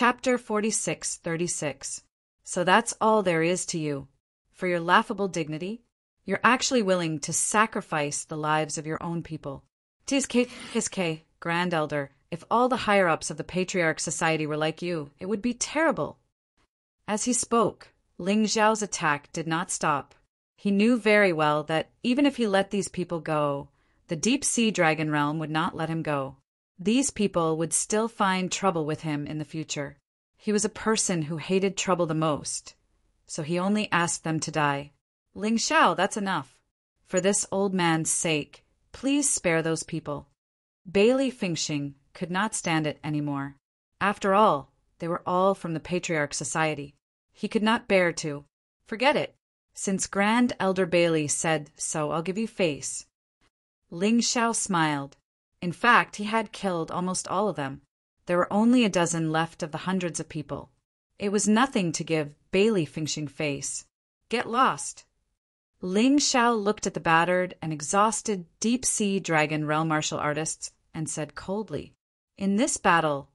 Chapter 46:36. So that's all there is to you. For your laughable dignity, you're actually willing to sacrifice the lives of your own people. Tiske, Grand Elder, if all the higher-ups of the Patriarch Society were like you, it would be terrible. As he spoke, Ling Xiao's attack did not stop. He knew very well that even if he let these people go, the deep-sea dragon realm would not let him go. These people would still find trouble with him in the future. He was a person who hated trouble the most, so he only asked them to die. Ling Xiao, that's enough. For this old man's sake, please spare those people. Bailey Fingxing could not stand it anymore. After all, they were all from the Patriarch Society. He could not bear to. Forget it. Since Grand Elder Bailey said so, I'll give you face. Ling Xiao smiled. In fact, he had killed almost all of them. There were only a dozen left of the hundreds of people. It was nothing to give Bailey Fingxing face. Get lost. Ling Xiao looked at the battered and exhausted deep-sea dragon realm martial artists and said coldly, in this battle,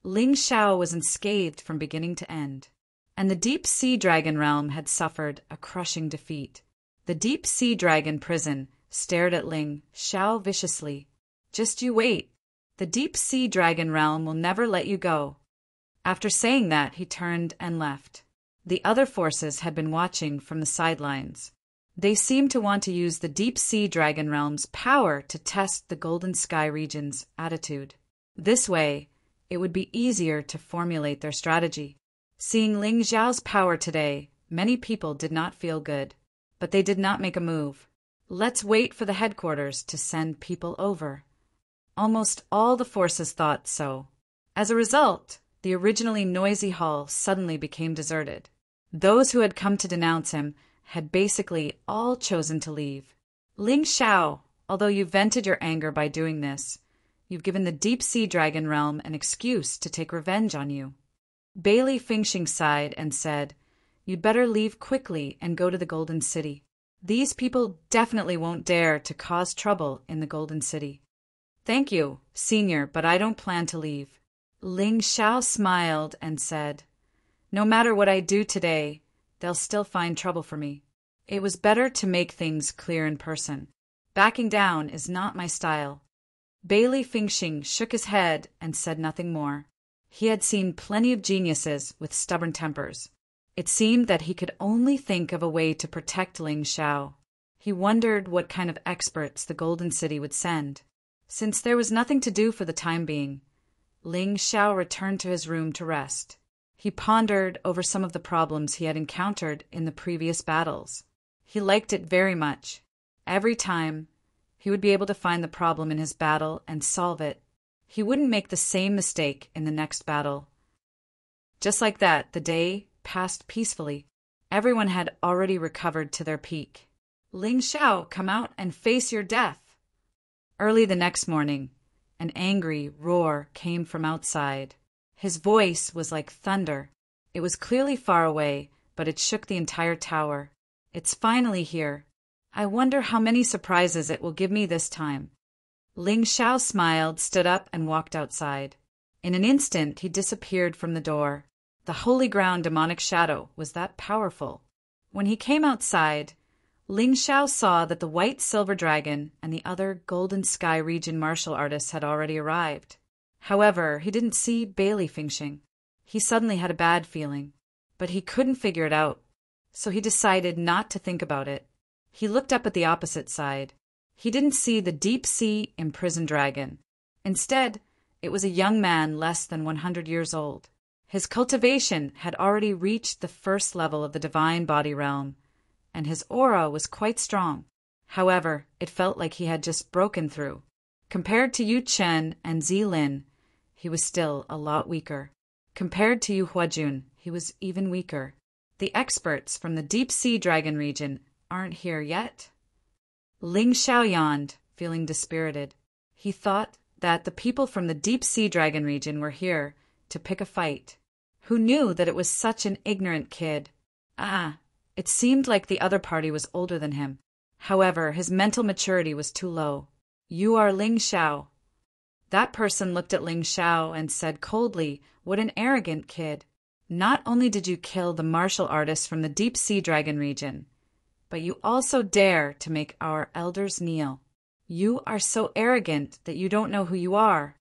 Ling Xiao was unscathed from beginning to end, and the deep-sea dragon realm had suffered a crushing defeat. The deep-sea dragon prison stared at Ling Xiao viciously. Just you wait. The deep-sea dragon realm will never let you go. After saying that, he turned and left. The other forces had been watching from the sidelines. They seemed to want to use the deep-sea dragon realm's power to test the Golden Sky region's attitude. This way, it would be easier to formulate their strategy. Seeing Ling Xiao's power today, many people did not feel good, but they did not make a move. Let's wait for the headquarters to send people over. Almost all the forces thought so. As a result, the originally noisy hall suddenly became deserted. Those who had come to denounce him had basically all chosen to leave. Ling Xiao, although you vented your anger by doing this, you've given the deep-sea dragon realm an excuse to take revenge on you. Bailey Fingxing sighed and said, you'd better leave quickly and go to the Golden City. These people definitely won't dare to cause trouble in the Golden City. Thank you, Senior, but I don't plan to leave. Ling Xiao smiled and said, no matter what I do today, they'll still find trouble for me. It was better to make things clear in person. Backing down is not my style. Bailey Fingxing shook his head and said nothing more. He had seen plenty of geniuses with stubborn tempers. It seemed that he could only think of a way to protect Ling Xiao. He wondered what kind of experts the Golden City would send. Since there was nothing to do for the time being, Ling Xiao returned to his room to rest. He pondered over some of the problems he had encountered in the previous battles. He liked it very much. Every time, he would be able to find the problem in his battle and solve it. He wouldn't make the same mistake in the next battle. Just like that, the day passed peacefully. Everyone had already recovered to their peak. Ling Xiao, come out and face your death. Early the next morning, an angry roar came from outside. His voice was like thunder. It was clearly far away, but it shook the entire tower. It's finally here. I wonder how many surprises it will give me this time. Ling Xiao smiled, stood up, and walked outside. In an instant, he disappeared from the door. The holy ground demonic shadow was that powerful. When he came outside, Ling Xiao saw that the white silver dragon and the other Golden Sky region martial artists had already arrived. However, he didn't see Bailey Fingxing. He suddenly had a bad feeling, but he couldn't figure it out, so he decided not to think about it. He looked up at the opposite side. He didn't see the deep-sea imprisoned dragon. Instead, it was a young man less than 100 years old. His cultivation had already reached the first level of the divine body realm, and his aura was quite strong. However, it felt like he had just broken through. Compared to Yu Chen and Zi Lin, he was still a lot weaker. Compared to Yu Huajun, he was even weaker. The experts from the deep-sea dragon region aren't here yet. Ling Xiao yawned, feeling dispirited. He thought that the people from the deep-sea dragon region were here to pick a fight. Who knew that it was such an ignorant kid? It seemed like the other party was older than him. However, his mental maturity was too low. You are Ling Xiao. That person looked at Ling Xiao and said coldly, "What an arrogant kid. Not only did you kill the martial artist from the deep sea dragon region, but you also dare to make our elders kneel. You are so arrogant that you don't know who you are."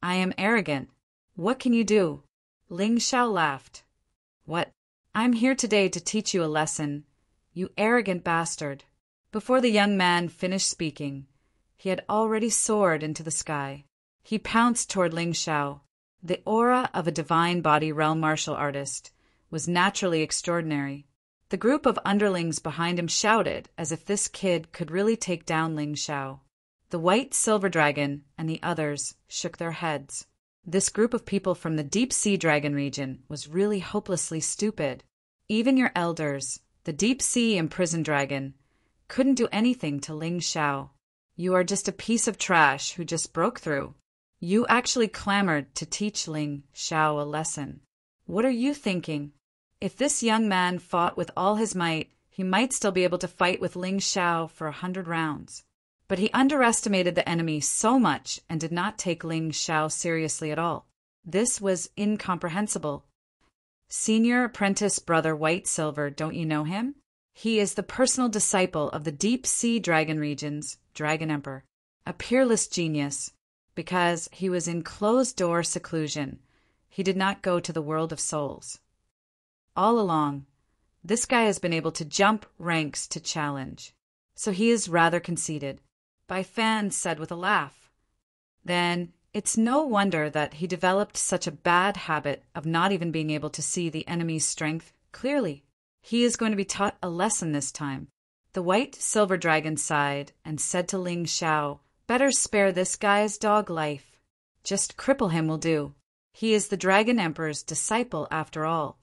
"I am arrogant. What can you do?" Ling Xiao laughed. "What? I'm here today to teach you a lesson, you arrogant bastard." Before the young man finished speaking, he had already soared into the sky. He pounced toward Ling Xiao. The aura of a divine body realm martial artist was naturally extraordinary. The group of underlings behind him shouted as if this kid could really take down Ling Xiao. The white silver dragon and the others shook their heads. This group of people from the deep sea dragon region was really hopelessly stupid. Even your elders, the deep sea imprisoned dragon, couldn't do anything to Ling Xiao. You are just a piece of trash who just broke through. You actually clamored to teach Ling Xiao a lesson. What are you thinking? If this young man fought with all his might, he might still be able to fight with Ling Xiao for 100 rounds. But he underestimated the enemy so much and did not take Ling Xiao seriously at all. This was incomprehensible. Senior apprentice brother White Silver, don't you know him? He is the personal disciple of the deep sea dragon region's Dragon Emperor, a peerless genius. Because he was in closed-door seclusion, he did not go to the world of souls. All along, this guy has been able to jump ranks to challenge, so he is rather conceited. Bai Fan said with a laugh. Then it's no wonder that he developed such a bad habit of not even being able to see the enemy's strength clearly. He is going to be taught a lesson this time. The white silver dragon sighed and said to Ling Xiao, "Better spare this guy's dog life. Just cripple him will do. He is the Dragon Emperor's disciple after all."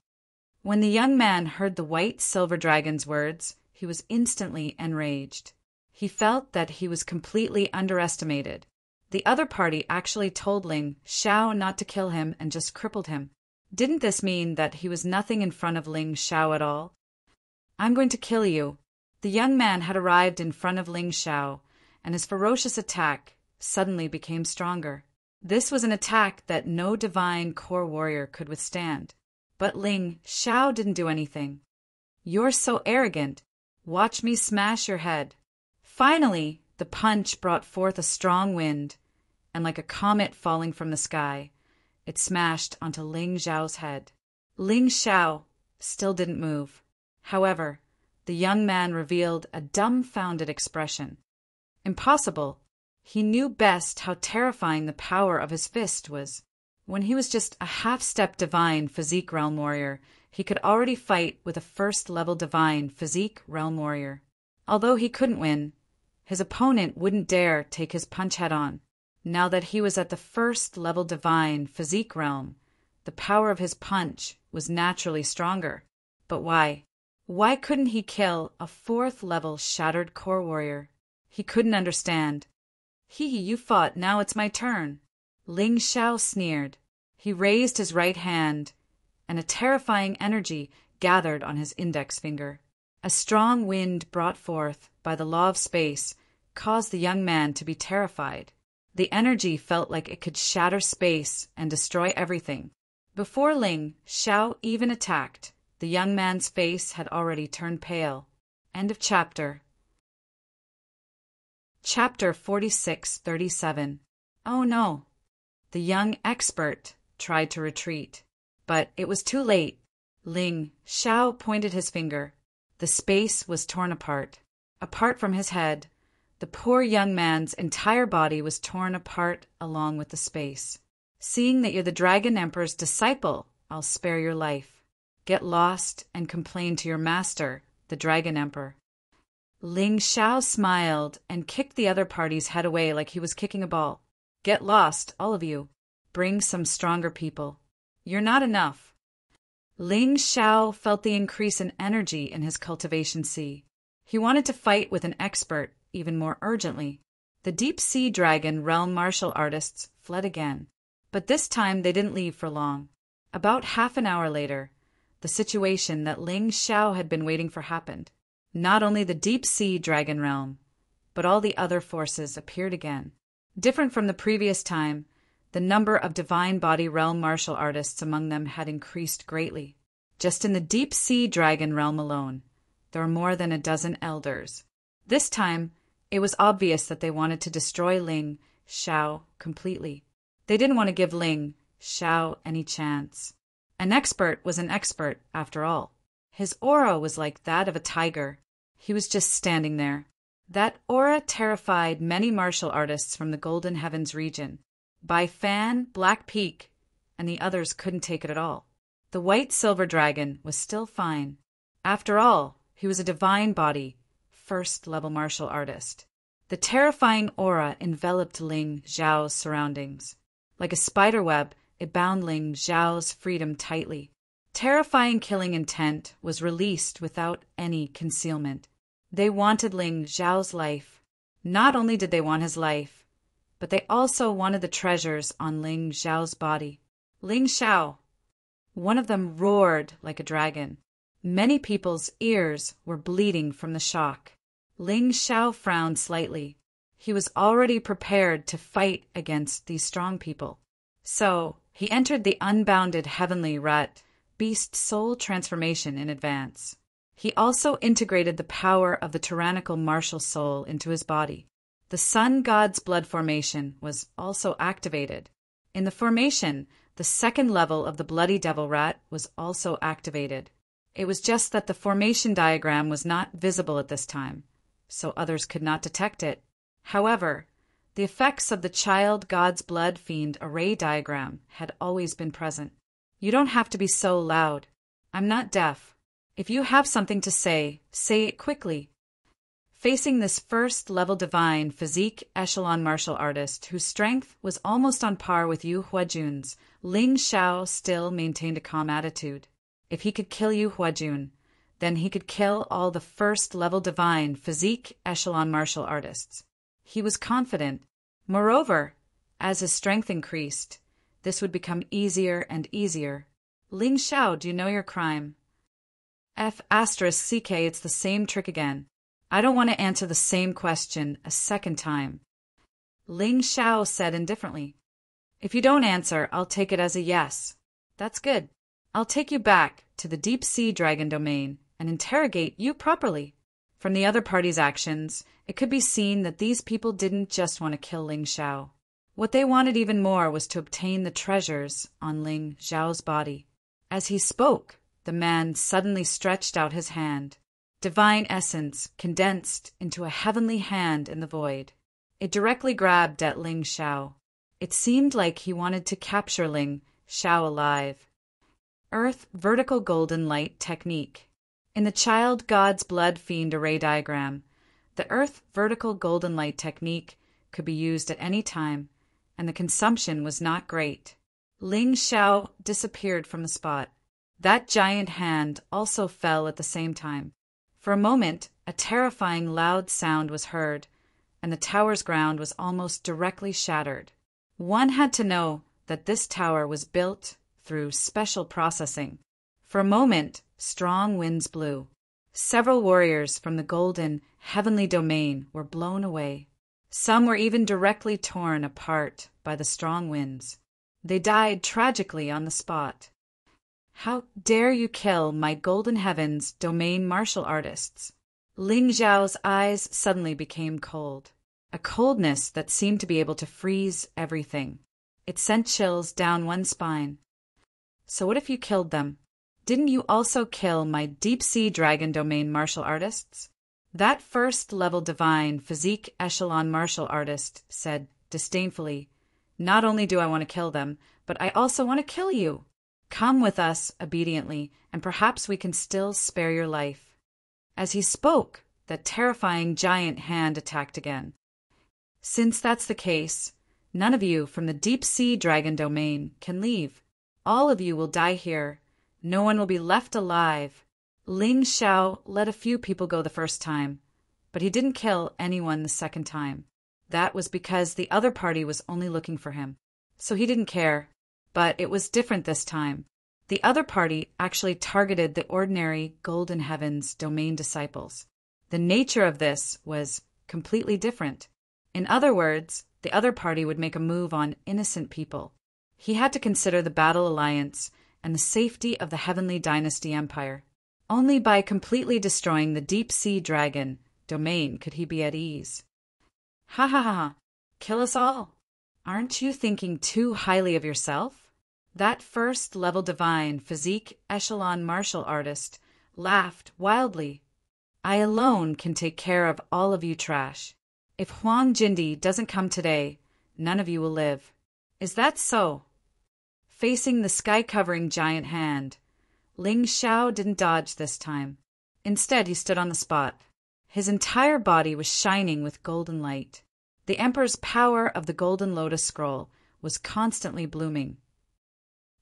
When the young man heard the white silver dragon's words, he was instantly enraged. He felt that he was completely underestimated. The other party actually told Ling Xiao not to kill him and just crippled him. Didn't this mean that he was nothing in front of Ling Xiao at all? "I'm going to kill you." The young man had arrived in front of Ling Xiao, and his ferocious attack suddenly became stronger. This was an attack that no divine core warrior could withstand. But Ling Xiao didn't do anything. "You're so arrogant. Watch me smash your head." Finally, the punch brought forth a strong wind, and like a comet falling from the sky, it smashed onto Ling Xiao's head. Ling Xiao still didn't move. However, the young man revealed a dumbfounded expression. Impossible. He knew best how terrifying the power of his fist was. When he was just a half-step divine physique realm warrior, he could already fight with a first-level divine physique realm warrior. Although he couldn't win, his opponent wouldn't dare take his punch head-on. Now that he was at the first-level divine physique realm, the power of his punch was naturally stronger. But why? Why couldn't he kill a fourth-level shattered core warrior? He couldn't understand. "Hee, you fought, now it's my turn." Ling Xiao sneered. He raised his right hand, and a terrifying energy gathered on his index finger. A strong wind brought forth by the law of space caused the young man to be terrified. The energy felt like it could shatter space and destroy everything. Before Ling Xiao even attacked, the young man's face had already turned pale. End of chapter. Chapter 46-37. Oh no! The young expert tried to retreat, but it was too late. Ling Xiao pointed his finger. The space was torn apart. Apart from his head, the poor young man's entire body was torn apart along with the space. "Seeing that you're the Dragon Emperor's disciple, I'll spare your life. Get lost and complain to your master, the Dragon Emperor." Ling Xiao smiled and kicked the other party's head away like he was kicking a ball. "Get lost, all of you. Bring some stronger people. You're not enough." Ling Xiao felt the increase in energy in his cultivation sea. He wanted to fight with an expert even more urgently. The deep sea dragon realm martial artists fled again, but this time they didn't leave for long. About half an hour later, the situation that Ling Xiao had been waiting for happened. Not only the deep sea dragon realm, but all the other forces appeared again. Different from the previous time, the number of Divine Body Realm martial artists among them had increased greatly. Just in the Deep Sea Dragon realm alone, there were more than a dozen elders. This time, it was obvious that they wanted to destroy Ling Xiao completely. They didn't want to give Ling Xiao any chance. An expert was an expert, after all. His aura was like that of a tiger. He was just standing there. That aura terrified many martial artists from the Golden Heavens region. Bai Fan, Black Peak, and the others couldn't take it at all. The White Silver Dragon was still fine. After all, he was a divine body, first-level martial artist. The terrifying aura enveloped Ling Xiao's surroundings. Like a spiderweb, it bound Ling Xiao's freedom tightly. Terrifying killing intent was released without any concealment. They wanted Ling Xiao's life. Not only did they want his life, but they also wanted the treasures on Ling Xiao's body. Ling Xiao. One of them roared like a dragon. Many people's ears were bleeding from the shock. Ling Xiao frowned slightly. He was already prepared to fight against these strong people. So, he entered the unbounded heavenly rat beast soul transformation in advance. He also integrated the power of the tyrannical martial soul into his body. The sun god's blood formation was also activated. In the formation, the second level of the bloody devil rat was also activated. It was just that the formation diagram was not visible at this time, so others could not detect it. However, the effects of the child god's blood fiend array diagram had always been present. You don't have to be so loud. I'm not deaf. If you have something to say it quickly. Facing this first-level divine physique echelon martial artist whose strength was almost on par with Yu Huajun's, Ling Xiao still maintained a calm attitude. If he could kill Yu Huajun, then he could kill all the first-level divine physique echelon martial artists. He was confident. Moreover, as his strength increased, this would become easier and easier. Ling Xiao, do you know your crime? F***CK, it's the same trick again. I don't want to answer the same question a second time. Ling Xiao said indifferently. If you don't answer, I'll take it as a yes. That's good. I'll take you back to the Deep Sea Dragon domain and interrogate you properly. From the other party's actions, it could be seen that these people didn't just want to kill Ling Xiao. What they wanted even more was to obtain the treasures on Ling Xiao's body. As he spoke, the man suddenly stretched out his hand. Divine essence condensed into a heavenly hand in the void. It directly grabbed at Ling Xiao. It seemed like he wanted to capture Ling Xiao alive. Earth Vertical Golden Light Technique. In the Child God's Blood Fiend Array Diagram, the Earth Vertical Golden Light Technique could be used at any time, and the consumption was not great. Ling Xiao disappeared from the spot. That giant hand also fell at the same time. For a moment, a terrifying loud sound was heard, and the tower's ground was almost directly shattered. One had to know that this tower was built through special processing. For a moment, strong winds blew. Several warriors from the golden, heavenly domain were blown away. Some were even directly torn apart by the strong winds. They died tragically on the spot. How dare you kill my Golden Heavens domain martial artists? Ling Xiao's eyes suddenly became cold. A coldness that seemed to be able to freeze everything. It sent chills down one's spine. So what if you killed them? Didn't you also kill my Deep Sea Dragon domain martial artists? That first-level divine physique echelon martial artist said disdainfully, Not only do I want to kill them, but I also want to kill you. Come with us obediently, and perhaps we can still spare your life. As he spoke, that terrifying giant hand attacked again. Since that's the case, none of you from the Deep Sea Dragon domain can leave. All of you will die here. No one will be left alive. Ling Xiao let a few people go the first time, but he didn't kill anyone the second time. That was because the other party was only looking for him. So he didn't care. But it was different this time. The other party actually targeted the ordinary Golden Heavens domain disciples. The nature of this was completely different. In other words, the other party would make a move on innocent people. He had to consider the battle alliance and the safety of the Heavenly Dynasty Empire. Only by completely destroying the deep-sea dragon domain could he be at ease. Ha ha ha ha! Kill us all! Aren't you thinking too highly of yourself? That first-level divine physique echelon martial artist laughed wildly. I alone can take care of all of you trash. If Huang Jindi doesn't come today, none of you will live. Is that so? Facing the sky-covering giant hand, Ling Xiao didn't dodge this time. Instead, he stood on the spot. His entire body was shining with golden light. The Emperor's power of the Golden Lotus Scroll was constantly blooming.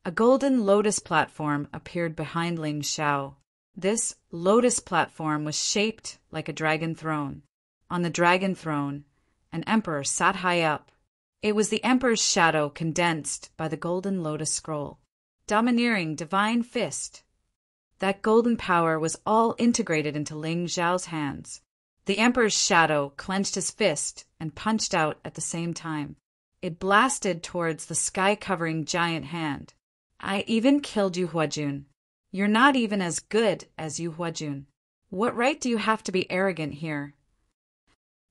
A golden lotus platform appeared behind Ling Xiao. This lotus platform was shaped like a dragon throne. On the dragon throne, an emperor sat high up. It was the Emperor's shadow condensed by the Golden Lotus Scroll. Domineering divine fist. That golden power was all integrated into Ling Xiao's hands. The Emperor's shadow clenched his fist and punched out at the same time. It blasted towards the sky-covering giant hand. I even killed Yu Huajun. You're not even as good as Yu Huajun. What right do you have to be arrogant here?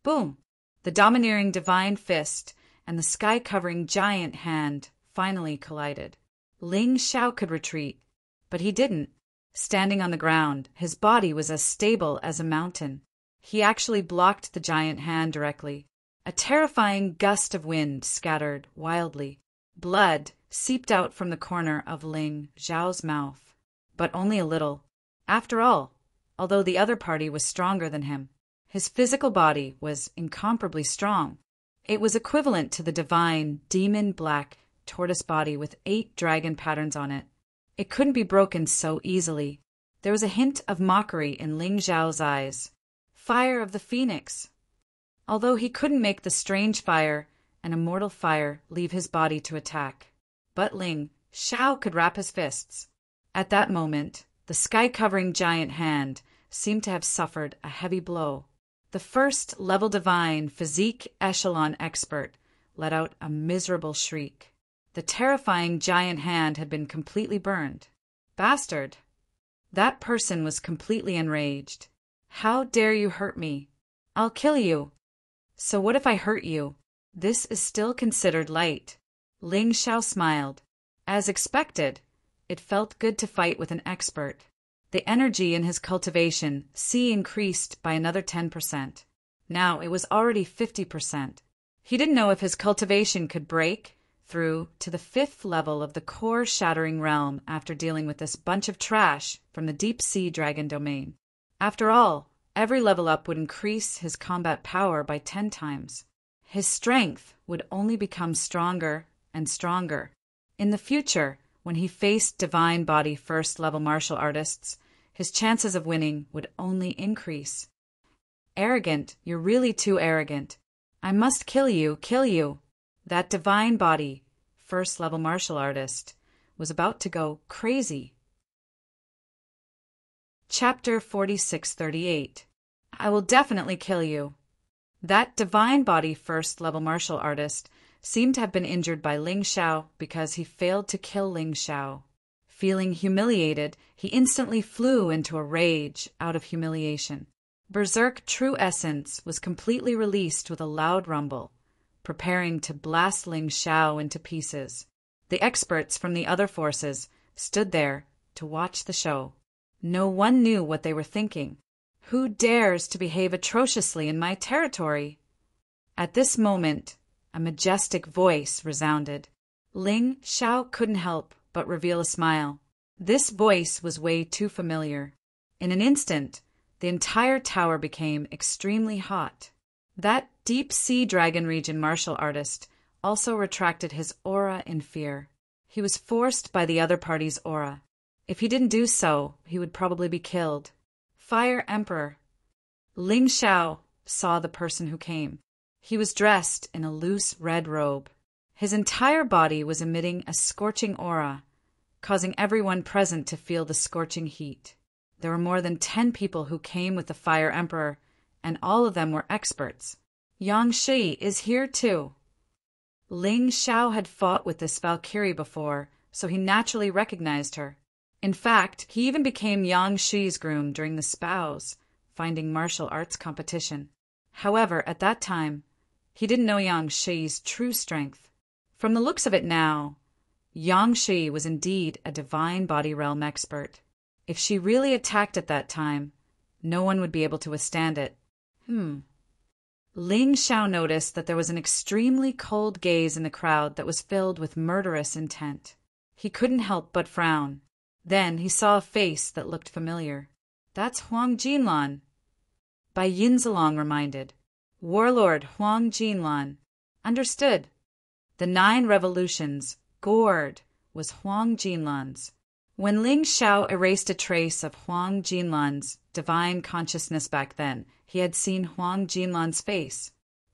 Boom! The domineering divine fist and the sky-covering giant hand finally collided. Ling Xiao could retreat, but he didn't. Standing on the ground, his body was as stable as a mountain. He actually blocked the giant hand directly. A terrifying gust of wind scattered wildly. Blood seeped out from the corner of Ling Xiao's mouth, but only a little. After all, although the other party was stronger than him, his physical body was incomparably strong. It was equivalent to the divine demon black tortoise body with 8 dragon patterns on it. It couldn't be broken so easily. There was a hint of mockery in Ling Xiao's eyes. Fire of the Phoenix! Although he couldn't make the strange fire and immortal fire leave his body to attack. But Ling Xiao could wrap his fists. At that moment, the sky-covering giant hand seemed to have suffered a heavy blow. The first-level divine physique echelon expert let out a miserable shriek. The terrifying giant hand had been completely burned. Bastard! That person was completely enraged. How dare you hurt me? I'll kill you. So what if I hurt you? This is still considered light. Ling Xiao smiled. As expected, it felt good to fight with an expert. The energy in his cultivation increased by another 10%. Now it was already 50%. He didn't know if his cultivation could break through to the 5th level of the core-shattering realm after dealing with this bunch of trash from the deep-sea dragon domain. After all, every level up would increase his combat power by 10 times. His strength would only become stronger and stronger. In the future, when he faced divine body first-level martial artists, his chances of winning would only increase. Arrogant, you're really too arrogant. I must kill you, kill you. That divine body, first-level martial artist, was about to go crazy. Chapter 4638. I will definitely kill you. That divine body first-level martial artist seemed to have been injured by Ling Xiao because he failed to kill Ling Xiao. Feeling humiliated, he instantly flew into a rage out of humiliation. Berserk True Essence was completely released with a loud rumble, preparing to blast Ling Xiao into pieces. The experts from the other forces stood there to watch the show. No one knew what they were thinking. Who dares to behave atrociously in my territory? At this moment, a majestic voice resounded. Ling Xiao couldn't help but reveal a smile. This voice was way too familiar. In an instant, the entire tower became extremely hot. That deep-sea dragon region martial artist also retracted his aura in fear. He was forced by the other party's aura. If he didn't do so, he would probably be killed. Fire Emperor. Ling Xiao saw the person who came. He was dressed in a loose red robe. His entire body was emitting a scorching aura, causing everyone present to feel the scorching heat. There were more than 10 people who came with the Fire Emperor, and all of them were experts. Yang Shi is here too. Ling Xiao had fought with this Valkyrie before, so he naturally recognized her. In fact, he even became Yang Shi's groom during the Spouse Finding martial arts competition. However, at that time, he didn't know Yang Shi's true strength. From the looks of it now, Yang Shi was indeed a divine body realm expert. If she really attacked at that time, no one would be able to withstand it. Ling Xiao noticed that there was an extremely cold gaze in the crowd that was filled with murderous intent. He couldn't help but frown. Then he saw a face that looked familiar. That's Huang Jinlan. Bai Yinzalong reminded. Warlord Huang Jinlan. Understood. The 9 revolutions, gourd, was Huang Jinlan's. When Ling Xiao erased a trace of Huang Jinlan's divine consciousness back then, he had seen Huang Jinlan's face.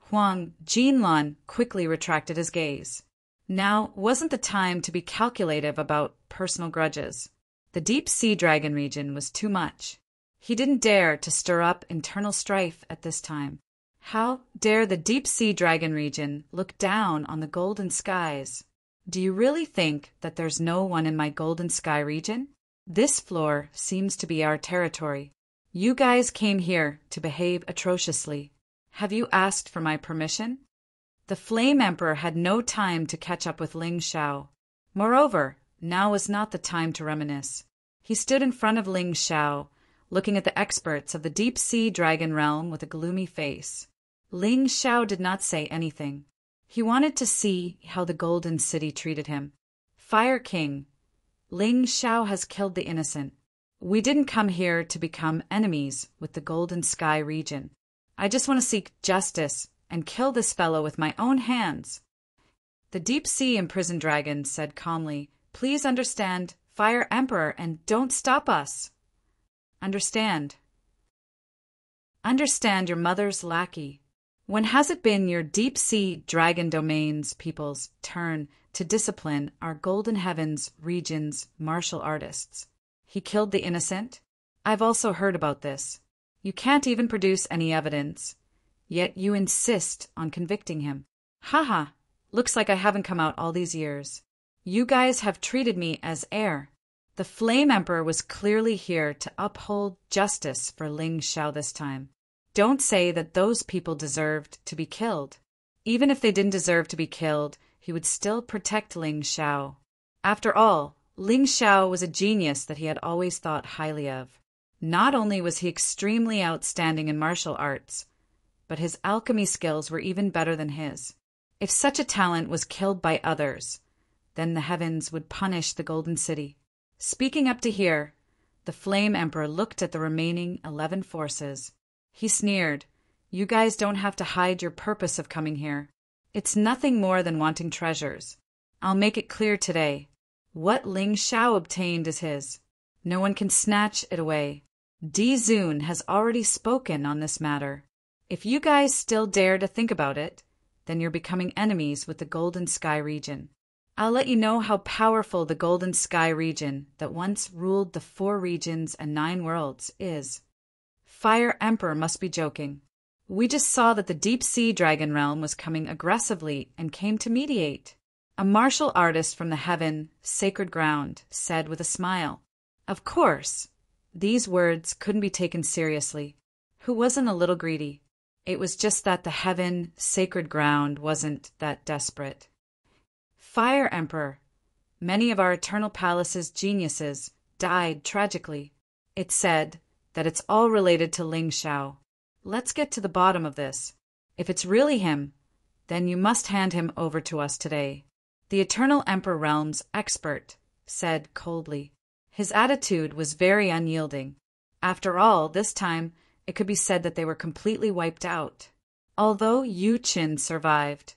Huang Jinlan quickly retracted his gaze. Now wasn't the time to be calculative about personal grudges. The deep sea dragon region was too much. He didn't dare to stir up internal strife at this time. How dare the deep sea dragon region look down on the golden skies? Do you really think that there's no one in my golden sky region? This floor seems to be our territory. You guys came here to behave atrociously. Have you asked for my permission? The Flame Emperor had no time to catch up with Ling Xiao. Moreover, now was not the time to reminisce. He stood in front of Ling Xiao, looking at the experts of the deep sea dragon realm with a gloomy face. Ling Xiao did not say anything. He wanted to see how the Golden City treated him. Fire King, Ling Xiao has killed the innocent. We didn't come here to become enemies with the Golden Sky region. I just want to seek justice and kill this fellow with my own hands. The deep sea imprisoned dragon said calmly, Please understand, Fire Emperor, and don't stop us. Understand. Understand your mother's lackey. When has it been your deep-sea dragon domains people's turn to discipline our Golden Heavens region's martial artists? He killed the innocent? I've also heard about this. You can't even produce any evidence, yet you insist on convicting him. Haha, looks like I haven't come out all these years. You guys have treated me as heir. The Flame Emperor was clearly here to uphold justice for Ling Xiao this time. Don't say that those people deserved to be killed. Even if they didn't deserve to be killed, he would still protect Ling Xiao. After all, Ling Xiao was a genius that he had always thought highly of. Not only was he extremely outstanding in martial arts, but his alchemy skills were even better than his. If such a talent was killed by others, then the heavens would punish the Golden City. Speaking up to here, the Flame Emperor looked at the remaining 11 forces. He sneered, You guys don't have to hide your purpose of coming here. It's nothing more than wanting treasures. I'll make it clear today. What Ling Xiao obtained is his. No one can snatch it away. Di Zun has already spoken on this matter. If you guys still dare to think about it, then you're becoming enemies with the Golden Sky region. I'll let you know how powerful the Golden Sky region that once ruled the 4 regions and 9 worlds is. Fire Emperor must be joking. We just saw that the Deep Sea Dragon Realm was coming aggressively and came to mediate. A martial artist from the heaven, sacred ground, said with a smile. Of course, these words couldn't be taken seriously. Who wasn't a little greedy? It was just that the heaven, sacred ground wasn't that desperate. Fire Emperor, many of our Eternal Palace's geniuses died tragically. It said that it's all related to Ling Xiao. Let's get to the bottom of this. If it's really him, then you must hand him over to us today. The Eternal Emperor Realm's expert said coldly. His attitude was very unyielding. After all, this time it could be said that they were completely wiped out. Although Yu Qin survived,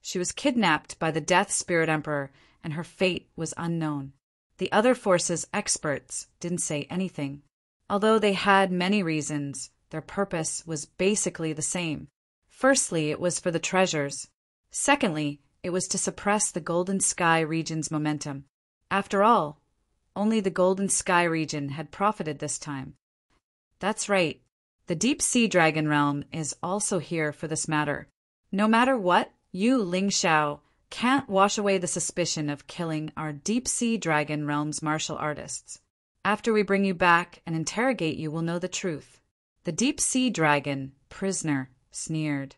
she was kidnapped by the Death Spirit Emperor and her fate was unknown. The other forces' experts didn't say anything. Although they had many reasons, their purpose was basically the same. Firstly, it was for the treasures. Secondly, it was to suppress the Golden Sky region's momentum. After all, only the Golden Sky region had profited this time. That's right. The Deep Sea Dragon Realm is also here for this matter. No matter what, you, Ling Xiao, can't wash away the suspicion of killing our deep-sea dragon realm's martial artists. After we bring you back and interrogate you, we'll know the truth." The deep-sea dragon prisoner sneered.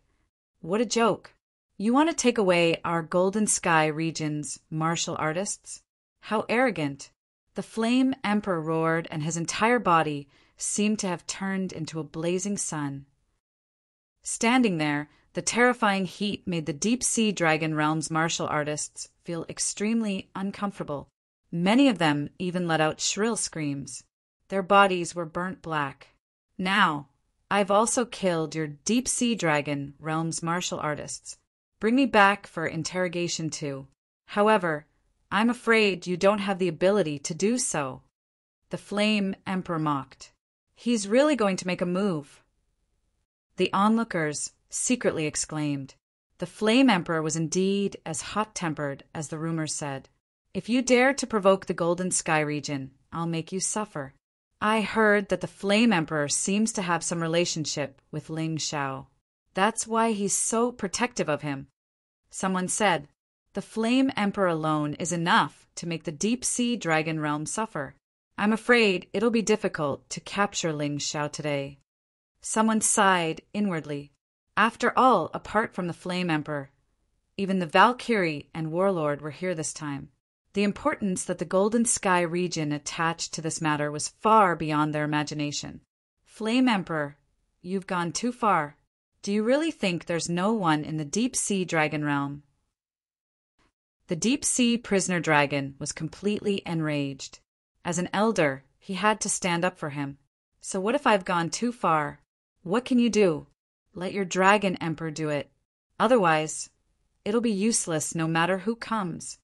"What a joke. You want to take away our Golden Sky region's martial artists? How arrogant." The Flame Emperor roared, and his entire body seemed to have turned into a blazing sun. Standing there, the terrifying heat made the deep-sea dragon realm's martial artists feel extremely uncomfortable. Many of them even let out shrill screams. Their bodies were burnt black. "Now, I've also killed your deep-sea dragon realm's martial artists. Bring me back for interrogation too. However, I'm afraid you don't have the ability to do so." The Flame Emperor mocked. "He's really going to make a move." The onlookers secretly exclaimed. The Flame Emperor was indeed as hot-tempered as the rumors said. "If you dare to provoke the Golden Sky region, I'll make you suffer." I heard that the Flame Emperor seems to have some relationship with Ling Xiao. That's why he's so protective of him. Someone said, "The Flame Emperor alone is enough to make the deep-sea dragon realm suffer. I'm afraid it'll be difficult to capture Ling Xiao today." Someone sighed inwardly. After all, apart from the Flame Emperor, even the Valkyrie and Warlord were here this time. The importance that the Golden Sky region attached to this matter was far beyond their imagination. "Flame Emperor, you've gone too far. Do you really think there's no one in the deep-sea dragon realm?" The deep-sea prisoner dragon was completely enraged. As an elder, he had to stand up for him. "So what if I've gone too far? What can you do? Let your dragon emperor do it. Otherwise, it'll be useless no matter who comes."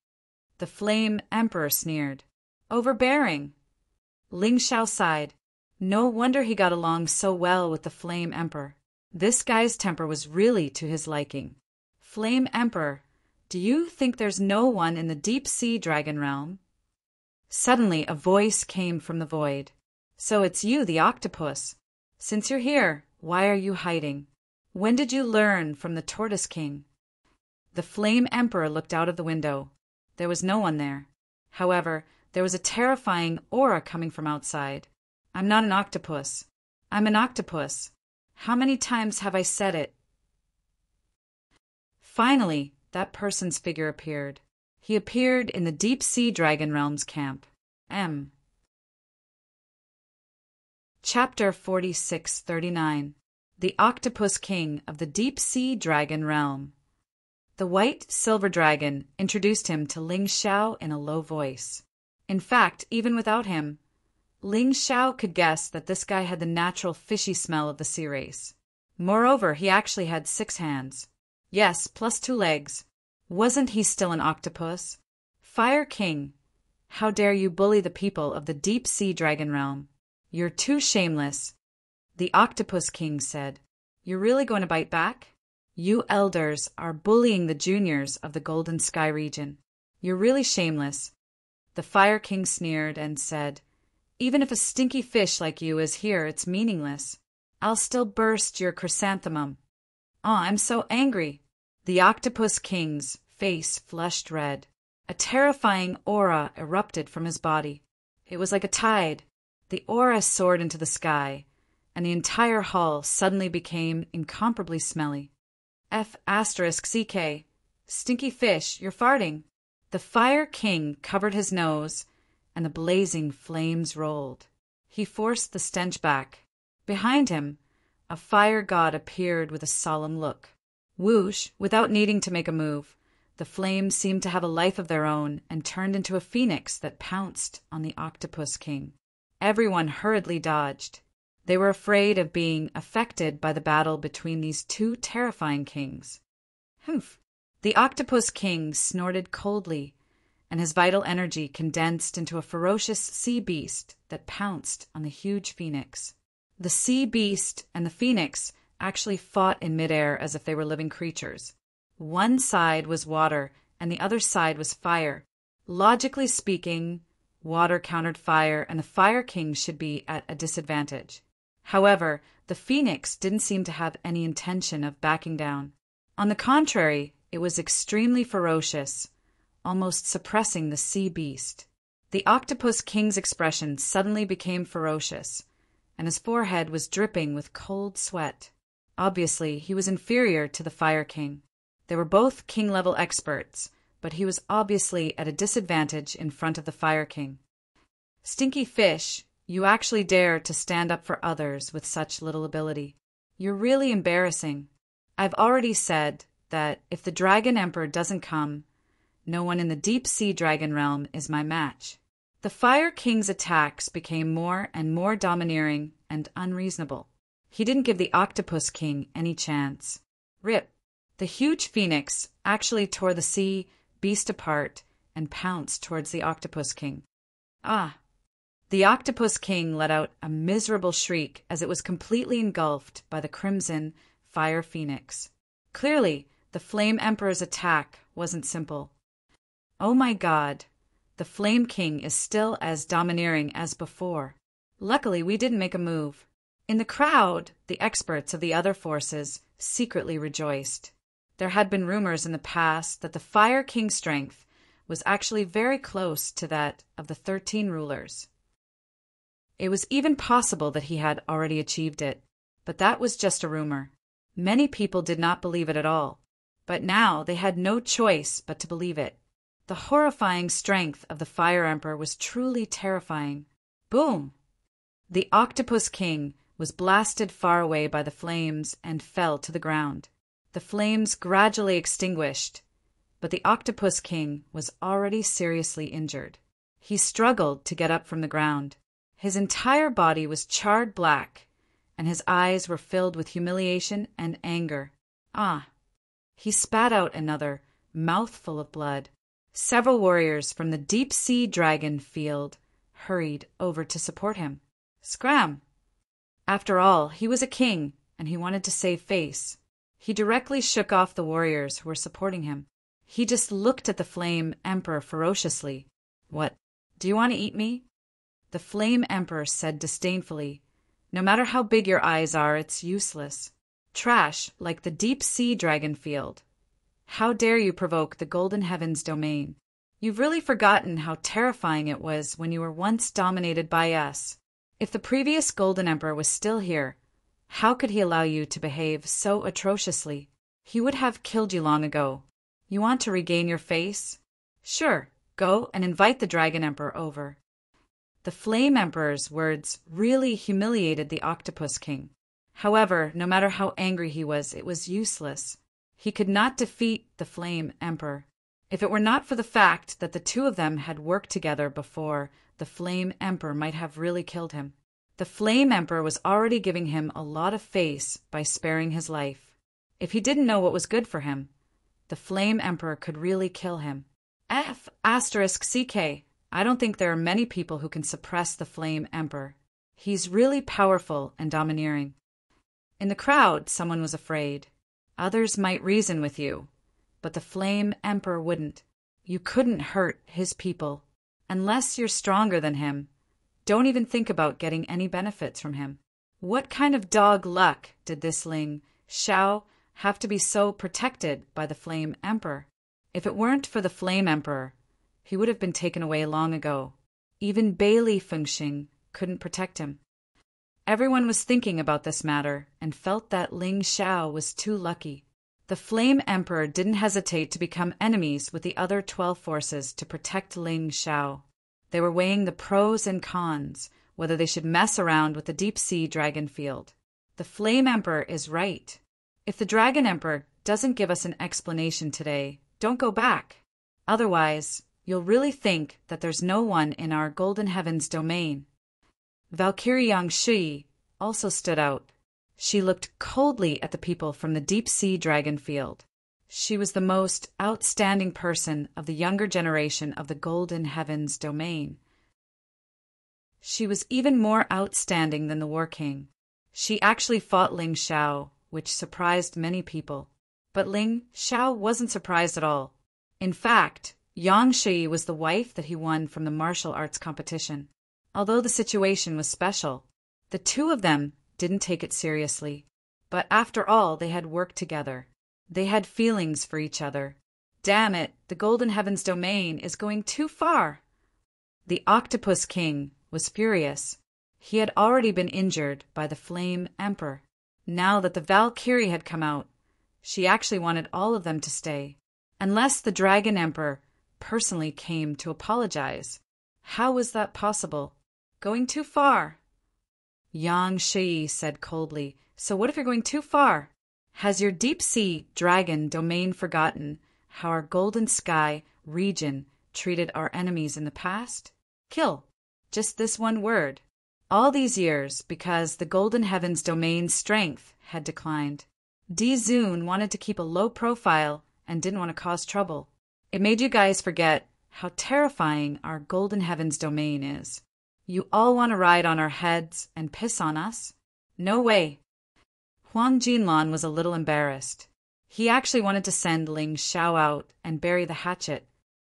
The Flame Emperor sneered. "Overbearing." Ling Xiao sighed. No wonder he got along so well with the Flame Emperor. This guy's temper was really to his liking. "Flame Emperor, do you think there's no one in the deep-sea dragon realm?" Suddenly a voice came from the void. "So it's you, the octopus. Since you're here, why are you hiding? When did you learn from the Tortoise King?" The Flame Emperor looked out of the window. There was no one there. However, there was a terrifying aura coming from outside. "I'm not an octopus. I'm an octopus. How many times have I said it?" Finally, that person's figure appeared. He appeared in the deep-sea dragon realm's camp. Chapter 4639. The Octopus King of the Deep-Sea Dragon Realm. The white silver dragon introduced him to Ling Xiao in a low voice. In fact, even without him, Ling Xiao could guess that this guy had the natural fishy smell of the sea race. Moreover, he actually had 6 hands. Yes, plus 2 legs. Wasn't he still an octopus? "Fire King, how dare you bully the people of the deep-sea dragon realm? You're too shameless." The Octopus King said, "You're really going to bite back? You elders are bullying the juniors of the Golden Sky region. You're really shameless." The Fire King sneered and said, "Even if a stinky fish like you is here, it's meaningless. I'll still burst your chrysanthemum." "Oh, I'm so angry." The Octopus King's face flushed red. A terrifying aura erupted from his body. It was like a tide. The aura soared into the sky, and the entire hall suddenly became incomparably smelly. F***CK. Stinky fish, you're farting. The Fire King covered his nose, and the blazing flames rolled. He forced the stench back. Behind him, a fire god appeared with a solemn look. Whoosh, without needing to make a move, the flames seemed to have a life of their own and turned into a phoenix that pounced on the Octopus King. Everyone hurriedly dodged. They were afraid of being affected by the battle between these two terrifying kings. Humph! The Octopus King snorted coldly, and his vital energy condensed into a ferocious sea beast that pounced on the huge phoenix. The sea beast and the phoenix actually fought in midair as if they were living creatures. One side was water, and the other side was fire. Logically speaking, water countered fire, and the Fire King should be at a disadvantage. However, the phoenix didn't seem to have any intention of backing down. On the contrary, It was extremely ferocious, almost suppressing the sea beast. The Octopus King's expression suddenly became ferocious, and his forehead was dripping with cold sweat. Obviously, he was inferior to the Fire King. They were both king-level experts, but he was obviously at a disadvantage in front of the Fire King. Stinky fish, you actually dare to stand up for others with such little ability. You're really embarrassing. I've already said that if the Dragon Emperor doesn't come, no one in the deep sea dragon realm is my match. The Fire King's attacks became more and more domineering and unreasonable. He didn't give the Octopus King any chance. Rip. The huge phoenix actually tore the sea beast apart and pounced towards the Octopus King. Ah! The Octopus King let out a miserable shriek as it was completely engulfed by the crimson fire phoenix. Clearly, the Flame Emperor's attack wasn't simple. Oh my God! The Flame King is still as domineering as before. Luckily, we didn't make a move. In the crowd, the experts of the other forces secretly rejoiced. There had been rumors in the past that the Fire King's strength was actually very close to that of the 13 rulers. It was even possible that he had already achieved it, but that was just a rumor. Many people did not believe it at all, but now they had no choice but to believe it. The horrifying strength of the Fire Emperor was truly terrifying. Boom! The Octopus King was blasted far away by the flames and fell to the ground. The flames gradually extinguished, but the Octopus King was already seriously injured. He struggled to get up from the ground. His entire body was charred black, and his eyes were filled with humiliation and anger. Ah! He spat out another mouthful of blood. Several warriors from the deep-sea dragon field hurried over to support him. Scram! After all, he was a king, and he wanted to save face. He directly shook off the warriors who were supporting him. He just looked at the Flame Emperor ferociously. What? Do you want to eat me? The Flame Emperor said disdainfully, no matter how big your eyes are, it's useless. Trash like the deep-sea dragon field. How dare you provoke the Golden Heaven's domain? You've really forgotten how terrifying it was when you were once dominated by us. If the previous Golden Emperor was still here, how could he allow you to behave so atrociously? He would have killed you long ago. You want to regain your face? Sure, go and invite the Dragon Emperor over. The Flame Emperor's words really humiliated the Octopus King. However, no matter how angry he was, it was useless. He could not defeat the Flame Emperor. If it were not for the fact that the two of them had worked together before, the Flame Emperor might have really killed him. The Flame Emperor was already giving him a lot of face by sparing his life. If he didn't know what was good for him, the Flame Emperor could really kill him. *CK. I don't think there are many people who can suppress the Flame Emperor. He's really powerful and domineering. In the crowd, someone was afraid. Others might reason with you, but the Flame Emperor wouldn't. You couldn't hurt his people. Unless you're stronger than him, don't even think about getting any benefits from him. What kind of dog luck did this Ling Xiao have to be so protected by the Flame Emperor? If it weren't for the Flame Emperor, he would have been taken away long ago. Even Bailey Fengxing couldn't protect him. Everyone was thinking about this matter and felt that Ling Xiao was too lucky. The Flame Emperor didn't hesitate to become enemies with the other 12 forces to protect Ling Xiao. They were weighing the pros and cons, whether they should mess around with the deep-sea dragon field. The Flame Emperor is right. If the Dragon Emperor doesn't give us an explanation today, don't go back. Otherwise, you'll really think that there's no one in our Golden Heaven's domain. Valkyrie Yangshi also stood out. She looked coldly at the people from the deep-sea dragon field. She was the most outstanding person of the younger generation of the Golden Heaven's domain. She was even more outstanding than the War King. She actually fought Ling Xiao, which surprised many people. But Ling Xiao wasn't surprised at all. In fact, Yang Shi was the wife that he won from the martial arts competition. Although the situation was special, the two of them didn't take it seriously. But after all, they had worked together. They had feelings for each other. Damn it, the Golden Heavens domain is going too far. The Octopus King was furious. He had already been injured by the Flame Emperor. Now that the Valkyrie had come out, she actually wanted all of them to stay. Unless the Dragon Emperor personally came to apologize. How was that possible? Going too far. Yang Shi said coldly, "So what if you're going too far? Has your deep-sea dragon domain forgotten how our Golden Sky region treated our enemies in the past? Kill. Just this one word. All these years because the Golden Heavens domain's strength had declined. Di Zun wanted to keep a low profile and didn't want to cause trouble. It made you guys forget how terrifying our Golden Heavens domain is. You all want to ride on our heads and piss on us? No way." Huang Jinlan was a little embarrassed. He actually wanted to send Ling Xiao out and bury the hatchet.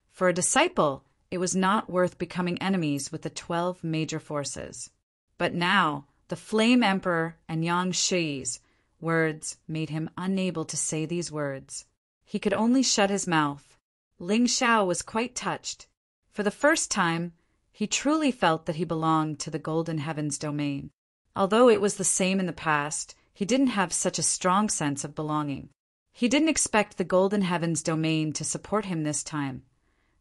For a disciple, it was not worth becoming enemies with the 12 major forces. But now, the Flame Emperor and Yang Shi's words made him unable to say these words. He could only shut his mouth. Ling Xiao was quite touched. For the first time, he truly felt that he belonged to the Golden Heavens domain. Although it was the same in the past, he didn't have such a strong sense of belonging. He didn't expect the Golden Heavens domain to support him this time,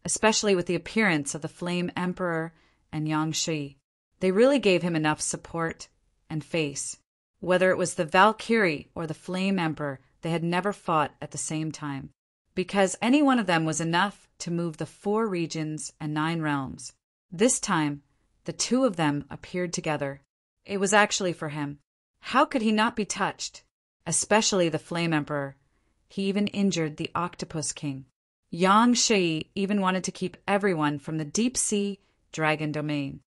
especially with the appearance of the Flame Emperor and Yang Shi. They really gave him enough support and face. Whether it was the Valkyrie or the Flame Emperor, they had never fought at the same time, because any one of them was enough to move the 4 regions and 9 realms. This time, the 2 of them appeared together. It was actually for him. How could he not be touched? Especially the Flame Emperor. He even injured the Octopus King. Yang Shi even wanted to keep everyone from the deep-sea dragon domain.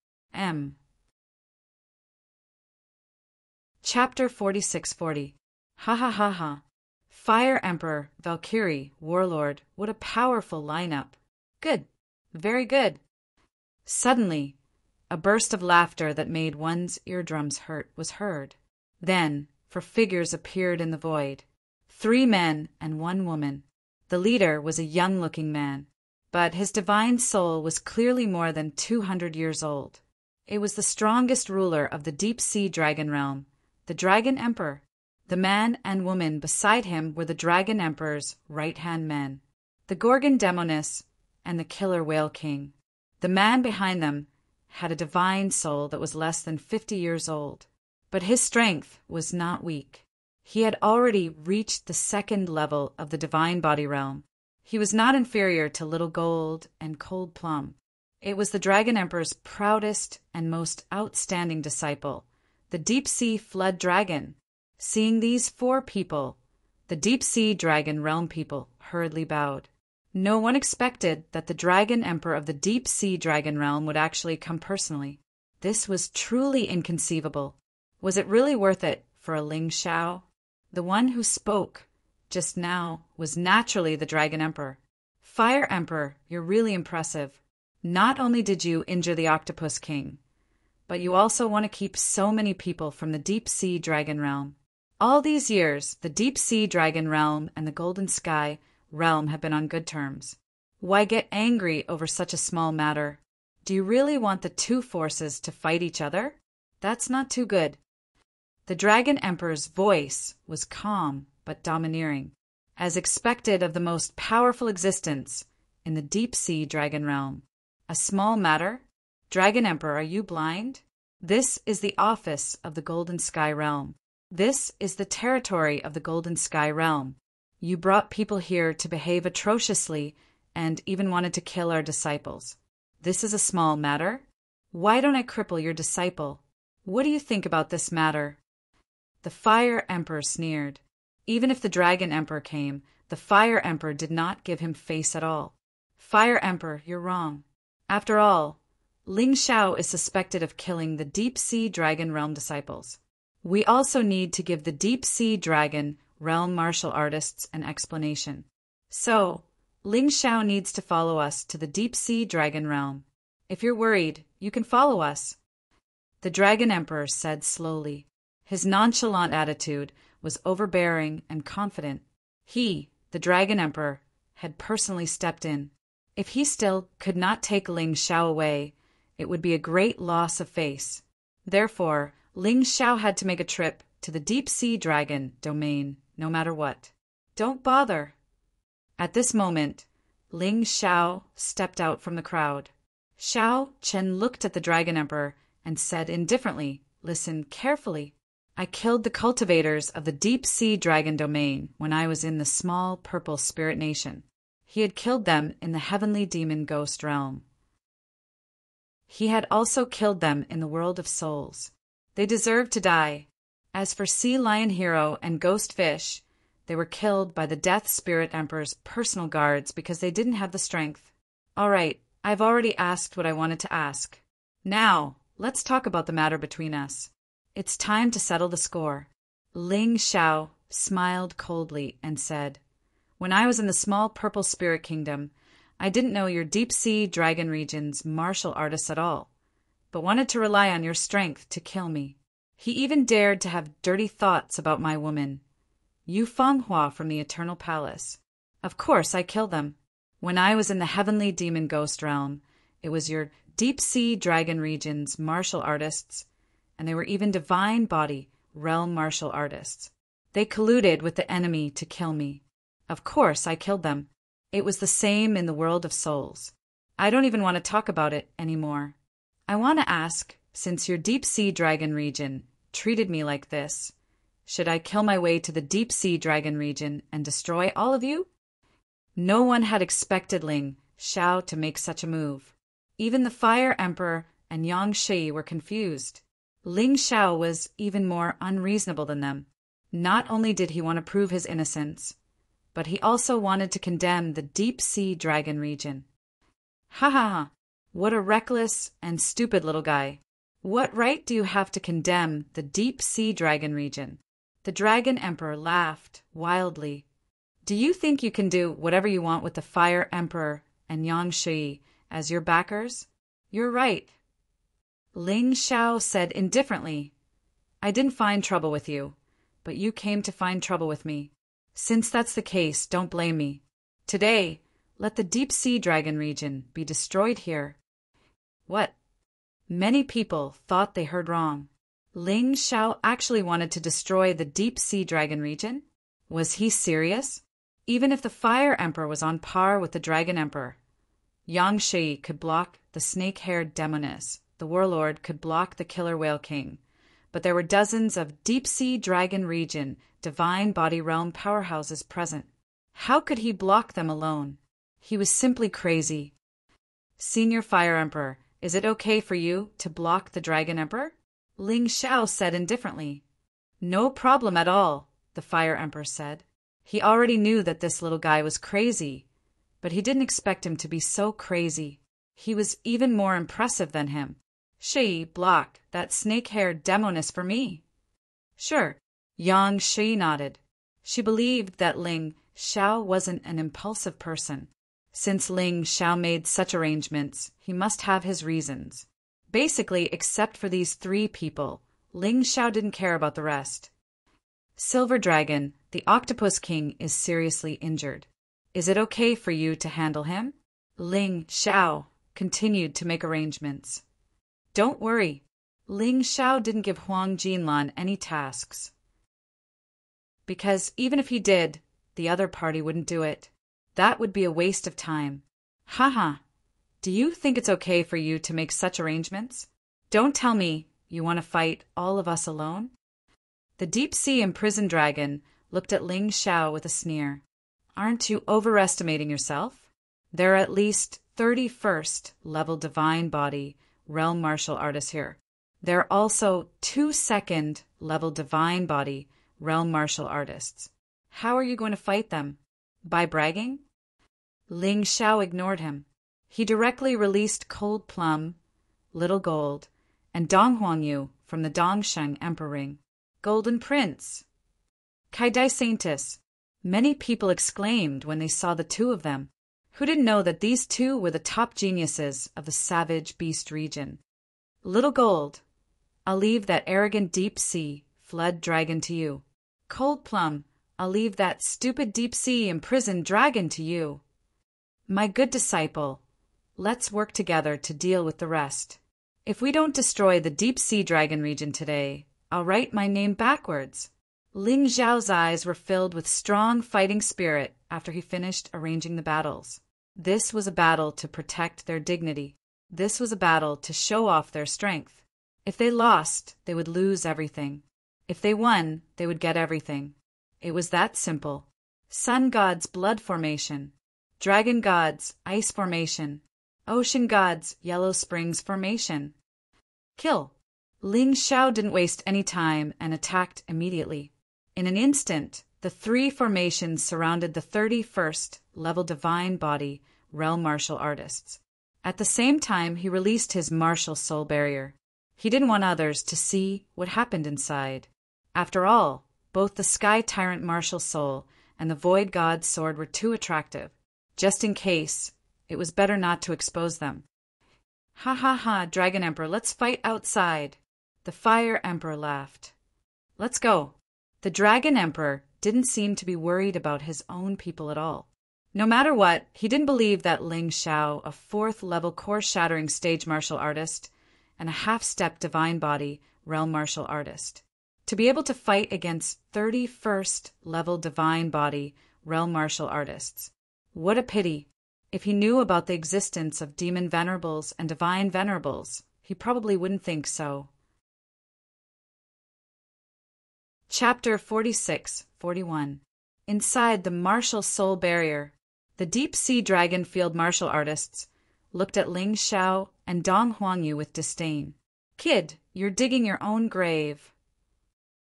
Chapter 4640. Ha ha ha ha. Fire Emperor, Valkyrie, Warlord, what a powerful lineup. Good. Very good. Suddenly, a burst of laughter that made one's eardrums hurt was heard. Then, 4 figures appeared in the void. 3 men and 1 woman. The leader was a young-looking man, but his divine soul was clearly more than 200 years old. It was the strongest ruler of the deep-sea dragon realm, the Dragon Emperor. The man and woman beside him were the Dragon Emperor's right-hand men, the Gorgon Demoness and the Killer Whale King. The man behind them had a divine soul that was less than 50 years old, but his strength was not weak. He had already reached the 2nd level of the divine body realm. He was not inferior to Little Gold and Cold Plum. It was the Dragon Emperor's proudest and most outstanding disciple, the deep-sea flood dragon. Seeing these 4 people, the deep-sea dragon realm people hurriedly bowed. No one expected that the Dragon Emperor of the deep-sea dragon realm would actually come personally. This was truly inconceivable. Was it really worth it for a Ling Xiao? The one who spoke just now was naturally the Dragon Emperor. Fire Emperor, you're really impressive. Not only did you injure the Octopus King, but you also want to keep so many people from the deep-sea dragon realm. All these years, the deep-sea dragon realm and the Golden Sky realm have been on good terms. Why get angry over such a small matter? Do you really want the 2 forces to fight each other? That's not too good. The Dragon Emperor's voice was calm but domineering, as expected of the most powerful existence in the deep-sea dragon realm. A small matter? Dragon Emperor, are you blind? This is the office of the Golden Sky realm. This is the territory of the Golden Sky realm. You brought people here to behave atrociously and even wanted to kill our disciples. This is a small matter? Why don't I cripple your disciple? What do you think about this matter? The Fire Emperor sneered. Even if the Dragon Emperor came, the Fire Emperor did not give him face at all. Fire Emperor, you're wrong. After all, Ling Xiao is suspected of killing the deep-sea dragon realm disciples. We also need to give the deep-sea dragon realm martial artists an explanation. So, Ling Xiao needs to follow us to the deep-sea dragon realm. If you're worried, you can follow us. The Dragon Emperor said slowly. His nonchalant attitude was overbearing and confident. He, the Dragon Emperor, had personally stepped in. If he still could not take Ling Xiao away, it would be a great loss of face. Therefore, Ling Xiao had to make a trip to the deep-sea dragon domain, no matter what. Don't bother. At this moment, Ling Xiao stepped out from the crowd. Xiao Chen looked at the Dragon Emperor and said indifferently, "Listen carefully. I killed the cultivators of the deep-sea dragon domain when I was in the small purple spirit nation. He had killed them in the heavenly demon ghost realm. He had also killed them in the world of souls. They deserved to die. As for Sea Lion Hero and Ghost Fish, they were killed by the Death Spirit Emperor's personal guards because they didn't have the strength. All right, I've already asked what I wanted to ask. Now, let's talk about the matter between us. It's time to settle the score." Ling Xiao smiled coldly and said, "When I was in the small purple spirit kingdom, I didn't know your deep-sea dragon region's martial artists at all, but wanted to rely on your strength to kill me. He even dared to have dirty thoughts about my woman, Yu Fanghua from the Eternal Palace. Of course I killed them. When I was in the heavenly demon ghost realm, it was your deep-sea dragon region's martial artists, and they were even divine body realm martial artists. They colluded with the enemy to kill me. Of course I killed them. It was the same in the world of souls. I don't even want to talk about it anymore. I want to ask, since your deep-sea dragon region treated me like this, should I kill my way to the deep-sea dragon region and destroy all of you?" No one had expected Ling Xiao to make such a move. Even the Fire Emperor and Yang Shi were confused. Ling Xiao was even more unreasonable than them. Not only did he want to prove his innocence, but he also wanted to condemn the deep-sea dragon region. Ha ha ha! What a reckless and stupid little guy. What right do you have to condemn the deep-sea dragon region? The Dragon Emperor laughed wildly. Do you think you can do whatever you want with the Fire Emperor and Yang Shi as your backers? You're right. Ling Xiao said indifferently, "I didn't find trouble with you, but you came to find trouble with me. Since that's the case, don't blame me. Today, let the deep-sea dragon region be destroyed here." What? Many people thought they heard wrong. Ling Xiao actually wanted to destroy the deep-sea dragon region? Was he serious? Even if the Fire Emperor was on par with the Dragon Emperor, Yang Shi could block the snake-haired demoness, the warlord could block the killer whale king, but there were dozens of deep-sea dragon region divine body realm powerhouses present. How could he block them alone? He was simply crazy. "Senior Fire Emperor, is it okay for you to block the Dragon Emperor?" Ling Xiao said indifferently. "No problem at all," the Fire Emperor said. He already knew that this little guy was crazy, but he didn't expect him to be so crazy. He was even more impressive than him. "Shi, block that snake-haired demoness for me." "Sure." Yang Shi nodded. She believed that Ling Xiao wasn't an impulsive person. Since Ling Xiao made such arrangements, he must have his reasons. Basically, except for these three people, Ling Xiao didn't care about the rest. "Silver Dragon, the Octopus King, is seriously injured. Is it okay for you to handle him?" Ling Xiao continued to make arrangements. "Don't worry." Ling Xiao didn't give Huang Jinlan any tasks, because even if he did, the other party wouldn't do it. That would be a waste of time. Haha. Do you think it's okay for you to make such arrangements? Don't tell me you want to fight all of us alone? The deep-sea imprisoned dragon looked at Ling Xiao with a sneer. Aren't you overestimating yourself? There are at least 31st level divine body realm martial artists here. There are also 2nd level divine body realm martial artists. How are you going to fight them? By bragging? Ling Xiao ignored him. He directly released Cold Plum, Little Gold, and Dong Huangyu from the Dongsheng Emperor Ring. Golden Prince! Kaidai Saintus! Many people exclaimed when they saw the two of them. Who didn't know that these two were the top geniuses of the Savage Beast region? Little Gold, I'll leave that arrogant deep-sea flood dragon to you. Cold Plum, I'll leave that stupid deep-sea imprisoned dragon to you. My good disciple, let's work together to deal with the rest. If we don't destroy the deep-sea dragon region today, I'll write my name backwards." Ling Xiao's eyes were filled with strong fighting spirit after he finished arranging the battles. This was a battle to protect their dignity. This was a battle to show off their strength. If they lost, they would lose everything. If they won, they would get everything. It was that simple. Sun God's blood formation. Dragon God's ice formation. Ocean God's yellow springs formation. Kill. Ling Xiao didn't waste any time and attacked immediately. In an instant, the three formations surrounded the 31st level divine body realm martial artists. At the same time, he released his martial soul barrier. He didn't want others to see what happened inside. After all, both the Sky Tyrant martial soul and the Void God's sword were too attractive. Just in case, it was better not to expose them. "Ha ha ha, Dragon Emperor, let's fight outside." The Fire Emperor laughed. "Let's go." The Dragon Emperor didn't seem to be worried about his own people at all. No matter what, he didn't believe that Ling Xiao, a 4th-level core-shattering stage martial artist and a half-step divine body realm martial artist, to be able to fight against 31st-level divine body realm martial artists. What a pity. If he knew about the existence of demon venerables and divine venerables, he probably wouldn't think so. Chapter 46-41. Inside the martial soul barrier, the deep-sea dragon field martial artists looked at Ling Xiao and Dong Huangyu with disdain. "Kid, you're digging your own grave."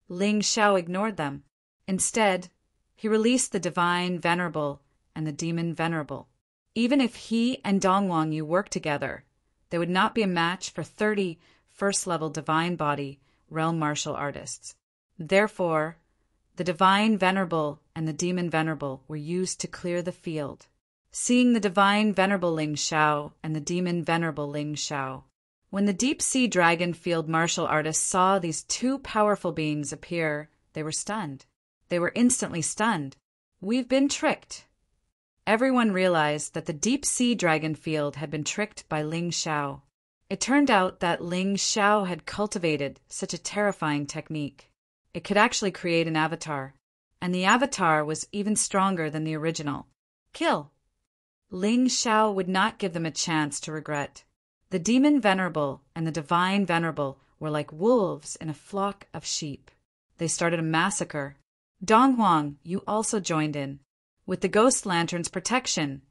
Ling Xiao ignored them. Instead, he released the divine venerable and the demon venerable. Even if he and Dong Huangyu worked together, they would not be a match for 30 first-level divine body realm martial artists. Therefore, the divine venerable and the demon venerable were used to clear the field. Seeing the divine venerable Ling Xiao and the demon venerable Ling Xiao, when the deep-sea dragon field martial artists saw these two powerful beings appear, they were stunned. They were instantly stunned. "We've been tricked." Everyone realized that the deep-sea dragon field had been tricked by Ling Xiao. It turned out that Ling Xiao had cultivated such a terrifying technique. It could actually create an avatar, and the avatar was even stronger than the original. Kill. Ling Xiao would not give them a chance to regret. The demon venerable and the divine venerable were like wolves in a flock of sheep. They started a massacre. Dong Huang, you also joined in. With the ghost lantern's protection,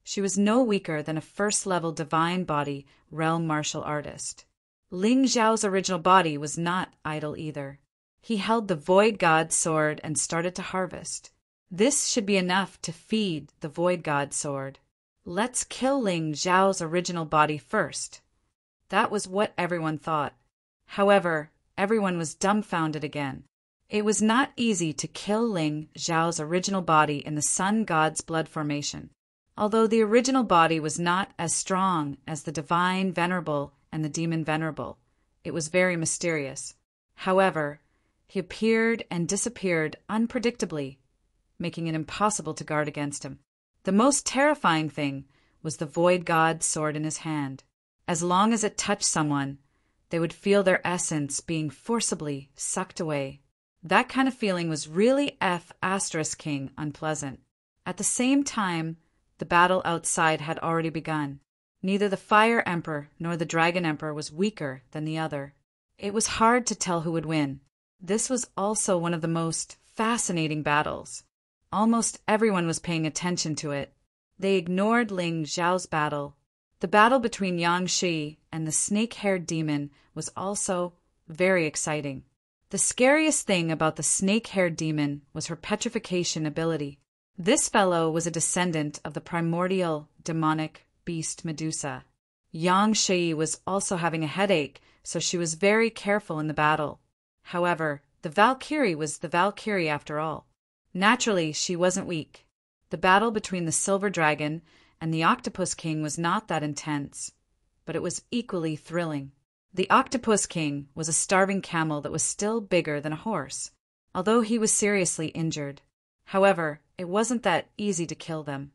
she was no weaker than a first-level divine body realm martial artist. Ling Xiao's original body was not idle either. He held the Void God sword and started to harvest. This should be enough to feed the Void God sword. Let's kill Ling Xiao's original body first. That was what everyone thought. However, everyone was dumbfounded again. It was not easy to kill Ling Xiao's original body in the Sun God's blood formation. Although the original body was not as strong as the divine venerable and the demon venerable, it was very mysterious. However, he appeared and disappeared unpredictably, making it impossible to guard against him. The most terrifying thing was the Void God sword in his hand. As long as it touched someone, they would feel their essence being forcibly sucked away. That kind of feeling was really King unpleasant. At the same time, the battle outside had already begun. Neither the Fire Emperor nor the Dragon Emperor was weaker than the other. It was hard to tell who would win. This was also one of the most fascinating battles. Almost everyone was paying attention to it. They ignored Ling Xiao's battle. The battle between Yang Shi and the snake-haired demon was also very exciting. The scariest thing about the snake-haired demon was her petrification ability. This fellow was a descendant of the primordial demonic beast Medusa. Yang Shi was also having a headache, so she was very careful in the battle. However, the Valkyrie was the Valkyrie after all. Naturally, she wasn't weak. The battle between the Silver Dragon and the Octopus King was not that intense, but it was equally thrilling. The Octopus King was a starving camel that was still bigger than a horse. Although he was seriously injured, However, it wasn't that easy to kill them.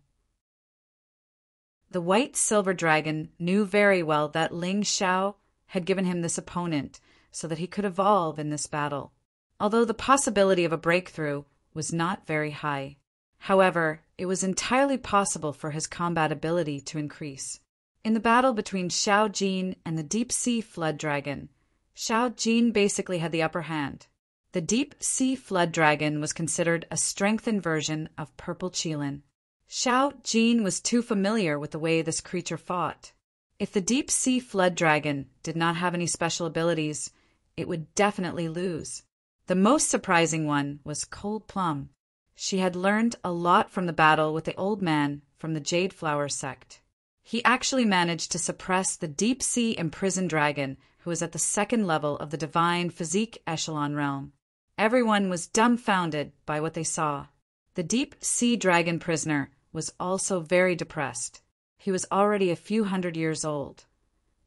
The white silver dragon knew very well that Ling Xiao had given him this opponent so that he could evolve in this battle, although the possibility of a breakthrough was not very high. However, it was entirely possible for his combat ability to increase. In the battle between Xiao Jin and the deep-sea flood dragon, Xiao Jin basically had the upper hand. The deep-sea flood dragon was considered a strengthened version of Purple Qilin. Xiao Jin was too familiar with the way this creature fought. If the deep-sea flood dragon did not have any special abilities, it would definitely lose. The most surprising one was Cold Plum. She had learned a lot from the battle with the old man from the Jade Flower sect. He actually managed to suppress the deep-sea imprisoned dragon who was at the second level of the divine physique echelon realm. Everyone was dumbfounded by what they saw. The deep-sea dragon prisoner was also very depressed. He was already a few hundred years old,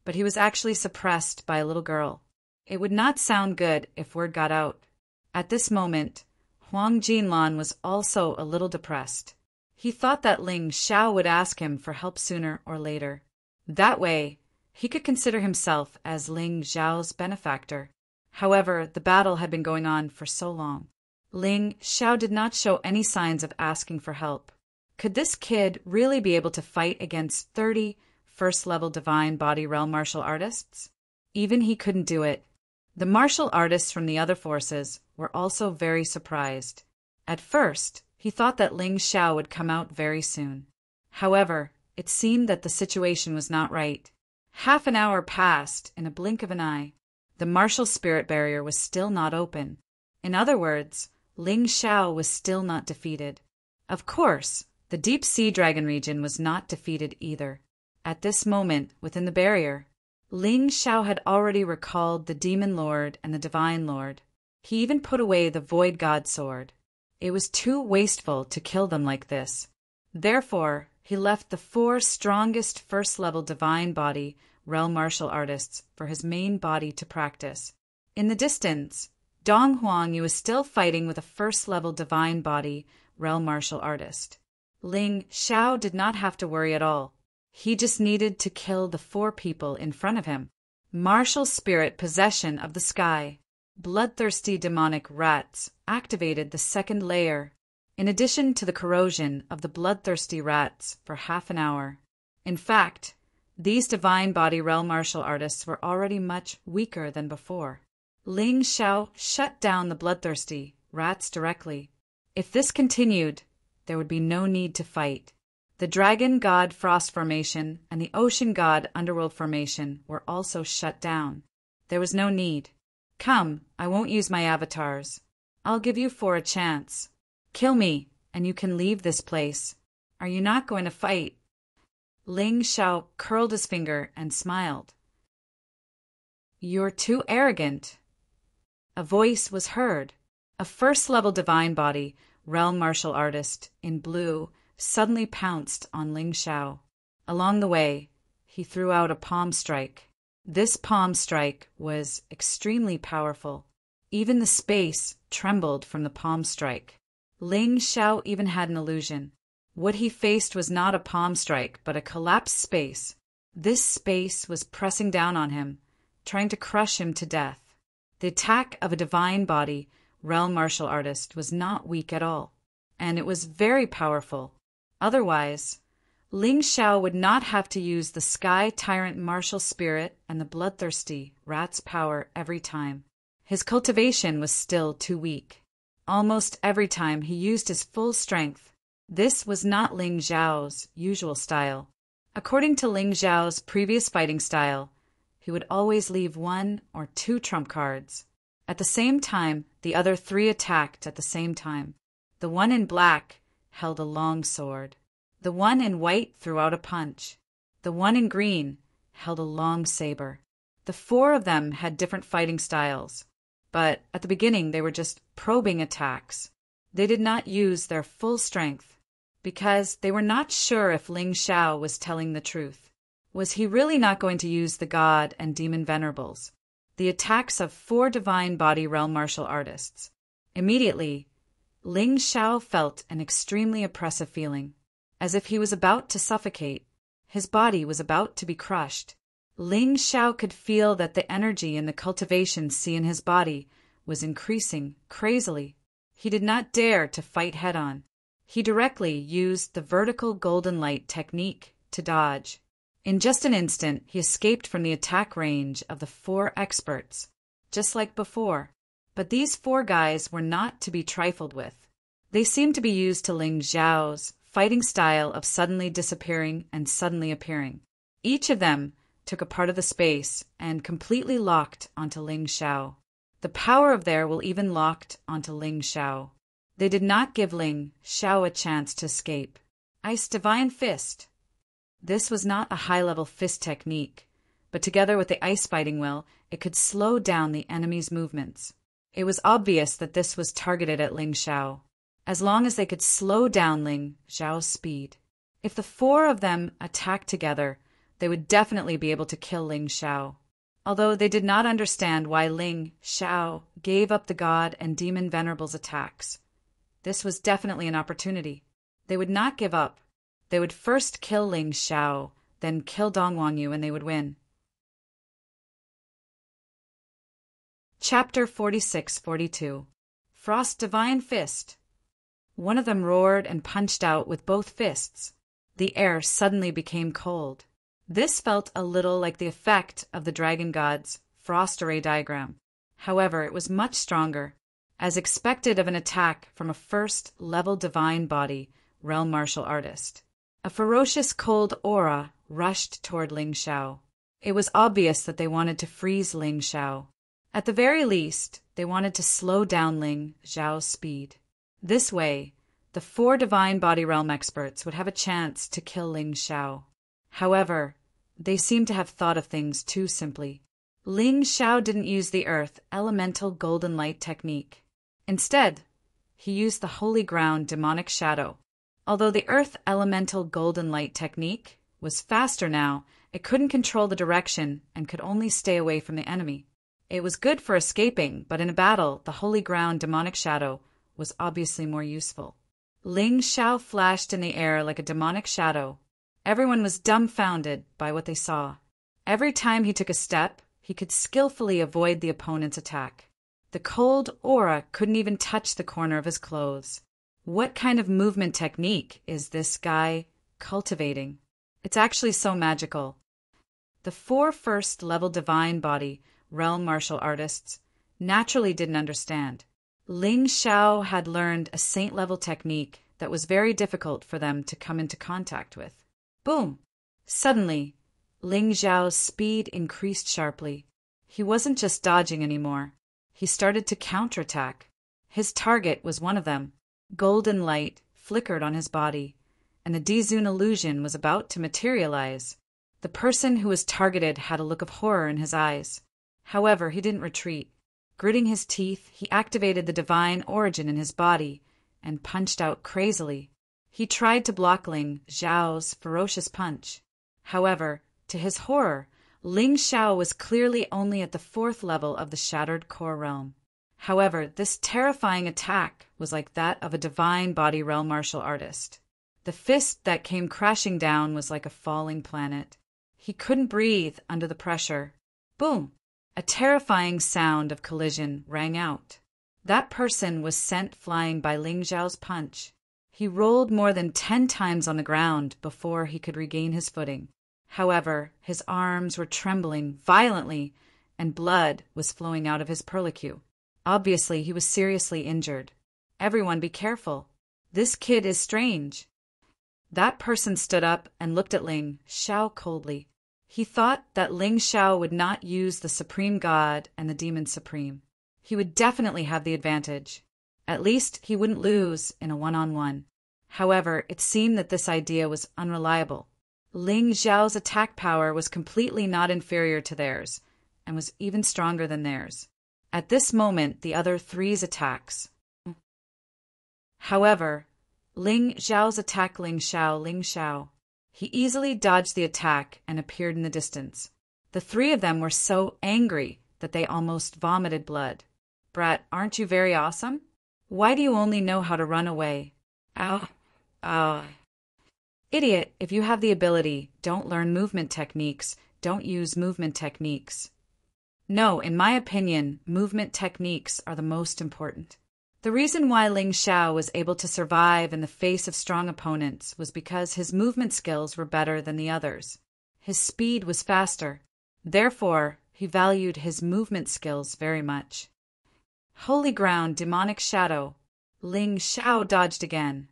but he was actually suppressed by a little girl. It would not sound good if word got out. At this moment, Huang Jinlan was also a little depressed. He thought that Ling Xiao would ask him for help sooner or later. That way, he could consider himself as Ling Xiao's benefactor. However, the battle had been going on for so long. Ling Xiao did not show any signs of asking for help. Could this kid really be able to fight against 30 first-level divine body realm martial artists? Even he couldn't do it. The martial artists from the other forces were also very surprised. At first, he thought that Ling Xiao would come out very soon. However, it seemed that the situation was not right. Half an hour passed in a blink of an eye. The martial spirit barrier was still not open. In other words, Ling Xiao was still not defeated. Of course, the deep-sea dragon region was not defeated either. At this moment, within the barrier, Ling Xiao had already recalled the Demon Lord and the Divine Lord. He even put away the Void God sword. It was too wasteful to kill them like this. Therefore, he left the 4 strongest first-level divine body realm martial artists for his main body to practice. In the distance, Dong Huangyu was still fighting with a first-level divine body realm martial artist. Ling Xiao did not have to worry at all. He just needed to kill the 4 people in front of him. Martial spirit possession of the sky. Bloodthirsty demonic rats activated the second layer, in addition to the corrosion of the bloodthirsty rats for half an hour. In fact, these divine body realm martial artists were already much weaker than before. Ling Xiao shut down the bloodthirsty rats directly. If this continued, there would be no need to fight. The Dragon God Frost Formation and the Ocean God Underworld Formation were also shut down. There was no need. Come, I won't use my avatars. I'll give you 4 a chance. Kill me, and you can leave this place. Are you not going to fight? Ling Xiao curled his finger and smiled. You're too arrogant. A voice was heard. A first-level divine body realm martial artist in blue suddenly pounced on Ling Xiao. Along the way, he threw out a palm strike. This palm strike was extremely powerful. Even the space trembled from the palm strike. Ling Xiao even had an illusion. What he faced was not a palm strike, but a collapsed space. This space was pressing down on him, trying to crush him to death. The attack of a divine body realm martial artist was not weak at all, and it was very powerful. Otherwise, Ling Xiao would not have to use the Sky Tyrant martial spirit and the bloodthirsty rat's power every time. His cultivation was still too weak. Almost every time he used his full strength. This was not Ling Xiao's usual style. According to Ling Xiao's previous fighting style, he would always leave 1 or 2 trump cards. At the same time, the other 3 attacked at the same time. The one in black held a long sword. The one in white threw out a punch. The one in green held a long saber. The 4 of them had different fighting styles, but at the beginning they were just probing attacks. They did not use their full strength, because they were not sure if Ling Xiao was telling the truth. Was he really not going to use the god and demon venerables? The attacks of 4 divine body realm martial artists. Immediately, Ling Xiao felt an extremely oppressive feeling, as if he was about to suffocate. His body was about to be crushed. Ling Xiao could feel that the energy in the cultivation sea in his body was increasing crazily. He did not dare to fight head-on. He directly used the vertical golden light technique to dodge. In just an instant, he escaped from the attack range of the 4 experts, just like before. But these 4 guys were not to be trifled with. They seemed to be used to Ling Xiao's fighting style of suddenly disappearing and suddenly appearing. Each of them took a part of the space and completely locked onto Ling Xiao. The power of their will even locked onto Ling Xiao. They did not give Ling Xiao a chance to escape. Ice Divine Fist. This was not a high-level fist technique, but together with the ice fighting will, it could slow down the enemy's movements. It was obvious that this was targeted at Ling Xiao, as long as they could slow down Ling Xiao's speed. If the 4 of them attacked together, they would definitely be able to kill Ling Xiao. Although they did not understand why Ling Xiao gave up the god and demon venerables attacks. This was definitely an opportunity. They would not give up. They would first kill Ling Xiao, then kill Dong Wangyu, and they would win. Chapter 46-42. Frost Divine Fist. One of them roared and punched out with both fists. The air suddenly became cold. This felt a little like the effect of the dragon god's frost array diagram. However, it was much stronger, as expected of an attack from a first-level divine body realm martial artist. A ferocious cold aura rushed toward Ling Xiao. It was obvious that they wanted to freeze Ling Xiao. At the very least, they wanted to slow down Ling Xiao's speed. This way, the 4 divine body realm experts would have a chance to kill Ling Xiao. However, they seemed to have thought of things too simply. Ling Xiao didn't use the earth elemental golden light technique. Instead, he used the holy ground demonic shadow. Although the earth elemental golden light technique was faster now, it couldn't control the direction and could only stay away from the enemy. It was good for escaping, but in a battle, the holy ground demonic shadow was obviously more useful. Ling Xiao flashed in the air like a demonic shadow. Everyone was dumbfounded by what they saw. Every time he took a step, he could skillfully avoid the opponent's attack. The cold aura couldn't even touch the corner of his clothes. What kind of movement technique is this guy cultivating? It's actually so magical. The 4 first-level divine body realm martial artists naturally didn't understand. Ling Xiao had learned a saint-level technique that was very difficult for them to come into contact with. Boom! Suddenly, Ling Xiao's speed increased sharply. He wasn't just dodging anymore. He started to counterattack. His target was one of them. Golden light flickered on his body, and the Dizun illusion was about to materialize. The person who was targeted had a look of horror in his eyes. However, he didn't retreat. Gritting his teeth, he activated the divine origin in his body and punched out crazily. He tried to block Ling Xiao's ferocious punch. However, to his horror, Ling Xiao was clearly only at the 4th level of the Shattered Core Realm. However, this terrifying attack was like that of a divine body realm martial artist. The fist that came crashing down was like a falling planet. He couldn't breathe under the pressure. Boom! A terrifying sound of collision rang out. That person was sent flying by Ling Xiao's punch. He rolled more than 10 times on the ground before he could regain his footing. However, his arms were trembling violently, and blood was flowing out of his perlicue. Obviously, he was seriously injured. Everyone be careful. This kid is strange. That person stood up and looked at Ling Xiao coldly. He thought that Ling Xiao would not use the Supreme God and the Demon Supreme. He would definitely have the advantage. At least he wouldn't lose in a one-on-one. However, it seemed that this idea was unreliable. Ling Xiao's attack power was completely not inferior to theirs, and was even stronger than theirs. At this moment, the other 3's attacks. However, Ling Xiao's attack Ling Xiao. He easily dodged the attack and appeared in the distance. The 3 of them were so angry that they almost vomited blood. Brat, aren't you very awesome? Why do you only know how to run away? Ow. Ow. Idiot, if you have the ability, don't learn movement techniques, don't use movement techniques. No, in my opinion, movement techniques are the most important. The reason why Ling Xiao was able to survive in the face of strong opponents was because his movement skills were better than the others. His speed was faster. Therefore, he valued his movement skills very much. Holy ground, demonic shadow. Ling Xiao dodged again.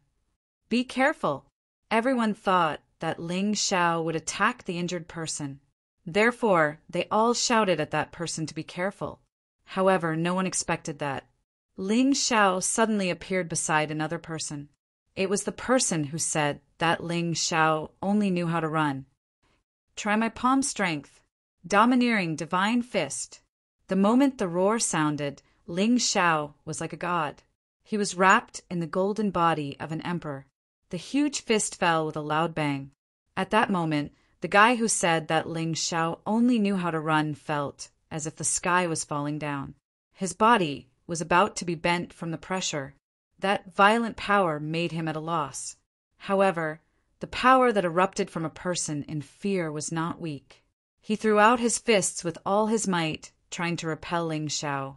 Be careful. Everyone thought that Ling Xiao would attack the injured person. Therefore, they all shouted at that person to be careful. However, no one expected that. Ling Xiao suddenly appeared beside another person. It was the person who said that Ling Xiao only knew how to run. Try my palm strength. Domineering divine fist. The moment the roar sounded, Ling Xiao was like a god. He was wrapped in the golden body of an emperor. The huge fist fell with a loud bang. At that moment, the guy who said that Ling Xiao only knew how to run felt as if the sky was falling down. His body was about to be bent from the pressure. That violent power made him at a loss. However, the power that erupted from a person in fear was not weak. He threw out his fists with all his might, trying to repel Ling Xiao.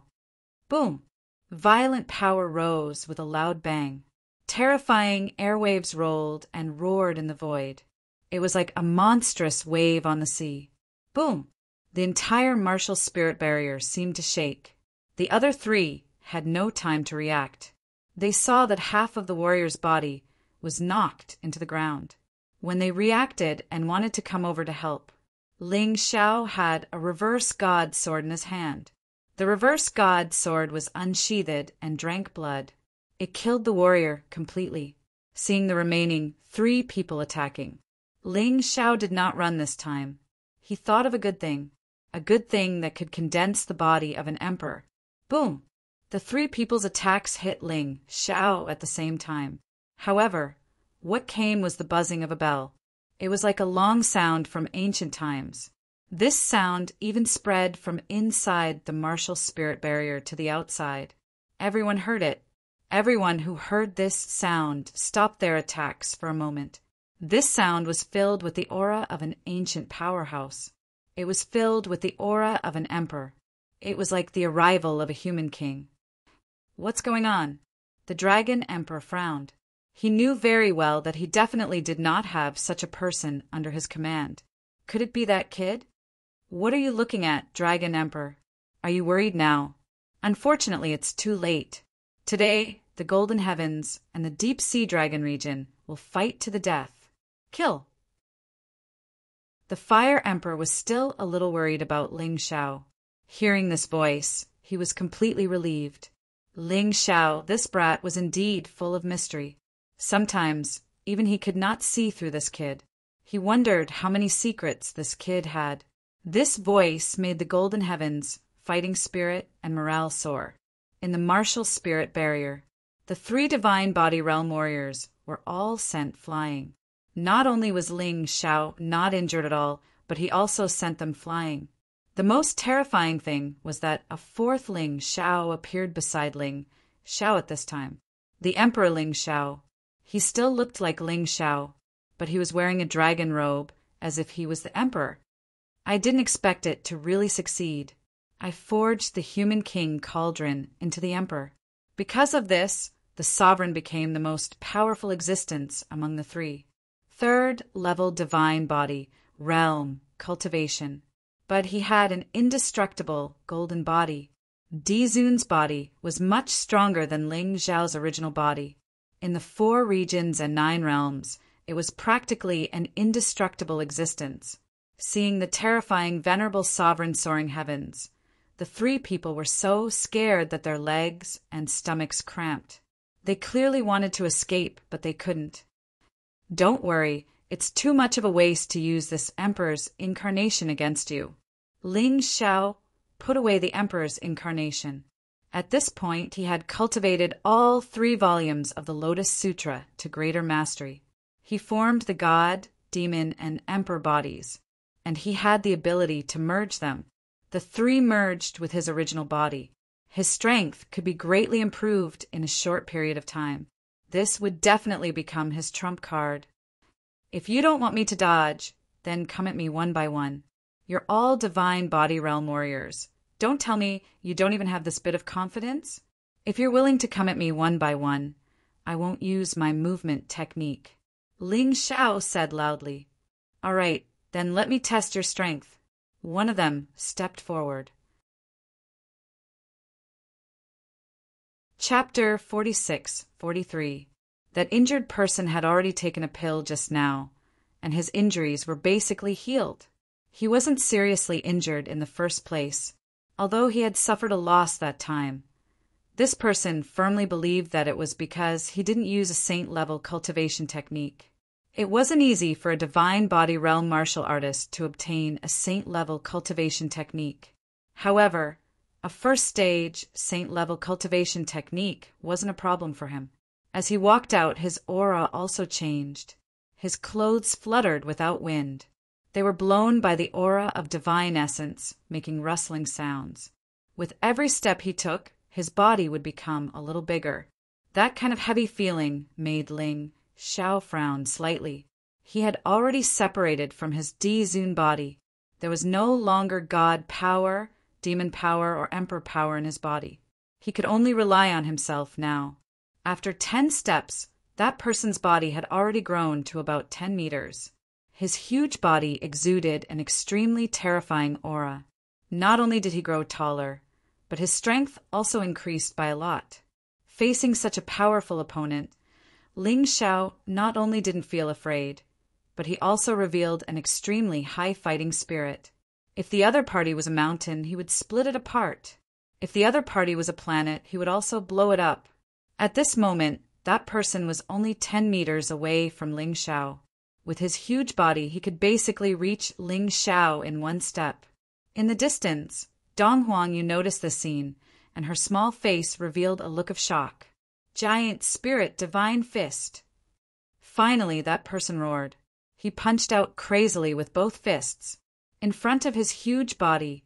Boom! Violent power rose with a loud bang. Terrifying airwaves rolled and roared in the void. It was like a monstrous wave on the sea. Boom! The entire martial spirit barrier seemed to shake. The other three had no time to react. They saw that half of the warrior's body was knocked into the ground. When they reacted and wanted to come over to help, Ling Xiao had a reverse god sword in his hand. The reverse god sword was unsheathed and drank blood. It killed the warrior completely, seeing the remaining 3 people attacking. Ling Xiao did not run this time. He thought of a good thing that could condense the body of an emperor. Boom! The 3 people's attacks hit Ling Xiao at the same time. However, what came was the buzzing of a bell. It was like a long sound from ancient times. This sound even spread from inside the martial spirit barrier to the outside. Everyone heard it. Everyone who heard this sound stopped their attacks for a moment. This sound was filled with the aura of an ancient powerhouse. It was filled with the aura of an emperor. It was like the arrival of a human king. What's going on? The dragon emperor frowned. He knew very well that he definitely did not have such a person under his command. Could it be that kid? What are you looking at, dragon emperor? Are you worried now? Unfortunately, it's too late. Today, the golden heavens and the deep sea dragon region will fight to the death. Kill. The fire emperor was still a little worried about Ling Xiao. Hearing this voice, he was completely relieved. Ling Xiao, this brat, was indeed full of mystery. Sometimes, even he could not see through this kid. He wondered how many secrets this kid had. This voice made the golden heavens, fighting spirit, and morale soar. In the martial spirit barrier, the 3 divine body realm warriors were all sent flying. Not only was Ling Xiao not injured at all, but he also sent them flying. The most terrifying thing was that a 4th Ling Xiao appeared beside Ling Xiao at this time. The Emperor Ling Xiao. He still looked like Ling Xiao, but he was wearing a dragon robe as if he was the emperor. I didn't expect it to really succeed. I forged the human king cauldron into the emperor. Because of this, the sovereign became the most powerful existence among the 3. 3rd level divine body, realm, cultivation. But he had an indestructible golden body. Dizun's body was much stronger than Ling Xiao's original body. In the 4 regions and 9 realms, it was practically an indestructible existence. Seeing the terrifying venerable sovereign soaring heavens, the 3 people were so scared that their legs and stomachs cramped. They clearly wanted to escape, but they couldn't. Don't worry, it's too much of a waste to use this emperor's incarnation against you. Ling Xiao put away the emperor's incarnation. At this point, he had cultivated all 3 volumes of the Lotus Sutra to greater mastery. He formed the god, demon, and emperor bodies, and he had the ability to merge them. The 3 merged with his original body. His strength could be greatly improved in a short period of time. This would definitely become his trump card. If you don't want me to dodge, then come at me one by one. You're all divine body realm warriors. Don't tell me you don't even have this bit of confidence. If you're willing to come at me one by one, I won't use my movement technique. Ling Xiao said loudly. All right, then let me test your strength. One of them stepped forward. Chapter 46-43. That injured person had already taken a pill just now, and his injuries were basically healed. He wasn't seriously injured in the first place, although he had suffered a loss that time. This person firmly believed that it was because he didn't use a saint-level cultivation technique. It wasn't easy for a divine body realm martial artist to obtain a saint-level cultivation technique. However, a first-stage, saint-level cultivation technique wasn't a problem for him. As he walked out, his aura also changed. His clothes fluttered without wind. They were blown by the aura of divine essence, making rustling sounds. With every step he took, his body would become a little bigger. That kind of heavy feeling made Ling Xiao frown slightly. He had already separated from his D-Zun body. There was no longer god power, demon power, or emperor power in his body. He could only rely on himself now. After 10 steps, that person's body had already grown to about 10 meters. His huge body exuded an extremely terrifying aura. Not only did he grow taller, but his strength also increased by a lot. Facing such a powerful opponent, Ling Xiao not only didn't feel afraid, but he also revealed an extremely high fighting spirit. If the other party was a mountain, he would split it apart. If the other party was a planet, he would also blow it up. At this moment, that person was only 10 meters away from Ling Xiao. With his huge body, he could basically reach Ling Xiao in one step. In the distance, Dong Huang noticed this scene, and her small face revealed a look of shock. Giant spirit divine fist. Finally, that person roared. He punched out crazily with both fists. In front of his huge body,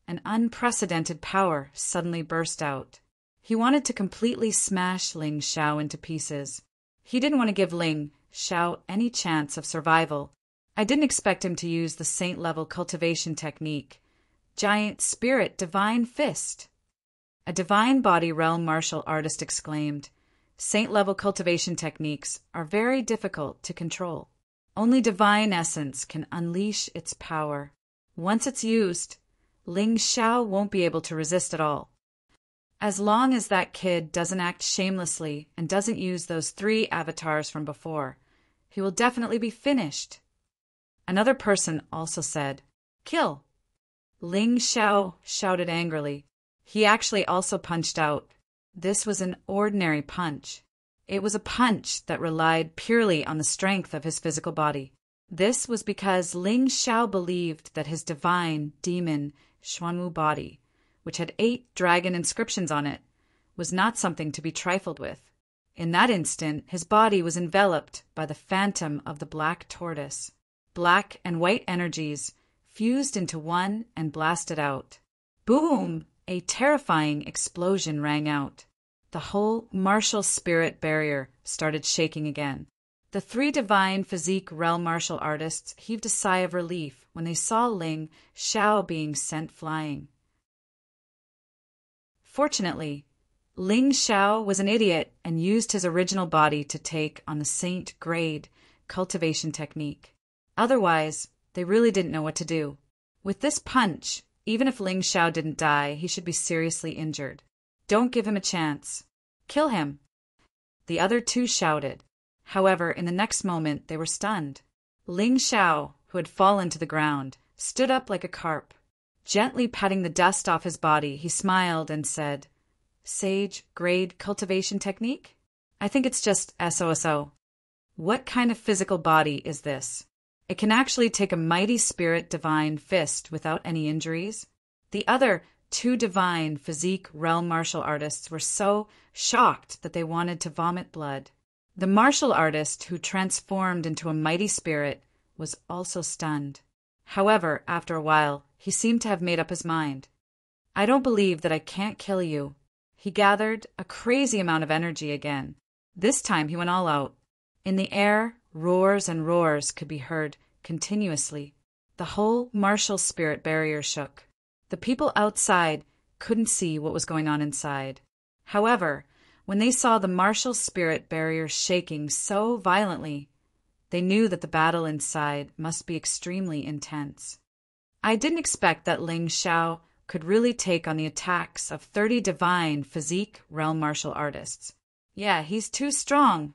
an unprecedented power suddenly burst out. He wanted to completely smash Ling Xiao into pieces. He didn't want to give Ling Xiao any chance of survival. I didn't expect him to use the saint-level cultivation technique. Giant spirit divine fist. A divine body realm martial artist exclaimed. Saint-level cultivation techniques are very difficult to control. Only divine essence can unleash its power. Once it's used, Ling Xiao won't be able to resist at all. As long as that kid doesn't act shamelessly and doesn't use those 3 avatars from before, he will definitely be finished. Another person also said, Kill! Ling Xiao shouted angrily. He actually also punched out. This was an ordinary punch. It was a punch that relied purely on the strength of his physical body. This was because Ling Xiao believed that his divine, demon, Xuanwu body, which had 8 dragon inscriptions on it, was not something to be trifled with. In that instant, his body was enveloped by the phantom of the black tortoise. Black and white energies fused into one and blasted out. Boom! A terrifying explosion rang out. The whole martial spirit barrier started shaking again. The 3 divine physique realm martial artists heaved a sigh of relief when they saw Ling Xiao being sent flying. Fortunately, Ling Xiao was an idiot and used his original body to take on the saint grade cultivation technique. Otherwise, they really didn't know what to do. With this punch, even if Ling Xiao didn't die, he should be seriously injured. Don't give him a chance. Kill him. The other 2 shouted. However, in the next moment, they were stunned. Ling Xiao, who had fallen to the ground, stood up like a carp. Gently patting the dust off his body, he smiled and said, Sage grade cultivation technique? I think it's just SOSO. What kind of physical body is this? It can actually take a mighty spirit divine fist without any injuries? The other 2 divine physique realm martial artists were so shocked that they wanted to vomit blood. The martial artist who transformed into a mighty spirit was also stunned. However, after a while, he seemed to have made up his mind. I don't believe that I can't kill you. He gathered a crazy amount of energy again. This time he went all out. In the air, roars and roars could be heard continuously. The whole martial spirit barrier shook. The people outside couldn't see what was going on inside. However, when they saw the martial spirit barrier shaking so violently, they knew that the battle inside must be extremely intense. I didn't expect that Ling Xiao could really take on the attacks of 30 divine physique realm martial artists. Yeah, he's too strong.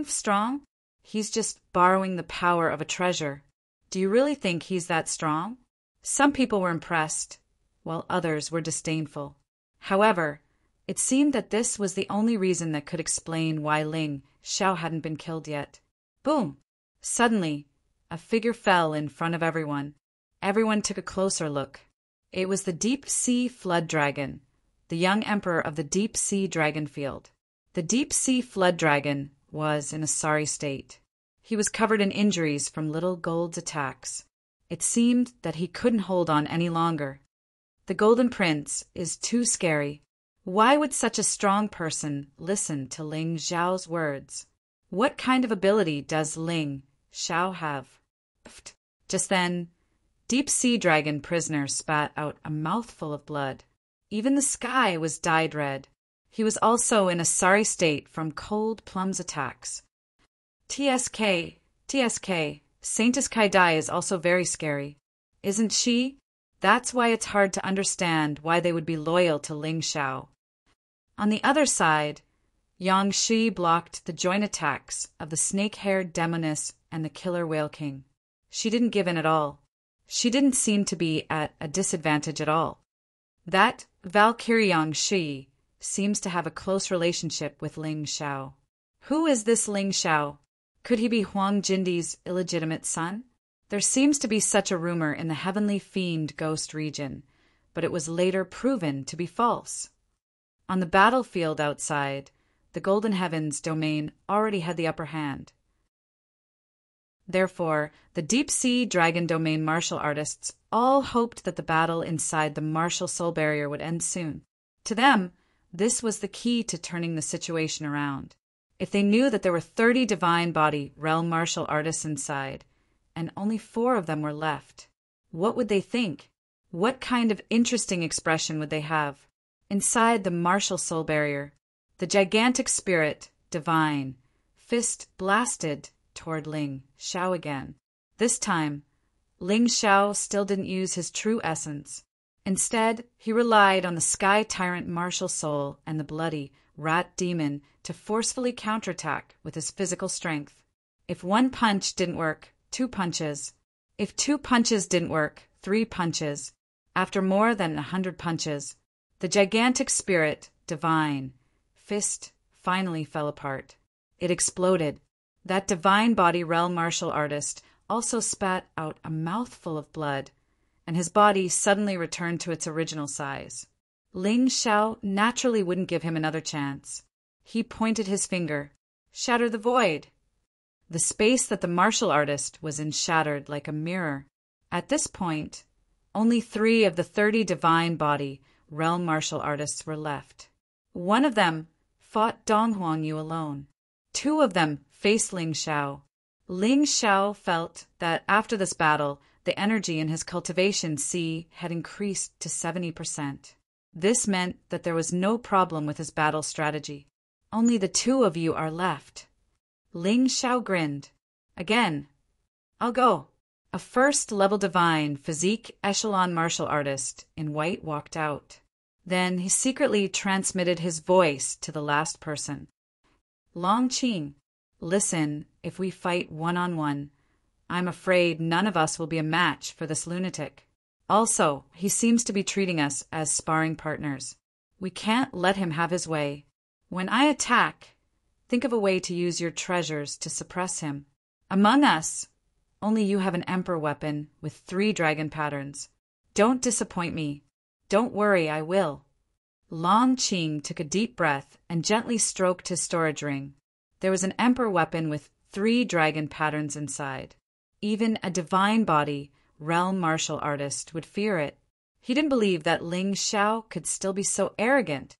Strong? He's just borrowing the power of a treasure. Do you really think he's that strong? Some people were impressed, while others were disdainful. However, it seemed that this was the only reason that could explain why Ling Xiao hadn't been killed yet. Boom! Suddenly, a figure fell in front of everyone. Everyone took a closer look. It was the deep-sea flood dragon, the young emperor of the deep-sea dragon field. The deep-sea flood dragon was in a sorry state. He was covered in injuries from Little Gold's attacks. It seemed that he couldn't hold on any longer. The Golden Prince is too scary. Why would such a strong person listen to Ling Xiao's words? What kind of ability does Ling Xiao have? Just then, deep-sea dragon prisoner spat out a mouthful of blood. Even the sky was dyed red. He was also in a sorry state from Cold Plum's attacks. TSK, Saintess Kaidai is also very scary. Isn't she? That's why it's hard to understand why they would be loyal to Ling Xiao. On the other side, Yang Shi blocked the joint attacks of the snake-haired demoness and the killer whale king. She didn't give in at all. She didn't seem to be at a disadvantage at all. That Valkyrie Yang Shi seems to have a close relationship with Ling Xiao. Who is this Ling Xiao? Could he be Huang Jindi's illegitimate son? There seems to be such a rumor in the heavenly fiend ghost region, but it was later proven to be false. On the battlefield outside, the Golden Heavens domain already had the upper hand. Therefore, the deep-sea dragon domain martial artists all hoped that the battle inside the martial soul barrier would end soon. To them, this was the key to turning the situation around. If they knew that there were 30 divine body realm martial artists inside, and only 4 of them were left, what would they think? What kind of interesting expression would they have? Inside the martial soul barrier, the gigantic spirit, divine, fist blasted toward Ling Xiao again. This time, Ling Xiao still didn't use his true essence. Instead, he relied on the sky tyrant martial soul and the bloody rat demon to forcefully counterattack with his physical strength. If 1 punch didn't work, 2 punches. If 2 punches didn't work, 3 punches. After more than 100 punches, the gigantic spirit, divine, fist finally fell apart. It exploded. That divine body realm martial artist also spat out a mouthful of blood, and his body suddenly returned to its original size. Ling Xiao naturally wouldn't give him another chance. He pointed his finger. Shatter the void. The space that the martial artist was in shattered like a mirror. At this point, only 3 of the 30 divine body realm martial artists were left. 1 of them fought Dong Huangyu alone. 2 of them faced Ling Xiao. Ling Xiao felt that after this battle, the energy in his cultivation sea had increased to 70%. This meant that there was no problem with his battle strategy. Only the 2 of you are left. Ling Xiao grinned. Again, I'll go. A first-level divine physique echelon martial artist in white walked out. Then he secretly transmitted his voice to the last person. Long Qing, listen, if we fight one-on-one, I'm afraid none of us will be a match for this lunatic. Also, he seems to be treating us as sparring partners. We can't let him have his way. When I attack, think of a way to use your treasures to suppress him. Among us, only you have an emperor weapon with 3 dragon patterns. Don't disappoint me. Don't worry, I will. Long Qing took a deep breath and gently stroked his storage ring. There was an emperor weapon with 3 dragon patterns inside. Even a divine body realm martial artist would fear it. He didn't believe that Ling Xiao could still be so arrogant.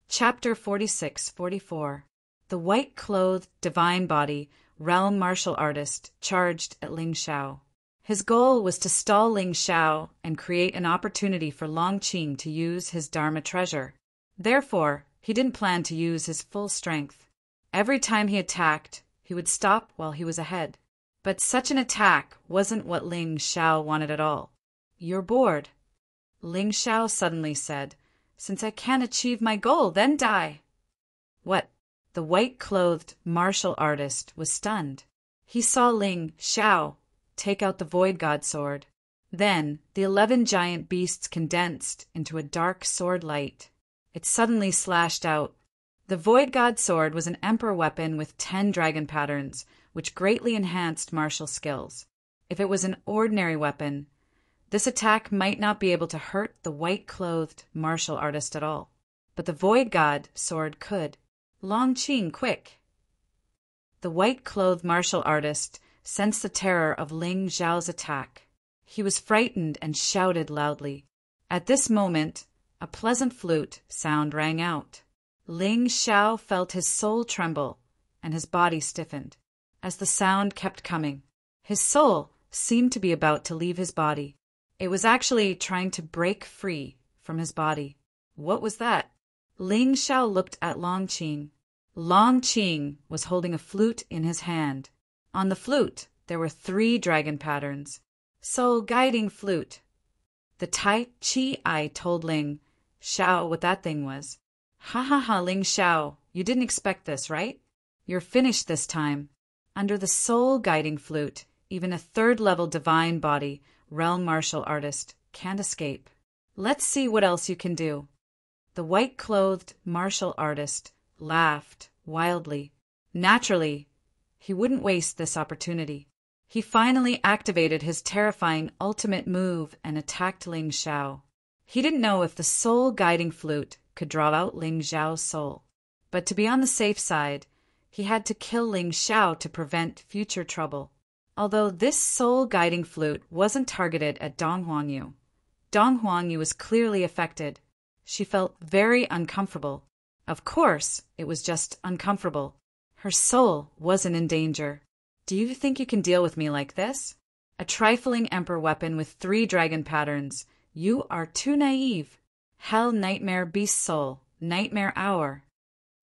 Chapter 46-44. The white-clothed divine body, realm martial artist, charged at Ling Xiao. His goal was to stall Ling Xiao and create an opportunity for Long Qing to use his Dharma treasure. Therefore, he didn't plan to use his full strength. Every time he attacked, he would stop while he was ahead. But such an attack wasn't what Ling Xiao wanted at all. "You're bored," Ling Xiao suddenly said. "Since I can't achieve my goal, then die." What? The white-clothed martial artist was stunned. He saw Ling Xiao take out the Void God sword. Then the 11 giant beasts condensed into a dark sword light. It suddenly slashed out. The Void God sword was an emperor weapon with 10 dragon patterns, which greatly enhanced martial skills. If it was an ordinary weapon, this attack might not be able to hurt the white-clothed martial artist at all. But the Void God sword could. "Long Qing, quick!" The white-clothed martial artist sensed the terror of Ling Xiao's attack. He was frightened and shouted loudly. At this moment, a pleasant flute sound rang out. Ling Xiao felt his soul tremble, and his body stiffened. As the sound kept coming, his soul seemed to be about to leave his body. It was actually trying to break free from his body. What was that? Ling Xiao looked at Long Qing. Long Qing was holding a flute in his hand. On the flute, there were 3 dragon patterns. Soul guiding flute. The Tai Chi I told Ling Xiao what that thing was. "Ha ha ha, Ling Xiao, you didn't expect this, right? You're finished this time." Under the soul guiding flute, even a 3rd-level divine body, realm martial artist, can't escape. "Let's see what else you can do." The white-clothed martial artist laughed wildly. Naturally, he wouldn't waste this opportunity. He finally activated his terrifying ultimate move and attacked Ling Xiao. He didn't know if the soul guiding flute could draw out Ling Xiao's soul. But to be on the safe side, he had to kill Ling Xiao to prevent future trouble. Although this soul-guiding flute wasn't targeted at Dong Huangyu. Dong Huangyu was clearly affected. She felt very uncomfortable. Of course, it was just uncomfortable. Her soul wasn't in danger. "Do you think you can deal with me like this? A trifling emperor weapon with 3 dragon patterns. You are too naive." Hell Nightmare Beast Soul, Nightmare Hour.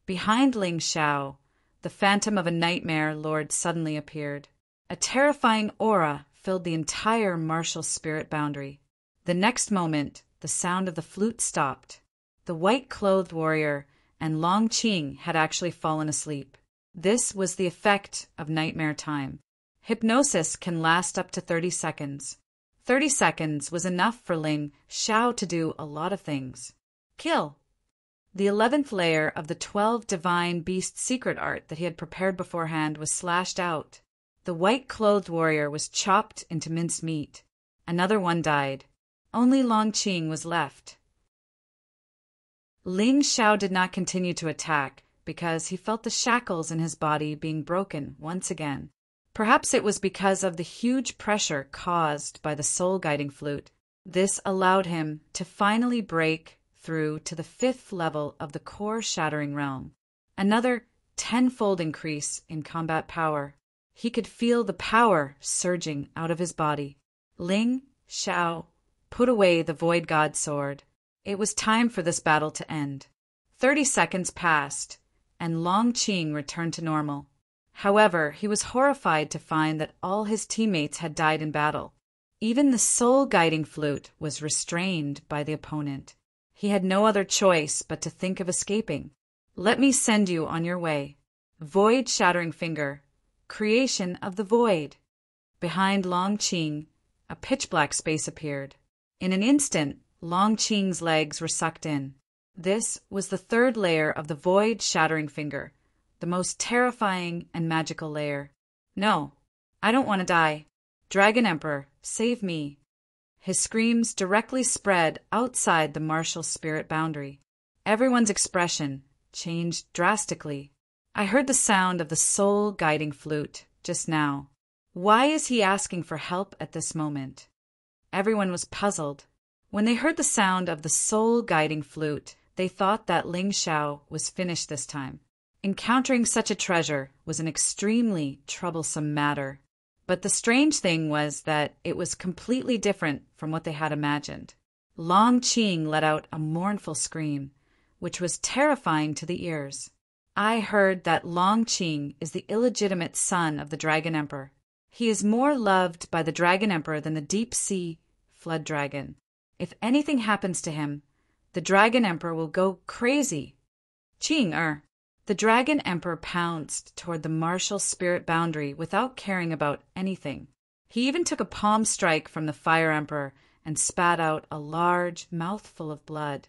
Behind Ling Xiao, the phantom of a nightmare lord suddenly appeared. A terrifying aura filled the entire martial spirit boundary. The next moment, the sound of the flute stopped. The white-clothed warrior and Long Qing had actually fallen asleep. This was the effect of nightmare time. Hypnosis can last up to 30 seconds. 30 seconds was enough for Ling Xiao to do a lot of things. Kill. The 11th layer of the 12 divine beast secret art that he had prepared beforehand was slashed out. The white-clothed warrior was chopped into minced meat. Another one died. Only Long Qing was left. Ling Xiao did not continue to attack because he felt the shackles in his body being broken once again. Perhaps it was because of the huge pressure caused by the soul-guiding flute. This allowed him to finally break through to the 5th level of the core-shattering realm. Another 10-fold increase in combat power. He could feel the power surging out of his body. Ling Xiao put away the Void God sword. It was time for this battle to end. 30 seconds passed, and Long Qing returned to normal. However, he was horrified to find that all his teammates had died in battle. Even the soul-guiding flute was restrained by the opponent. He had no other choice but to think of escaping. "Let me send you on your way." Void-shattering finger. Creation of the void. Behind Long Qing, a pitch-black space appeared. In an instant, Long Qing's legs were sucked in. This was the 3rd layer of the void-shattering finger, the most terrifying and magical layer. "No, I don't want to die. Dragon Emperor, save me." His screams directly spread outside the martial spirit boundary. Everyone's expression changed drastically. I heard the sound of the soul-guiding flute just now. Why is he asking for help at this moment? Everyone was puzzled. When they heard the sound of the soul-guiding flute, they thought that Ling Xiao was finished this time. Encountering such a treasure was an extremely troublesome matter. But the strange thing was that it was completely different from what they had imagined. Long Qing let out a mournful scream, which was terrifying to the ears. I heard that Long Qing is the illegitimate son of the Dragon Emperor. He is more loved by the Dragon Emperor than the deep-sea flood dragon. If anything happens to him, the Dragon Emperor will go crazy. Qing. The Dragon Emperor pounced toward the martial spirit boundary without caring about anything. He even took a palm strike from the Fire Emperor and spat out a large mouthful of blood.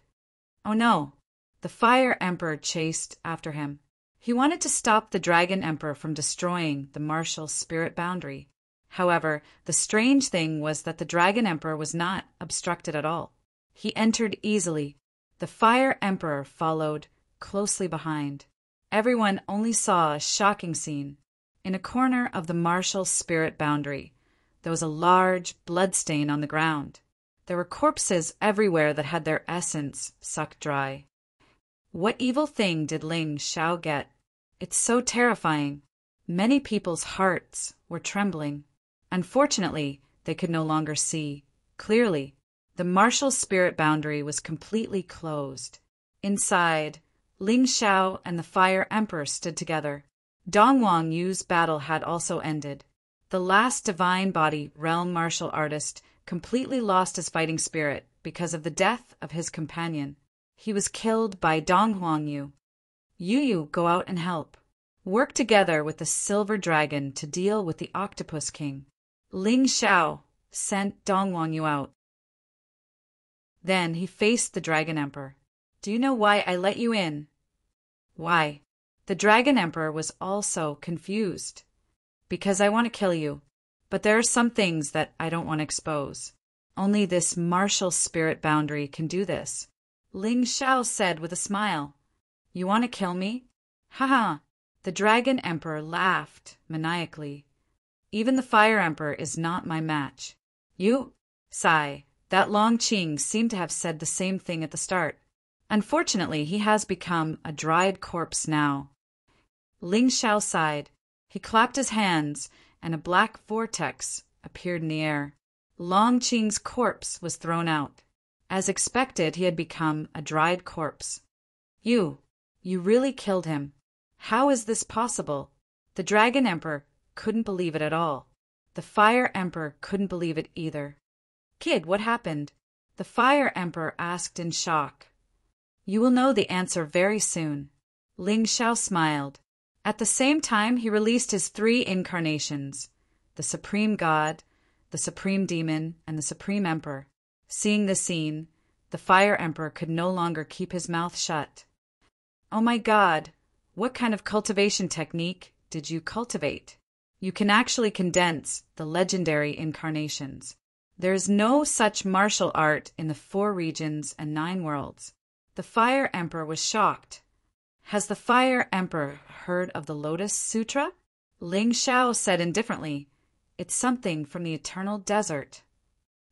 Oh no! The Fire Emperor chased after him. He wanted to stop the Dragon Emperor from destroying the martial spirit boundary. However, the strange thing was that the Dragon Emperor was not obstructed at all. He entered easily. The Fire Emperor followed closely behind. Everyone only saw a shocking scene. In a corner of the martial spirit boundary, there was a large blood stain on the ground. There were corpses everywhere that had their essence sucked dry. What evil thing did Ling Xiao get? It's so terrifying. Many people's hearts were trembling. Unfortunately, they could no longer see clearly. The martial spirit boundary was completely closed. Inside, Ling Xiao and the Fire Emperor stood together. Dongwang Yu's battle had also ended. The last divine body realm martial artist completely lost his fighting spirit because of the death of his companion. He was killed by Dongwang Yu. Yu, go out and help. Work together with the Silver Dragon to deal with the Octopus King. Ling Xiao sent Dongwang Yu out. Then he faced the Dragon Emperor. Do you know why I let you in? Why? The Dragon Emperor was also confused. Because I want to kill you, but there are some things that I don't want to expose. Only this martial spirit boundary can do this. Ling Xiao said with a smile. You want to kill me? Haha. The Dragon Emperor laughed maniacally. Even the Fire Emperor is not my match. You? Sigh. That Long Qing seemed to have said the same thing at the start. Unfortunately, he has become a dried corpse now. Ling Xiao sighed. He clapped his hands, and a black vortex appeared in the air. Long Qing's corpse was thrown out. As expected, he had become a dried corpse. You really killed him. How is this possible? The Dragon Emperor couldn't believe it at all. The Fire Emperor couldn't believe it either. Kid, what happened? The Fire Emperor asked in shock. You will know the answer very soon. Ling Xiao smiled. At the same time, he released his 3 incarnations, the Supreme God, the Supreme Demon, and the Supreme Emperor. Seeing the scene, the Fire Emperor could no longer keep his mouth shut. Oh my God, what kind of cultivation technique did you cultivate? You can actually condense the legendary incarnations. There is no such martial art in the 4 regions and 9 worlds. The Fire Emperor was shocked. Has the Fire Emperor heard of the Lotus Sutra? Ling Xiao said indifferently. It's something from the eternal desert.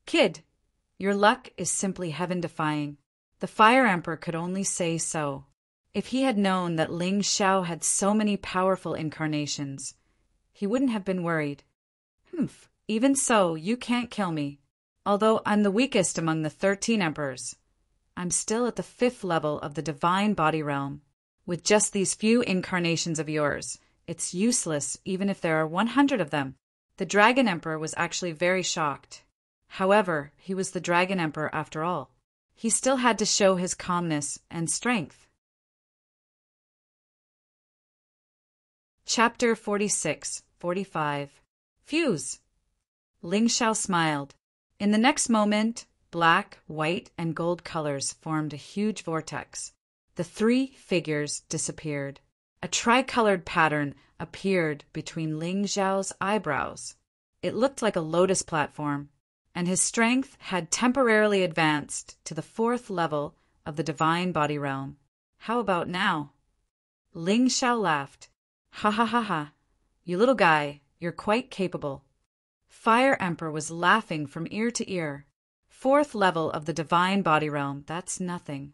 Kid, your luck is simply heaven-defying. The Fire Emperor could only say so. If he had known that Ling Xiao had so many powerful incarnations, he wouldn't have been worried. Even so, you can't kill me. Although I'm the weakest among the 13 emperors, I'm still at the 5th level of the divine body realm. With just these few incarnations of yours, it's useless even if there are 100 of them. The Dragon Emperor was actually very shocked. However, he was the Dragon Emperor after all. He still had to show his calmness and strength. Chapter 46-45. Fuse. Ling Xiao smiled. In the next moment, black, white, and gold colors formed a huge vortex. The 3 figures disappeared. A tricolored pattern appeared between Ling Xiao's eyebrows. It looked like a lotus platform, and his strength had temporarily advanced to the 4th level of the divine body realm. How about now? Ling Xiao laughed. Ha ha ha ha. You little guy, You're quite capable. Fire Emperor was laughing from ear to ear. Fourth level of the divine body realm, that's nothing.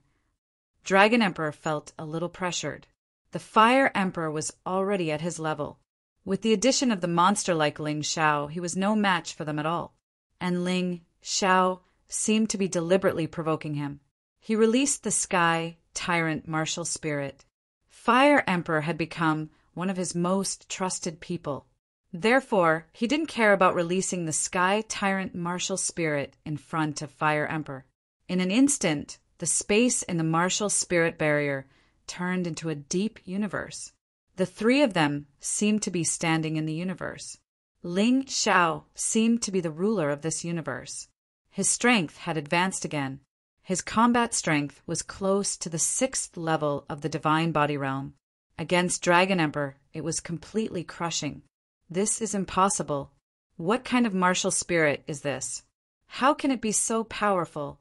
Dragon Emperor felt a little pressured. The Fire Emperor was already at his level. With the addition of the monster-like Ling Xiao, he was no match for them at all. And Ling Xiao seemed to be deliberately provoking him. He released the Sky Tyrant martial spirit. Fire Emperor had become one of his most trusted people. Therefore, he didn't care about releasing the Sky Tyrant martial spirit in front of Fire Emperor. In an instant, the space in the martial spirit barrier turned into a deep universe. The three of them seemed to be standing in the universe. Ling Xiao seemed to be the ruler of this universe. His strength had advanced again. His combat strength was close to the 6th level of the divine body realm. Against Dragon Emperor, it was completely crushing. This is impossible. What kind of martial spirit is this? How can it be so powerful?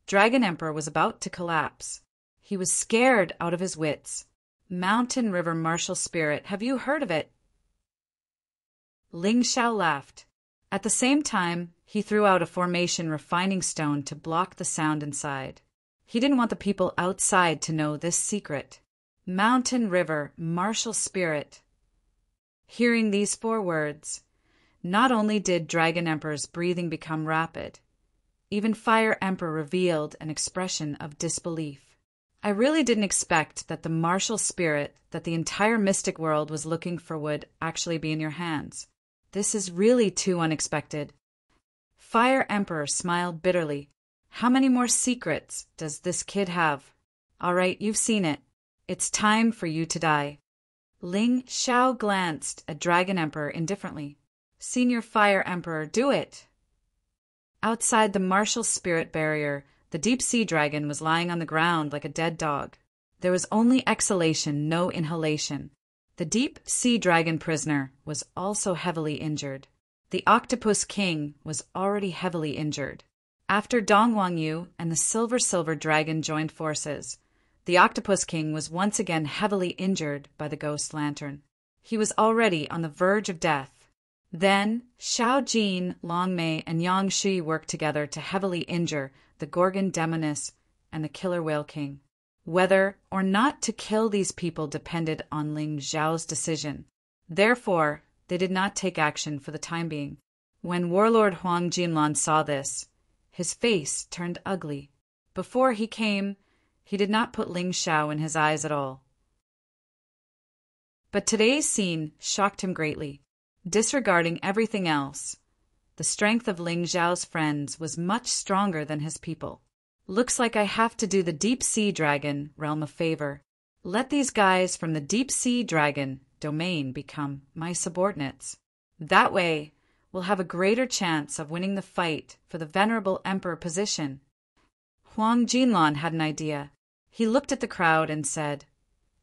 Dragon Emperor was about to collapse. He was scared out of his wits. Mountain River martial spirit, have you heard of it? Ling Xiao laughed. At the same time, he threw out a formation refining stone to block the sound inside. He didn't want the people outside to know this secret. Mountain River martial spirit. Hearing these 4 words, not only did Dragon Emperor's breathing become rapid, even Fire Emperor revealed an expression of disbelief. I really didn't expect that the martial spirit that the entire mystic world was looking for would actually be in your hands. This is really too unexpected. Fire Emperor smiled bitterly. How many more secrets does this kid have? All right, you've seen it. It's time for you to die. Ling Xiao glanced at Dragon Emperor indifferently. Senior Fire Emperor, do it! Outside the martial spirit barrier, the deep-sea dragon was lying on the ground like a dead dog. There was only exhalation, no inhalation. The deep-sea dragon prisoner was also heavily injured. The Octopus King was already heavily injured. After Dong Wangyu and the Silver Dragon joined forces, the Octopus King was once again heavily injured by the Ghost Lantern. He was already on the verge of death. Then, Xiao Jin, Long Mei, and Yang Shi worked together to heavily injure the Gorgon Demoness and the Killer Whale King. Whether or not to kill these people depended on Ling Xiao's decision. Therefore, they did not take action for the time being. When Warlord Huang Jinlan saw this, his face turned ugly. Before he came, he did not put Ling Xiao in his eyes at all. But today's scene shocked him greatly. Disregarding everything else, the strength of Ling Xiao's friends was much stronger than his people. Looks like I have to do the deep-sea dragon realm a favor. Let these guys from the deep-sea dragon domain become my subordinates. That way, we'll have a greater chance of winning the fight for the venerable emperor position. Huang Jinlan had an idea. He looked at the crowd and said,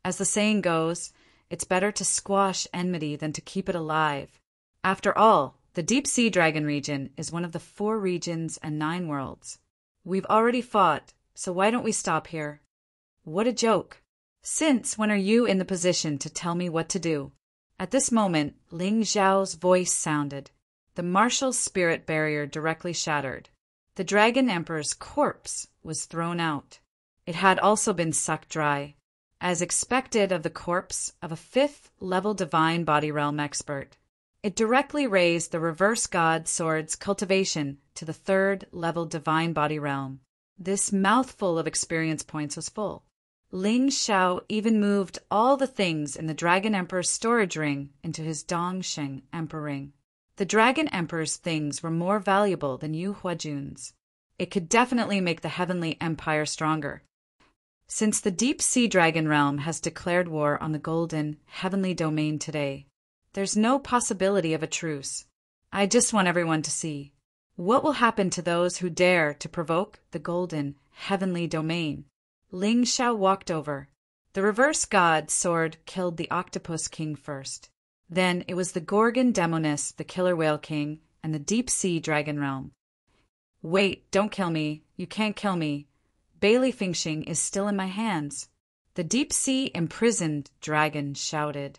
as the saying goes, it's better to squash enmity than to keep it alive. After all, the deep-sea dragon region is one of the 4 regions and 9 worlds. We've already fought, so why don't we stop here? What a joke. Since when are you in the position to tell me what to do? At this moment, Ling Xiao's voice sounded. The martial spirit barrier directly shattered. The Dragon Emperor's corpse was thrown out. It had also been sucked dry, as expected of the corpse of a 5th-level divine body realm expert. It directly raised the reverse god sword's cultivation to the 3rd-level divine body realm. This mouthful of experience points was full. Ling Xiao even moved all the things in the Dragon Emperor's storage ring into his Dongsheng Emperor ring. The Dragon Emperor's things were more valuable than Yu Huajun's. It could definitely make the Heavenly Empire stronger. Since the deep-sea dragon realm has declared war on the golden, heavenly domain today, there's no possibility of a truce. I just want everyone to see. What will happen to those who dare to provoke the golden, heavenly domain? Ling Xiao walked over. The reverse god sword killed the Octopus King first. Then it was the Gorgon Demoness, the Killer Whale King, and the Deep-Sea Dragon Realm. Wait, don't kill me. You can't kill me. Bailey Fingxing is still in my hands. The deep-sea imprisoned dragon shouted.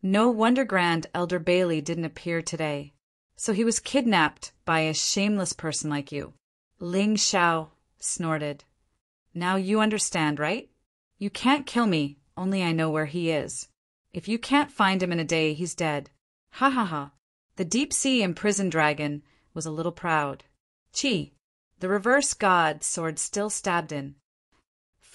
No wonder Grand Elder Bailey didn't appear today. So he was kidnapped by a shameless person like you. Ling Xiao snorted. Now you understand, right? You can't kill me, only I know where he is. If you can't find him in a day, he's dead. Ha ha ha. The deep-sea imprisoned dragon was a little proud. Chi, the reverse god sword still stabbed in.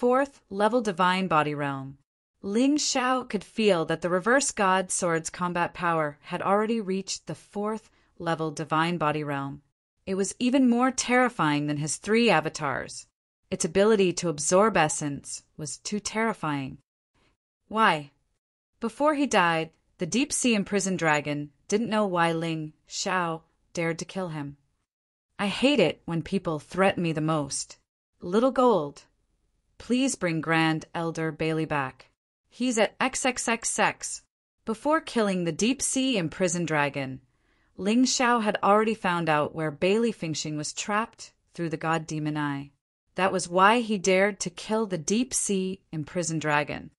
4th level divine body realm. Ling Xiao could feel that the reverse god sword's combat power had already reached the 4th level divine body realm. It was even more terrifying than his 3 avatars. Its ability to absorb essence was too terrifying. Why? Before he died, the deep-sea imprisoned dragon didn't know why Ling Xiao dared to kill him. I hate it when people threaten me the most. Little Gold, please bring Grand Elder Bailey back. He's at XXXX. Before killing the deep-sea imprisoned dragon, Ling Xiao had already found out where Bailey Fingxing was trapped through the god demon eye. That was why he dared to kill the deep-sea imprisoned dragon.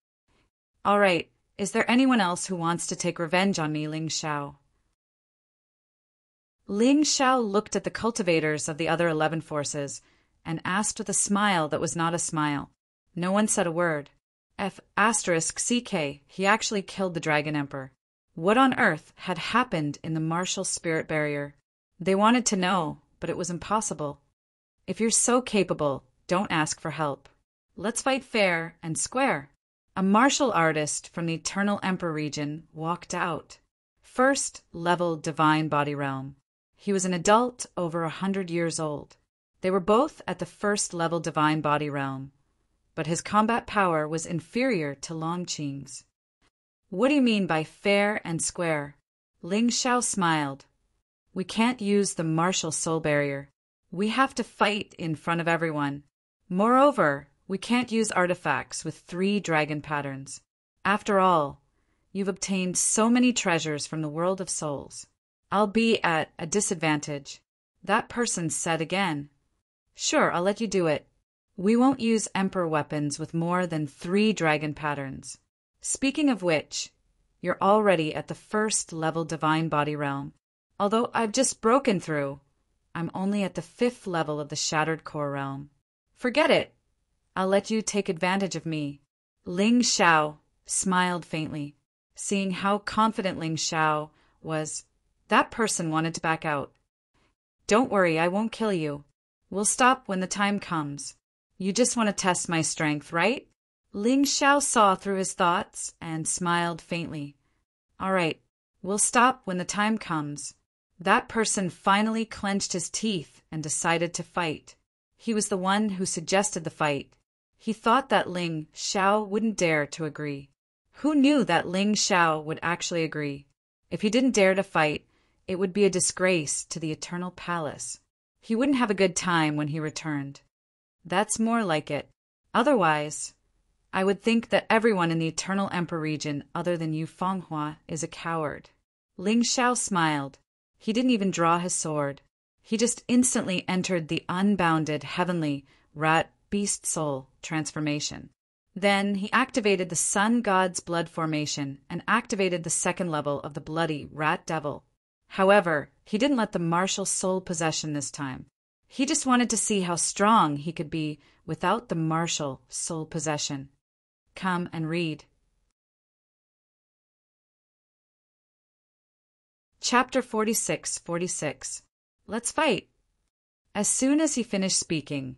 All right, is there anyone else who wants to take revenge on me, Ling Xiao? Ling Xiao looked at the cultivators of the other 11 forces and asked with a smile that was not a smile. No one said a word. *CK, he actually killed the Dragon Emperor. What on earth had happened in the martial spirit barrier? They wanted to know, but it was impossible. If you're so capable, don't ask for help. Let's fight fair and square. A martial artist from the Eternal Emperor region walked out. 1st level divine body realm. He was an adult over 100 years old. They were both at the 1st level divine body realm, but his combat power was inferior to Longqing's. What do you mean by fair and square? Ling Xiao smiled. We can't use the martial soul barrier. We have to fight in front of everyone. Moreover, we can't use artifacts with 3 dragon patterns. After all, you've obtained so many treasures from the world of souls. I'll be at a disadvantage. That person said again. Sure, I'll let you do it. We won't use Emperor weapons with more than 3 dragon patterns. Speaking of which, you're already at the 1st level divine body realm. Although I've just broken through, I'm only at the 5th level of the shattered core realm. Forget it. I'll let you take advantage of me. Ling Xiao smiled faintly. Seeing how confident Ling Xiao was, that person wanted to back out. Don't worry, I won't kill you. We'll stop when the time comes. You just want to test my strength, right? Ling Xiao saw through his thoughts and smiled faintly. All right, we'll stop when the time comes. That person finally clenched his teeth and decided to fight. He was the one who suggested the fight. He thought that Ling Xiao wouldn't dare to agree. Who knew that Ling Xiao would actually agree? If he didn't dare to fight, it would be a disgrace to the Eternal Palace. He wouldn't have a good time when he returned. That's more like it. Otherwise, I would think that everyone in the Eternal Emperor region other than you Fanghua is a coward. Ling Xiao smiled. He didn't even draw his sword. He just instantly entered the unbounded heavenly rat beast soul transformation. Then he activated the sun god's blood formation and activated the 2nd level of the bloody rat devil. However, he didn't let the martial soul possession this time. He just wanted to see how strong he could be without the martial soul possession. Come and read. Chapter 46. Let's fight. As soon as he finished speaking,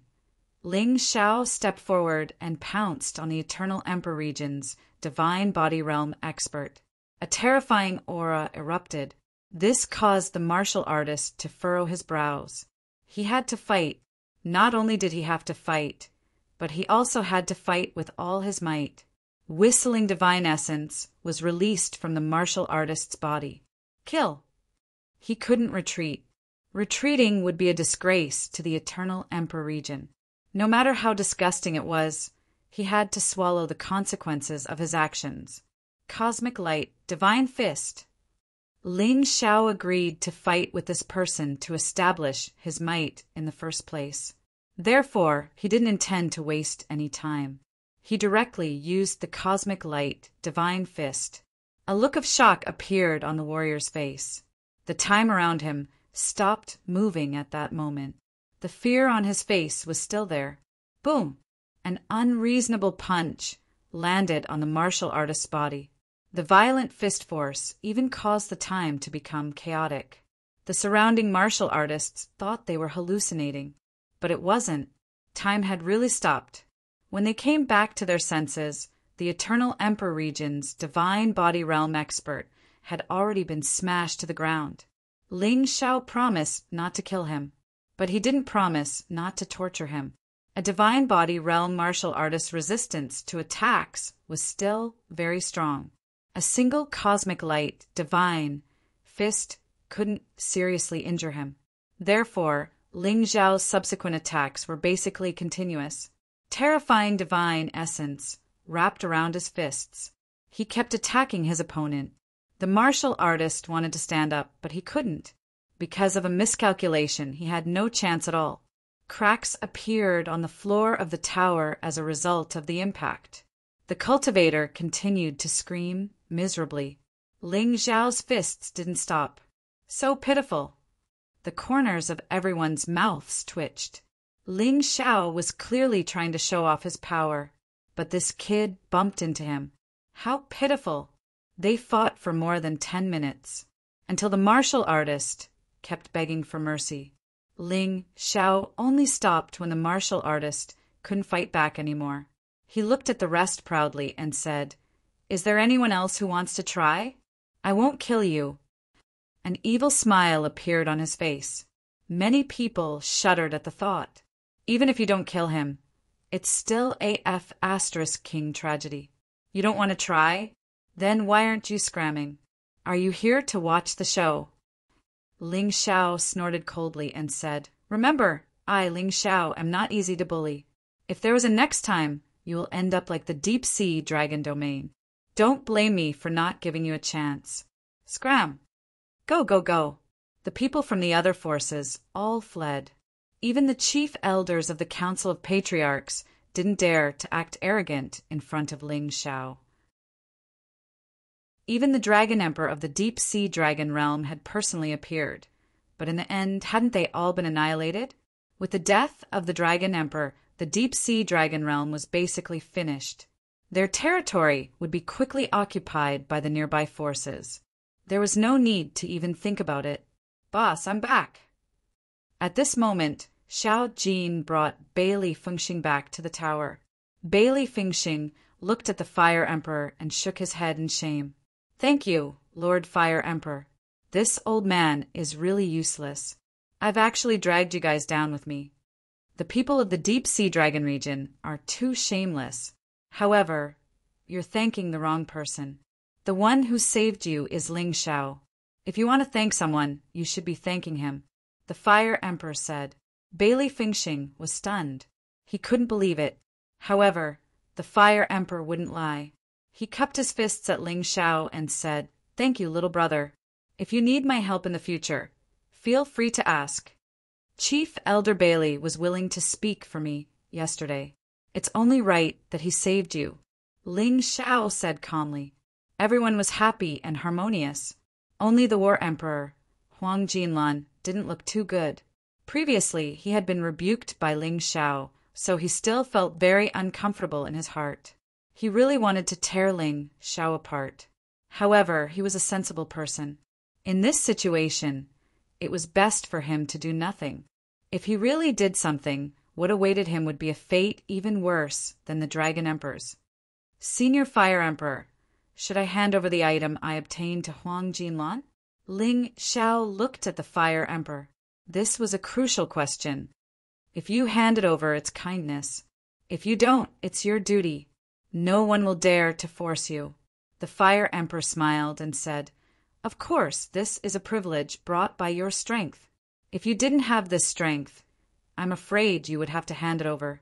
Ling Xiao stepped forward and pounced on the Eternal Emperor region's divine body realm expert. A terrifying aura erupted. This caused the martial artist to furrow his brows. He had to fight. Not only did he have to fight, but he also had to fight with all his might. Whistling divine essence was released from the martial artist's body. Kill. He couldn't retreat. Retreating would be a disgrace to the Eternal Emperor region. No matter how disgusting it was, he had to swallow the consequences of his actions. Cosmic Light, Divine Fist. Ling Xiao agreed to fight with this person to establish his might in the first place. Therefore, he didn't intend to waste any time. He directly used the Cosmic Light, Divine Fist. A look of shock appeared on the warrior's face. The time around him stopped moving at that moment. The fear on his face was still there. Boom! An unreasonable punch landed on the martial artist's body. The violent fist force even caused the time to become chaotic. The surrounding martial artists thought they were hallucinating, but it wasn't. Time had really stopped. When they came back to their senses, the Eternal Emperor region's divine body realm expert had already been smashed to the ground. Ling Xiao promised not to kill him, but he didn't promise not to torture him. A divine body realm martial artist's resistance to attacks was still very strong. A single cosmic light, divine, fist couldn't seriously injure him. Therefore, Ling Xiao's subsequent attacks were basically continuous. Terrifying divine essence wrapped around his fists. He kept attacking his opponent. The martial artist wanted to stand up, but he couldn't. Because of a miscalculation, he had no chance at all. Cracks appeared on the floor of the tower as a result of the impact. The cultivator continued to scream miserably. Ling Xiao's fists didn't stop. So pitiful. The corners of everyone's mouths twitched. Ling Xiao was clearly trying to show off his power, but this kid bumped into him. How pitiful. They fought for more than 10 minutes, until the martial artist kept begging for mercy. Ling Xiao only stopped when the martial artist couldn't fight back anymore. He looked at the rest proudly and said, "Is there anyone else who wants to try? I won't kill you." An evil smile appeared on his face. Many people shuddered at the thought. Even if you don't kill him, it's still AF * King tragedy. You don't want to try? Then why aren't you scramming? Are you here to watch the show? Ling Xiao snorted coldly and said, "Remember, I, Ling Xiao, am not easy to bully. If there was a next time, you will end up like the deep sea dragon domain. Don't blame me for not giving you a chance. Scram! Go, go, go." The people from the other forces all fled. Even the chief elders of the Council of Patriarchs didn't dare to act arrogant in front of Ling Xiao. Even the Dragon Emperor of the Deep Sea Dragon Realm had personally appeared. But in the end, hadn't they all been annihilated? With the death of the Dragon Emperor, the Deep Sea Dragon Realm was basically finished. Their territory would be quickly occupied by the nearby forces. There was no need to even think about it. "Boss, I'm back." At this moment, Xiao Jin brought Bailey Fengxing back to the tower. Bailey Fengxing looked at the Fire Emperor and shook his head in shame. "Thank you, Lord Fire Emperor. This old man is really useless. I've actually dragged you guys down with me. The people of the Deep Sea Dragon region are too shameless. However, you're thanking the wrong person. The one who saved you is Ling Xiao. If you want to thank someone, you should be thanking him," the Fire Emperor said. Bailey Fengxing was stunned. He couldn't believe it. However, the Fire Emperor wouldn't lie. He cupped his fists at Ling Xiao and said, "Thank you, little brother. If you need my help in the future, feel free to ask. Chief Elder Bailey was willing to speak for me yesterday. It's only right that he saved you," Ling Xiao said calmly. Everyone was happy and harmonious. Only the War Emperor, Huang Jinlan, didn't look too good. Previously, he had been rebuked by Ling Xiao, so he still felt very uncomfortable in his heart. He really wanted to tear Ling Xiao apart. However, he was a sensible person. In this situation, it was best for him to do nothing. If he really did something, what awaited him would be a fate even worse than the Dragon Emperor's. "Senior Fire Emperor, should I hand over the item I obtained to Huang Jinlan?" Ling Xiao looked at the Fire Emperor. This was a crucial question. If you hand it over, it's kindness. If you don't, it's your duty. No one will dare to force you. The Fire Emperor smiled and said, "Of course, this is a privilege brought by your strength. If you didn't have this strength, I'm afraid you would have to hand it over."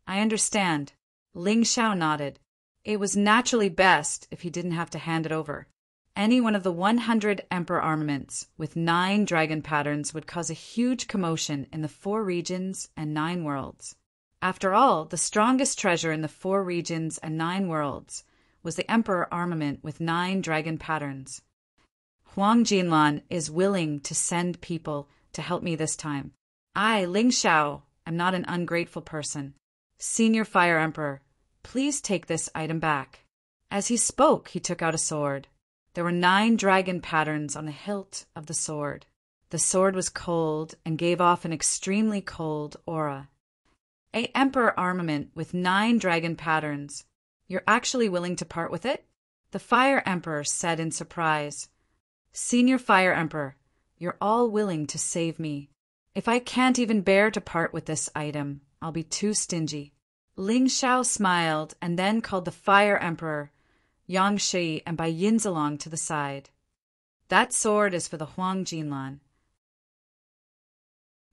"I understand." Ling Xiao nodded. It was naturally best if he didn't have to hand it over. Any one of the 100 Emperor armaments with 9 dragon patterns would cause a huge commotion in the 4 regions and 9 worlds. After all, the strongest treasure in the 4 regions and 9 worlds was the Emperor armament with 9 dragon patterns. Huang Jinlan is willing to send people to help me this time. I, Ling Xiao, am not an ungrateful person. Senior Fire Emperor, please take this item back. As he spoke, he took out a sword. There were 9 dragon patterns on the hilt of the sword. The sword was cold and gave off an extremely cold aura. A Emperor armament with 9 dragon patterns. You're actually willing to part with it? The Fire Emperor said in surprise. Senior Fire Emperor, you're all willing to save me. If I can't even bear to part with this item, I'll be too stingy. Ling Xiao smiled and then called the Fire Emperor, Yang Shi, and Bai Yinzalong to the side. That sword is for the Huang Jinlan.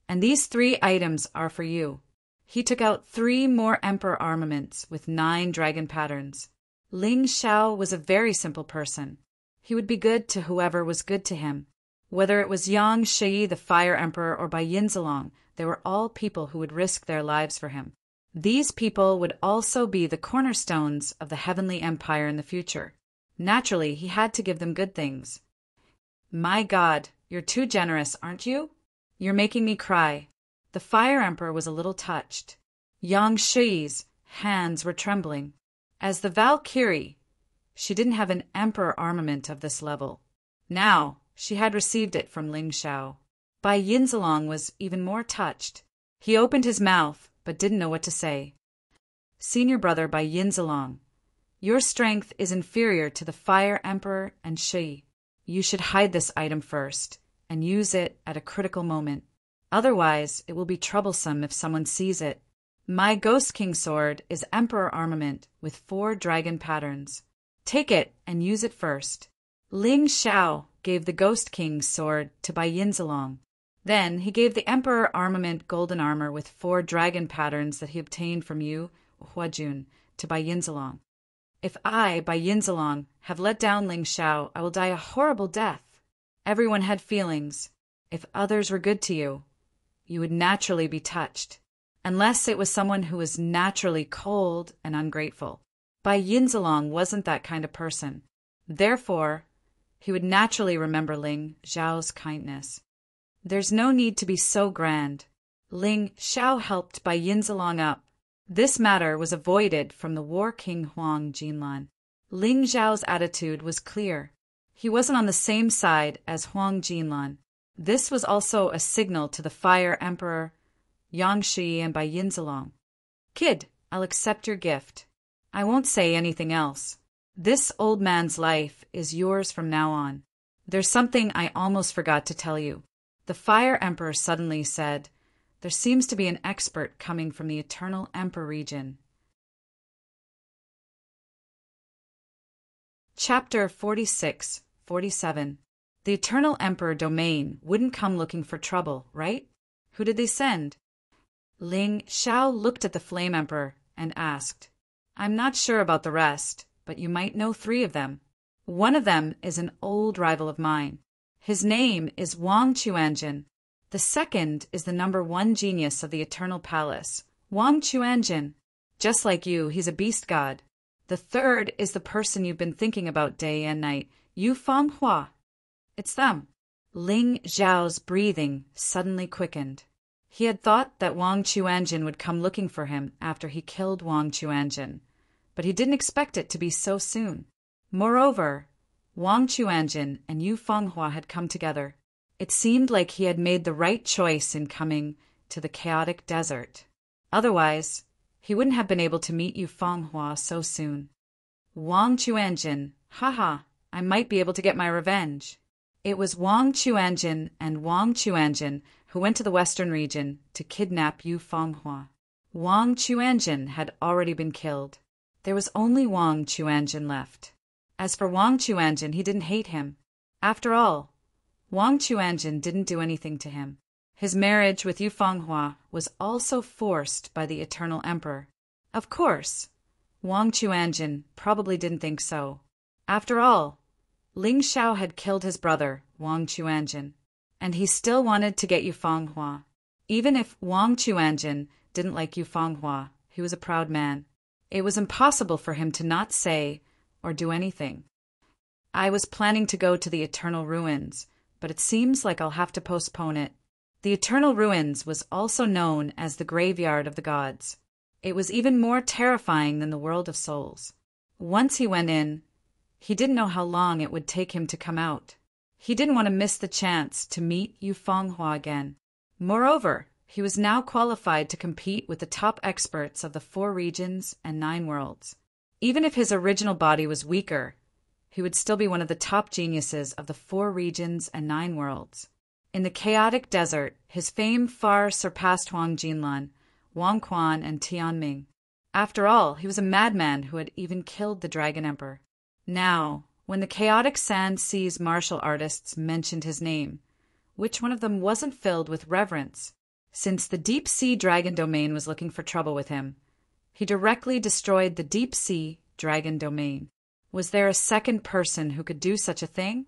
And these 3 items are for you. He took out 3 more Emperor armaments with 9 dragon patterns. Ling Xiao was a very simple person. He would be good to whoever was good to him. Whether it was Yang Shi, the Fire Emperor, or Bai Yinzalong, they were all people who would risk their lives for him. These people would also be the cornerstones of the heavenly empire in the future. Naturally, he had to give them good things. My God, you're too generous, aren't you? You're making me cry. The Fire Emperor was a little touched. Yang Shi's hands were trembling. As the Valkyrie, she didn't have an Emperor armament of this level. Now, she had received it from Ling Xiao. Bai Yinzalong was even more touched. He opened his mouth, but didn't know what to say. Senior brother Bai Yinzalong, your strength is inferior to the Fire Emperor and Shi. You should hide this item first, and use it at a critical moment. Otherwise, it will be troublesome if someone sees it. My Ghost King sword is Emperor armament with 4 dragon patterns. Take it and use it first. Ling Xiao gave the Ghost King's sword to Bai Yinzalong. Then he gave the Emperor armament golden armor with 4 dragon patterns that he obtained from you, Huajun, to Bai Yinzalong. If I, Bai Yinzalong, have let down Ling Xiao, I will die a horrible death. Everyone had feelings. If others were good to you, you would naturally be touched, unless it was someone who was naturally cold and ungrateful. Bai Yinzalong wasn't that kind of person. Therefore, he would naturally remember Ling Xiao's kindness. There's no need to be so grand. Ling Xiao helped Bai Yinzalong up. This matter was avoided from the War King Huang Jinlan. Ling Xiao's attitude was clear. He wasn't on the same side as Huang Jinlan. This was also a signal to the Fire Emperor, Yang Shi, and Bai Yinzalong. Kid, I'll accept your gift. I won't say anything else. This old man's life is yours from now on. There's something I almost forgot to tell you. The Fire Emperor suddenly said, there seems to be an expert coming from the Eternal Emperor region. Chapter 46-47. The Eternal Emperor domain wouldn't come looking for trouble, right? Who did they send? Ling Xiao looked at the Flame Emperor and asked, I'm not sure about the rest, but you might know 3 of them. One of them is an old rival of mine. His name is Wang Chuanjin. The second is the #1 genius of the Eternal Palace, Wang Chuanjin. Just like you, he's a beast god. The third is the person you've been thinking about day and night, Yu Fanghua. It's them. Ling Xiao's breathing suddenly quickened. He had thought that Wang Chuanjin would come looking for him after he killed Wang Chuanjin, but he didn't expect it to be so soon. Moreover, Wang Chuanjin and Yu Fanghua had come together. It seemed like he had made the right choice in coming to the chaotic desert. Otherwise, he wouldn't have been able to meet Yu Fanghua so soon. Wang Chuanjin, haha, I might be able to get my revenge. It was Wang Chuanjin and Wang Chuanjin who went to the western region to kidnap Yu Fanghua. Wang Chuanjin had already been killed. There was only Wang Chuanjin left. As for Wang Chuanjin, he didn't hate him. After all, Wang Chuanjin didn't do anything to him. His marriage with Yu Fanghua was also forced by the Eternal Emperor. Of course, Wang Chuanjin probably didn't think so. After all, Ling Xiao had killed his brother, Wang Chuanjin, and he still wanted to get Yu Fanghua. Even if Wang Chuanjin didn't like Yu Fanghua, he was a proud man. It was impossible for him to not say or do anything. I was planning to go to the Eternal Ruins, but it seems like I'll have to postpone it. The Eternal Ruins was also known as the Graveyard of the Gods. It was even more terrifying than the World of Souls. Once he went in, he didn't know how long it would take him to come out. He didn't want to miss the chance to meet Yu Fenghua again. Moreover, he was now qualified to compete with the top experts of the 4 regions and 9 worlds. Even if his original body was weaker, he would still be one of the top geniuses of the 4 regions and 9 worlds. In the chaotic desert, his fame far surpassed Huang Jinlan, Wang Quan, and Tianming. After all, he was a madman who had even killed the Dragon Emperor. Now, when the chaotic Sand Sea's martial artists mentioned his name, which one of them wasn't filled with reverence? Since the Deep Sea Dragon Domain was looking for trouble with him, he directly destroyed the Deep Sea Dragon Domain. Was there a second person who could do such a thing?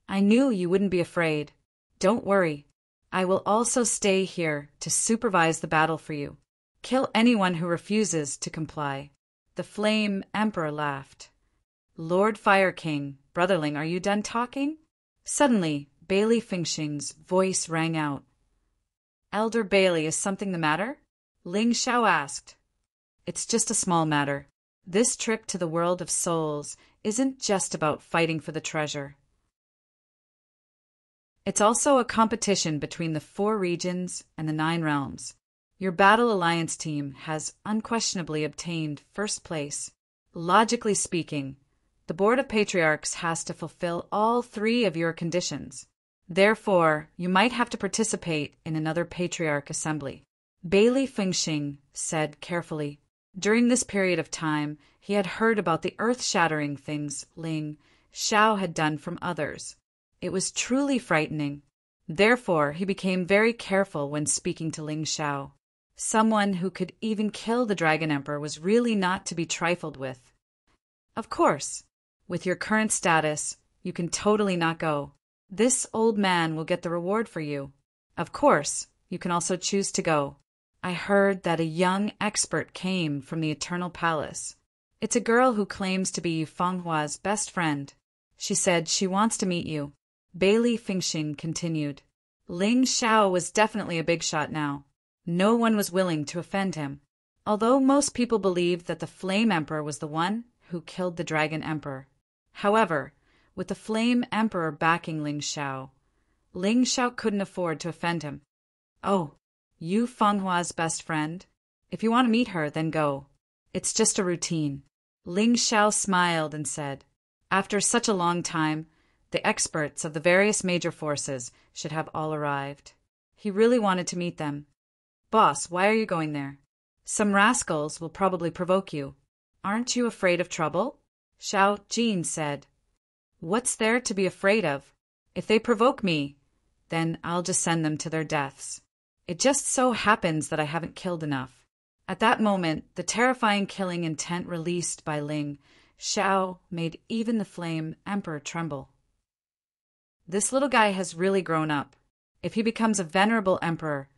I knew you wouldn't be afraid. Don't worry. I will also stay here to supervise the battle for you. Kill anyone who refuses to comply. The Flame Emperor laughed. Lord Fire King, brotherling, are you done talking? Suddenly, Bailey Fengxing's voice rang out. Elder Bailey, is something the matter? Ling Xiao asked. It's just a small matter. This trip to the world of souls isn't just about fighting for the treasure. It's also a competition between the 4 regions and the 9 realms. Your Battle Alliance team has unquestionably obtained first place. Logically speaking, the Board of Patriarchs has to fulfill all 3 of your conditions. Therefore, you might have to participate in another Patriarch assembly. Bailey Fengxing said carefully. During this period of time, he had heard about the earth-shattering things Ling Xiao had done from others. It was truly frightening. Therefore, he became very careful when speaking to Ling Xiao. Someone who could even kill the Dragon Emperor was really not to be trifled with. Of course, with your current status, you can totally not go. This old man will get the reward for you. Of course, you can also choose to go. I heard that a young expert came from the Eternal Palace. It's a girl who claims to be Fenghua's best friend. She said she wants to meet you. Bailey Fengxing continued. Ling Xiao was definitely a big shot now. No one was willing to offend him. Although most people believed that the Flame Emperor was the one who killed the Dragon Emperor. However, with the Flame Emperor backing Ling Xiao couldn't afford to offend him. Oh, you Fenghua's best friend? If you want to meet her, then go. It's just a routine. Ling Xiao smiled and said, after such a long time, the experts of the various major forces should have all arrived. He really wanted to meet them. Boss, why are you going there? Some rascals will probably provoke you. Aren't you afraid of trouble? Xiao Jin said. What's there to be afraid of? If they provoke me, then I'll just send them to their deaths. It just so happens that I haven't killed enough. At that moment, the terrifying killing intent released by Ling Xiao made even the Flame Emperor tremble. This little guy has really grown up. If he becomes a venerable emperor,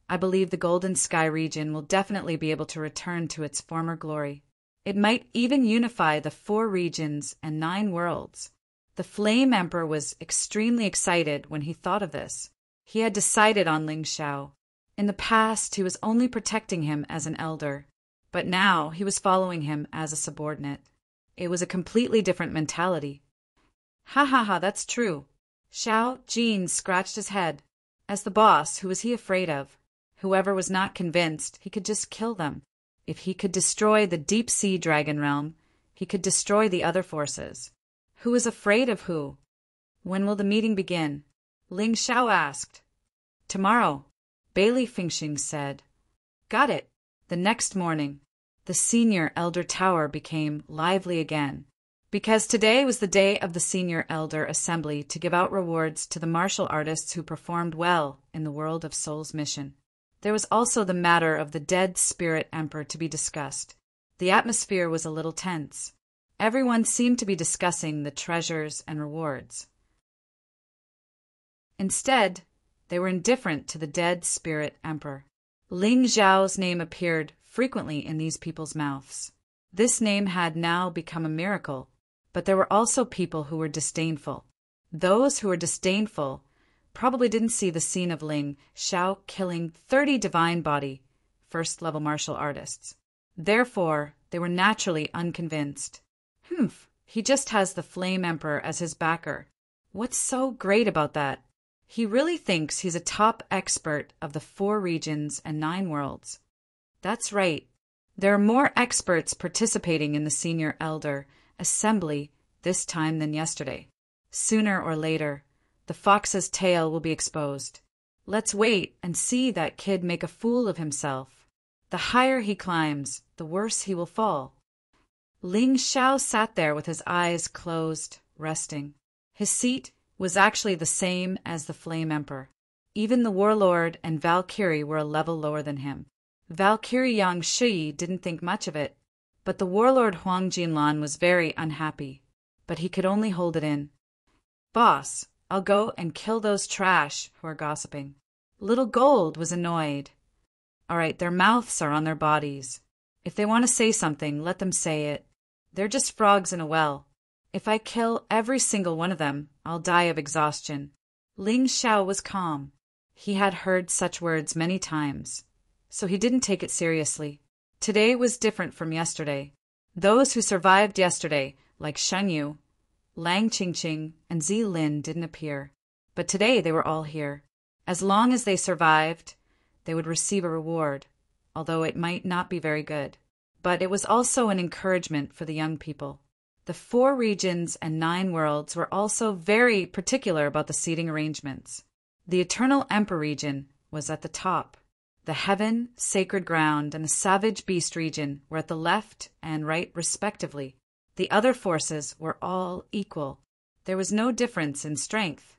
I believe the Golden Sky region will definitely be able to return to its former glory. It might even unify the 4 regions and 9 worlds. The Flame Emperor was extremely excited when he thought of this. He had decided on Ling Xiao. In the past, he was only protecting him as an elder, but now he was following him as a subordinate. It was a completely different mentality. Ha ha ha, that's true. Xiao Jin scratched his head. As the boss, who was he afraid of? Whoever was not convinced, he could just kill them. If he could destroy the Deep Sea Dragon Realm, he could destroy the other forces. Who is afraid of who? When will the meeting begin? Ling Xiao asked. Tomorrow, Bailey Fengxing said. Got it. The next morning, the Senior Elder Tower became lively again, because today was the day of the Senior Elder Assembly to give out rewards to the martial artists who performed well in the World of Souls mission. There was also the matter of the dead Spirit Emperor to be discussed. The atmosphere was a little tense. Everyone seemed to be discussing the treasures and rewards. Instead, they were indifferent to the dead Spirit Emperor. Ling Zhao's name appeared frequently in these people's mouths. This name had now become a miracle, but there were also people who were disdainful. Those who were disdainful probably didn't see the scene of Ling Xiao killing 30 divine body, first-level martial artists. Therefore, they were naturally unconvinced. He just has the Flame Emperor as his backer. What's so great about that? He really thinks he's a top expert of the 4 regions and 9 worlds. That's right. There are more experts participating in the Senior Elder Assembly this time than yesterday. Sooner or later, the fox's tail will be exposed. Let's wait and see that kid make a fool of himself. The higher he climbs, the worse he will fall. Ling Xiao sat there with his eyes closed, resting. His seat was actually the same as the Flame Emperor. Even the Warlord and Valkyrie were a level lower than him. Valkyrie Yang Shiyi didn't think much of it, but the Warlord Huang Jinlan was very unhappy. But he could only hold it in. Boss, I'll go and kill those trash who are gossiping. Little Gold was annoyed. All right, their mouths are on their bodies. If they want to say something, let them say it. They're just frogs in a well. If I kill every single one of them, I'll die of exhaustion. Ling Xiao was calm. He had heard such words many times, so he didn't take it seriously. Today was different from yesterday. Those who survived yesterday, like Shen Yu, Lang Qingqing, and Zi Lin, didn't appear. But today they were all here. As long as they survived, they would receive a reward, although it might not be very good. But it was also an encouragement for the young people. The 4 regions and 9 worlds were also very particular about the seating arrangements. The Eternal Emperor region was at the top. The Heaven, Sacred Ground, and the Savage Beast region were at the left and right respectively. The other forces were all equal. There was no difference in strength.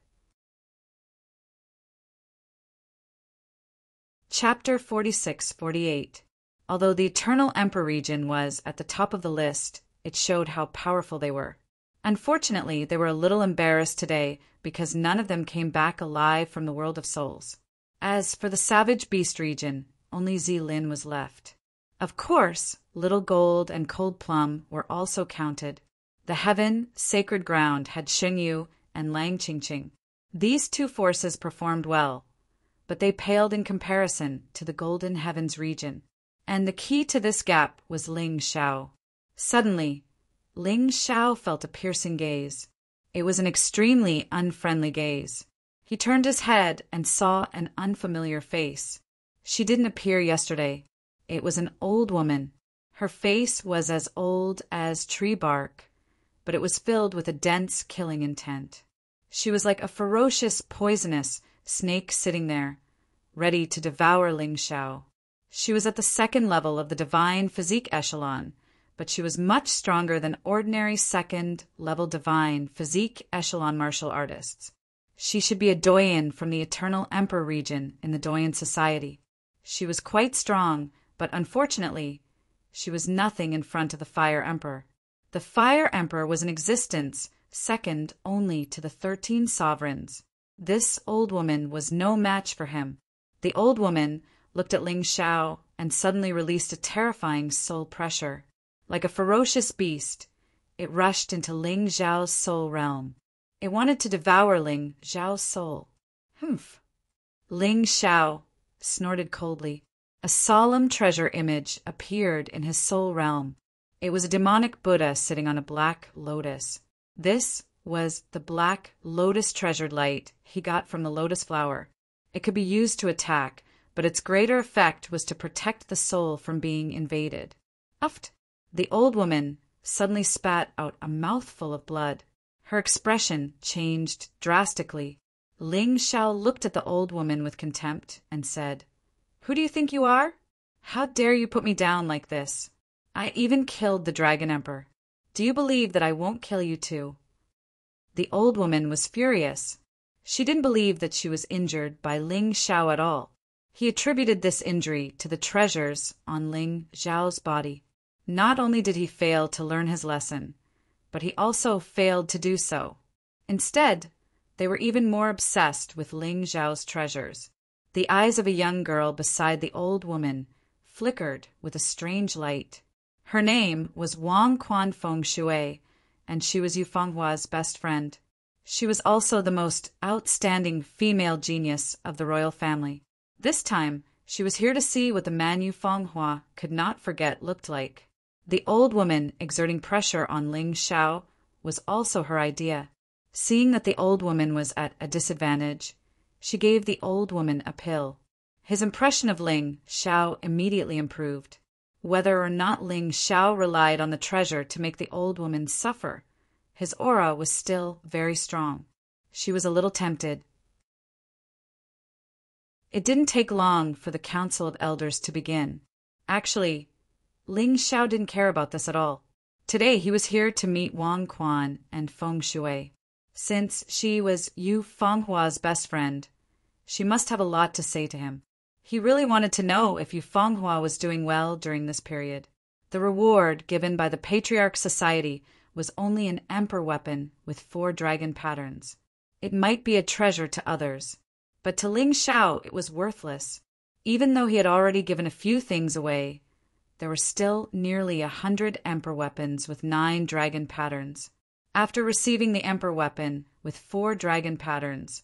Chapter 46-48. Although the Eternal Emperor region was at the top of the list, it showed how powerful they were. Unfortunately, they were a little embarrassed today because none of them came back alive from the world of souls. As for the Savage Beast region, only Zi Lin was left. Of course, Little Gold and Cold Plum were also counted. The Heaven, Sacred Ground had Shen Yu and Lang Qingqing. These 2 forces performed well, but they paled in comparison to the Golden Heavens region. And the key to this gap was Ling Xiao. Suddenly, Ling Xiao felt a piercing gaze. It was an extremely unfriendly gaze. He turned his head and saw an unfamiliar face. She didn't appear yesterday. It was an old woman. Her face was as old as tree bark, but it was filled with a dense killing intent. She was like a ferocious, poisonous snake sitting there, ready to devour Ling Xiao. She was at the 2nd level of the divine physique echelon, but she was much stronger than ordinary 2nd level divine physique echelon martial artists. She should be a doyen from the Eternal Emperor region in the Doyen Society. She was quite strong, but unfortunately, she was nothing in front of the Fire Emperor. The Fire Emperor was in existence, second only to the 13 sovereigns. This old woman was no match for him. The old woman looked at Ling Xiao and suddenly released a terrifying soul pressure. Like a ferocious beast, it rushed into Ling Xiao's soul realm. It wanted to devour Ling Xiao's soul. Ling Xiao snorted coldly. A solemn treasure image appeared in his soul realm. It was a demonic Buddha sitting on a black lotus. This was the black lotus treasured light he got from the lotus flower. It could be used to attack, but its greater effect was to protect the soul from being invaded. Uft! The old woman suddenly spat out a mouthful of blood. Her expression changed drastically. Ling Xiao looked at the old woman with contempt and said, "Who do you think you are? How dare you put me down like this? I even killed the Dragon Emperor. Do you believe that I won't kill you too?" The old woman was furious. She didn't believe that she was injured by Ling Xiao at all. He attributed this injury to the treasures on Ling Xiao's body. Not only did he fail to learn his lesson, but he also failed to do so. Instead, they were even more obsessed with Ling Xiao's treasures. The eyes of a young girl beside the old woman flickered with a strange light. Her name was Wang Quan Feng Shui, and she was Yu Fenghua's best friend. She was also the most outstanding female genius of the royal family. This time, she was here to see what the man Yu Fenghua could not forget looked like. The old woman exerting pressure on Ling Xiao was also her idea. Seeing that the old woman was at a disadvantage, she gave the old woman a pill. His impression of Ling Xiao immediately improved. Whether or not Ling Xiao relied on the treasure to make the old woman suffer, his aura was still very strong. She was a little tempted. It didn't take long for the Council of Elders to begin. Actually, Ling Xiao didn't care about this at all. Today he was here to meet Wang Quan and Feng Shui. Since she was Yu Fenghua's best friend, she must have a lot to say to him. He really wanted to know if Yu Fenghua was doing well during this period. The reward given by the Patriarch Society was only an emperor weapon with 4 dragon patterns. It might be a treasure to others, but to Ling Xiao it was worthless. Even though he had already given a few things away, there were still nearly 100 emperor weapons with 9 dragon patterns. After receiving the emperor weapon with 4 dragon patterns,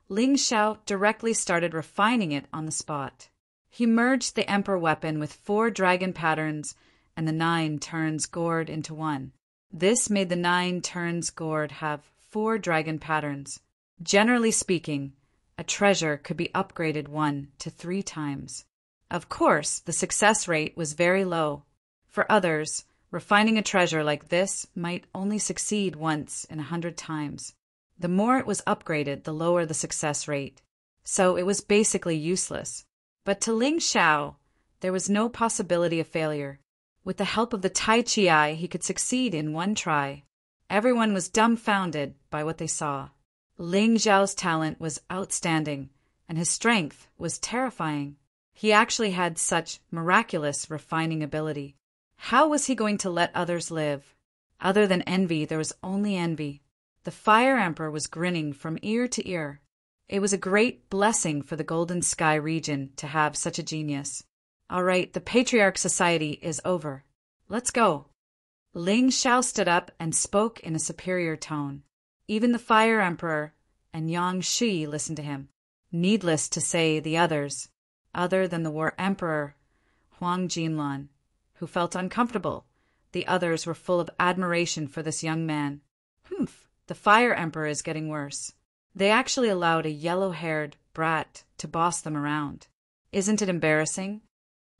Ling Xiao directly started refining it on the spot. He merged the emperor weapon with 4 dragon patterns and the 9 turns gourd into one. This made the 9 turns gourd have 4 dragon patterns. Generally speaking, a treasure could be upgraded 1 to 3 times. Of course, the success rate was very low. For others, refining a treasure like this might only succeed once in 100 times. The more it was upgraded, the lower the success rate. So it was basically useless. But to Ling Xiao, there was no possibility of failure. With the help of the Tai Chi Eye, he could succeed in 1 try. Everyone was dumbfounded by what they saw. Ling Xiao's talent was outstanding, and his strength was terrifying. He actually had such miraculous refining ability. How was he going to let others live? Other than envy, there was only envy. The Fire Emperor was grinning from ear to ear. It was a great blessing for the Golden Sky region to have such a genius. All right, the Patriarch Society is over. Let's go. Ling Xiao stood up and spoke in a superior tone. Even the Fire Emperor and Yang Shi listened to him. Needless to say, the others, other than the War Emperor, Huang Jinlan, who felt uncomfortable. The others were full of admiration for this young man. The Fire Emperor is getting worse. They actually allowed a yellow-haired brat to boss them around. Isn't it embarrassing?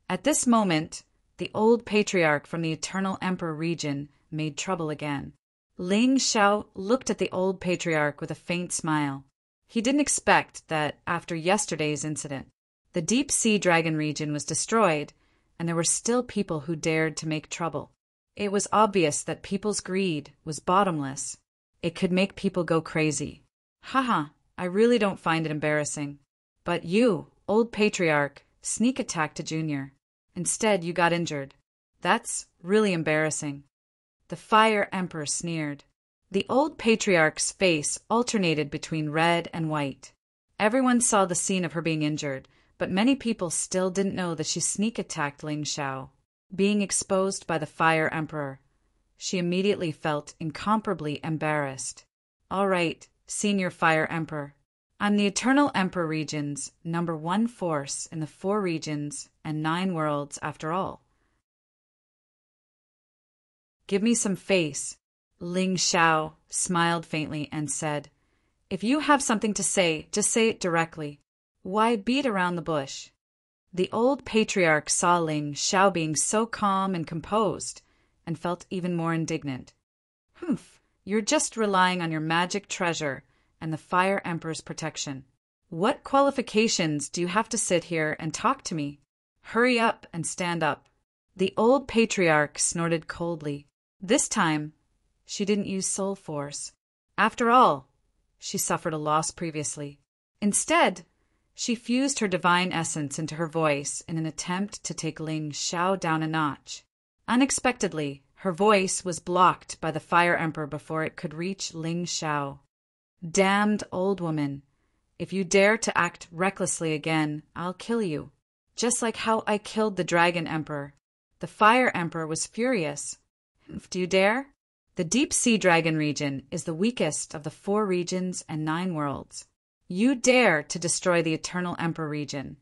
At this moment, the old patriarch from the Eternal Emperor region made trouble again. Ling Xiao looked at the old patriarch with a faint smile. He didn't expect that after yesterday's incident, the Deep Sea Dragon region was destroyed, and there were still people who dared to make trouble. It was obvious that people's greed was bottomless. It could make people go crazy. Haha, I really don't find it embarrassing. But you, old patriarch, sneak attacked a junior. Instead, you got injured. That's really embarrassing. The Fire Emperor sneered. The old patriarch's face alternated between red and white. Everyone saw the scene of her being injured, but many people still didn't know that she sneak attacked Ling Xiao. Being exposed by the Fire Emperor, she immediately felt incomparably embarrassed. All right, Senior Fire Emperor. I'm the Eternal Emperor region's #1 force in the 4 regions and 9 worlds after all. Give me some face. Ling Xiao smiled faintly and said, If you have something to say, just say it directly. Why beat around the bush? The old patriarch saw Ling Xiao being so calm and composed, and felt even more indignant. You're just relying on your magic treasure and the Fire Emperor's protection. What qualifications do you have to sit here and talk to me? Hurry up and stand up. The old patriarch snorted coldly. This time, she didn't use soul force. After all, she suffered a loss previously. Instead, she fused her divine essence into her voice in an attempt to take Ling Xiao down a notch. Unexpectedly, her voice was blocked by the Fire Emperor before it could reach Ling Xiao. Damned old woman, if you dare to act recklessly again, I'll kill you. Just like how I killed the Dragon Emperor. The Fire Emperor was furious. Do you dare? The Deep Sea Dragon region is the weakest of the 4 regions and 9 worlds. You dare to destroy the Eternal Emperor region,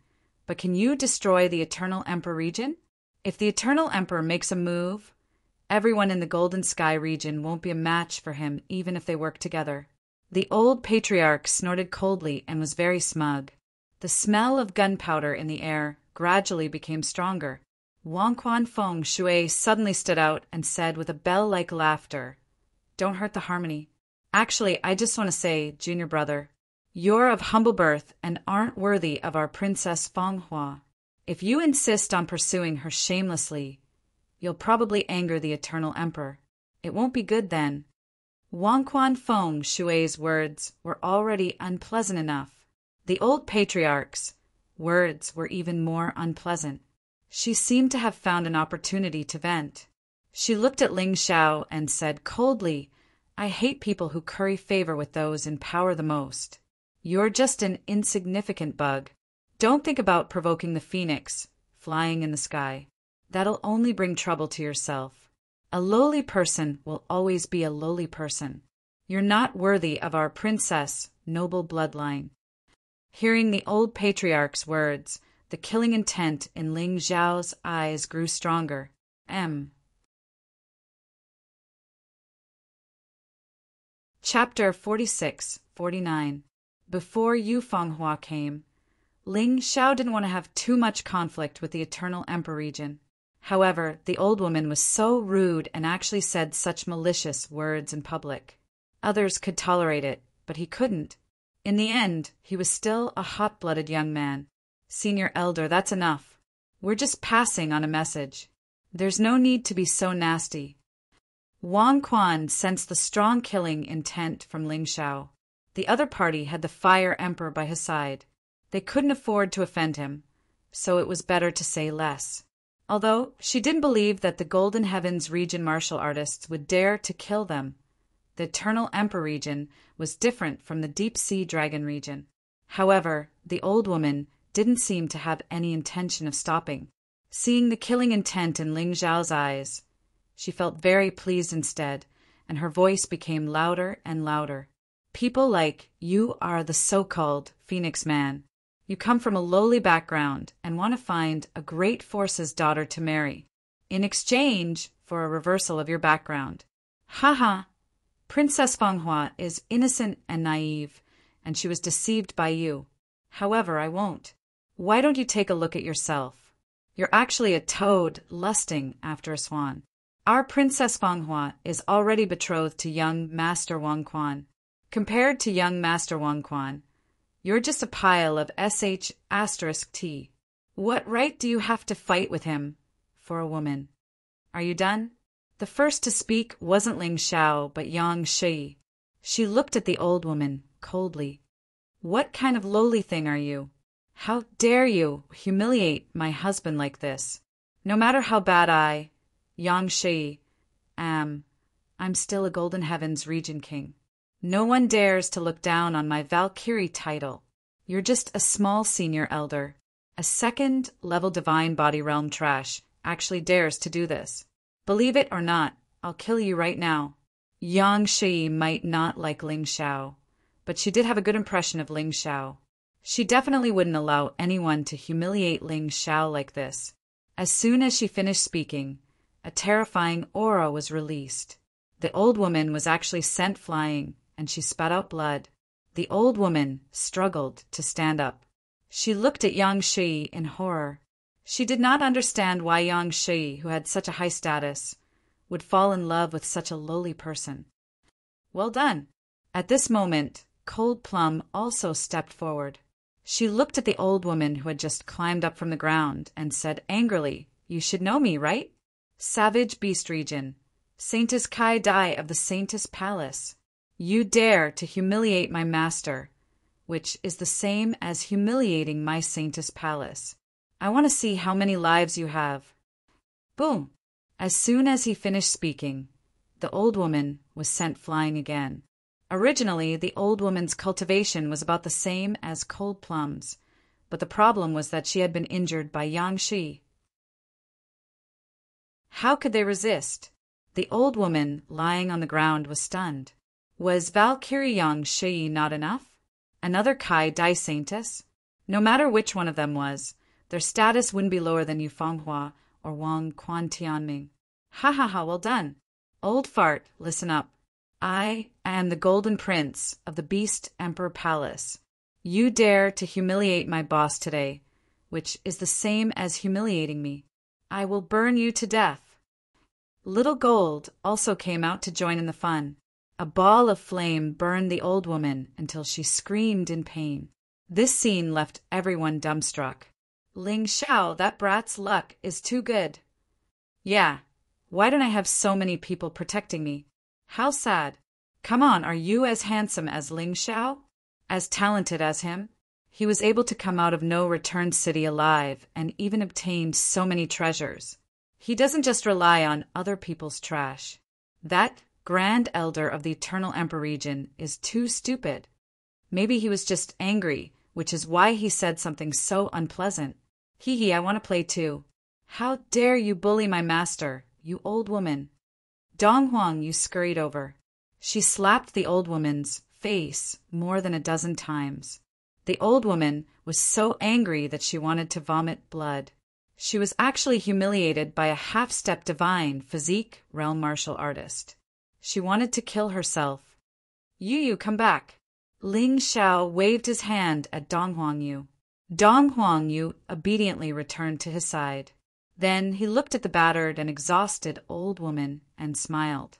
but can you destroy the Eternal Emperor region? If the Eternal Emperor makes a move, everyone in the Golden Sky region won't be a match for him even if they work together. The old patriarch snorted coldly and was very smug. The smell of gunpowder in the air gradually became stronger. Wang Quan Feng Shui suddenly stood out and said with a bell-like laughter, "Don't hurt the harmony. Actually, I just want to say, junior brother, you're of humble birth and aren't worthy of our Princess Feng Hua. If you insist on pursuing her shamelessly, you'll probably anger the Eternal Emperor. It won't be good then." Wang Quan Feng Shui's words were already unpleasant enough. The old patriarch's words were even more unpleasant. She seemed to have found an opportunity to vent. She looked at Ling Xiao and said coldly, "I hate people who curry favor with those in power the most. You're just an insignificant bug. Don't think about provoking the phoenix flying in the sky. That'll only bring trouble to yourself. A lowly person will always be a lowly person. You're not worthy of our princess, noble bloodline." Hearing the old patriarch's words, the killing intent in Ling Xiao's eyes grew stronger. Chapter 46-49. Before Yu Fenghua came, Ling Xiao didn't want to have too much conflict with the Eternal Emperor region. However, the old woman was so rude and actually said such malicious words in public. Others could tolerate it, but he couldn't. In the end, he was still a hot-blooded young man. "Senior elder, that's enough. We're just passing on a message. There's no need to be so nasty." Wang Quan sensed the strong killing intent from Ling Xiao. The other party had the Fire Emperor by his side. They couldn't afford to offend him, so it was better to say less. Although she didn't believe that the Golden Heavens region martial artists would dare to kill them. The Eternal Emperor region was different from the Deep Sea Dragon region. However, the old woman didn't seem to have any intention of stopping. Seeing the killing intent in Ling Xiao's eyes, she felt very pleased instead, and her voice became louder and louder. "People like you are the so-called Phoenix Man. You come from a lowly background and want to find a great force's daughter to marry, in exchange for a reversal of your background. Haha! Princess Fenghua is innocent and naive, and she was deceived by you. However, I won't. Why don't you take a look at yourself? You're actually a toad lusting after a swan. Our Princess Fenghua is already betrothed to young Master Wang Quan. Compared to young Master Wang Quan, you're just a pile of sh*t. What right do you have to fight with him for a woman? Are you done?" The first to speak wasn't Ling Xiao, but Yang Shi. She looked at the old woman coldly. "What kind of lowly thing are you? How dare you humiliate my husband like this? No matter how bad I, Yang Shi, am, I'm still a Golden Heavens region king. No one dares to look down on my Valkyrie title. You're just a small senior elder. A second-level divine body realm trash actually dares to do this. Believe it or not, I'll kill you right now." Yang Shi might not like Ling Xiao, but she did have a good impression of Ling Xiao. She definitely wouldn't allow anyone to humiliate Ling Xiao like this. As soon as she finished speaking, a terrifying aura was released. The old woman was actually sent flying, and she spat out blood. The old woman struggled to stand up. She looked at Yang Shi in horror. She did not understand why Yang Shi, who had such a high status, would fall in love with such a lowly person. "Well done." At this moment, Cold Plum also stepped forward. She looked at the old woman who had just climbed up from the ground and said angrily, "You should know me, right? Savage Beast Region, Saintess Kai Dai of the Saintess Palace. You dare to humiliate my master, which is the same as humiliating my Saintess Palace. I want to see how many lives you have." Boom! As soon as he finished speaking, the old woman was sent flying again. Originally, the old woman's cultivation was about the same as Cold Plum's, but the problem was that she had been injured by Yang Shi. How could they resist? The old woman lying on the ground was stunned. Was Valkyrie Yang Shi not enough? Another Kai Dai Saintess? No matter which one of them was, their status wouldn't be lower than Yu Fenghua or Wang Quan Tianming. Ha ha ha, well done. Old fart, listen up. I am the Golden Prince of the Beast Emperor Palace. You dare to humiliate my boss today, which is the same as humiliating me. I will burn you to death. Little Gold also came out to join in the fun. A ball of flame burned the old woman until she screamed in pain. This scene left everyone dumbstruck. Ling Xiao, that brat's luck is too good. Yeah, why don't I have so many people protecting me? How sad. Come on, are you as handsome as Ling Xiao? As talented as him? He was able to come out of No Return City alive and even obtained so many treasures. He doesn't just rely on other people's trash. That Grand Elder of the Eternal Emperor region is too stupid. Maybe he was just angry, which is why he said something so unpleasant. Hee hee, I want to play too. How dare you bully my master, you old woman. Dong Huang, you scurried over. She slapped the old woman's face more than a dozen times. The old woman was so angry that she wanted to vomit blood. She was actually humiliated by a half-step divine physique realm martial artist. She wanted to kill herself. You come back. Ling Xiao waved his hand at Dong Huangyu. Dong Huangyu obediently returned to his side. Then he looked at the battered and exhausted old woman and smiled.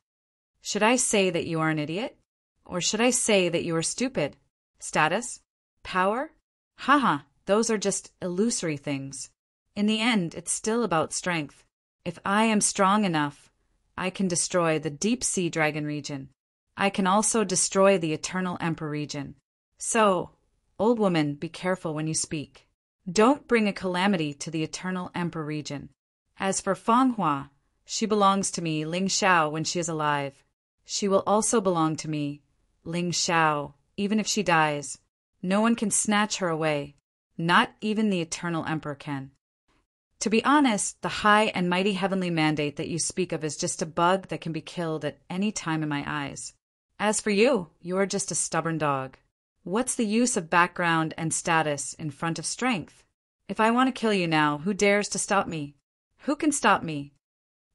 Should I say that you are an idiot? Or should I say that you are stupid? Status? Power? Haha, those are just illusory things. In the end, it's still about strength. If I am strong enough, I can destroy the Deep Sea Dragon region. I can also destroy the Eternal Emperor region. So, old woman, be careful when you speak. Don't bring a calamity to the Eternal Emperor region. As for Fenghua, she belongs to me, Ling Xiao, when she is alive. She will also belong to me, Ling Xiao, even if she dies. No one can snatch her away. Not even the Eternal Emperor can. To be honest, the high and mighty heavenly mandate that you speak of is just a bug that can be killed at any time in my eyes. As for you, you are just a stubborn dog. What's the use of background and status in front of strength? If I want to kill you now, who dares to stop me? Who can stop me?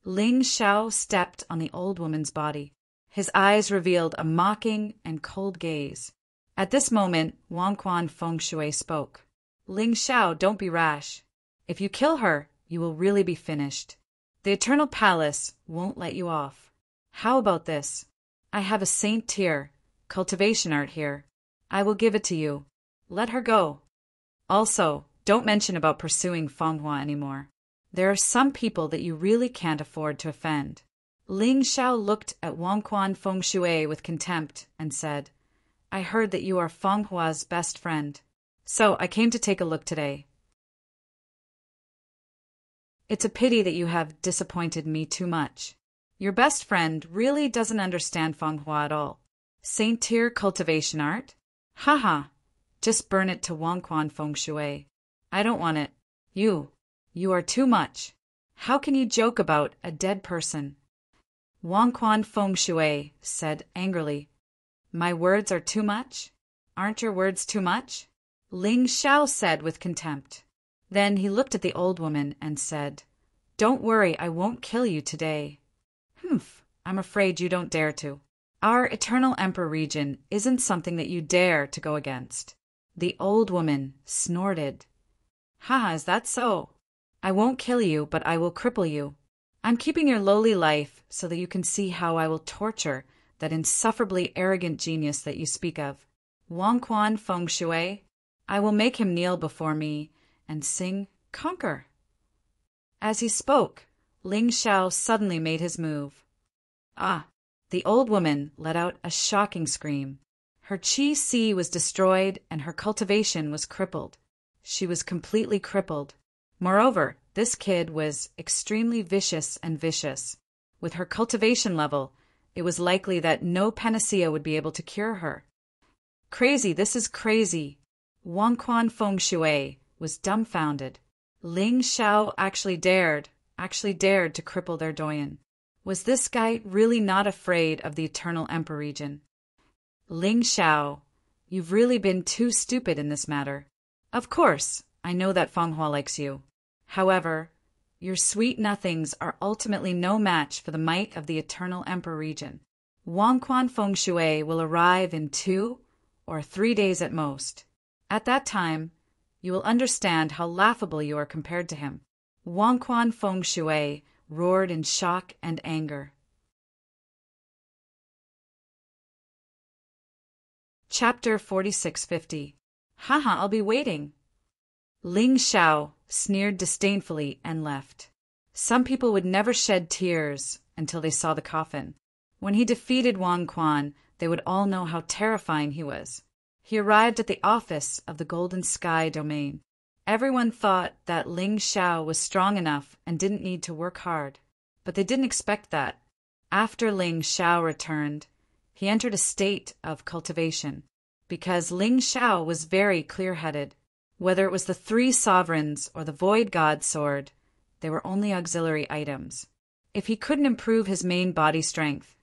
Ling Xiao stepped on the old woman's body. His eyes revealed a mocking and cold gaze. At this moment, Wang Quan Feng Shui spoke. Ling Xiao, don't be rash. If you kill her, you will really be finished. The Eternal Palace won't let you off. How about this? I have a saint tier, cultivation art here. I will give it to you. Let her go. Also, don't mention about pursuing Fenghua anymore. There are some people that you really can't afford to offend. Ling Xiao looked at Wang Quan Feng Shui with contempt and said, I heard that you are Fenghua's best friend. So I came to take a look today. It's a pity that you have disappointed me too much. Your best friend really doesn't understand Fenghua at all. Saint tier cultivation art? Haha, just burn it to Wang Quan Feng Shui. I don't want it. You are too much. How can you joke about a dead person? Wang Quan Feng Shui said angrily, My words are too much? Aren't your words too much? Ling Xiao said with contempt. Then he looked at the old woman and said, Don't worry, I won't kill you today. Humph, I'm afraid you don't dare to. Our Eternal Emperor region isn't something that you dare to go against. The old woman snorted. Ha, is that so? I won't kill you, but I will cripple you. I'm keeping your lowly life so that you can see how I will torture that insufferably arrogant genius that you speak of. Wang Quan Feng Shui, I will make him kneel before me and sing Conquer. As he spoke, Ling Xiao suddenly made his move. Ah! The old woman let out a shocking scream. Her Qi Si was destroyed and her cultivation was crippled. She was completely crippled. Moreover, this kid was extremely vicious and vicious. With her cultivation level, it was likely that no panacea would be able to cure her. Crazy, this is crazy. Wang Quan Feng Shui was dumbfounded. Ling Xiao actually dared, actually dared to cripple their doyen. Was this guy really not afraid of the Eternal Emperor region? Ling Xiao, you've really been too stupid in this matter. Of course, I know that Feng Hua likes you. However, your sweet nothings are ultimately no match for the might of the Eternal Emperor region. Wangquan Feng Shui will arrive in 2 or 3 days at most. At that time, you will understand how laughable you are compared to him. Wangquan Feng Shui roared in shock and anger. Chapter 4650. Haha, I'll be waiting. Ling Xiao sneered disdainfully and left. Some people would never shed tears until they saw the coffin. When he defeated Wang Quan, they would all know how terrifying he was. He arrived at the office of the Golden Sky domain. Everyone thought that Ling Xiao was strong enough and didn't need to work hard. But they didn't expect that. After Ling Xiao returned, he entered a state of cultivation, because Ling Xiao was very clear-headed. Whether it was the 3 sovereigns or the Void God sword, they were only auxiliary items. If he couldn't improve his main body strength,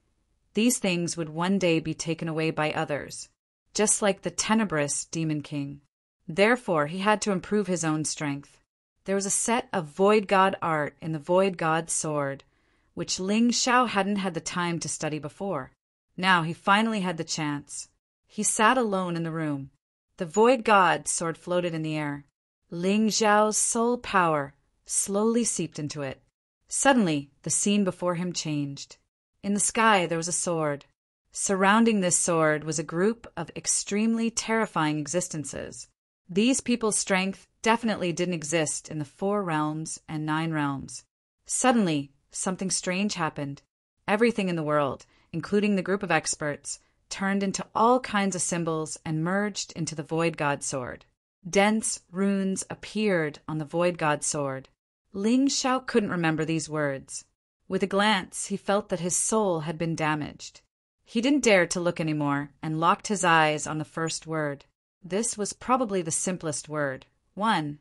these things would one day be taken away by others, just like the tenebrous Demon King. Therefore, he had to improve his own strength. There was a set of Void God art in the Void God sword, which Ling Xiao hadn't had the time to study before. Now he finally had the chance. He sat alone in the room. The Void God sword floated in the air. Ling Xiao's soul power slowly seeped into it. Suddenly, the scene before him changed. In the sky there was a sword. Surrounding this sword was a group of extremely terrifying existences. These people's strength definitely didn't exist in the 4 realms and 9 realms. Suddenly, something strange happened. Everything in the world, including the group of experts, turned into all kinds of symbols and merged into the Void God sword. Dense runes appeared on the Void God sword. Ling Xiao couldn't remember these words. With a glance, he felt that his soul had been damaged. He didn't dare to look anymore and locked his eyes on the first word. This was probably the simplest word, 1.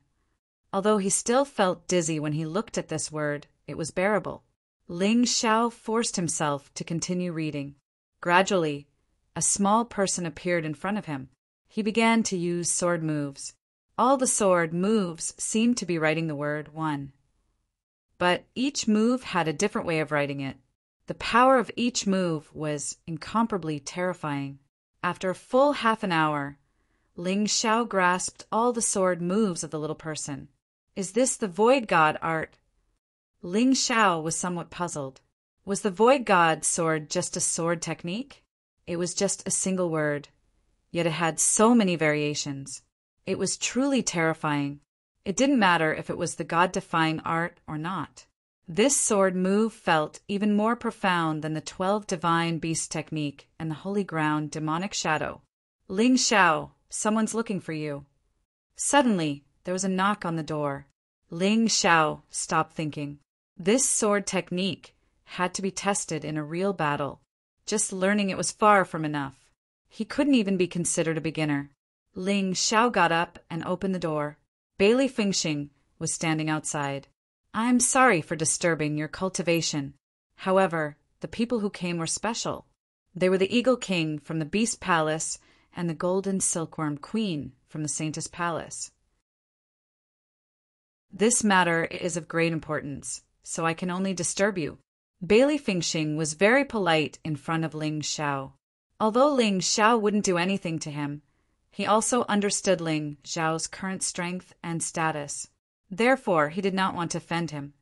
Although he still felt dizzy when he looked at this word, it was bearable. Ling Xiao forced himself to continue reading. Gradually, a small person appeared in front of him. He began to use sword moves. All the sword moves seemed to be writing the word 1. But each move had a different way of writing it. The power of each move was incomparably terrifying. After a full half an hour, Ling Xiao grasped all the sword moves of the little person. Is this the Void God art? Ling Xiao was somewhat puzzled. Was the Void God sword just a sword technique? It was just a single word, yet it had so many variations. It was truly terrifying. It didn't matter if it was the God-defying art or not. This sword move felt even more profound than the 12 divine beast technique and the holy ground demonic shadow. Ling Xiao, someone's looking for you. Suddenly, there was a knock on the door. Ling Xiao stopped thinking. This sword technique had to be tested in a real battle. Just learning it was far from enough. He couldn't even be considered a beginner. Ling Xiao got up and opened the door. Bailey Fingxing was standing outside. I'm sorry for disturbing your cultivation. However, the people who came were special. They were the Eagle King from the Beast Palace and the Golden Silkworm Queen from the Saintess Palace. This matter is of great importance, so I can only disturb you. Bailey Fingxing was very polite in front of Ling Xiao. Although Ling Xiao wouldn't do anything to him, he also understood Ling Xiao's current strength and status. Therefore, he did not want to offend him.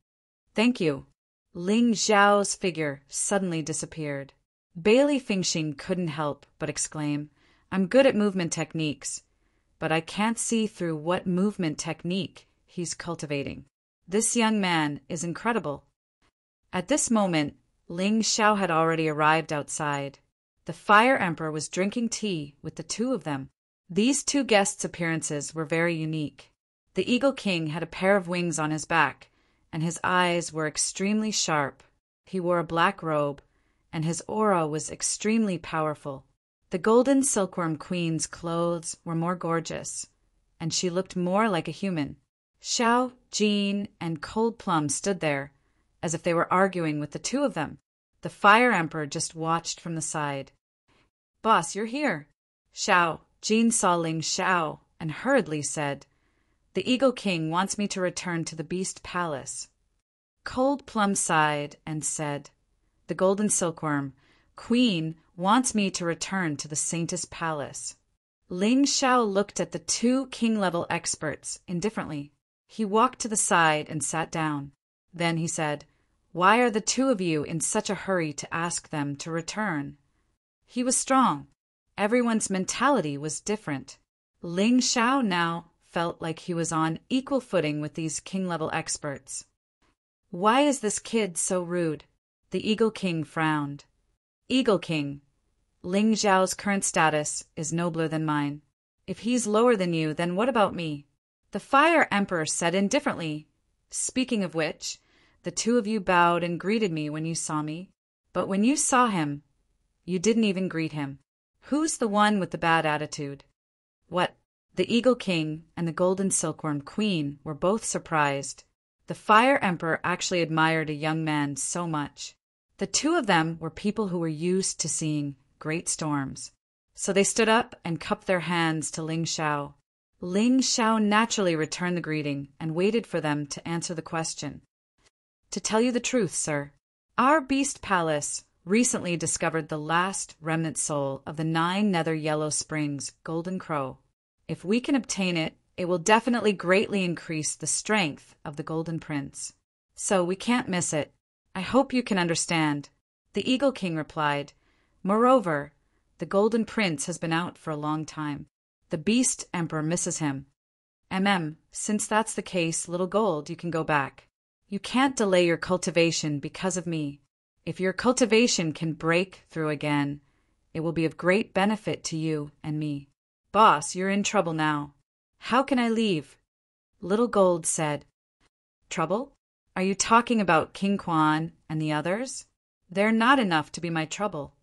Thank you. Ling Xiao's figure suddenly disappeared. Bailey Fingxing couldn't help but exclaim, I'm good at movement techniques, but I can't see through what movement technique he's cultivating. This young man is incredible. At this moment, Ling Xiao had already arrived outside. The Fire Emperor was drinking tea with the 2 of them. These 2 guests' appearances were very unique. The Eagle King had a pair of wings on his back, and his eyes were extremely sharp. He wore a black robe, and his aura was extremely powerful. The Golden Silkworm Queen's clothes were more gorgeous, and she looked more like a human. Xiao, Jean, and Cold Plum stood there, as if they were arguing with the two of them. The Fire Emperor just watched from the side. "Boss, you're here." Xiao Jin saw Ling Xiao and hurriedly said, "The Eagle King wants me to return to the Beast Palace." Cold Plum sighed and said, "The Golden Silkworm Queen wants me to return to the Saintess Palace." Ling Xiao looked at the two king-level experts indifferently. He walked to the side and sat down. Then he said, "Why are the two of you in such a hurry to ask them to return?" He was strong. Everyone's mentality was different. Ling Xiao now felt like he was on equal footing with these king-level experts. "Why is this kid so rude?" The Eagle King frowned. "Eagle King, Ling Xiao's current status is nobler than mine. If he's lower than you, then what about me?" The Fire Emperor said indifferently, "Speaking of which, the two of you bowed and greeted me when you saw me. But when you saw him, you didn't even greet him. Who's the one with the bad attitude?" What? The Eagle King and the Golden Silkworm Queen were both surprised. The Fire Emperor actually admired a young man so much. The two of them were people who were used to seeing great storms. So they stood up and cupped their hands to Ling Xiao. Ling Xiao naturally returned the greeting and waited for them to answer the question. "To tell you the truth, sir, our Beast Palace recently discovered the last remnant soul of the 9 Nether Yellow Springs Golden Crow. If we can obtain it, it will definitely greatly increase the strength of the Golden Prince. So we can't miss it. I hope you can understand." The Eagle King replied, "Moreover, the Golden Prince has been out for a long time. The Beast Emperor misses him. Since that's the case, Little Gold, you can go back. You can't delay your cultivation because of me. If your cultivation can break through again, it will be of great benefit to you and me. Boss, you're in trouble now. How can I leave?" Little Gold said, "Trouble? Are you talking about King Quan and the others? They're not enough to be my trouble."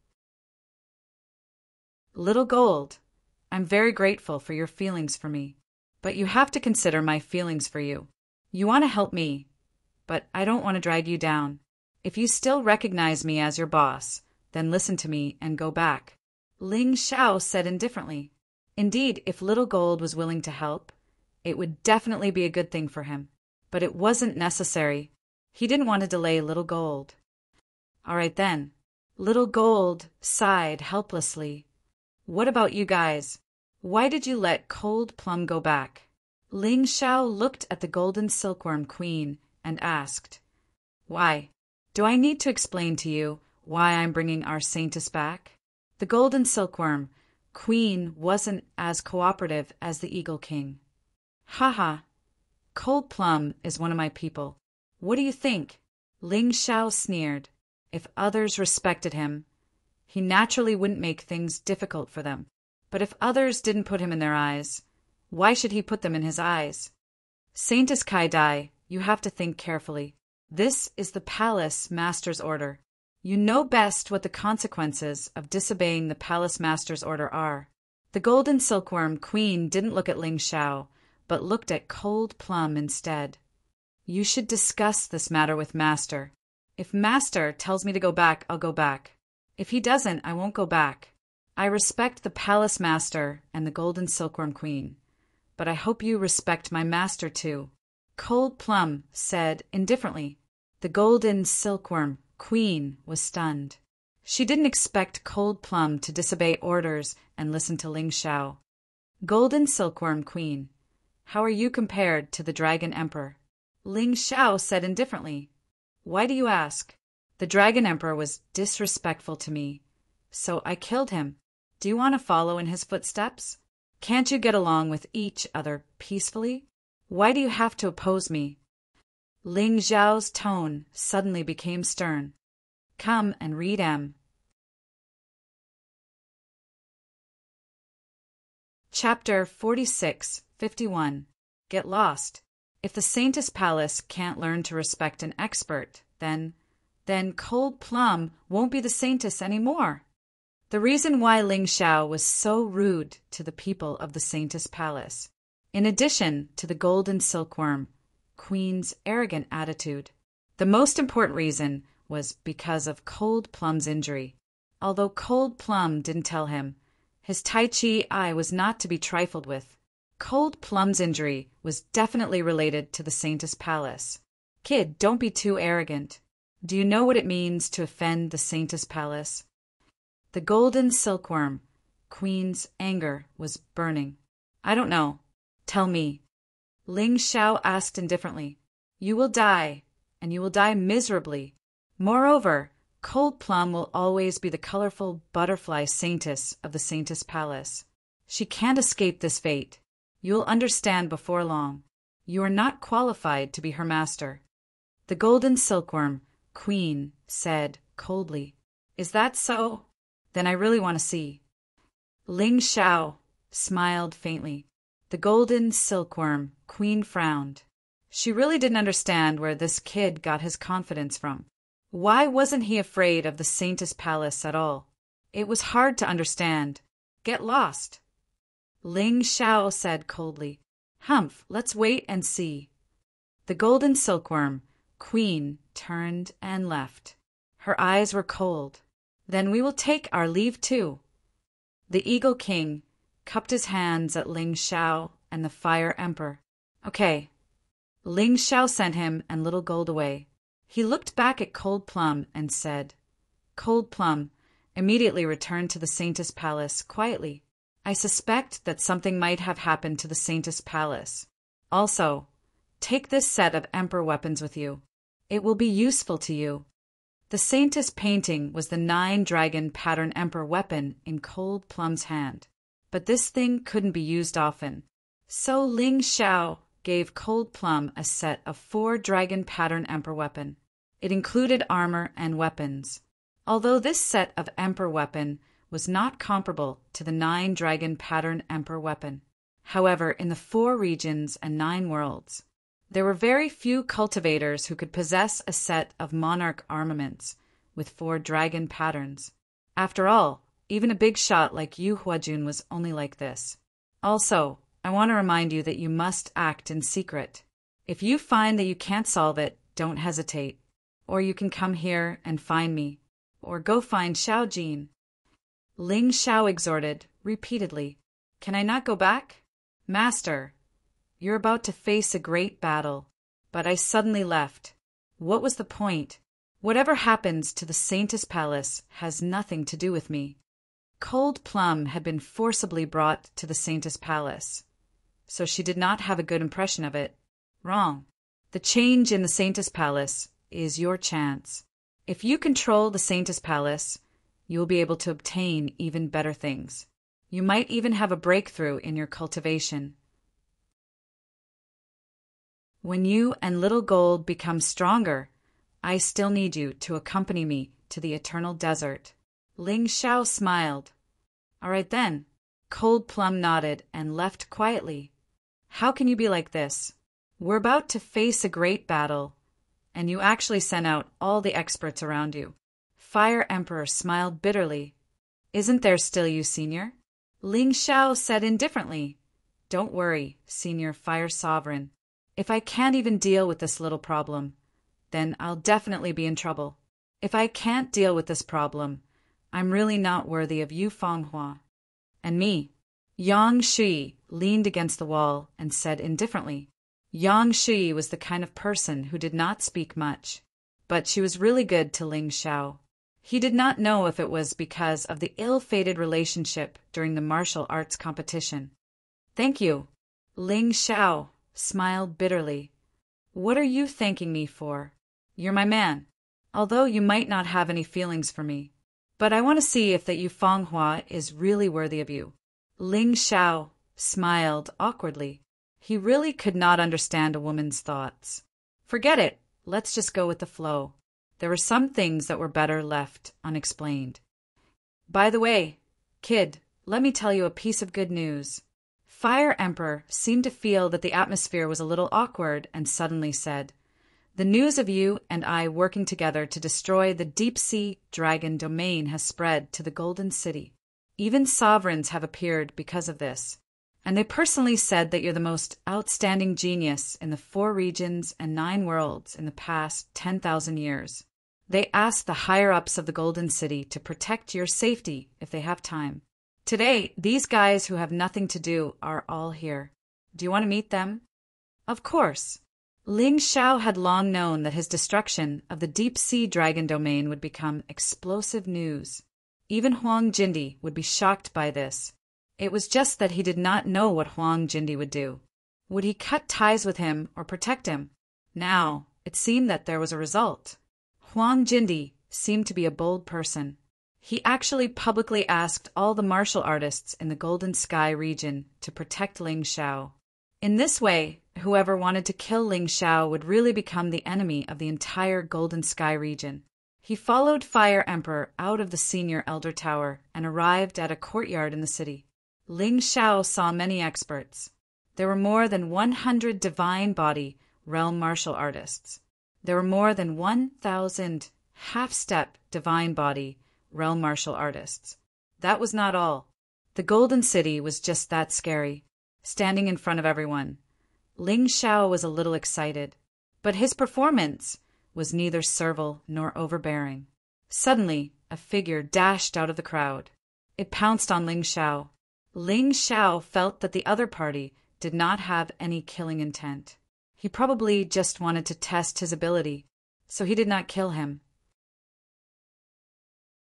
"Little Gold, I'm very grateful for your feelings for me, but you have to consider my feelings for you. You want to help me, but I don't want to drag you down. If you still recognize me as your boss, then listen to me and go back." Ling Xiao said indifferently. Indeed, if Little Gold was willing to help, it would definitely be a good thing for him. But it wasn't necessary. He didn't want to delay Little Gold. "All right then." Little Gold sighed helplessly. "What about you guys? Why did you let Cold Plum go back?" Ling Xiao looked at the Golden Silkworm Queen and asked, "Why? Do I need to explain to you why I'm bringing our Saintess back?" The Golden Silkworm Queen wasn't as cooperative as the Eagle King. "Haha, Cold Plum is one of my people. What do you think?" Ling Xiao sneered. If others respected him, he naturally wouldn't make things difficult for them. But if others didn't put him in their eyes, why should he put them in his eyes? "Saintess Kai Dai, you have to think carefully. This is the Palace Master's order. You know best what the consequences of disobeying the Palace Master's order are." The Golden Silkworm Queen didn't look at Ling Xiao, but looked at Cold Plum instead. "You should discuss this matter with Master. If Master tells me to go back, I'll go back. If he doesn't, I won't go back. I respect the Palace Master and the Golden Silkworm Queen, but I hope you respect my master too." Cold Plum said indifferently. The Golden Silkworm Queen was stunned. She didn't expect Cold Plum to disobey orders and listen to Ling Xiao. "Golden Silkworm Queen, how are you compared to the Dragon Emperor?" Ling Xiao said indifferently. "Why do you ask?" "The Dragon Emperor was disrespectful to me, so I killed him. Do you want to follow in his footsteps? Can't you get along with each other peacefully? Why do you have to oppose me?" Ling Xiao's tone suddenly became stern. "Come and read M." Chapter 46-51. Get Lost. If the Saintess Palace can't learn to respect an expert, then Cold Plum won't be the Saintess anymore. The reason why Ling Xiao was so rude to the people of the Saintess Palace, in addition to the Golden Silkworm Queen's arrogant attitude, The most important reason was because of Cold Plum's injury. Although Cold Plum didn't tell him, his Tai Chi eye was not to be trifled with. Cold Plum's injury was definitely related to the Saintess Palace. Kid, don't be too arrogant. Do you know what it means to offend the Saintess Palace? The golden silkworm, Queen's anger was burning. I don't know. Tell me. Ling Xiao asked indifferently. You will die, and you will die miserably. Moreover, Cold Plum will always be the colorful butterfly saintess of the Saintess Palace. She can't escape this fate. You'll understand before long. You are not qualified to be her master. The golden silkworm, Queen, said coldly. Is that so? Then I really want to see. Ling Xiao smiled faintly. The golden silkworm, Queen, frowned. She really didn't understand where this kid got his confidence from. Why wasn't he afraid of the Saintess Palace at all? It was hard to understand. Get lost. Ling Xiao said coldly. Humph, let's wait and see. The golden silkworm, Queen, turned and left. Her eyes were cold. Then we will take our leave too. The Eagle King cupped his hands at Ling Xiao and the Fire Emperor. Okay. Ling Xiao sent him and Little Gold away. He looked back at Cold Plum and said, Cold Plum immediately returned to the Saintess Palace quietly. I suspect that something might have happened to the Saintess Palace. Also, take this set of Emperor weapons with you. It will be useful to you. The Saintess painting was the 9-dragon pattern Emperor weapon in Cold Plum's hand. But this thing couldn't be used often. So Ling Xiao gave Cold Plum a set of 4-dragon pattern Emperor weapon. It included armor and weapons. Although this set of Emperor weapon was not comparable to the 9-dragon pattern Emperor weapon. However, in the 4 regions and 9 worlds, there were very few cultivators who could possess a set of monarch armaments with 4 dragon patterns. After all, even a big shot like Yu Huajun was only like this. Also, I want to remind you that you must act in secret. If you find that you can't solve it, don't hesitate. Or you can come here and find me. Or go find Xiao Jin. Ling Xiao exhorted, repeatedly. Can I not go back? Master, you're about to face a great battle. But I suddenly left. What was the point? Whatever happens to the Saintess Palace has nothing to do with me. Cold Plum had been forcibly brought to the Saintess Palace, so she did not have a good impression of it. Wrong. The change in the Saintess Palace is your chance. If you control the Saintess Palace, you will be able to obtain even better things. You might even have a breakthrough in your cultivation. When you and Little Gold become stronger, I still need you to accompany me to the eternal desert. Ling Xiao smiled. All right then. Cold Plum nodded and left quietly. How can you be like this? We're about to face a great battle, and you actually sent out all the experts around you. Fire Emperor smiled bitterly. Isn't there still you, Senior? Ling Xiao said indifferently. Don't worry, Senior Fire Sovereign. If I can't even deal with this little problem, then I'll definitely be in trouble. If I can't deal with this problem, I'm really not worthy of you, Fanghua. And me. Yang Shi leaned against the wall and said indifferently. Yang Shi was the kind of person who did not speak much, but she was really good to Ling Xiao. He did not know if it was because of the ill-fated relationship during the martial arts competition. Thank you. Ling Xiao smiled bitterly. What are you thanking me for? You're my man, although you might not have any feelings for me. But I want to see if that Yu Fanghua is really worthy of you. Ling Xiao smiled awkwardly. He really could not understand a woman's thoughts. Forget it. Let's just go with the flow. There were some things that were better left unexplained. By the way, kid, let me tell you a piece of good news. Fire Emperor seemed to feel that the atmosphere was a little awkward and suddenly said, The news of you and I working together to destroy the deep-sea dragon domain has spread to the Golden City. Even sovereigns have appeared because of this. and they personally said that you're the most outstanding genius in the 4 regions and 9 worlds in the past 10,000 years. They asked the higher-ups of the Golden City to protect your safety if they have time. Today, these guys who have nothing to do are all here. Do you want to meet them? Of course. Ling Xiao had long known that his destruction of the deep-sea dragon domain would become explosive news. Even Huang Jindi would be shocked by this. It was just that he did not know what Huang Jindi would do. Would he cut ties with him or protect him? Now, it seemed that there was a result. Huang Jindi seemed to be a bold person. He actually publicly asked all the martial artists in the Golden Sky region to protect Ling Xiao. In this way, whoever wanted to kill Ling Xiao would really become the enemy of the entire Golden Sky region. He followed Fire Emperor out of the Senior Elder Tower and arrived at a courtyard in the city. Ling Xiao saw many experts. There were more than 100 Divine Body Realm martial artists. There were more than 1,000 half-step Divine Body Realm martial artists. That was not all. The Golden City was just that scary. Standing in front of everyone, Ling Xiao was a little excited, but his performance was neither servile nor overbearing. Suddenly, a figure dashed out of the crowd. It pounced on Ling Xiao. Ling Xiao felt that the other party did not have any killing intent. He probably just wanted to test his ability, so he did not kill him.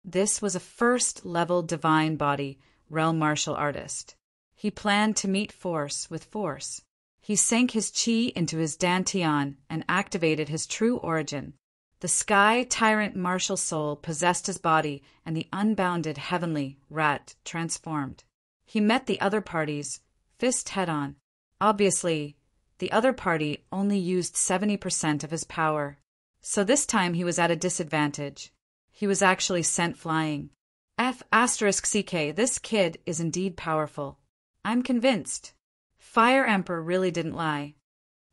This was a first-level Divine Body Realm martial artist. He planned to meet force with force. He sank his chi into his dantian and activated his true origin. The Sky Tyrant martial soul possessed his body, and the unbounded heavenly rat transformed. He met the other party's fist head-on. Obviously, the other party only used 70% of his power, so this time he was at a disadvantage. He was actually sent flying. F***CK, this kid is indeed powerful. I'm convinced. Fire Emperor really didn't lie.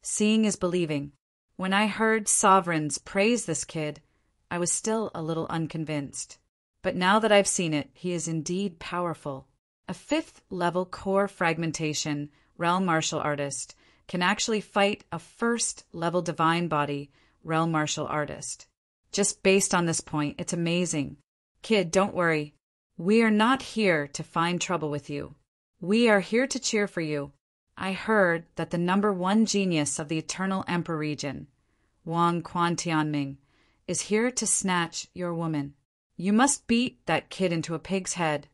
Seeing is believing. When I heard sovereigns praise this kid, I was still a little unconvinced. But now that I've seen it, he is indeed powerful. A 5th-level core fragmentation realm martial artist can actually fight a 1st-level divine body realm martial artist. Just based on this point, it's amazing. Kid, don't worry. We are not here to find trouble with you. We are here to cheer for you. I heard that the #1 genius of the Eternal Emperor region, Wang Quantianming, is here to snatch your woman. You must beat that kid into a pig's head.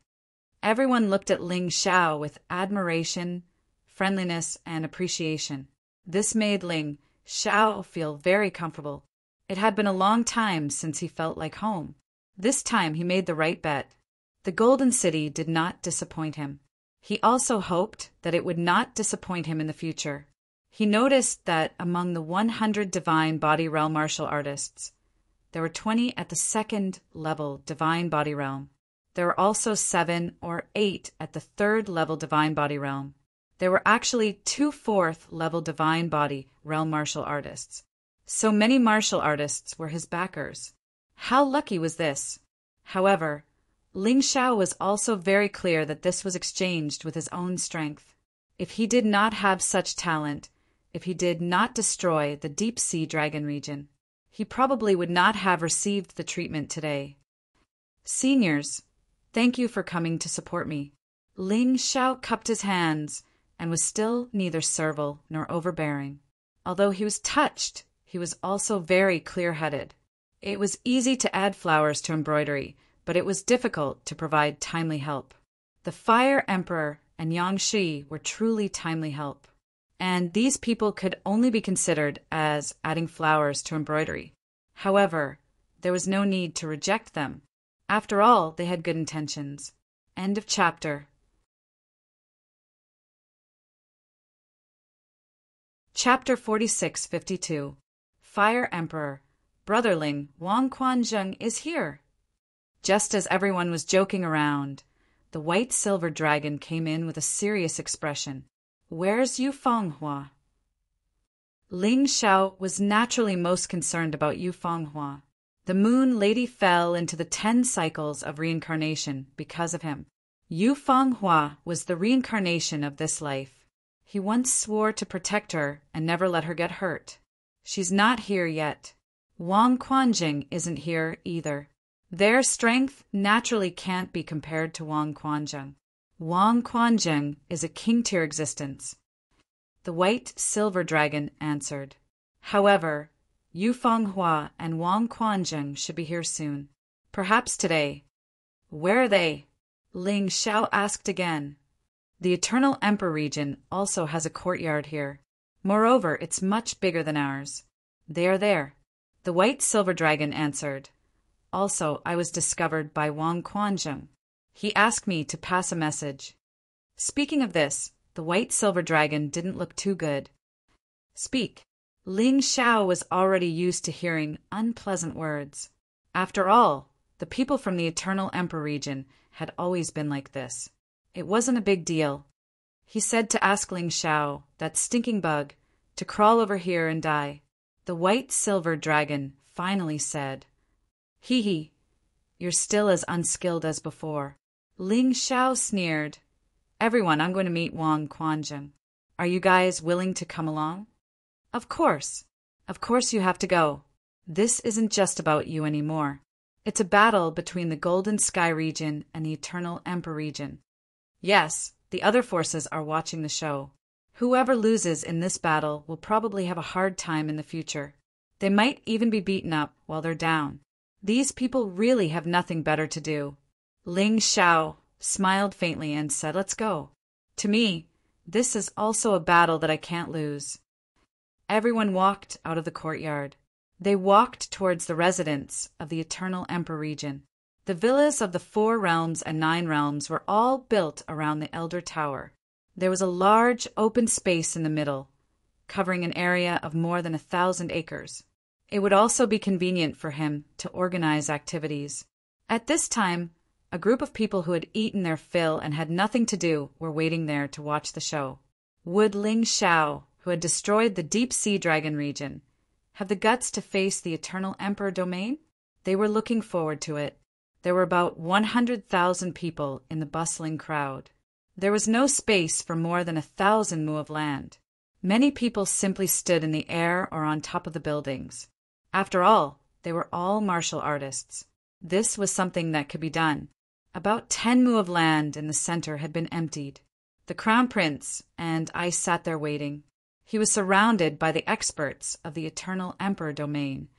Everyone looked at Ling Xiao with admiration, friendliness, and appreciation. This made Ling Xiao feel very comfortable. It had been a long time since he felt like home. This time he made the right bet. The Golden City did not disappoint him. He also hoped that it would not disappoint him in the future. He noticed that among the 100 Divine Body Realm martial artists, there were 20 at the 2nd-level Divine Body Realm. There were also 7 or 8 at the 3rd-level Divine Body Realm. There were actually 2 4th-level Divine Body Realm martial artists. So many martial artists were his backers. How lucky was this? However, Ling Xiao was also very clear that this was exchanged with his own strength. If he did not have such talent, if he did not destroy the deep-sea dragon region, he probably would not have received the treatment today. Seniors, thank you for coming to support me. Ling Xiao cupped his hands and was still neither servile nor overbearing. Although he was touched, he was also very clear-headed. It was easy to add flowers to embroidery, but it was difficult to provide timely help. The Fire Emperor and Yang Shi were truly timely help, and these people could only be considered as adding flowers to embroidery. However, there was no need to reject them. After all, they had good intentions. End of chapter. Chapter 46-52. Fire Emperor, Brotherling Wang Quanzheng is here. Just as everyone was joking around, the white silver dragon came in with a serious expression. Where's Yu Fenghua? Ling Xiao was naturally most concerned about Yu Fenghua. The moon lady fell into the 10 cycles of reincarnation because of him. Yu Fanghua was the reincarnation of this life. He once swore to protect her and never let her get hurt. She's not here yet. Wang Quanjing isn't here either. Their strength naturally can't be compared to Wang Quanjing. Wang Quanjing is a king-tier existence. The white silver dragon answered. However, Yu Fanghua and Wang Quanjing should be here soon. Perhaps today. Where are they? Ling Xiao asked again. The Eternal Emperor region also has a courtyard here. Moreover, it's much bigger than ours. They are there. The white silver dragon answered. Also, I was discovered by Wang Quanjing. He asked me to pass a message. Speaking of this, the white silver dragon didn't look too good. Speak. Ling Xiao was already used to hearing unpleasant words. After all, the people from the Eternal Emperor region had always been like this. It wasn't a big deal. He said to ask Ling Xiao, that stinking bug, to crawl over here and die. The white silver dragon finally said, Hee hee, you're still as unskilled as before. Ling Xiao sneered. Everyone, I'm going to meet Wang Quanjing. Are you guys willing to come along? Of course. Of course you have to go. This isn't just about you anymore. It's a battle between the Golden Sky region and the Eternal Emperor region. Yes, the other forces are watching the show. Whoever loses in this battle will probably have a hard time in the future. They might even be beaten up while they're down. These people really have nothing better to do. Ling Xiao smiled faintly and said, Let's go. To me, this is also a battle that I can't lose. Everyone walked out of the courtyard. They walked towards the residence of the Eternal Emperor region. The villas of the 4 realms and 9 realms were all built around the Elder Tower. There was a large open space in the middle, covering an area of more than 1,000 acres. It would also be convenient for him to organize activities. At this time, a group of people who had eaten their fill and had nothing to do were waiting there to watch the show. Would Ling Xiao, who had destroyed the Deep Sea Dragon region, have the guts to face the Eternal Emperor domain? They were looking forward to it. There were about 100,000 people in the bustling crowd. There was no space for more than 1,000 mu of land. Many people simply stood in the air or on top of the buildings. After all, they were all martial artists. This was something that could be done. About 10 mu of land in the center had been emptied. The Crown Prince and I sat there waiting. He was surrounded by the experts of the Eternal Emperor domain.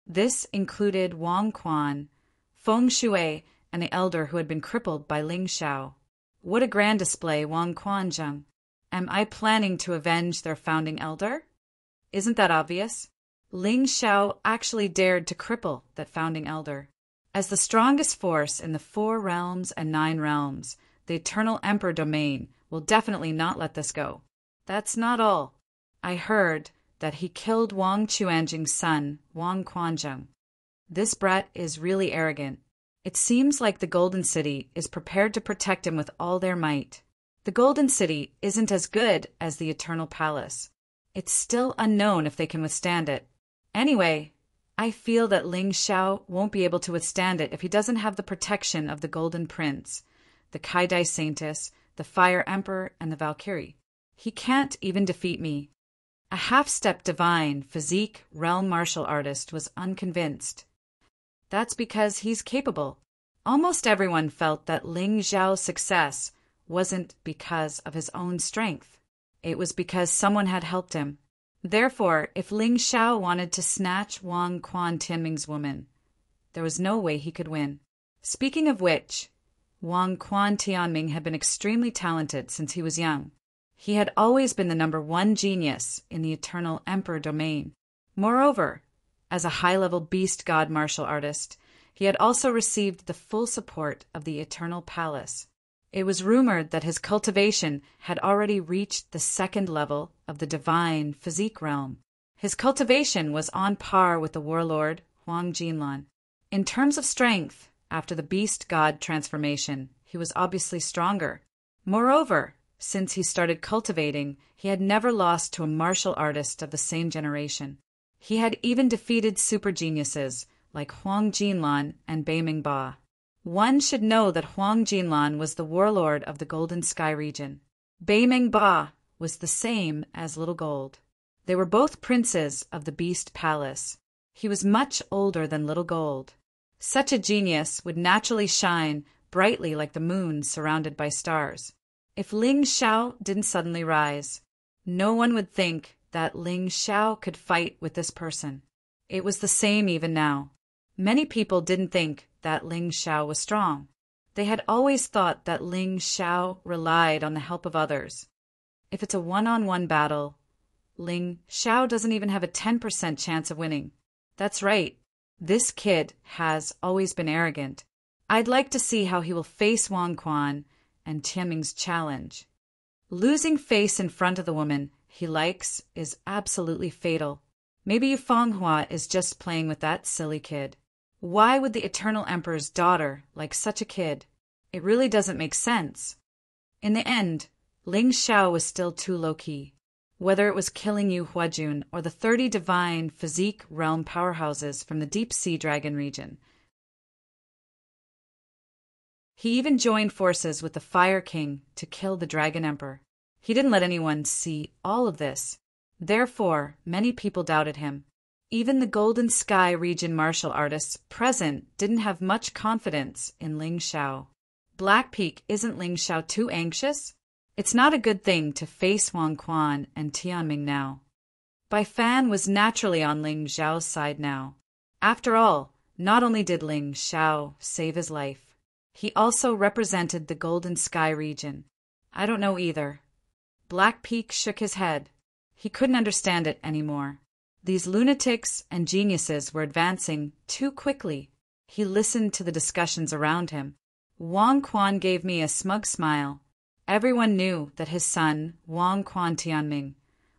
This included Wang Quan, Feng Shui, and the elder who had been crippled by Ling Xiao. What a grand display, Wang Quanjing. Am I planning to avenge their founding elder? Isn't that obvious? Ling Xiao actually dared to cripple that founding elder. As the strongest force in the 4 realms and 9 realms, the Eternal Emperor domain will definitely not let this go. That's not all. I heard that he killed Wang Quanjing's son, Wang Quanjing. This brat is really arrogant. It seems like the Golden City is prepared to protect him with all their might. The Golden City isn't as good as the Eternal Palace. It's still unknown if they can withstand it. Anyway, I feel that Ling Xiao won't be able to withstand it if he doesn't have the protection of the Golden Prince, the Kaidai Saintess, the Fire Emperor, and the Valkyrie. He can't even defeat me. A half-step divine, physique, realm martial artist was unconvinced. That's because he's capable. Almost everyone felt that Ling Xiao's success wasn't because of his own strength. It was because someone had helped him. Therefore, if Ling Xiao wanted to snatch Wang Quan Tianming's woman, there was no way he could win. Speaking of which, Wang Quan Tianming had been extremely talented since he was young. He had always been the #1 genius in the Eternal Emperor domain. Moreover, as a high-level beast god martial artist, he had also received the full support of the Eternal Palace. It was rumored that his cultivation had already reached the 2nd level of the divine physique realm. His cultivation was on par with the warlord Huang Jinlan. In terms of strength, after the beast god transformation, he was obviously stronger. Moreover, since he started cultivating, he had never lost to a martial artist of the same generation. He had even defeated super geniuses like Huang Jinlan and Beiming Ba. One should know that Huang Jinlan was the warlord of the Golden Sky region. Bei Meng Ba was the same as Little Gold. They were both princes of the Beast Palace. He was much older than Little Gold. Such a genius would naturally shine brightly like the moon surrounded by stars. If Ling Xiao didn't suddenly rise, no one would think that Ling Xiao could fight with this person. It was the same even now. Many people didn't think that Ling Xiao was strong. They had always thought that Ling Xiao relied on the help of others. If it's a one-on-one battle, Ling Xiao doesn't even have a 10% chance of winning. That's right. This kid has always been arrogant. I'd like to see how he will face Wang Quan and Tianming's challenge. Losing face in front of the woman he likes is absolutely fatal. Maybe Yu Fenghua is just playing with that silly kid. Why would the Eternal Emperor's daughter like such a kid? It really doesn't make sense. In the end, Ling Xiao was still too low-key. Whether it was killing Yu Huajun or the 30 divine physique realm powerhouses from the Deep Sea Dragon region. He even joined forces with the Fire King to kill the Dragon Emperor. He didn't let anyone see all of this. Therefore, many people doubted him. Even the Golden Sky region martial artists present didn't have much confidence in Ling Xiao. Black Peak, isn't Ling Xiao too anxious? It's not a good thing to face Wang Quan and Tianming now. Bai Fan was naturally on Ling Xiao's side now. After all, not only did Ling Xiao save his life, he also represented the Golden Sky region. I don't know either. Black Peak shook his head. He couldn't understand it anymore. These lunatics and geniuses were advancing too quickly. He listened to the discussions around him. Wang Quan gave me a smug smile. Everyone knew that his son, Wang Quan Tianming,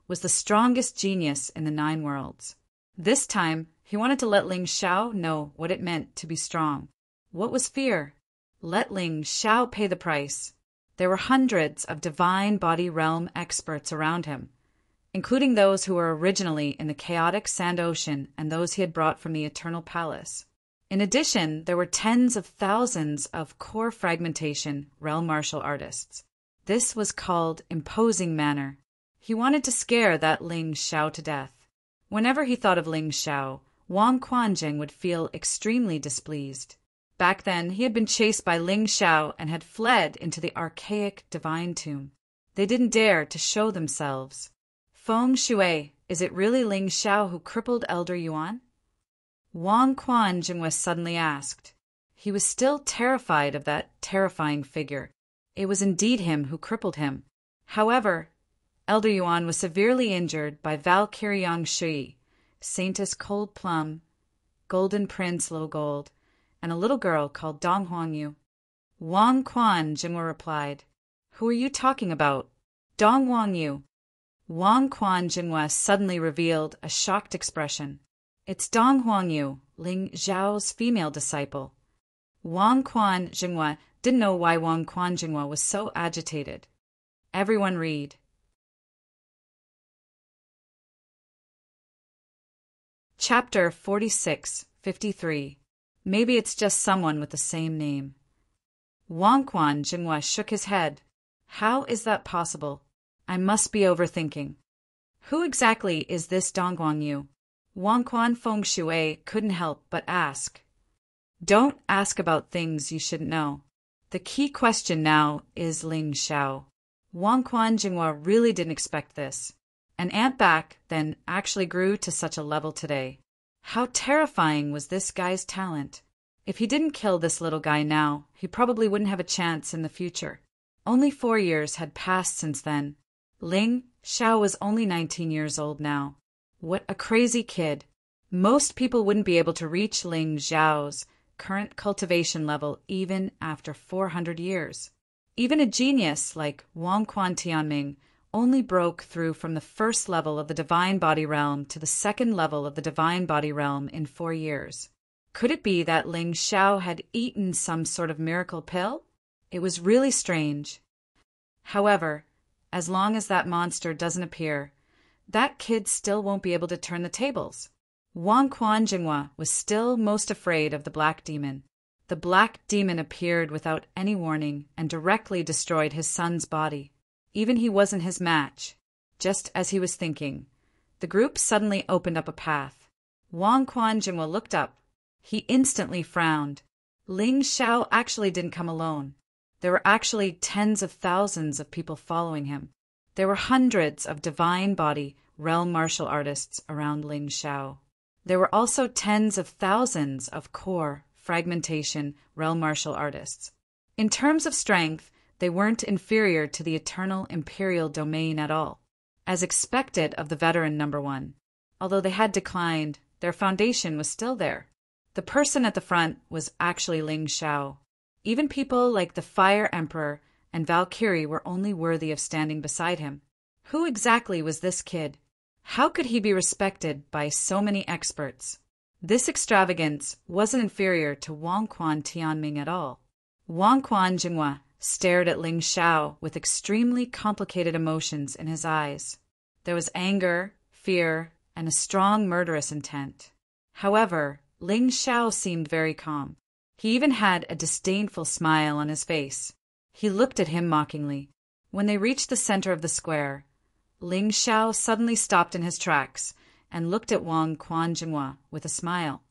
was the strongest genius in the 9 worlds. This time, he wanted to let Ling Xiao know what it meant to be strong. What was fear? Let Ling Xiao pay the price. There were hundreds of divine body realm experts around him, including those who were originally in the chaotic Sand Ocean and those he had brought from the Eternal Palace. In addition, there were tens of thousands of core fragmentation realm martial artists. This was called imposing manner. He wanted to scare that Ling Xiao to death. Whenever he thought of Ling Xiao, Wang Quanjing would feel extremely displeased. Back then, he had been chased by Ling Xiao and had fled into the archaic divine tomb. They didn't dare to show themselves. Feng Shui, is it really Ling Xiao who crippled Elder Yuan? Wang Quanjing suddenly asked. He was still terrified of that terrifying figure. It was indeed him who crippled him. However, Elder Yuan was severely injured by Valkyrie Yang Shui, Saintess Cold Plum, Golden Prince Little Gold, and a little girl called Dong Huangyu. Wang Quan Jingwa replied, "Who are you talking about?" "Dong Huangyu." Wang Quan Jingwa suddenly revealed a shocked expression. "It's Dong Huangyu, Ling Xiao's female disciple." Wang Quan Jingwa didn't know why Wang Quan Jingwa was so agitated. Everyone read. Chapter 46-53. Maybe it's just someone with the same name. Wang Quan Jingwa shook his head. How is that possible? I must be overthinking. Who exactly is this Dong Huangyu? Wang Quan Feng Shui couldn't help but ask. Don't ask about things you shouldn't know. The key question now is Ling Xiao. Wang Quan Jingwa really didn't expect this. An ant back then actually grew to such a level today. How terrifying was this guy's talent? If he didn't kill this little guy now, he probably wouldn't have a chance in the future. Only 4 years had passed since then. Ling Xiao was only 19 years old now. What a crazy kid. Most people wouldn't be able to reach Ling Xiao's current cultivation level even after 400 years. Even a genius like Wang Quan Tianming only broke through from the first level of the divine body realm to the second level of the divine body realm in 4 years. Could it be that Ling Xiao had eaten some sort of miracle pill? It was really strange. However, as long as that monster doesn't appear, that kid still won't be able to turn the tables. Wang Quan Jingwa was still most afraid of the black demon. The black demon appeared without any warning and directly destroyed his son's body. Even he wasn't his match. Just as he was thinking, the group suddenly opened up a path. Wang Quanjingwa looked up. He instantly frowned. Ling Xiao actually didn't come alone. There were actually tens of thousands of people following him. There were hundreds of divine body realm martial artists around Ling Xiao. There were also tens of thousands of core fragmentation realm martial artists. In terms of strength, they weren't inferior to the eternal imperial domain at all, as expected of the veteran number one. Although they had declined, their foundation was still there. The person at the front was actually Ling Xiao. Even people like the Fire Emperor and Valkyrie were only worthy of standing beside him. Who exactly was this kid? How could he be respected by so many experts? This extravagance wasn't inferior to Wang Quan Tianming at all. Wang Quan Jinghua stared at Ling Xiao with extremely complicated emotions in his eyes. There was anger, fear, and a strong murderous intent. However, Ling Xiao seemed very calm. He even had a disdainful smile on his face. He looked at him mockingly. When they reached the center of the square, Ling Xiao suddenly stopped in his tracks and looked at Wang Quanjinghua with a smile.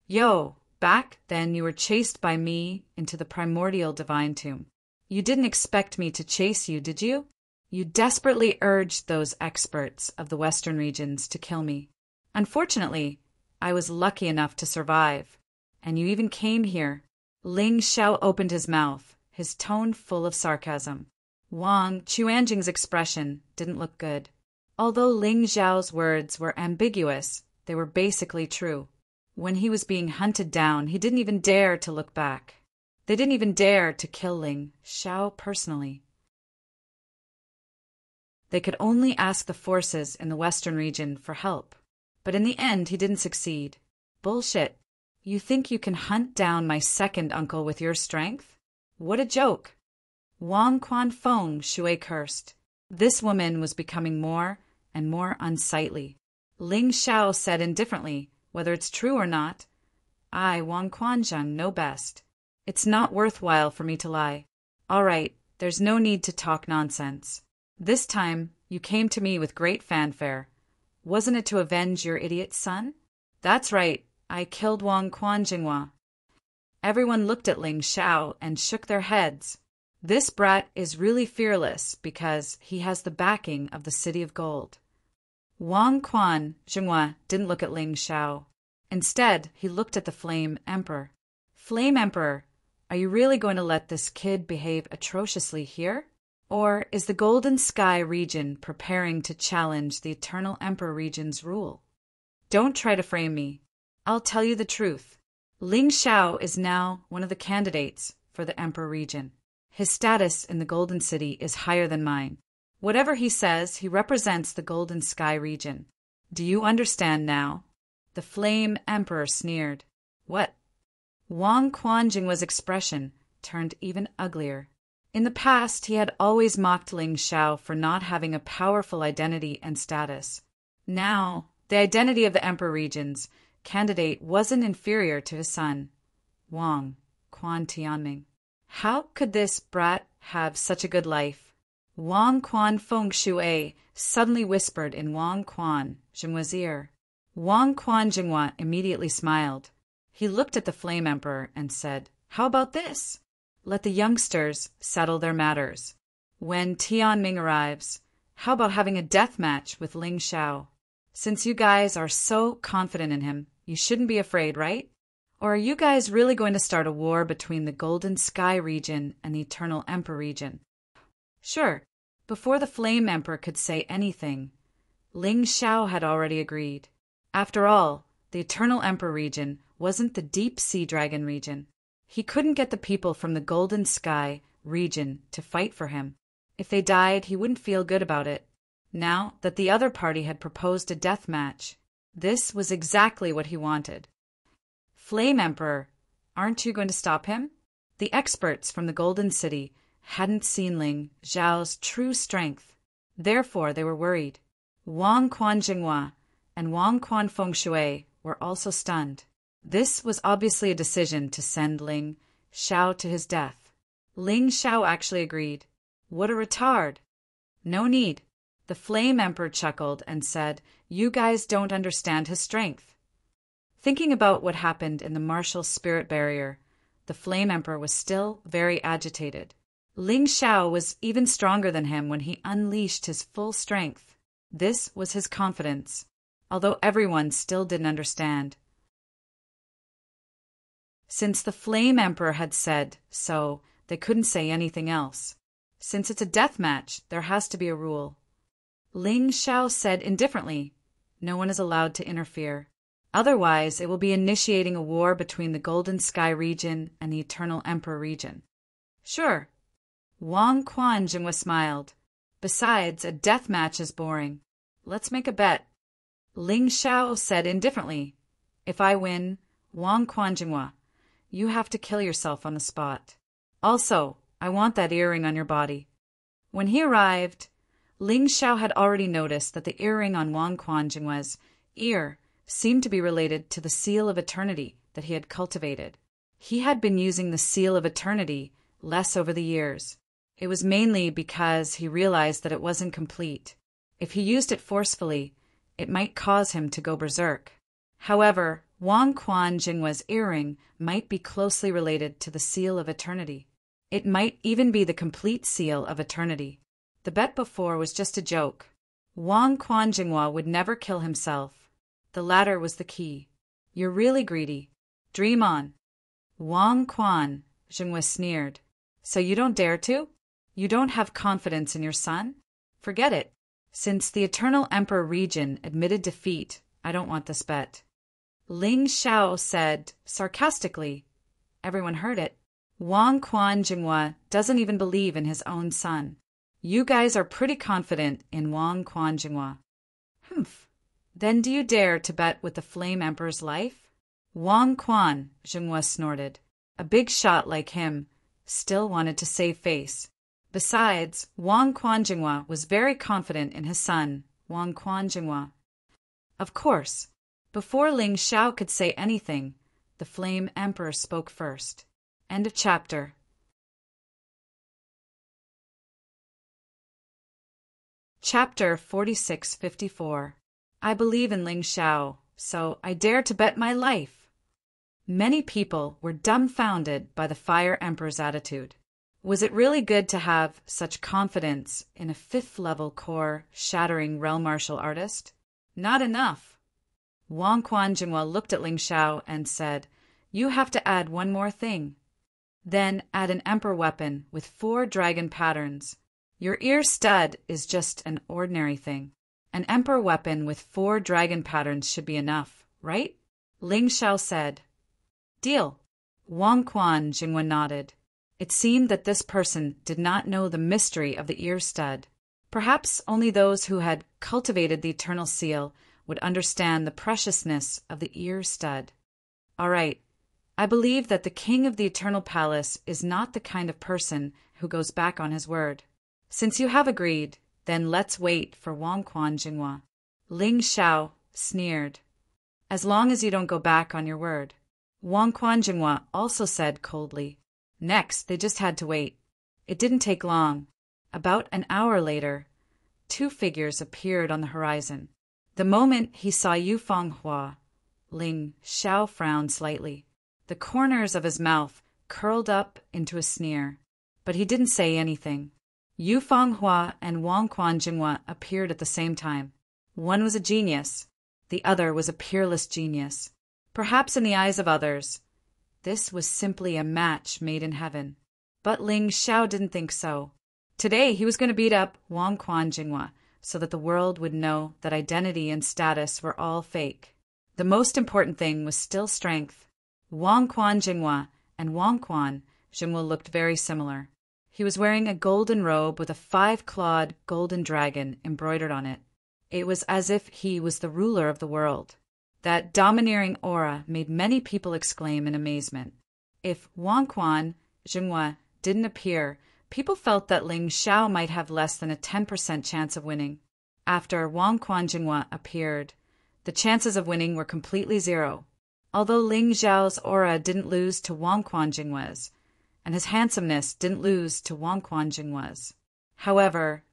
Yo, back then you were chased by me into the primordial divine tomb. You didn't expect me to chase you, did you? You desperately urged those experts of the western regions to kill me. Unfortunately, I was lucky enough to survive, and you even came here. Ling Xiao opened his mouth, his tone full of sarcasm. Wang Chuanjing's expression didn't look good. Although Ling Xiao's words were ambiguous, they were basically true. When he was being hunted down, he didn't even dare to look back. They didn't even dare to kill Ling Xiao personally. They could only ask the forces in the western region for help. But in the end, he didn't succeed. Bullshit. You think you can hunt down my second uncle with your strength? What a joke. Wang Quanfeng Shui cursed. This woman was becoming more and more unsightly. Ling Xiao said indifferently, whether it's true or not, I, Wang Quanzheng, know best. It's not worthwhile for me to lie. All right, there's no need to talk nonsense. This time, you came to me with great fanfare. Wasn't it to avenge your idiot son? That's right, I killed Wang Quanjinghua. Everyone looked at Ling Xiao and shook their heads. This brat is really fearless because he has the backing of the City of Gold. Wang Quan Jinghua didn't look at Ling Xiao. Instead, he looked at the Flame Emperor. Flame Emperor, are you really going to let this kid behave atrociously here? Or is the Golden Sky region preparing to challenge the Eternal Emperor region's rule? Don't try to frame me. I'll tell you the truth. Ling Xiao is now one of the candidates for the Emperor region. His status in the Golden City is higher than mine. Whatever he says, he represents the Golden Sky region. Do you understand now? The Flame Emperor sneered. What? Wang Quanjinghua's expression turned even uglier. In the past, he had always mocked Ling Xiao for not having a powerful identity and status. Now, the identity of the Emperor region's candidate wasn't inferior to his son, Wang Quan Tianming. How could this brat have such a good life? Wang Quan Feng Shui suddenly whispered in Wang Quan Jinghua's ear. Wang Quan Jinghua immediately smiled. He looked at the Flame Emperor and said, How about this? Let the youngsters settle their matters. When Tianming arrives, how about having a death match with Ling Xiao? Since you guys are so confident in him, you shouldn't be afraid, right? Or are you guys really going to start a war between the Golden Sky region and the Eternal Emperor region? Sure, before the Flame Emperor could say anything, Ling Xiao had already agreed. After all, the Eternal Emperor region wasn't the Deep Sea Dragon region. He couldn't get the people from the Golden Sky region to fight for him. If they died, he wouldn't feel good about it. Now that the other party had proposed a death match, this was exactly what he wanted. Flame Emperor, aren't you going to stop him? The experts from the Golden City hadn't seen Ling Xiao's true strength. Therefore, they were worried. Wang Quanjinghua and Wang Quan Feng Shui were also stunned. This was obviously a decision to send Ling Xiao to his death. Ling Xiao actually agreed. What a retard. No need. The Flame Emperor chuckled and said, "You guys don't understand his strength." Thinking about what happened in the martial spirit barrier, the Flame Emperor was still very agitated. Ling Xiao was even stronger than him when he unleashed his full strength. This was his confidence, although everyone still didn't understand. Since the Flame Emperor had said so, they couldn't say anything else. Since it's a death match, there has to be a rule. Ling Xiao said indifferently, "No one is allowed to interfere. Otherwise, it will be initiating a war between the Golden Sky region and the Eternal Emperor region." "Sure." Wang Quan Jinghua smiled. "Besides, a death match is boring. Let's make a bet." Ling Xiao said indifferently, "If I win, Wang Quan Jinghua, you have to kill yourself on the spot. Also, I want that earring on your body." When he arrived, Ling Xiao had already noticed that the earring on Wang Quan Jinghua's ear seemed to be related to the seal of eternity that he had cultivated. He had been using the seal of eternity less over the years. It was mainly because he realized that it wasn't complete. If he used it forcefully, it might cause him to go berserk. However, Wang Quan Jinghua's earring might be closely related to the seal of eternity. It might even be the complete seal of eternity. The bet before was just a joke. Wang Quan Jinghua would never kill himself. The latter was the key. "You're really greedy. Dream on." Wang Quan Jinghua sneered. "So you don't dare to? You don't have confidence in your son? Forget it. Since the Eternal Emperor region admitted defeat, I don't want this bet." Ling Xiao said sarcastically. Everyone heard it. Wang Quan Jinghua doesn't even believe in his own son. "You guys are pretty confident in Wang Quan Jinghua." "Humph. Then do you dare to bet with the Flame Emperor's life?" Wang Quan Jinghua snorted. A big shot like him still wanted to save face. Besides, Wang Quan Jinghua was very confident in his son, Wang Quan Jinghua. Of course, before Ling Xiao could say anything, the Flame Emperor spoke first. End of chapter. Chapter 4654. I believe in Ling Xiao, so I dare to bet my life. Many people were dumbfounded by the Fire Emperor's attitude. Was it really good to have such confidence in a fifth-level core shattering realm martial artist? Not enough. Wang Quan Jinghua looked at Ling Xiao and said, "You have to add one more thing. Then add an emperor weapon with 4 dragon patterns. Your ear stud is just an ordinary thing. An emperor weapon with 4 dragon patterns should be enough, right?" Ling Xiao said. "Deal." Wang Quan Jinghua nodded. It seemed that this person did not know the mystery of the ear stud. Perhaps only those who had cultivated the eternal seal would understand the preciousness of the ear stud. "All right. I believe that the king of the Eternal Palace is not the kind of person who goes back on his word. Since you have agreed, then let's wait for Wang Quan Jinghua." Ling Xiao sneered. "As long as you don't go back on your word." Wang Quan Jinghua also said coldly. Next, they just had to wait. It didn't take long. About an hour later, 2 figures appeared on the horizon. The moment he saw Yu Fanghua, Ling Xiao frowned slightly. The corners of his mouth curled up into a sneer, but he didn't say anything. Yu Fanghua and Wang Quan Jinghua appeared at the same time. One was a genius. The other was a peerless genius. Perhaps in the eyes of others, this was simply a match made in heaven. But Ling Xiao didn't think so. Today he was going to beat up Wang Quan Jinghua so that the world would know that identity and status were all fake. The most important thing was still strength. Wang Quan Jinghua and Wang Quan Jinghua looked very similar. He was wearing a golden robe with a 5-clawed golden dragon embroidered on it. It was as if he was the ruler of the world. That domineering aura made many people exclaim in amazement. If Wang Quan Jinghua didn't appear, people felt that Ling Xiao might have less than a 10% chance of winning. After Wang Quan Jinghua appeared, the chances of winning were completely zero. Although Ling Xiao's aura didn't lose to Wang Quanjing's, and his handsomeness didn't lose to Wang Quanjing's. However,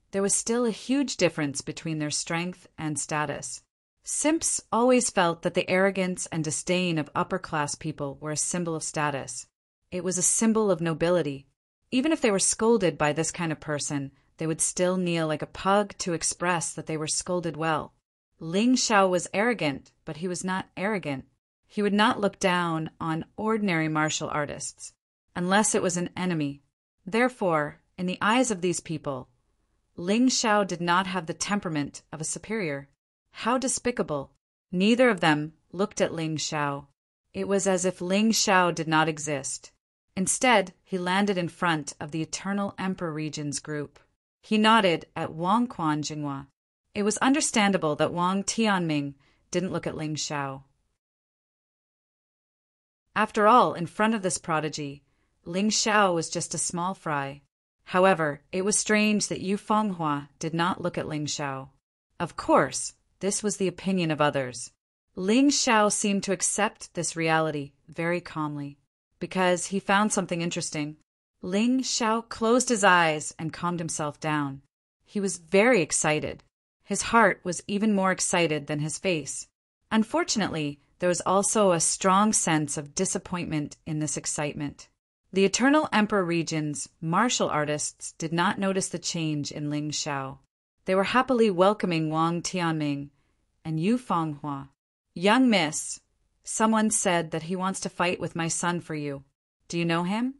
there was still a huge difference between their strength and status. Simps always felt that the arrogance and disdain of upper-class people were a symbol of status. It was a symbol of nobility. Even if they were scolded by this kind of person, they would still kneel like a pug to express that they were scolded well. Ling Xiao was arrogant, but he was not arrogant. He would not look down on ordinary martial artists, unless it was an enemy. Therefore, in the eyes of these people, Ling Xiao did not have the temperament of a superior. How despicable! Neither of them looked at Ling Xiao. It was as if Ling Xiao did not exist. Instead, he landed in front of the Eternal Emperor Regions group. He nodded at Wang Quanjinghua. It was understandable that Wang Tianming didn't look at Ling Xiao. After all, in front of this prodigy, Ling Xiao was just a small fry. However, it was strange that Yu Fenghua did not look at Ling Xiao. Of course, this was the opinion of others. Ling Xiao seemed to accept this reality very calmly, because he found something interesting. Ling Xiao closed his eyes and calmed himself down. He was very excited. His heart was even more excited than his face. Unfortunately, there was also a strong sense of disappointment in this excitement. The Eternal Emperor Region's martial artists did not notice the change in Ling Xiao. They were happily welcoming Wang Tianming and Yu Fenghua. "Young miss, someone said that he wants to fight with my son for you. Do you know him?"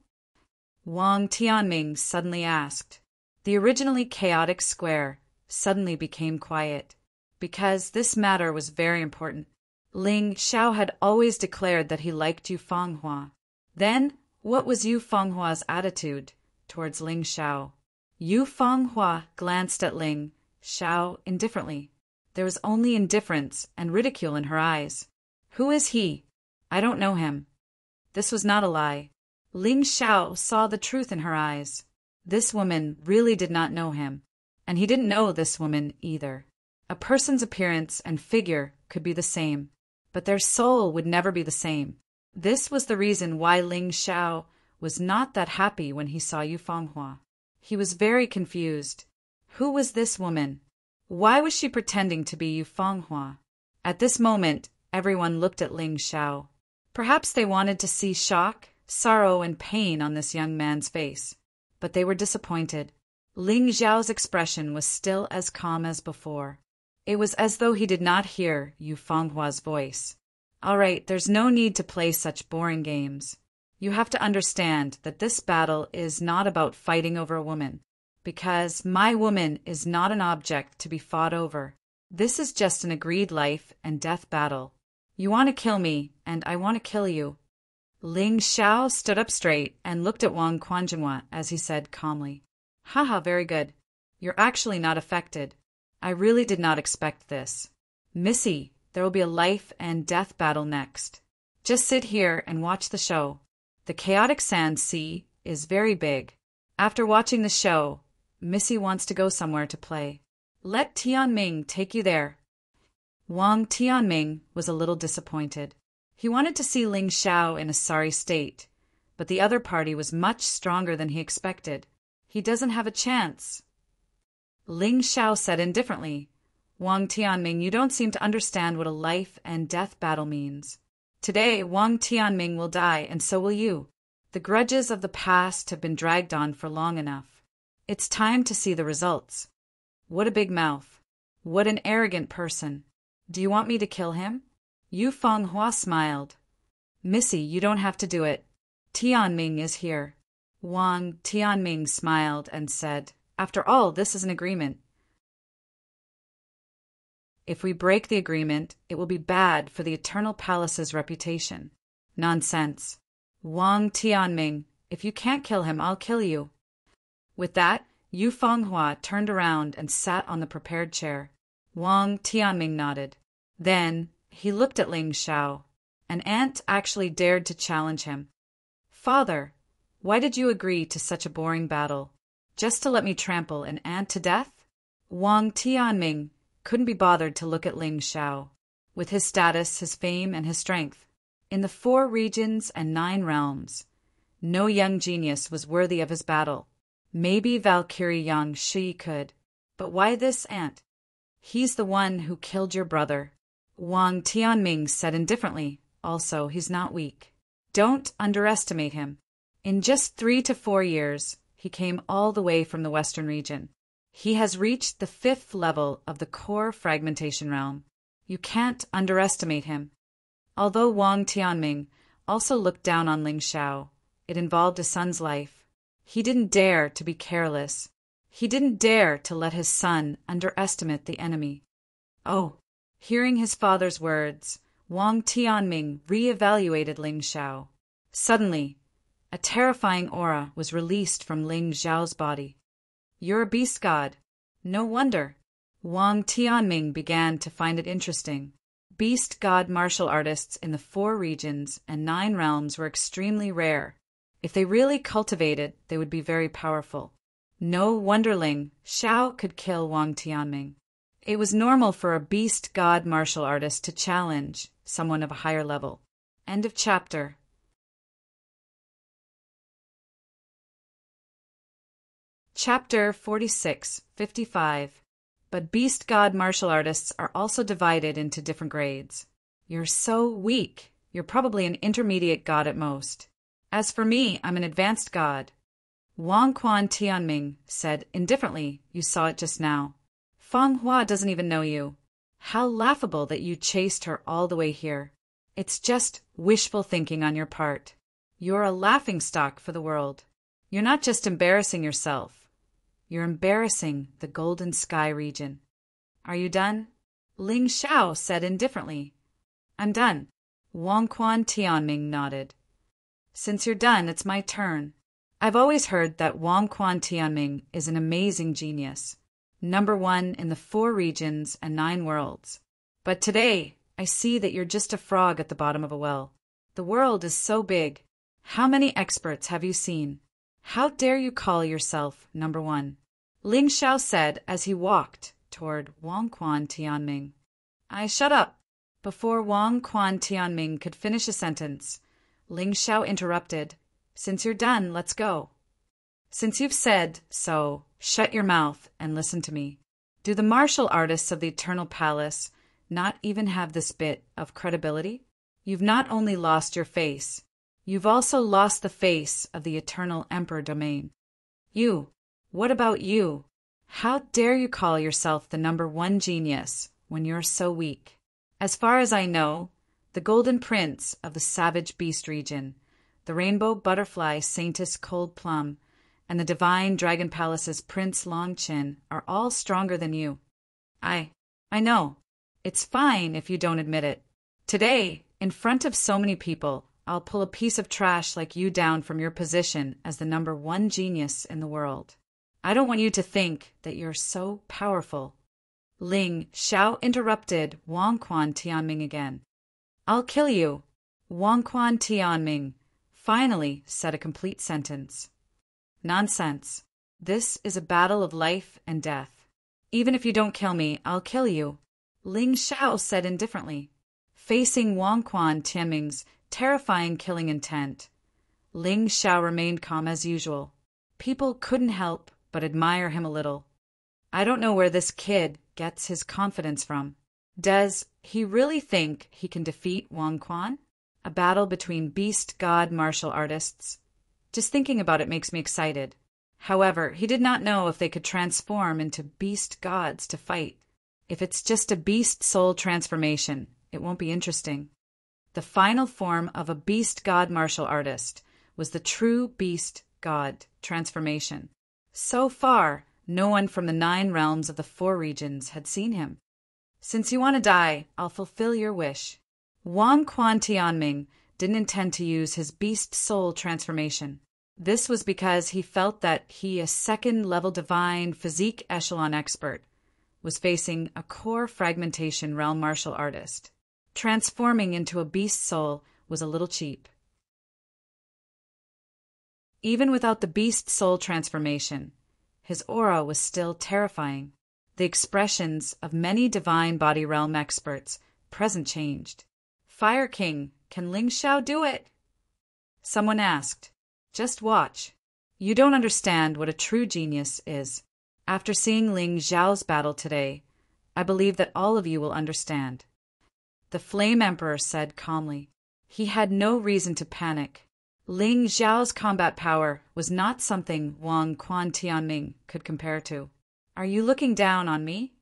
Wang Tianming suddenly asked. The originally chaotic square suddenly became quiet, because this matter was very important. Ling Xiao had always declared that he liked Yu Fenghua. Then, what was Yu Fenghua's attitude towards Ling Xiao? Yu Fenghua glanced at Ling Xiao indifferently. There was only indifference and ridicule in her eyes. "Who is he? I don't know him." This was not a lie. Ling Xiao saw the truth in her eyes. This woman really did not know him, and he didn't know this woman either. A person's appearance and figure could be the same, but their soul would never be the same. This was the reason why Ling Xiao was not that happy when he saw Yu Fenghua. He was very confused. Who was this woman? Why was she pretending to be Yu Fenghua? At this moment, everyone looked at Ling Xiao. Perhaps they wanted to see shock, sorrow, and pain on this young man's face, but they were disappointed. Ling Xiao's expression was still as calm as before. It was as though he did not hear Yu Fenghua's voice. "All right, there's no need to play such boring games. You have to understand that this battle is not about fighting over a woman, because my woman is not an object to be fought over. This is just an agreed life and death battle. You want to kill me, and I want to kill you." Ling Xiao stood up straight and looked at Wang Quanjinghua as he said calmly, "Haha, very good. You're actually not affected. I really did not expect this. Missy, there will be a life and death battle next. Just sit here and watch the show. The chaotic sand sea is very big. After watching the show, Missy wants to go somewhere to play. Let Tianming take you there." Wang Tianming was a little disappointed. He wanted to see Ling Xiao in a sorry state, but the other party was much stronger than he expected. "He doesn't have a chance." Ling Xiao said indifferently, "Wang Tianming, you don't seem to understand what a life and death battle means. Today, Wang Tianming will die, and so will you. The grudges of the past have been dragged on for long enough. It's time to see the results." What a big mouth. What an arrogant person. "Do you want me to kill him?" Yu Fenghua smiled. "Missy, you don't have to do it. Tianming is here." Wang Tianming smiled and said, "After all, this is an agreement. If we break the agreement, it will be bad for the Eternal Palace's reputation." "Nonsense. Wang Tianming, if you can't kill him, I'll kill you." With that, Yu Fenghua turned around and sat on the prepared chair. Wang Tianming nodded. Then he looked at Ling Xiao. An ant actually dared to challenge him. "Father, why did you agree to such a boring battle? Just to let me trample an ant to death?" Wang Tianming couldn't be bothered to look at Ling Xiao. With his status, his fame, and his strength, In the 4 regions and 9 realms, no young genius was worthy of his battle. Maybe Valkyrie Yang Shi could, but why this ant? He's the one who killed your brother. Wang Tianming said indifferently. Also, he's not weak. Don't underestimate him. In just 3 to 4 years, he came all the way from the Western region. He has reached the 5th level of the core fragmentation realm. You can't underestimate him. Although Wang Tianming also looked down on Ling Xiao, it involved a son's life. He didn't dare to be careless. He didn't dare to let his son underestimate the enemy. Oh, hearing his father's words, Wang Tianming re-evaluated Ling Xiao. Suddenly, a terrifying aura was released from Ling Xiao's body. You're a beast god. No wonder. Wang Tianming began to find it interesting. Beast god martial artists in the 4 regions and 9 realms were extremely rare. If they really cultivated, they would be very powerful. No wonder Ling Xiao could kill Wang Tianming. It was normal for a beast god martial artist to challenge someone of a higher level. End of chapter. Chapter 46-55. But beast god martial artists are also divided into different grades. You're so weak. You're probably an intermediate god at most. As for me, I'm an advanced god. Wang Quan Tianming said indifferently. You saw it just now. Feng Hua doesn't even know you. How laughable that you chased her all the way here. It's just wishful thinking on your part. You're a laughingstock for the world. You're not just embarrassing yourself. You're embarrassing the Golden Sky region. Are you done? Ling Xiao said indifferently. I'm done. Wang Quan Tianming nodded. Since you're done, it's my turn. I've always heard that Wang Quan Tianming is an amazing genius. Number 1 in the 4 regions and 9 worlds. But today, I see that you're just a frog at the bottom of a well. The world is so big. How many experts have you seen? How dare you call yourself number 1? Ling Xiao said as he walked toward Wang Quan Tianming. Shut up. Before Wang Quan Tianming could finish a sentence, Ling Xiao interrupted. Since you're done, let's go. Since you've said so, shut your mouth and listen to me. Do the martial artists of the Eternal Palace not even have this bit of credibility? You've not only lost your face, you've also lost the face of the Eternal Emperor domain. You, what about you? How dare you call yourself the number 1 genius when you're so weak? As far as I know, the Golden Prince of the Savage Beast region, the Rainbow Butterfly Saintess Cold Plum, and the Divine Dragon Palace's Prince Longchin are all stronger than you. I know. It's fine if you don't admit it. Today, in front of so many people, I'll pull a piece of trash like you down from your position as the number 1 genius in the world. I don't want you to think that you're so powerful. Ling Xiao interrupted Wang Quan Tianming again. I'll kill you. Wang Quan Tianming finally said a complete sentence. Nonsense. This is a battle of life and death. Even if you don't kill me, I'll kill you. Ling Xiao said indifferently. Facing Wang Quan Tianming's terrifying killing intent, Ling Xiao remained calm as usual. People couldn't help but admire him a little. I don't know where this kid gets his confidence from. Does he really think he can defeat Wang Quan? A battle between beast god martial artists? Just thinking about it makes me excited. However, he did not know if they could transform into beast gods to fight. If it's just a beast soul transformation, it won't be interesting. The final form of a beast god martial artist was the true beast god transformation. So far, no one from the 9 realms of the 4 regions had seen him. Since you want to die, I'll fulfill your wish. Wang Quan Tianming didn't intend to use his beast soul transformation. This was because he felt that he, a 2nd-level divine physique echelon expert, was facing a core fragmentation realm martial artist. Transforming into a beast soul was a little cheap. Even without the beast soul transformation, his aura was still terrifying. The expressions of many divine body realm experts present changed. Fire King Can Ling Xiao do it? Someone asked. Just watch. You don't understand what a true genius is. After seeing Ling Xiao's battle today, I believe that all of you will understand. The Flame Emperor said calmly. He had no reason to panic. Ling Xiao's combat power was not something Wang Quan Tianming could compare to. Are you looking down on me?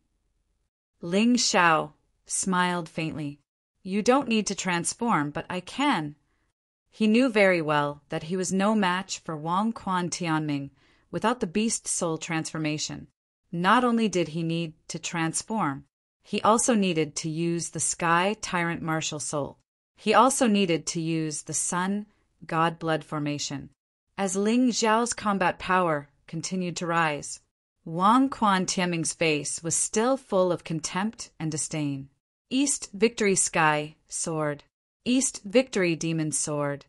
Ling Xiao smiled faintly. You don't need to transform, but I can. He knew very well that he was no match for Wang Quan Tianming without the beast soul transformation. Not only did he need to transform, he also needed to use the Sky Tyrant Martial Soul. He also needed to use the Sun God Blood formation. As Ling Xiao's combat power continued to rise, Wang Quan Tianming's face was still full of contempt and disdain. East Victory Sky Sword. East Victory Demon Sword.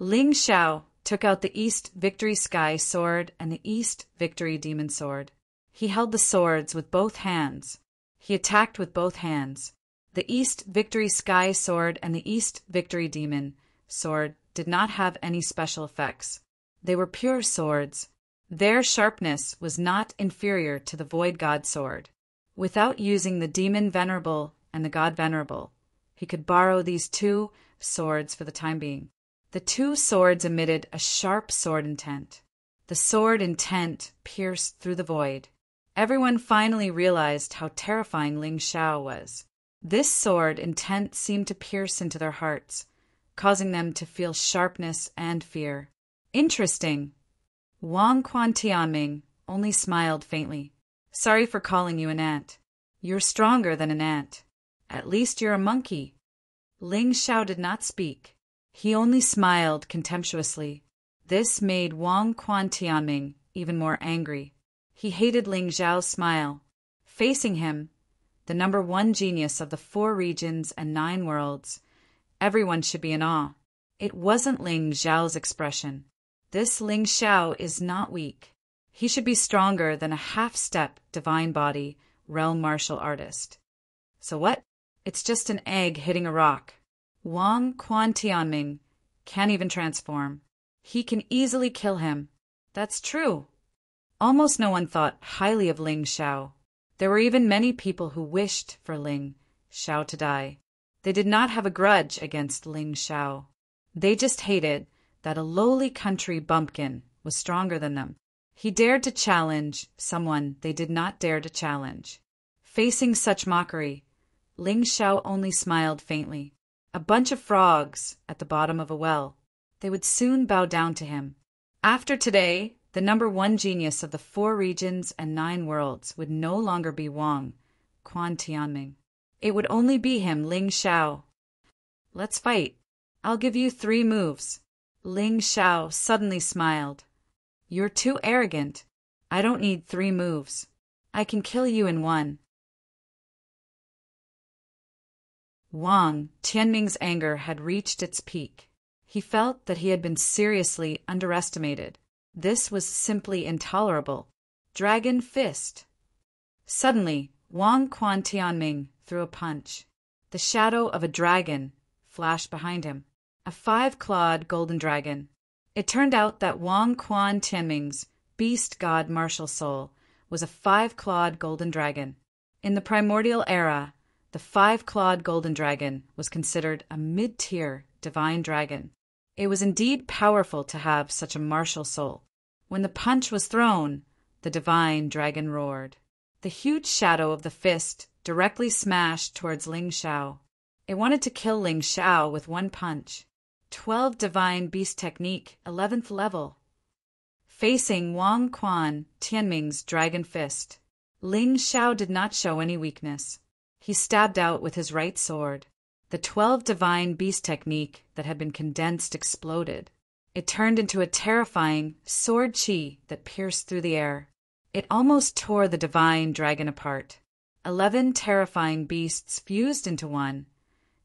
Ling Xiao took out the East Victory Sky Sword and the East Victory Demon Sword. He held the swords with both hands. He attacked with both hands. The East Victory Sky Sword and the East Victory Demon Sword did not have any special effects. They were pure swords. Their sharpness was not inferior to the Void God Sword. Without using the Demon Venerable and the God Venerable, he could borrow these two swords for the time being. The two swords emitted a sharp sword intent. The sword intent pierced through the void. Everyone finally realized how terrifying Ling Xiao was. This sword intent seemed to pierce into their hearts, causing them to feel sharpness and fear. Interesting. Wang Quan Tianming only smiled faintly. Sorry for calling you an ant. You're stronger than an ant. At least you're a monkey. Ling Xiao did not speak. He only smiled contemptuously. This made Wang Quan Tianming even more angry. He hated Ling Xiao's smile. Facing him, the number one genius of the 4 regions and 9 worlds, everyone should be in awe. It wasn't Ling Xiao's expression. This Ling Xiao is not weak. He should be stronger than a half-step divine body realm martial artist. So what? It's just an egg hitting a rock. Wang Quan Tianming can't even transform. He can easily kill him. That's true. Almost no one thought highly of Ling Xiao. There were even many people who wished for Ling Xiao to die. They did not have a grudge against Ling Xiao. They just hated that a lowly country bumpkin was stronger than them. He dared to challenge someone they did not dare to challenge. Facing such mockery, Ling Xiao only smiled faintly. A bunch of frogs at the bottom of a well. They would soon bow down to him. After today, the number one genius of the 4 regions and 9 worlds would no longer be Wang Quan Tianming. It would only be him, Ling Xiao. Let's fight. I'll give you 3 moves. Ling Xiao suddenly smiled. You're too arrogant. I don't need 3 moves. I can kill you in 1. Wang Tianming's anger had reached its peak. He felt that he had been seriously underestimated. This was simply intolerable. Dragon Fist. Suddenly, Wang Quan Tianming threw a punch. The shadow of a dragon flashed behind him. A 5-clawed golden dragon. It turned out that Wang Quan Tianming's beast god martial soul was a 5-clawed golden dragon. In the primordial era, the 5-clawed golden dragon was considered a mid-tier divine dragon. It was indeed powerful to have such a martial soul. When the punch was thrown, the divine dragon roared. The huge shadow of the fist directly smashed towards Ling Xiao. It wanted to kill Ling Xiao with 1 punch. 12 divine beast technique, 11th level. Facing Wang Quan Tianming's dragon fist, Ling Xiao did not show any weakness. He stabbed out with his right sword. The 12 divine beast technique that had been condensed exploded. It turned into a terrifying sword chi that pierced through the air. It almost tore the divine dragon apart. 11 terrifying beasts fused into one,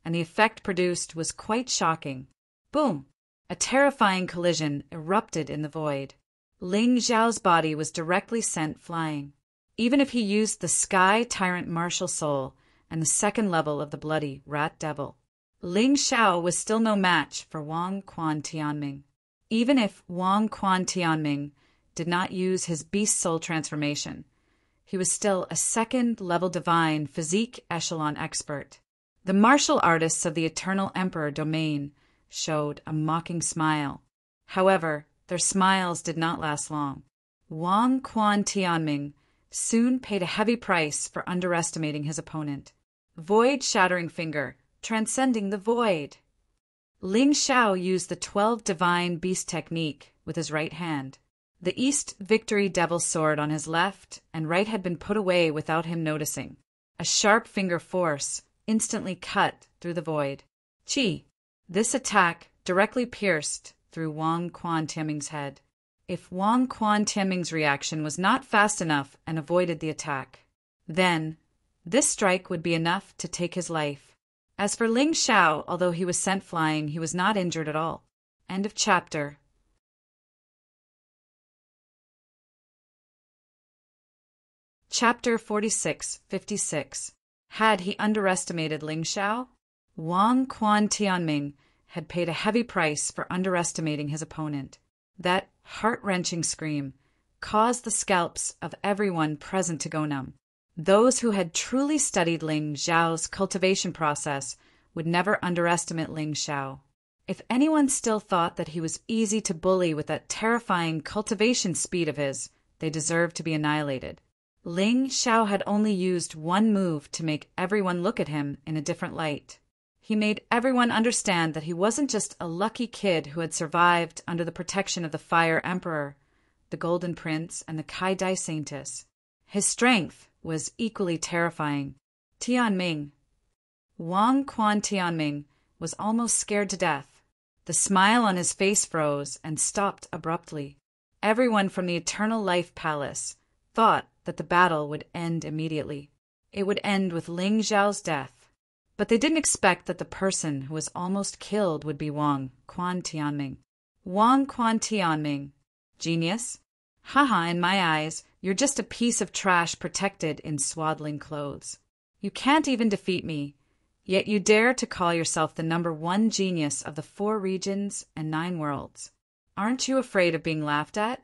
and the effect produced was quite shocking. Boom! A terrifying collision erupted in the void. Ling Xiao's body was directly sent flying. Even if he used the Sky Tyrant Martial Soul and the 2nd level of the Bloody Rat Devil, Ling Xiao was still no match for Wang Quan Tianming. Even if Wang Quan Tianming did not use his beast soul transformation, he was still a second-level divine physique echelon expert. The martial artists of the Eternal Emperor domain showed a mocking smile. However, their smiles did not last long. Wang Quan Tianming soon paid a heavy price for underestimating his opponent. Void-shattering finger, transcending the void. Ling Xiao used the 12 divine beast technique with his right hand. The East Victory Devil sword on his left and right had been put away without him noticing. A sharp finger force instantly cut through the void. Chi! This attack directly pierced through Wang Quan Tianming's head. If Wang Quan Tianming's reaction was not fast enough and avoided the attack, then this strike would be enough to take his life. As for Ling Xiao, although he was sent flying, he was not injured at all. End of chapter. Chapter 46-56. Had he underestimated Ling Xiao? Wang Quan Tianming had paid a heavy price for underestimating his opponent. That heart-wrenching scream caused the scalps of everyone present to go numb. Those who had truly studied Ling Xiao's cultivation process would never underestimate Ling Xiao. If anyone still thought that he was easy to bully with that terrifying cultivation speed of his, they deserved to be annihilated. Ling Xiao had only used one move to make everyone look at him in a different light. He made everyone understand that he wasn't just a lucky kid who had survived under the protection of the Fire Emperor, the Golden Prince, and the Kai Dai Saintess. His strength was equally terrifying. Tianming. Wang Quan Tianming was almost scared to death. The smile on his face froze and stopped abruptly. Everyone from the Eternal Life Palace thought that the battle would end immediately. It would end with Ling Xiao's death. But they didn't expect that the person who was almost killed would be Wang Quan Tianming. Wang Quan Tianming. Genius? Haha, in my eyes, you're just a piece of trash protected in swaddling clothes. You can't even defeat me, yet you dare to call yourself the #1 genius of the 4 regions and 9 worlds. Aren't you afraid of being laughed at?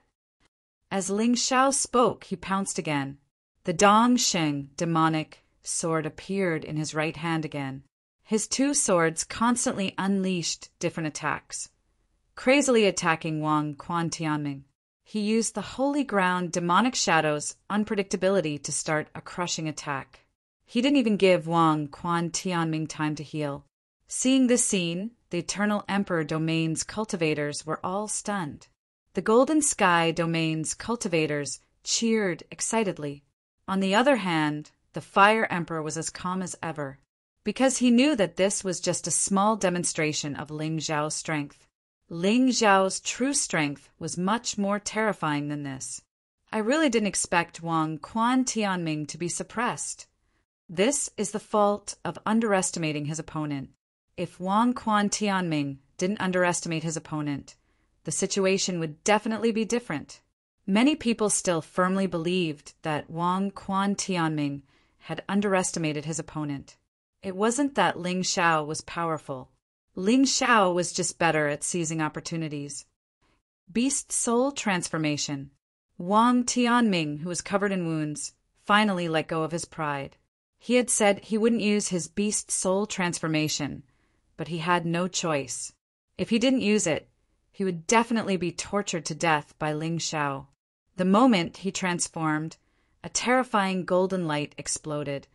As Ling Xiao spoke, he pounced again. The Dong Sheng demonic sword appeared in his right hand again. His 2 swords constantly unleashed different attacks, crazily attacking Wang Quan Tianming. He used the holy ground demonic shadow's unpredictability to start a crushing attack. He didn't even give Wang Quan Tianming time to heal. Seeing this scene, the Eternal Emperor domain's cultivators were all stunned. The Golden Sky domain's cultivators cheered excitedly. On the other hand, the Fire Emperor was as calm as ever, because he knew that this was just a small demonstration of Ling Xiao's strength. Ling Xiao's true strength was much more terrifying than this. I really didn't expect Wang Quan Tianming to be suppressed. This is the fault of underestimating his opponent. If Wang Quan Tianming didn't underestimate his opponent, the situation would definitely be different. Many people still firmly believed that Wang Quan Tianming had underestimated his opponent. It wasn't that Ling Xiao was powerful. Ling Xiao was just better at seizing opportunities. Beast Soul Transformation. Wang Tianming, who was covered in wounds, finally let go of his pride. He had said he wouldn't use his Beast Soul Transformation, but he had no choice. If he didn't use it, he would definitely be tortured to death by Ling Xiao. The moment he transformed, a terrifying golden light exploded,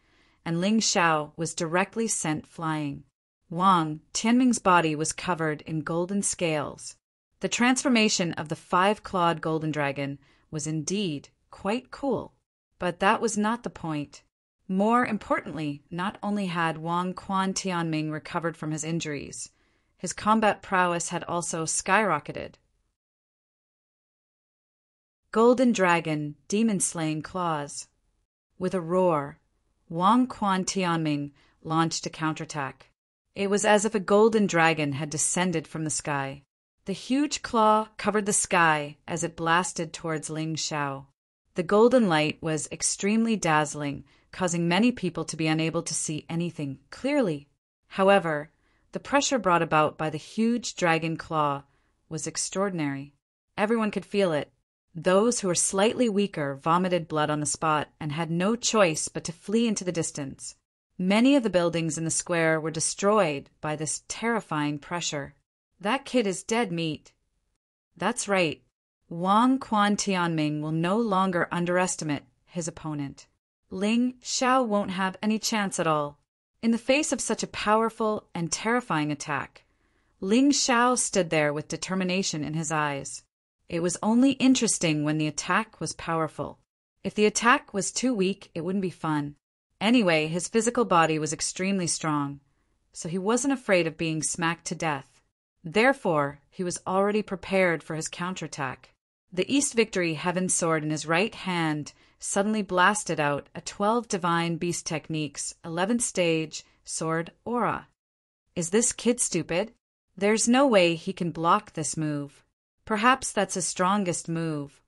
and Ling Xiao was directly sent flying. Wang Tianming's body was covered in golden scales. The transformation of the 5-clawed golden dragon was indeed quite cool, but that was not the point. More importantly, not only had Wang Quan Tianming recovered from his injuries, his combat prowess had also skyrocketed. Golden Dragon Demon-Slaying Claws. With a roar, Wang Quan Tianming launched a counterattack. It was as if a golden dragon had descended from the sky. The huge claw covered the sky as it blasted towards Ling Xiao. The golden light was extremely dazzling, causing many people to be unable to see anything clearly. However, The pressure brought about by the huge dragon claw was extraordinary. Everyone could feel it. Those who were slightly weaker vomited blood on the spot and had no choice but to flee into the distance. Many of the buildings in the square were destroyed by this terrifying pressure. That kid is dead meat. That's right. Wang Quan Tianming will no longer underestimate his opponent. Ling Xiao won't have any chance at all. In the face of such a powerful and terrifying attack, Ling Xiao stood there with determination in his eyes. It was only interesting when the attack was powerful. If the attack was too weak, it wouldn't be fun. Anyway, his physical body was extremely strong, so he wasn't afraid of being smacked to death. Therefore, he was already prepared for his counterattack. The East Victory Heaven Sword in his right hand suddenly blasted out a 12 Divine Beast Techniques 11th stage sword aura. Is this kid stupid? There's no way he can block this move. Perhaps that's his strongest move.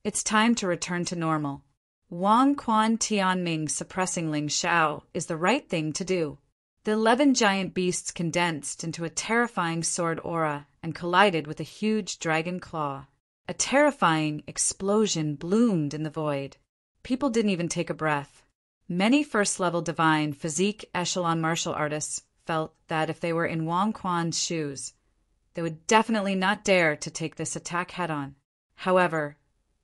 It's time to return to normal. Wang Quan Tianming suppressing Ling Xiao is the right thing to do. The 11 giant beasts condensed into a terrifying sword aura and collided with a huge dragon claw. A terrifying explosion bloomed in the void. People didn't even take a breath. Many first-level divine physique echelon martial artists felt that if they were in Wang Quan's shoes, they would definitely not dare to take this attack head-on. However,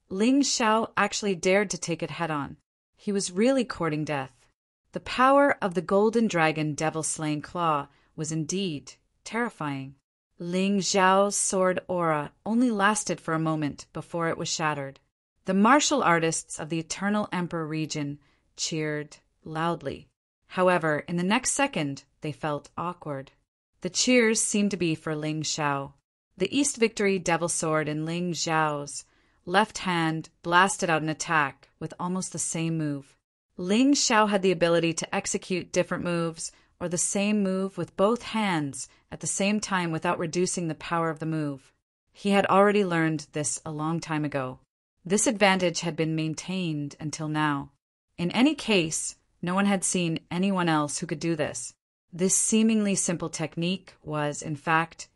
Ling Xiao actually dared to take it head-on. He was really courting death. The power of the golden dragon devil-slaying claw was indeed terrifying. Ling Xiao's sword aura only lasted for a moment before it was shattered. The martial artists of the Eternal Emperor region cheered loudly. However, in the next second, they felt awkward. The cheers seemed to be for Ling Xiao. The East Victory Devil Sword in Ling Xiao's left hand blasted out an attack with almost the same move. Ling Xiao had the ability to execute different moves or the same move with both hands at the same time without reducing the power of the move. He had already learned this a long time ago. This advantage had been maintained until now. In any case, no one had seen anyone else who could do this. This seemingly simple technique was, in fact,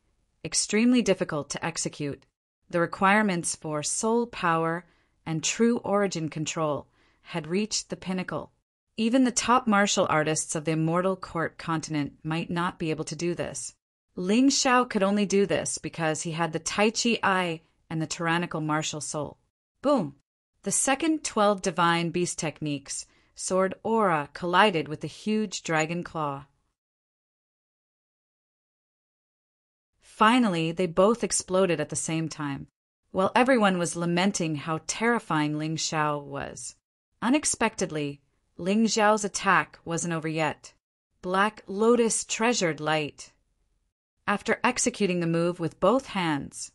extremely difficult to execute. The requirements for soul power and true origin control had reached the pinnacle. Even the top martial artists of the Immortal Court continent might not be able to do this. Ling Xiao could only do this because he had the Tai Chi eye and the tyrannical martial soul. Boom! The second 12 divine beast techniques, sword aura, collided with the huge dragon claw. Finally, they both exploded at the same time, while everyone was lamenting how terrifying Ling Xiao was. Unexpectedly, Ling Xiao's attack wasn't over yet. Black Lotus treasured light. After executing the move with both hands,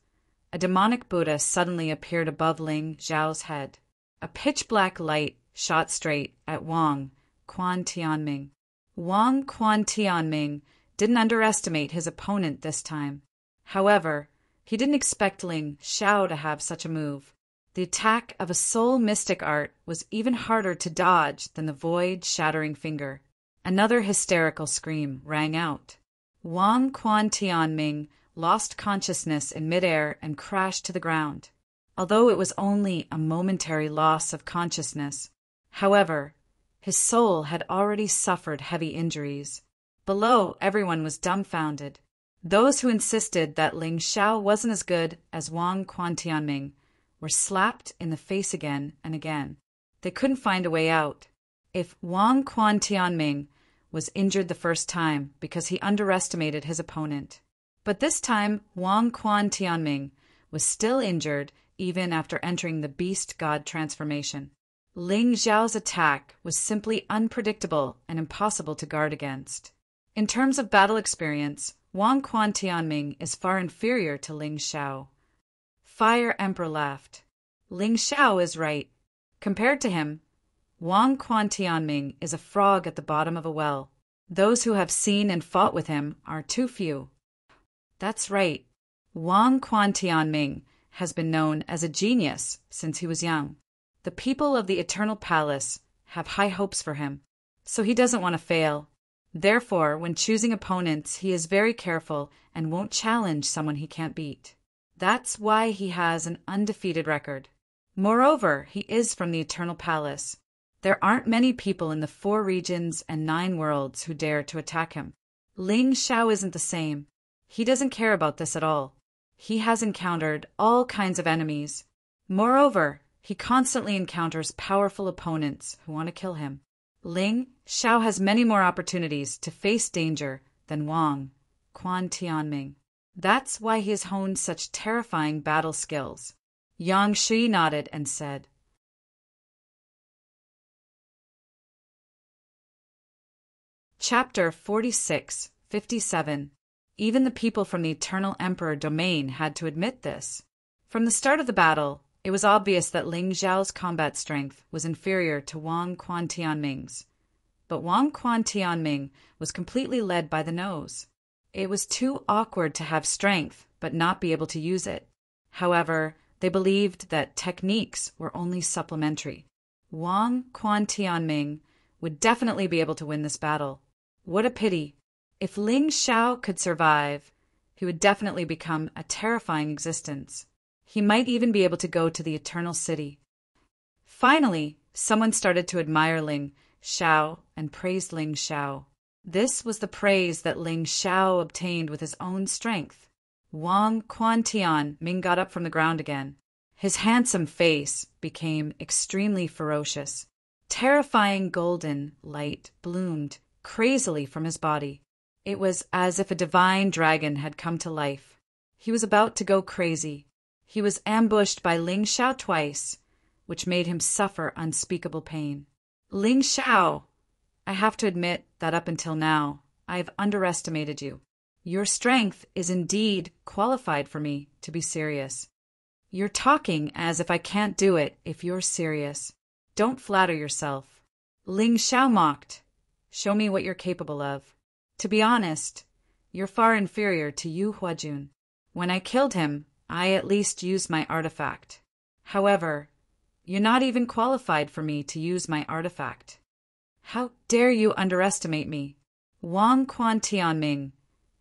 a demonic Buddha suddenly appeared above Ling Xiao's head. A pitch-black light shot straight at Wang Quan Tianming. Wang Quan Tianming didn't underestimate his opponent this time. However, he didn't expect Ling Xiao to have such a move. The attack of a soul mystic art was even harder to dodge than the void-shattering finger. Another hysterical scream rang out. Wang Quan Tianming lost consciousness in midair and crashed to the ground. Although it was only a momentary loss of consciousness, however, his soul had already suffered heavy injuries. Below, everyone was dumbfounded. Those who insisted that Ling Xiao wasn't as good as Wang Quan Tianming were slapped in the face again and again. They couldn't find a way out. If Wang Quan Tianming was injured the first time because he underestimated his opponent, but this time Wang Quan Tianming was still injured even after entering the beast god transformation. Ling Xiao's attack was simply unpredictable and impossible to guard against. In terms of battle experience, Wang Quan Tianming is far inferior to Ling Xiao. Fire Emperor laughed. Ling Xiao is right. Compared to him, Wang Quan Tianming is a frog at the bottom of a well. Those who have seen and fought with him are too few. That's right. Wang Quan Tianming has been known as a genius since he was young. The people of the Eternal Palace have high hopes for him, so he doesn't want to fail. Therefore, when choosing opponents, he is very careful and won't challenge someone he can't beat. That's why he has an undefeated record. Moreover, he is from the Eternal Palace. There aren't many people in the 4 regions and 9 worlds who dare to attack him. Ling Xiao isn't the same. He doesn't care about this at all. He has encountered all kinds of enemies. Moreover, he constantly encounters powerful opponents who want to kill him. Ling Xiao has many more opportunities to face danger than Wang Quan Tianming. That's why he has honed such terrifying battle skills. Yang Shi nodded and said, Chapter 46-57. Even the people from the Eternal Emperor domain had to admit this. From the start of the battle, it was obvious that Ling Xiao's combat strength was inferior to Wang Quan Tianming's. But Wang Quan Tianming was completely led by the nose. It was too awkward to have strength but not be able to use it. However, they believed that techniques were only supplementary. Wang Quan Tianming would definitely be able to win this battle. What a pity. If Ling Xiao could survive, he would definitely become a terrifying existence. He might even be able to go to the Eternal City. Finally, someone started to admire Ling Xiao and praised Ling Xiao. This was the praise that Ling Xiao obtained with his own strength. Wang Quan Tianming got up from the ground again. His handsome face became extremely ferocious. Terrifying golden light bloomed crazily from his body. It was as if a divine dragon had come to life. He was about to go crazy. He was ambushed by Ling Xiao twice, which made him suffer unspeakable pain. Ling Xiao, I have to admit that up until now, I have underestimated you. Your strength is indeed qualified for me to be serious. You're talking as if I can't do it if you're serious. Don't flatter yourself. Ling Xiao mocked. Show me what you're capable of. To be honest, you're far inferior to Yu Huajun. When I killed him, I at least used my artifact. However, you're not even qualified for me to use my artifact. How dare you underestimate me? Wang Quan Tianming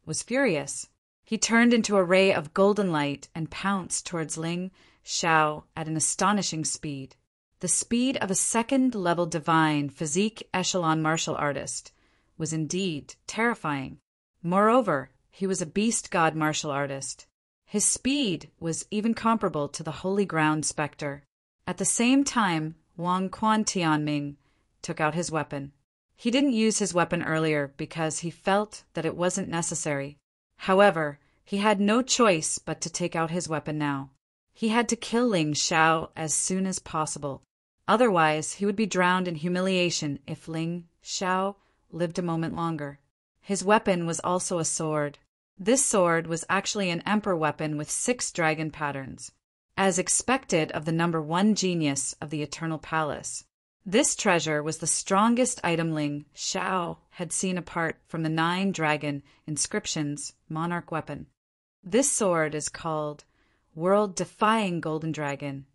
was furious. He turned into a ray of golden light and pounced towards Ling Xiao at an astonishing speed. The speed of a second-level divine physique echelon martial artist was indeed terrifying. Moreover, he was a beast god martial artist. His speed was even comparable to the Holy Ground Spectre. At the same time, Wang Quan Tianming took out his weapon. He didn't use his weapon earlier because he felt that it wasn't necessary. However, he had no choice but to take out his weapon now. He had to kill Ling Xiao as soon as possible. Otherwise, he would be drowned in humiliation if Ling Xiao lived a moment longer. His weapon was also a sword. This sword was actually an emperor weapon with 6 dragon patterns, as expected of the number 1 genius of the Eternal Palace. This treasure was the strongest item Ling Xiao had seen apart from the 9 dragon inscriptions monarch weapon. This sword is called World-Defying Golden Dragon.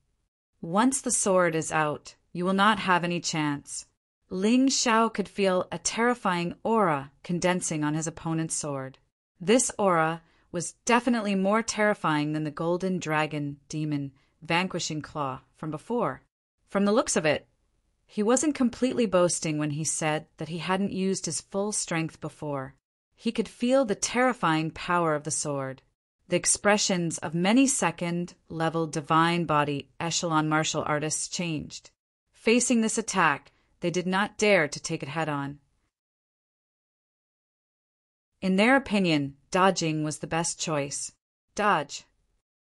Once the sword is out, you will not have any chance. Ling Xiao could feel a terrifying aura condensing on his opponent's sword. This aura was definitely more terrifying than the golden dragon demon vanquishing claw from before. From the looks of it, he wasn't completely boasting when he said that he hadn't used his full strength before. He could feel the terrifying power of the sword. The expressions of many second-level divine body echelon martial artists changed. Facing this attack, they did not dare to take it head-on. In their opinion, dodging was the best choice. Dodge.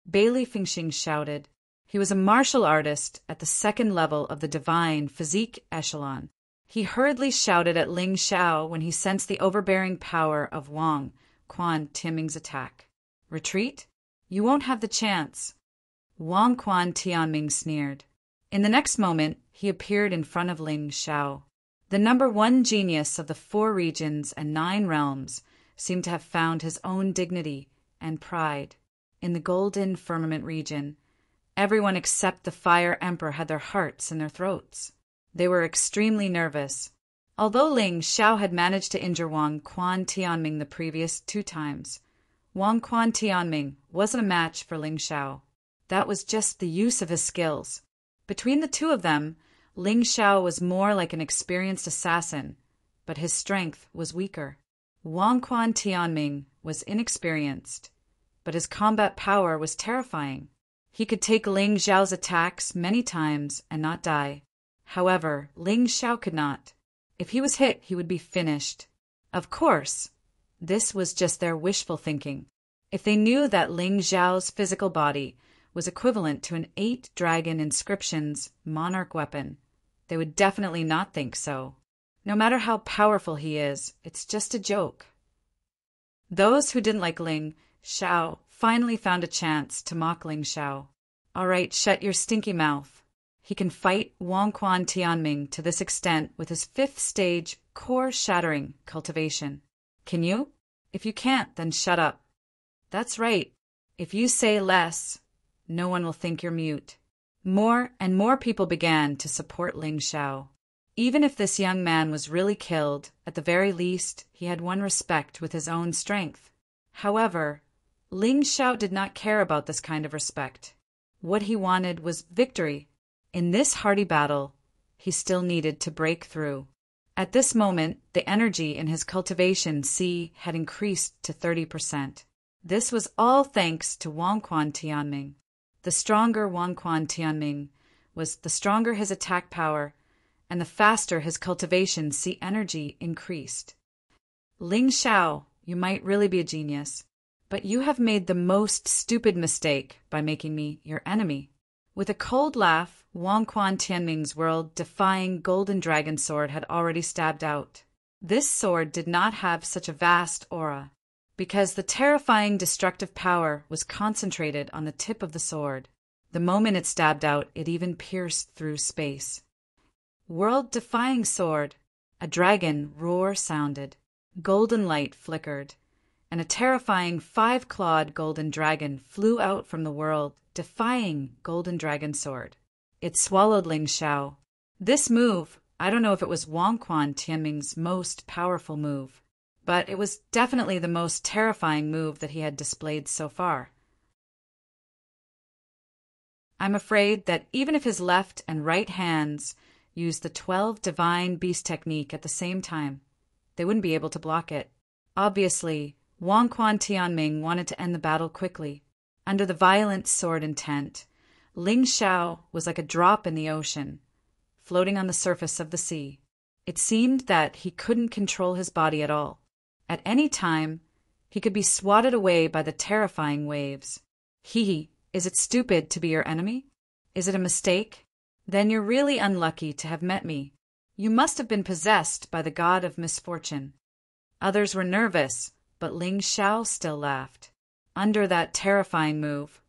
Bailey Fingxing shouted. He was a martial artist at the 2nd level of the divine physique echelon. He hurriedly shouted at Ling Xiao when he sensed the overbearing power of Wang Quan Tianming's attack. Retreat? You won't have the chance. Wang Quan Tianming sneered. In the next moment, he appeared in front of Ling Xiao. The number 1 genius of the 4 regions and 9 realms seemed to have found his own dignity and pride. In the Golden Firmament region, everyone except the Fire Emperor had their hearts in their throats. They were extremely nervous. Although Ling Xiao had managed to injure Wang Quan Tianming the previous 2 times, Wang Quan Tianming wasn't a match for Ling Xiao. That was just the use of his skills. Between the two of them, Ling Xiao was more like an experienced assassin, but his strength was weaker. Wang Quan Tianming was inexperienced, but his combat power was terrifying. He could take Ling Xiao's attacks many times and not die. However, Ling Xiao could not. If he was hit, he would be finished. Of course, this was just their wishful thinking. If they knew that Ling Xiao's physical body was equivalent to an 8-dragon inscriptions monarch weapon, they would definitely not think so. No matter how powerful he is, it's just a joke. Those who didn't like Ling Xiao finally found a chance to mock Ling Xiao. All right, shut your stinky mouth. He can fight Wang Quan Tianming to this extent with his 5th stage core-shattering cultivation. Can you? If you can't, then shut up. That's right. If you say less, no one will think you're mute. More and more people began to support Ling Xiao. Even if this young man was really killed, at the very least, he had won respect with his own strength. However, Ling Xiao did not care about this kind of respect. What he wanted was victory. In this hardy battle, he still needed to break through. At this moment, the energy in his cultivation C had increased to 30%. This was all thanks to Wang Quan Tianming. The stronger Wang Quan Tianming was, the stronger his attack power, and the faster his cultivation C energy increased. Ling Xiao, you might really be a genius, but you have made the most stupid mistake by making me your enemy. With a cold laugh, Wang Quan Tianming's world-defying golden dragon sword had already stabbed out. This sword did not have such a vast aura, because the terrifying destructive power was concentrated on the tip of the sword. The moment it stabbed out, it even pierced through space. World-defying sword! A dragon roar sounded. Golden light flickered, and a terrifying 5-clawed golden dragon flew out from the world-defying golden dragon sword. It swallowed Ling Xiao. This move, I don't know if it was Wang Quan Tianming's most powerful move, but it was definitely the most terrifying move that he had displayed so far. I'm afraid that even if his left and right hands used the 12 Divine Beast technique at the same time, they wouldn't be able to block it. Obviously, Wang Quan Tianming wanted to end the battle quickly. Under the violent sword intent, Ling Xiao was like a drop in the ocean, floating on the surface of the sea. It seemed that he couldn't control his body at all. At any time, he could be swatted away by the terrifying waves. Is it stupid to be your enemy? Is it a mistake? Then you're really unlucky to have met me. You must have been possessed by the god of misfortune. Others were nervous, but Ling Xiao still laughed. Under that terrifying move,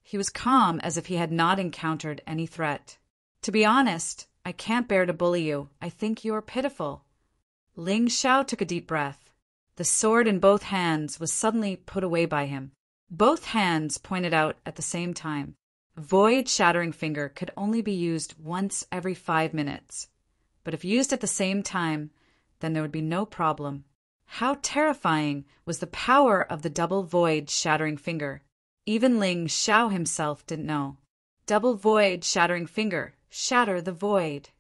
he was calm as if he had not encountered any threat. To be honest, I can't bear to bully you. I think you're pitiful. Ling Xiao took a deep breath. The sword in both hands was suddenly put away by him. Both hands pointed out at the same time. Void Shattering Finger could only be used once every 5 minutes. But if used at the same time, then there would be no problem. How terrifying was the power of the double Void Shattering Finger? Even Ling Xiao himself didn't know. Double Void Shattering Finger. Shatter the void.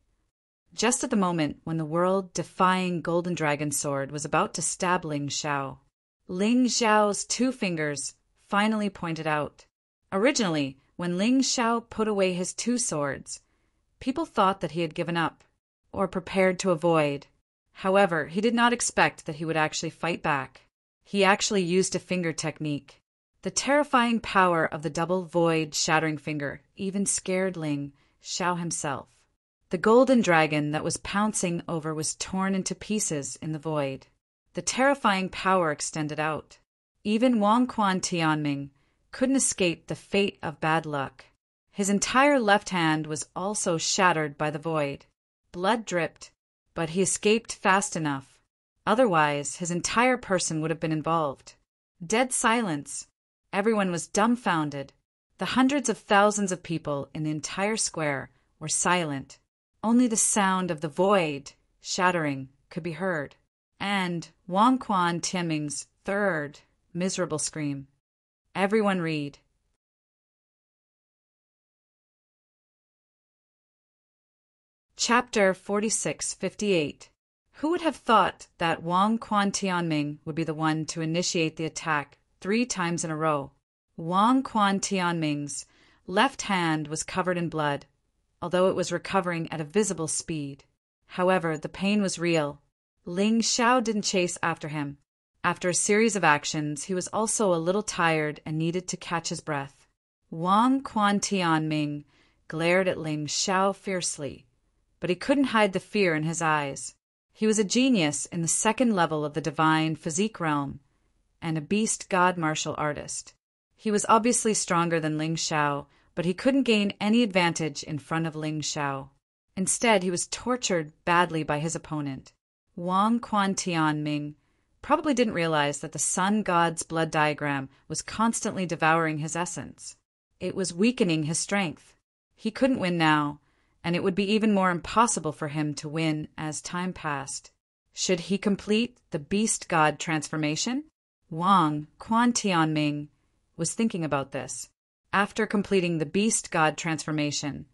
Just at the moment when the world-defying golden dragon sword was about to stab Ling Xiao, Ling Xiao's 2 fingers finally pointed out. Originally, when Ling Xiao put away his 2 swords, people thought that he had given up, or prepared to avoid. However, he did not expect that he would actually fight back. He actually used a finger technique. The terrifying power of the double Void Shattering Finger even scared Ling Xiao himself. The golden dragon that was pouncing over was torn into pieces in the void. The terrifying power extended out. Even Wang Quan Tianming couldn't escape the fate of bad luck. His entire left hand was also shattered by the void. Blood dripped, but he escaped fast enough. Otherwise, his entire person would have been involved. Dead silence. Everyone was dumbfounded. The hundreds of thousands of people in the entire square were silent. Only the sound of the void shattering could be heard, and Wang Quan Tianming's third miserable scream. Everyone read. Chapter 4658. Who would have thought that Wang Quan Tianming would be the one to initiate the attack 3 times in a row? Wang Quan Tianming's left hand was covered in blood, although it was recovering at a visible speed. However, the pain was real. Ling Xiao didn't chase after him. After a series of actions, he was also a little tired and needed to catch his breath. Wang Quan Tianming glared at Ling Xiao fiercely, but he couldn't hide the fear in his eyes. He was a genius in the 2nd level of the divine physique realm, and a beast god martial artist. He was obviously stronger than Ling Xiao, but he couldn't gain any advantage in front of Ling Xiao. Instead, he was tortured badly by his opponent. Wang Quan Tianming probably didn't realize that the sun god's blood diagram was constantly devouring his essence. It was weakening his strength. He couldn't win now, and it would be even more impossible for him to win as time passed. Should he complete the beast god transformation? Wang Quan Tianming was thinking about this. After completing the beast god transformation,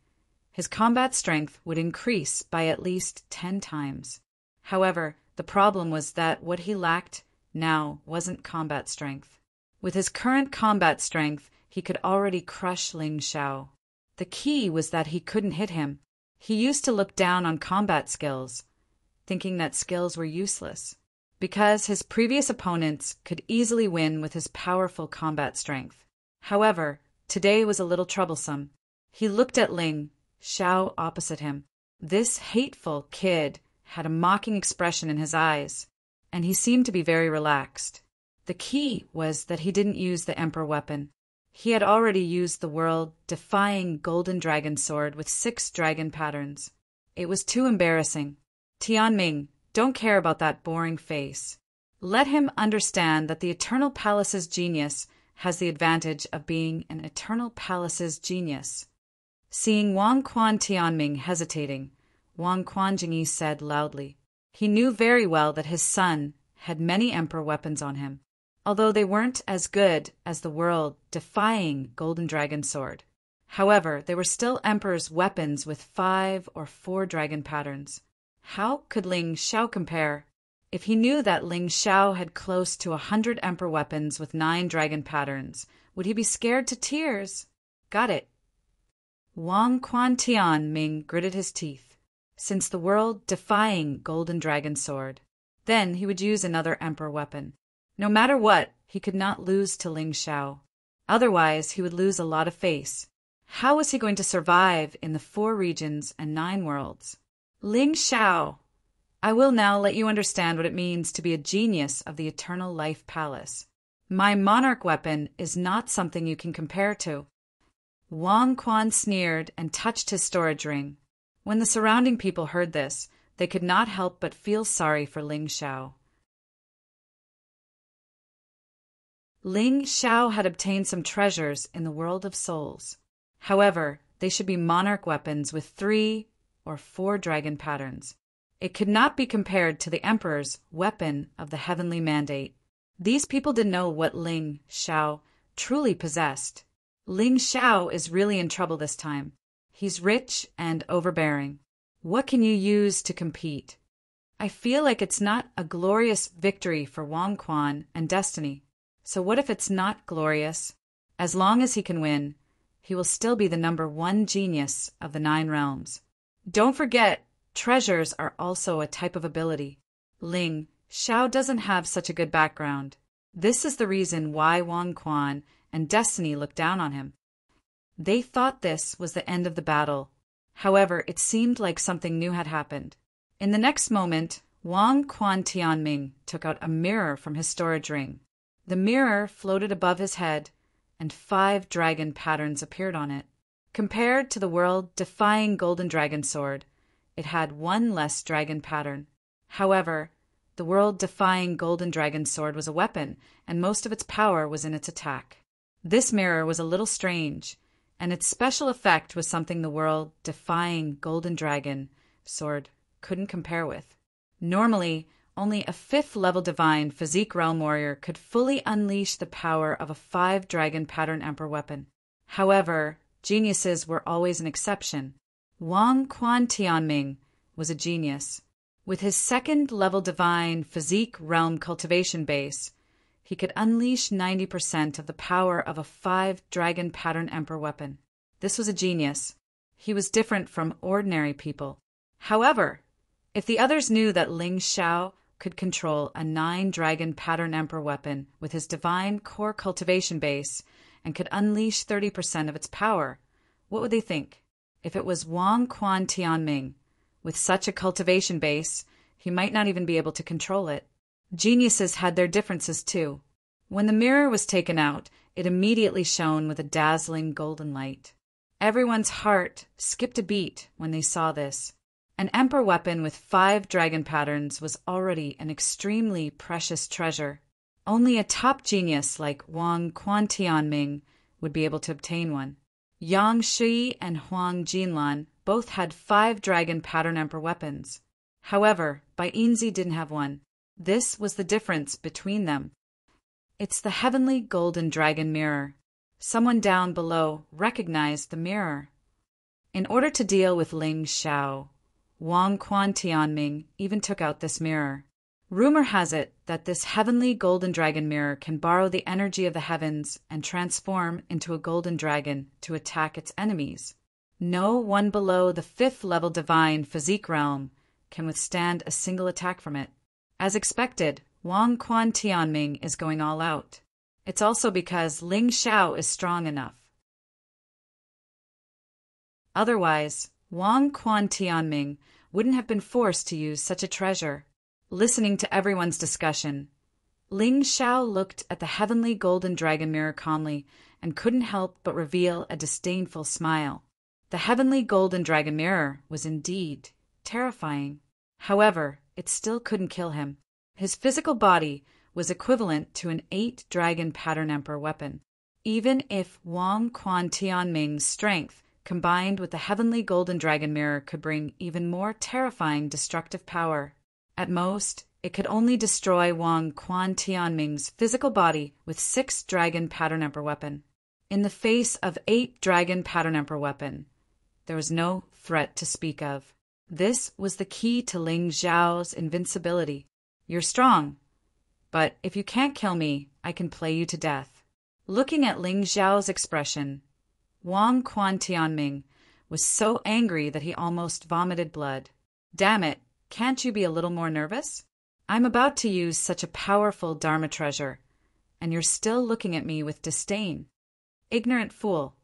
his combat strength would increase by at least 10 times. However, the problem was that what he lacked now wasn't combat strength. With his current combat strength, he could already crush Ling Xiao. The key was that he couldn't hit him. He used to look down on combat skills, thinking that skills were useless, because his previous opponents could easily win with his powerful combat strength. However, today was a little troublesome. He looked at Ling Xiao opposite him. This hateful kid had a mocking expression in his eyes, and he seemed to be very relaxed. The key was that he didn't use the Emperor weapon. He had already used the world-defying golden dragon sword with 6 dragon patterns. It was too embarrassing. Tianming, don't care about that boring face. Let him understand that the Eternal Palace's genius has the advantage of being an Eternal Palace's genius. Seeing Wang Quan Tianming hesitating, Wang Quan Jingyi said loudly. He knew very well that his son had many emperor weapons on him, although they weren't as good as the world-defying golden dragon sword. However, they were still emperor's weapons with 5 or 4 dragon patterns. How could Ling Xiao compare? If he knew that Ling Xiao had close to 100 emperor weapons with 9 dragon patterns, would he be scared to tears? Got it. Wang Quan Tianming gritted his teeth. Since the world-defying golden dragon sword, then he would use another emperor weapon. No matter what, he could not lose to Ling Xiao. Otherwise, he would lose a lot of face. How was he going to survive in the 4 regions and 9 worlds? Ling Xiao, I will now let you understand what it means to be a genius of the Eternal Life Palace. My monarch weapon is not something you can compare to. Wang Quan sneered and touched his storage ring. When the surrounding people heard this, they could not help but feel sorry for Ling Xiao. Ling Xiao had obtained some treasures in the world of souls. However, they should be monarch weapons with 3 or 4 dragon patterns. It could not be compared to the Emperor's weapon of the heavenly mandate. These people didn't know what Ling Xiao truly possessed. Ling Xiao is really in trouble this time. He's rich and overbearing. What can you use to compete? I feel like it's not a glorious victory for Wang Quan and Destiny. So what if it's not glorious? As long as he can win, he will still be the #1 genius of the 9 realms. Don't forget, treasures are also a type of ability. Ling Xiao doesn't have such a good background. This is the reason why Wang Quan and Destiny looked down on him. They thought this was the end of the battle. However, it seemed like something new had happened. In the next moment, Wang Quan Tianming took out a mirror from his storage ring. The mirror floated above his head, and 5 dragon patterns appeared on it. Compared to the world-defying golden dragon sword, it had 1 less dragon pattern. However, the world-defying golden dragon sword was a weapon, and most of its power was in its attack. This mirror was a little strange, and its special effect was something the world-defying golden dragon sword couldn't compare with. Normally, only a 5th-level divine physique realm warrior could fully unleash the power of a 5-dragon pattern emperor weapon. However, geniuses were always an exception. Wang Quan Tianming was a genius. With his 2nd-level divine physique realm cultivation base, he could unleash 90% of the power of a 5-dragon pattern emperor weapon. This was a genius. He was different from ordinary people. However, if the others knew that Ling Xiao could control a 9-dragon pattern emperor weapon with his divine core cultivation base and could unleash 30% of its power, what would they think? If it was Wang Quan Tianming, with such a cultivation base, he might not even be able to control it. Geniuses had their differences too. When the mirror was taken out, it immediately shone with a dazzling golden light. Everyone's heart skipped a beat when they saw this. An emperor weapon with 5 dragon patterns was already an extremely precious treasure. Only a top genius like Wang Quan Tianming would be able to obtain one. Yang Shi and Huang Jinlan both had 5 dragon pattern emperor weapons. However, Bai Yinzi didn't have one. This was the difference between them. It's the heavenly golden dragon mirror. Someone down below recognized the mirror. In order to deal with Ling Xiao, Wang Quan Tianming even took out this mirror. Rumor has it that this heavenly golden dragon mirror can borrow the energy of the heavens and transform into a golden dragon to attack its enemies. No one below the 5th-level divine physique realm can withstand a single attack from it. As expected, Wang Quan Tianming is going all out. It's also because Ling Xiao is strong enough. Otherwise, Wang Quan Tianming wouldn't have been forced to use such a treasure. Listening to everyone's discussion, Ling Xiao looked at the heavenly golden dragon mirror calmly and couldn't help but reveal a disdainful smile. The heavenly golden dragon mirror was indeed terrifying. However, it still couldn't kill him. His physical body was equivalent to an 8-dragon pattern emperor weapon. Even if Wang Quan Tianming's strength combined with the heavenly golden dragon mirror could bring even more terrifying destructive power, at most, it could only destroy Wang Quan Tianming's physical body with 6-dragon pattern emperor weapon. In the face of 8-dragon pattern emperor weapon, there was no threat to speak of. This was the key to Ling Xiao's invincibility. You're strong, but if you can't kill me, I can play you to death. Looking at Ling Xiao's expression, Wang Quan Tianming was so angry that he almost vomited blood. Damn it, can't you be a little more nervous? I'm about to use such a powerful Dharma treasure, and you're still looking at me with disdain. Ignorant fool,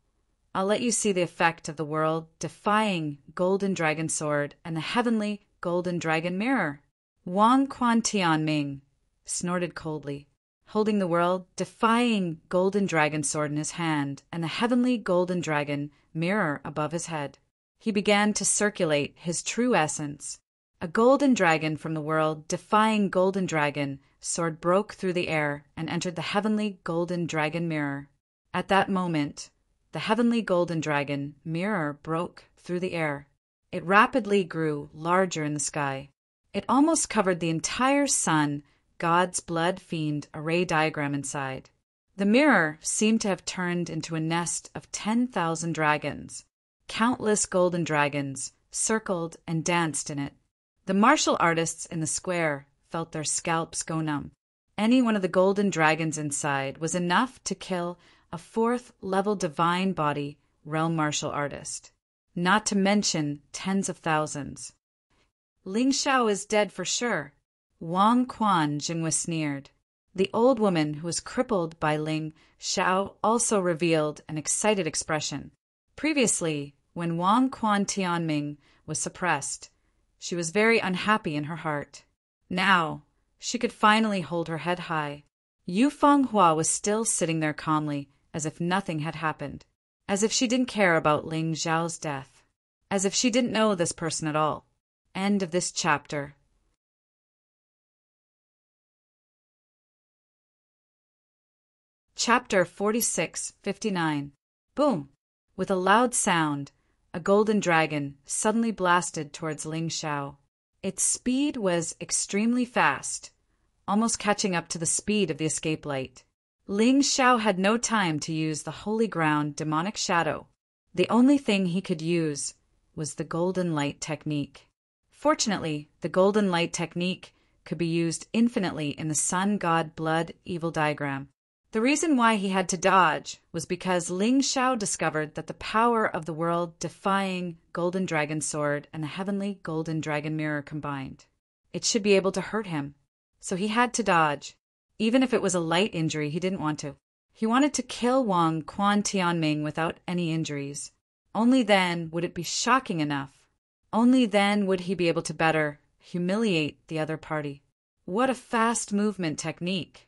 I'll let you see the effect of the world-defying golden dragon sword and the heavenly golden dragon mirror. Wang Quan Tianming snorted coldly, holding the world-defying golden dragon sword in his hand and the heavenly golden dragon mirror above his head. He began to circulate his true essence. A golden dragon from the world-defying golden dragon sword broke through the air and entered the heavenly golden dragon mirror. At that moment, the heavenly golden dragon mirror broke through the air. It rapidly grew larger in the sky. It almost covered the entire sun, God's blood fiend array diagram inside. The mirror seemed to have turned into a nest of 10,000 dragons. Countless golden dragons circled and danced in it. The martial artists in the square felt their scalps go numb. Any one of the golden dragons inside was enough to kill a 4th-level divine body realm martial artist, not to mention tens of thousands. Ling Xiao is dead for sure. Wang Quan Jinghua sneered. The old woman who was crippled by Ling Xiao also revealed an excited expression. Previously, when Wang Quan Tianming was suppressed, she was very unhappy in her heart. Now, she could finally hold her head high. Yu Fenghua was still sitting there calmly, as if nothing had happened, as if she didn't care about Ling Xiao's death, as if she didn't know this person at all. End of this chapter. Chapter 46-59. Boom! With a loud sound, a golden dragon suddenly blasted towards Ling Xiao. Its speed was extremely fast, almost catching up to the speed of the escape light. Ling Xiao had no time to use the holy ground demonic shadow. The only thing he could use was the golden light technique. Fortunately, the golden light technique could be used infinitely in the sun god blood evil diagram. The reason why he had to dodge was because Ling Xiao discovered that the power of the world-defying golden dragon sword and the heavenly golden dragon mirror combined. It should be able to hurt him. So he had to dodge. Even if it was a light injury, he didn't want to. He wanted to kill Wang Quan Tianming without any injuries. Only then would it be shocking enough. Only then would he be able to better humiliate the other party. What a fast movement technique.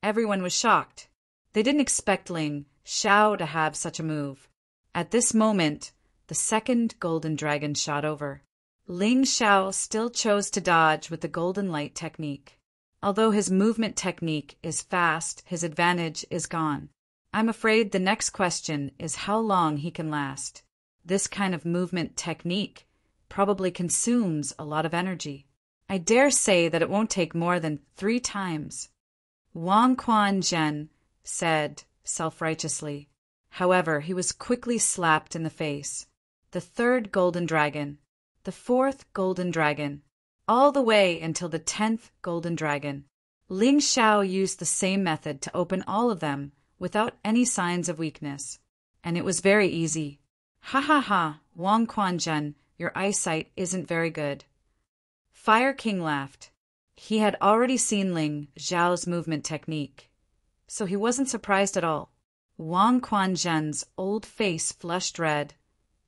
Everyone was shocked. They didn't expect Ling Xiao to have such a move. At this moment, the second golden dragon shot over. Ling Xiao still chose to dodge with the golden light technique. Although his movement technique is fast, his advantage is gone. I'm afraid the next question is how long he can last. This kind of movement technique probably consumes a lot of energy. I dare say that it won't take more than 3 times. Wang Quanzhen said self-righteously. However, he was quickly slapped in the face. The third golden dragon, the fourth golden dragon, all the way until the 10th golden dragon. Ling Xiao used the same method to open all of them without any signs of weakness. And it was very easy. Ha ha ha, Wang Quanzhen, your eyesight isn't very good. Fire King laughed. He had already seen Ling Xiao's movement technique, so he wasn't surprised at all. Wang Quanzhen's old face flushed red,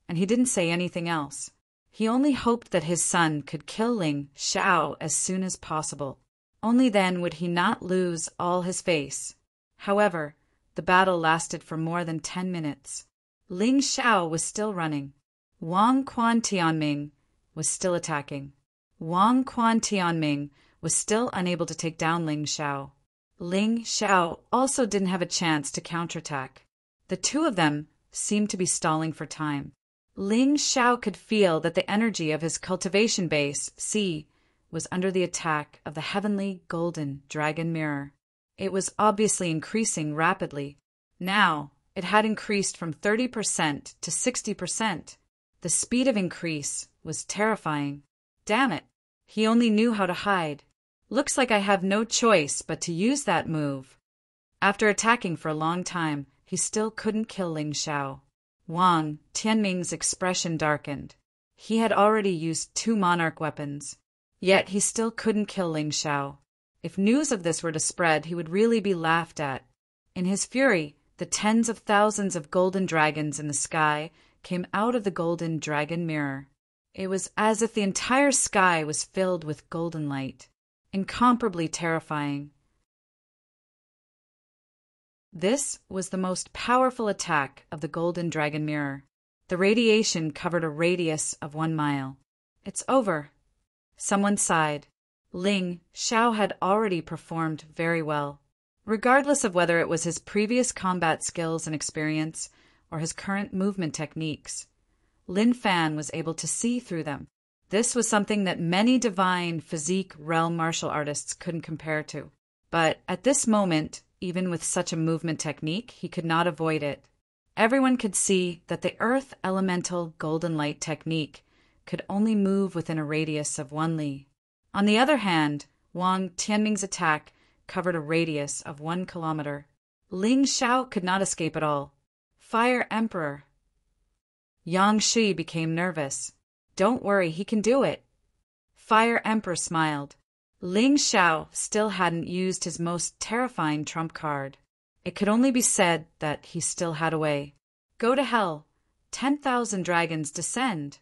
and he didn't say anything else. He only hoped that his son could kill Ling Xiao as soon as possible. Only then would he not lose all his face. However, the battle lasted for more than 10 minutes. Ling Xiao was still running. Wang Quan Tianming was still attacking. Wang Quan Tianming was still unable to take down Ling Xiao. Ling Xiao also didn't have a chance to counterattack. The two of them seemed to be stalling for time. Ling Xiao could feel that the energy of his cultivation base, C, was under the attack of the heavenly golden dragon mirror. It was obviously increasing rapidly. Now, it had increased from 30% to 60%. The speed of increase was terrifying. Damn it, he only knew how to hide. Looks like I have no choice but to use that move. After attacking for a long time, he still couldn't kill Ling Xiao. Wang Tianming's expression darkened. He had already used 2 monarch weapons. Yet he still couldn't kill Ling Xiao. If news of this were to spread, he would really be laughed at. In his fury, the tens of thousands of golden dragons in the sky came out of the golden dragon mirror. It was as if the entire sky was filled with golden light. Incomparably terrifying. This was the most powerful attack of the golden dragon mirror. The radiation covered a radius of 1 mile. It's over. Someone sighed. Ling Xiao had already performed very well. Regardless of whether it was his previous combat skills and experience or his current movement techniques, Lin Fan was able to see through them. This was something that many divine physique realm martial artists couldn't compare to. But at this moment, even with such a movement technique, he could not avoid it. Everyone could see that the earth elemental golden light technique could only move within a radius of 1 li. On the other hand, Wang Tianming's attack covered a radius of 1 kilometer. Ling Xiao could not escape at all. Fire Emperor. Yang Shi became nervous. Don't worry, he can do it. Fire Emperor smiled. Ling Xiao still hadn't used his most terrifying trump card. It could only be said that he still had a way. Go to hell. 10,000 dragons descend.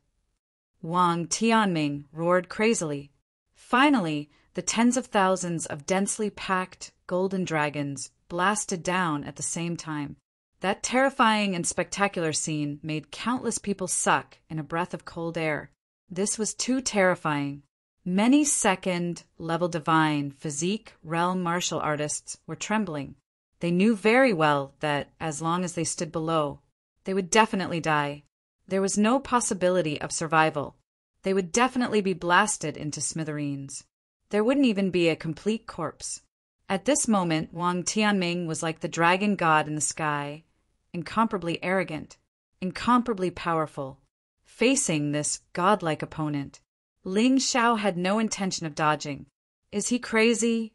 Wang Tianming roared crazily. Finally, the tens of thousands of densely packed golden dragons blasted down at the same time. That terrifying and spectacular scene made countless people suck in a breath of cold air. This was too terrifying. Many second-level divine physique realm martial artists were trembling. They knew very well that, as long as they stood below, they would definitely die. There was no possibility of survival. they would definitely be blasted into smithereens. There wouldn't even be a complete corpse. At this moment, Wang Tianming was like the dragon god in the sky, incomparably arrogant, incomparably powerful. Facing this godlike opponent, Ling Xiao had no intention of dodging. Is he crazy?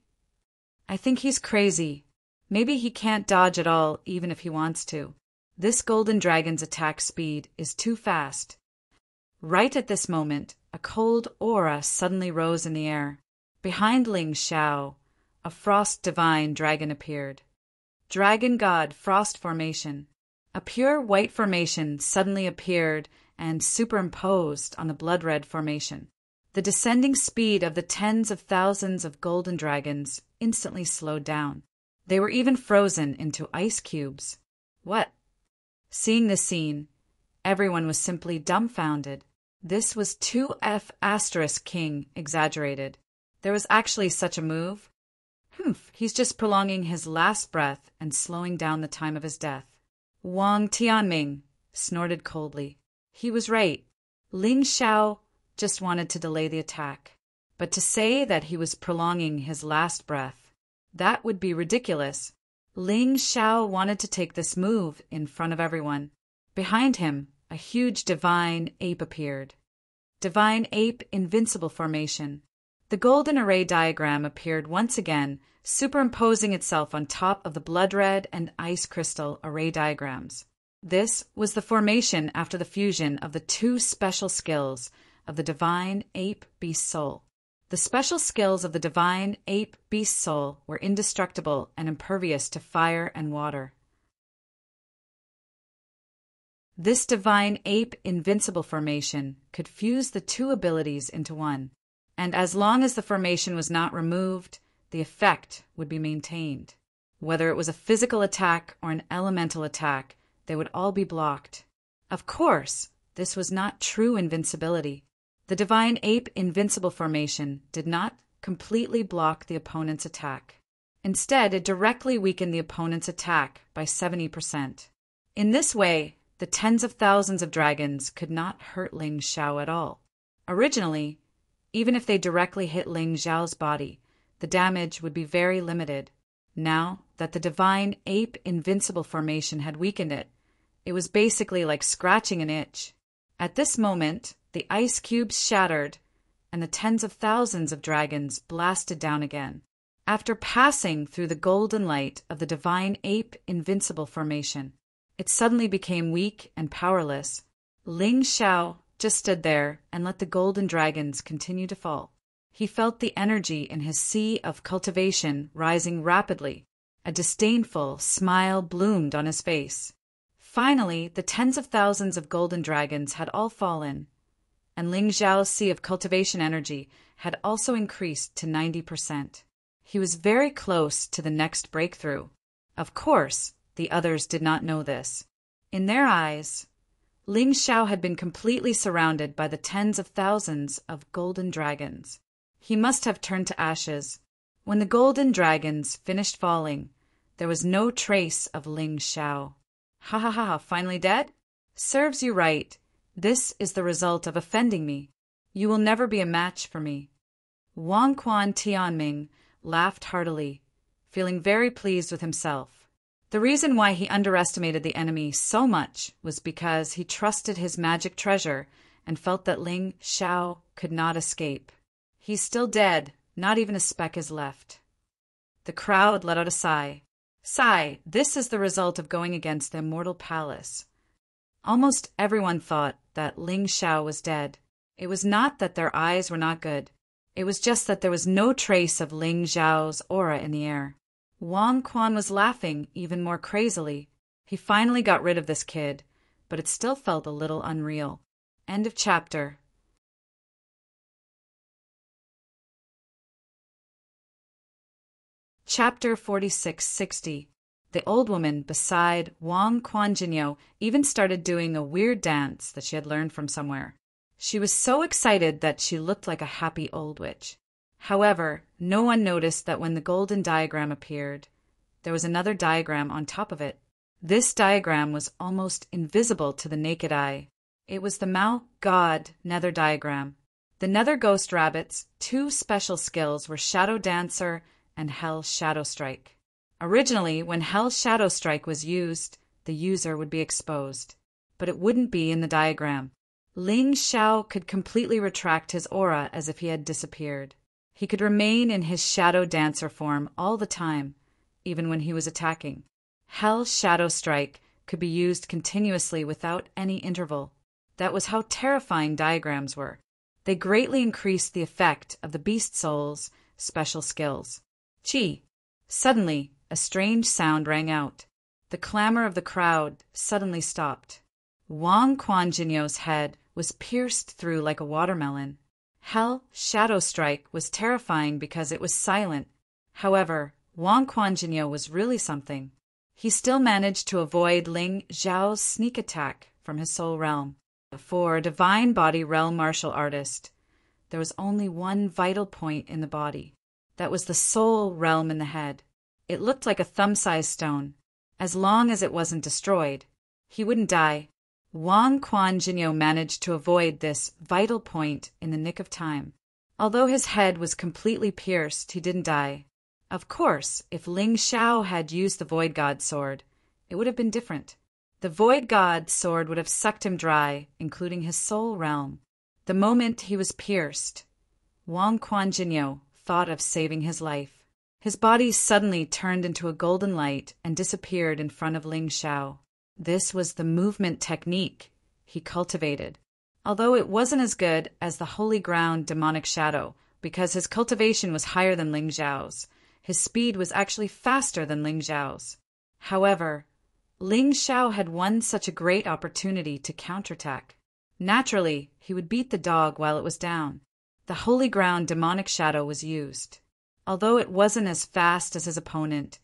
I think he's crazy. Maybe he can't dodge at all, even if he wants to. This golden dragon's attack speed is too fast. Right at this moment, a cold aura suddenly rose in the air. Behind Ling Xiao, a frost divine dragon appeared. Dragon God Frost Formation. A pure white formation suddenly appeared and superimposed on the blood-red formation. The descending speed of the tens of thousands of golden dragons instantly slowed down. They were even frozen into ice cubes. What? Seeing this scene, everyone was simply dumbfounded. This was 2F** King exaggerated. There was actually such a move? He's just prolonging his last breath and slowing down the time of his death. Wang Tianming snorted coldly. He was right. Ling Xiao just wanted to delay the attack. But to say that he was prolonging his last breath, that would be ridiculous. Ling Xiao wanted to take this move in front of everyone. Behind him, a huge divine ape appeared. Divine ape invincible formation. The golden array diagram appeared once again, superimposing itself on top of the blood-red and ice crystal array diagrams. This was the formation after the fusion of the two special skills of the divine ape beast soul. The special skills of the divine ape beast soul were indestructible and impervious to fire and water. This divine ape invincible formation could fuse the two abilities into one, and as long as the formation was not removed, the effect would be maintained. Whether it was a physical attack or an elemental attack, they would all be blocked. Of course, this was not true invincibility. The divine ape invincible formation did not completely block the opponent's attack. Instead, it directly weakened the opponent's attack by 70%. In this way, the tens of thousands of dragons could not hurt Ling Xiao at all. Originally, even if they directly hit Ling Xiao's body, the damage would be very limited. Now that the divine ape invincible formation had weakened it, it was basically like scratching an itch. At this moment, the ice cubes shattered, and the tens of thousands of dragons blasted down again. After passing through the golden light of the divine ape invincible formation, it suddenly became weak and powerless. Ling Xiao just stood there and let the golden dragons continue to fall. He felt the energy in his sea of cultivation rising rapidly. A disdainful smile bloomed on his face. Finally, the tens of thousands of golden dragons had all fallen, and Ling Xiao's sea of cultivation energy had also increased to 90%. He was very close to the next breakthrough. Of course, the others did not know this. In their eyes, Ling Xiao had been completely surrounded by the tens of thousands of golden dragons. He must have turned to ashes. When the golden dragons finished falling, there was no trace of Ling Xiao. Ha ha ha, finally dead? Serves you right. This is the result of offending me. You will never be a match for me. Wang Tianming laughed heartily, feeling very pleased with himself. The reason why he underestimated the enemy so much was because he trusted his magic treasure and felt that Ling Xiao could not escape. He's still dead, not even a speck is left. The crowd let out a sigh. Sigh, this is the result of going against the immortal palace. Almost everyone thought that Ling Xiao was dead. It was not that their eyes were not good. It was just that there was no trace of Ling Xiao's aura in the air. Wang Quan was laughing even more crazily. He finally got rid of this kid, but it still felt a little unreal. End of chapter. Chapter 4660. The old woman beside Wang Quanjinyo even started doing a weird dance that she had learned from somewhere. She was so excited that she looked like a happy old witch. However, no one noticed that when the golden diagram appeared, there was another diagram on top of it. This diagram was almost invisible to the naked eye. It was the Mao God Nether diagram. The Nether Ghost Rabbit's two special skills were Shadow Dancer and Hell Shadow Strike. Originally, when Hell Shadow Strike was used, the user would be exposed, but it wouldn't be in the diagram. Ling Xiao could completely retract his aura as if he had disappeared. He could remain in his Shadow Dancer form all the time, even when he was attacking. Hell Shadow Strike could be used continuously without any interval. That was how terrifying diagrams were. They greatly increased the effect of the Beast Soul's special skills. Chi. Suddenly, a strange sound rang out. The clamor of the crowd suddenly stopped. Wang Quanjinyo's head was pierced through like a watermelon. Hell Shadow Strike was terrifying because it was silent. However, Wang Quanjinyo was really something. He still managed to avoid Ling Xiao's sneak attack from his soul realm. For a divine body realm martial artist, there was only one vital point in the body. That was the soul realm in the head. It looked like a thumb-sized stone. As long as it wasn't destroyed, he wouldn't die. Wang Quanjinyo managed to avoid this vital point in the nick of time. Although his head was completely pierced, he didn't die. Of course, if Ling Xiao had used the Void God sword, it would have been different. The Void God sword would have sucked him dry, including his soul realm. The moment he was pierced, Wang Quanjinyo thought of saving his life. His body suddenly turned into a golden light and disappeared in front of Ling Xiao. This was the movement technique he cultivated, although it wasn't as good as the Holy Ground Demonic Shadow, because his cultivation was higher than Ling Xiao's. His speed was actually faster than Ling Xiao's. However, Ling Xiao had won such a great opportunity to counterattack. Naturally, he would beat the dog while it was down. The Holy Ground Demonic Shadow was used. Although it wasn't as fast as his opponent,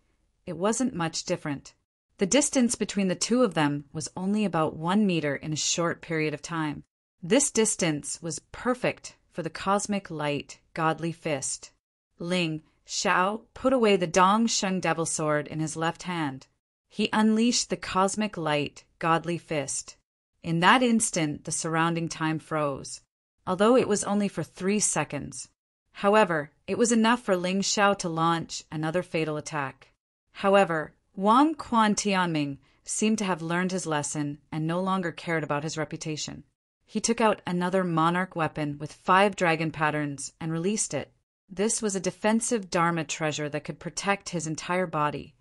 it wasn't much different. The distance between the two of them was only about 1 meter in a short period of time. This distance was perfect for the Cosmic Light Godly Fist. Ling Xiao put away the Dong Sheng Devil Sword in his left hand. He unleashed the Cosmic Light Godly Fist. In that instant, the surrounding time froze, although it was only for 3 seconds. However, it was enough for Ling Xiao to launch another fatal attack. However, Wang Quan Tianming seemed to have learned his lesson and no longer cared about his reputation. He took out another monarch weapon with 5 dragon patterns and released it. This was a defensive Dharma treasure that could protect his entire body.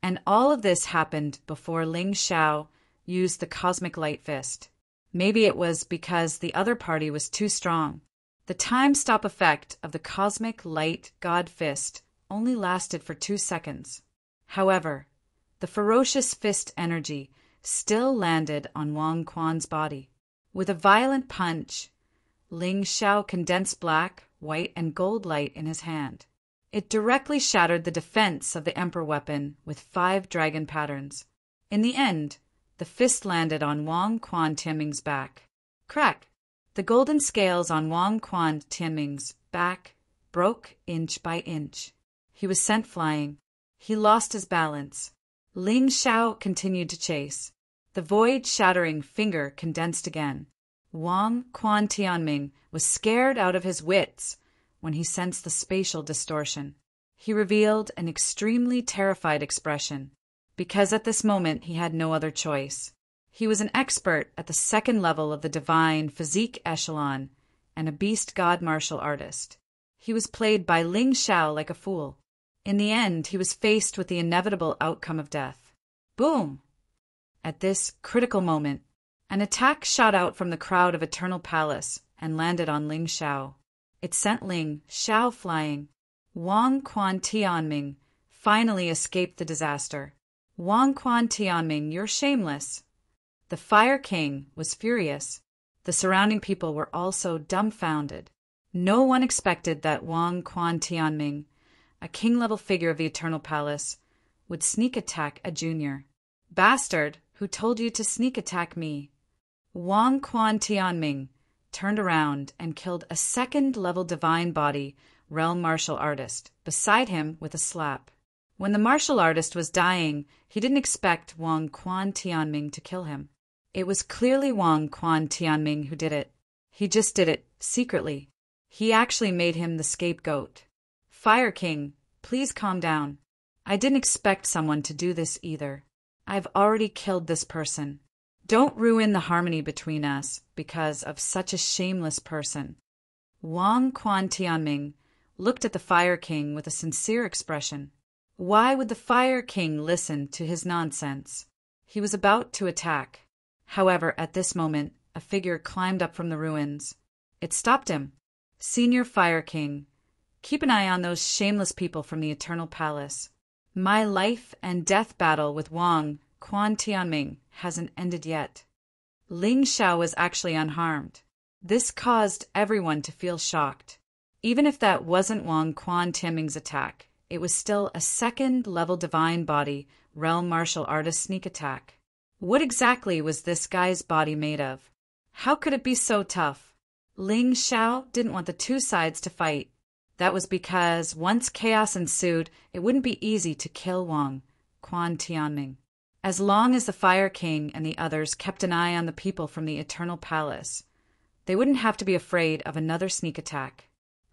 And all of this happened before Ling Xiao used the Cosmic Light Fist. Maybe it was because the other party was too strong. The time-stop effect of the Cosmic Light God Fist only lasted for 2 seconds. However, the ferocious fist energy still landed on Wang Quan's body. With a violent punch, Ling Xiao condensed black, white, and gold light in his hand. It directly shattered the defense of the Emperor weapon with 5 dragon patterns. In the end, the fist landed on Wang Quan Tianming's back. Crack! The golden scales on Wang Quan Tianming's back broke inch by inch. He was sent flying. He lost his balance. Ling Xiao continued to chase. The void-shattering finger condensed again. Wang Quan Tianming was scared out of his wits when he sensed the spatial distortion. He revealed an extremely terrified expression, because at this moment he had no other choice. He was an expert at the 2nd level of the divine physique echelon and a beast god martial artist. He was played by Ling Xiao like a fool. In the end, he was faced with the inevitable outcome of death. Boom! At this critical moment, an attack shot out from the crowd of Eternal Palace and landed on Ling Xiao. It sent Ling Xiao flying. Wang Quan Tianming finally escaped the disaster. Wang Quan Tianming, you're shameless. The Fire King was furious. The surrounding people were also dumbfounded. No one expected that Wang Quan Tianming, a king-level figure of the Eternal Palace, would sneak attack a junior. Bastard, who told you to sneak attack me? Wang Quan Tianming turned around and killed a 2nd-level divine body realm martial artist beside him with a slap. When the martial artist was dying, he didn't expect Wang Quan Tianming to kill him. It was clearly Wang Quan Tianming who did it. He just did it secretly. He actually made him the scapegoat. Fire King, please calm down. I didn't expect someone to do this either. I've already killed this person. Don't ruin the harmony between us because of such a shameless person. Wang Quan Tianming looked at the Fire King with a sincere expression. Why would the Fire King listen to his nonsense? He was about to attack. However, at this moment, a figure climbed up from the ruins. It stopped him. Senior Fire King, keep an eye on those shameless people from the Eternal Palace. My life and death battle with Wang Quan Tianming hasn't ended yet. Ling Xiao was actually unharmed. This caused everyone to feel shocked. Even if that wasn't Wang Quan Tianming's attack, it was still a second-level divine body realm martial artist sneak attack. What exactly was this guy's body made of? How could it be so tough? Ling Xiao didn't want the two sides to fight. That was because once chaos ensued, it wouldn't be easy to kill Wang Quan Tianming. As long as the Fire King and the others kept an eye on the people from the Eternal Palace, they wouldn't have to be afraid of another sneak attack.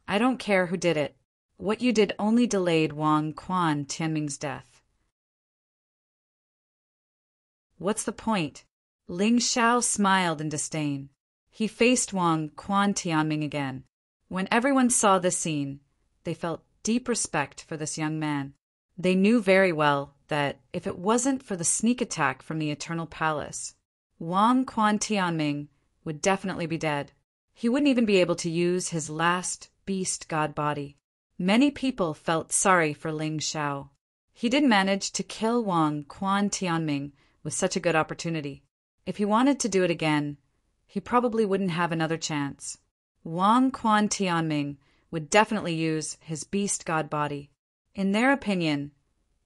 I don't care who did it. What you did only delayed Wang Quan Tianming's death. What's the point? Ling Xiao smiled in disdain. He faced Wang Quan Tianming again. When everyone saw this scene, they felt deep respect for this young man. They knew very well that if it wasn't for the sneak attack from the Eternal Palace, Wang Quan Tianming would definitely be dead. He wouldn't even be able to use his last beast god body. Many people felt sorry for Ling Xiao. He did manage to kill Wang Quan Tianming with such a good opportunity. If he wanted to do it again, he probably wouldn't have another chance. Wang Quan Tianming would definitely use his beast god body. In their opinion,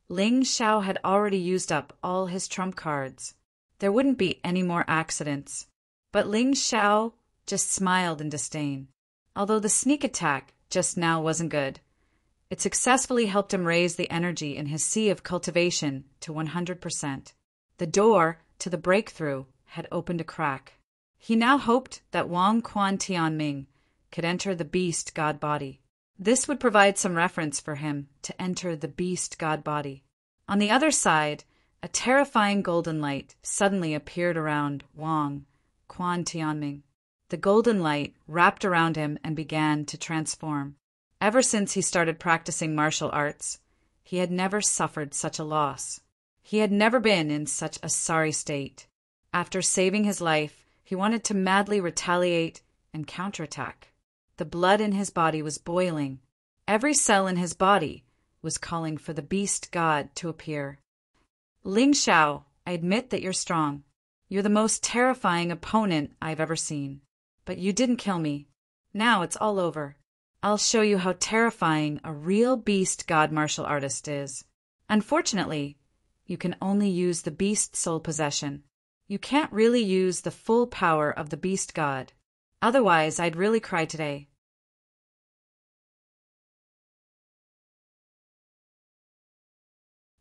Ling Xiao had already used up all his trump cards. There wouldn't be any more accidents. But Ling Xiao just smiled in disdain. Although the sneak attack just now wasn't good, it successfully helped him raise the energy in his sea of cultivation to 100%. The door to the breakthrough had opened a crack. He now hoped that Wang Quan Tianming could enter the beast god body. This would provide some reference for him to enter the beast god body. On the other side, a terrifying golden light suddenly appeared around Wang Quan Tianming. The golden light wrapped around him and began to transform. Ever since he started practicing martial arts, he had never suffered such a loss. He had never been in such a sorry state. After saving his life, he wanted to madly retaliate and counterattack. The blood in his body was boiling. Every cell in his body was calling for the beast god to appear. Ling Xiao, I admit that you're strong. You're the most terrifying opponent I've ever seen. But you didn't kill me. Now it's all over. I'll show you how terrifying a real beast god martial artist is. Unfortunately, you can only use the beast soul possession. You can't really use the full power of the beast god. Otherwise, I'd really cry today.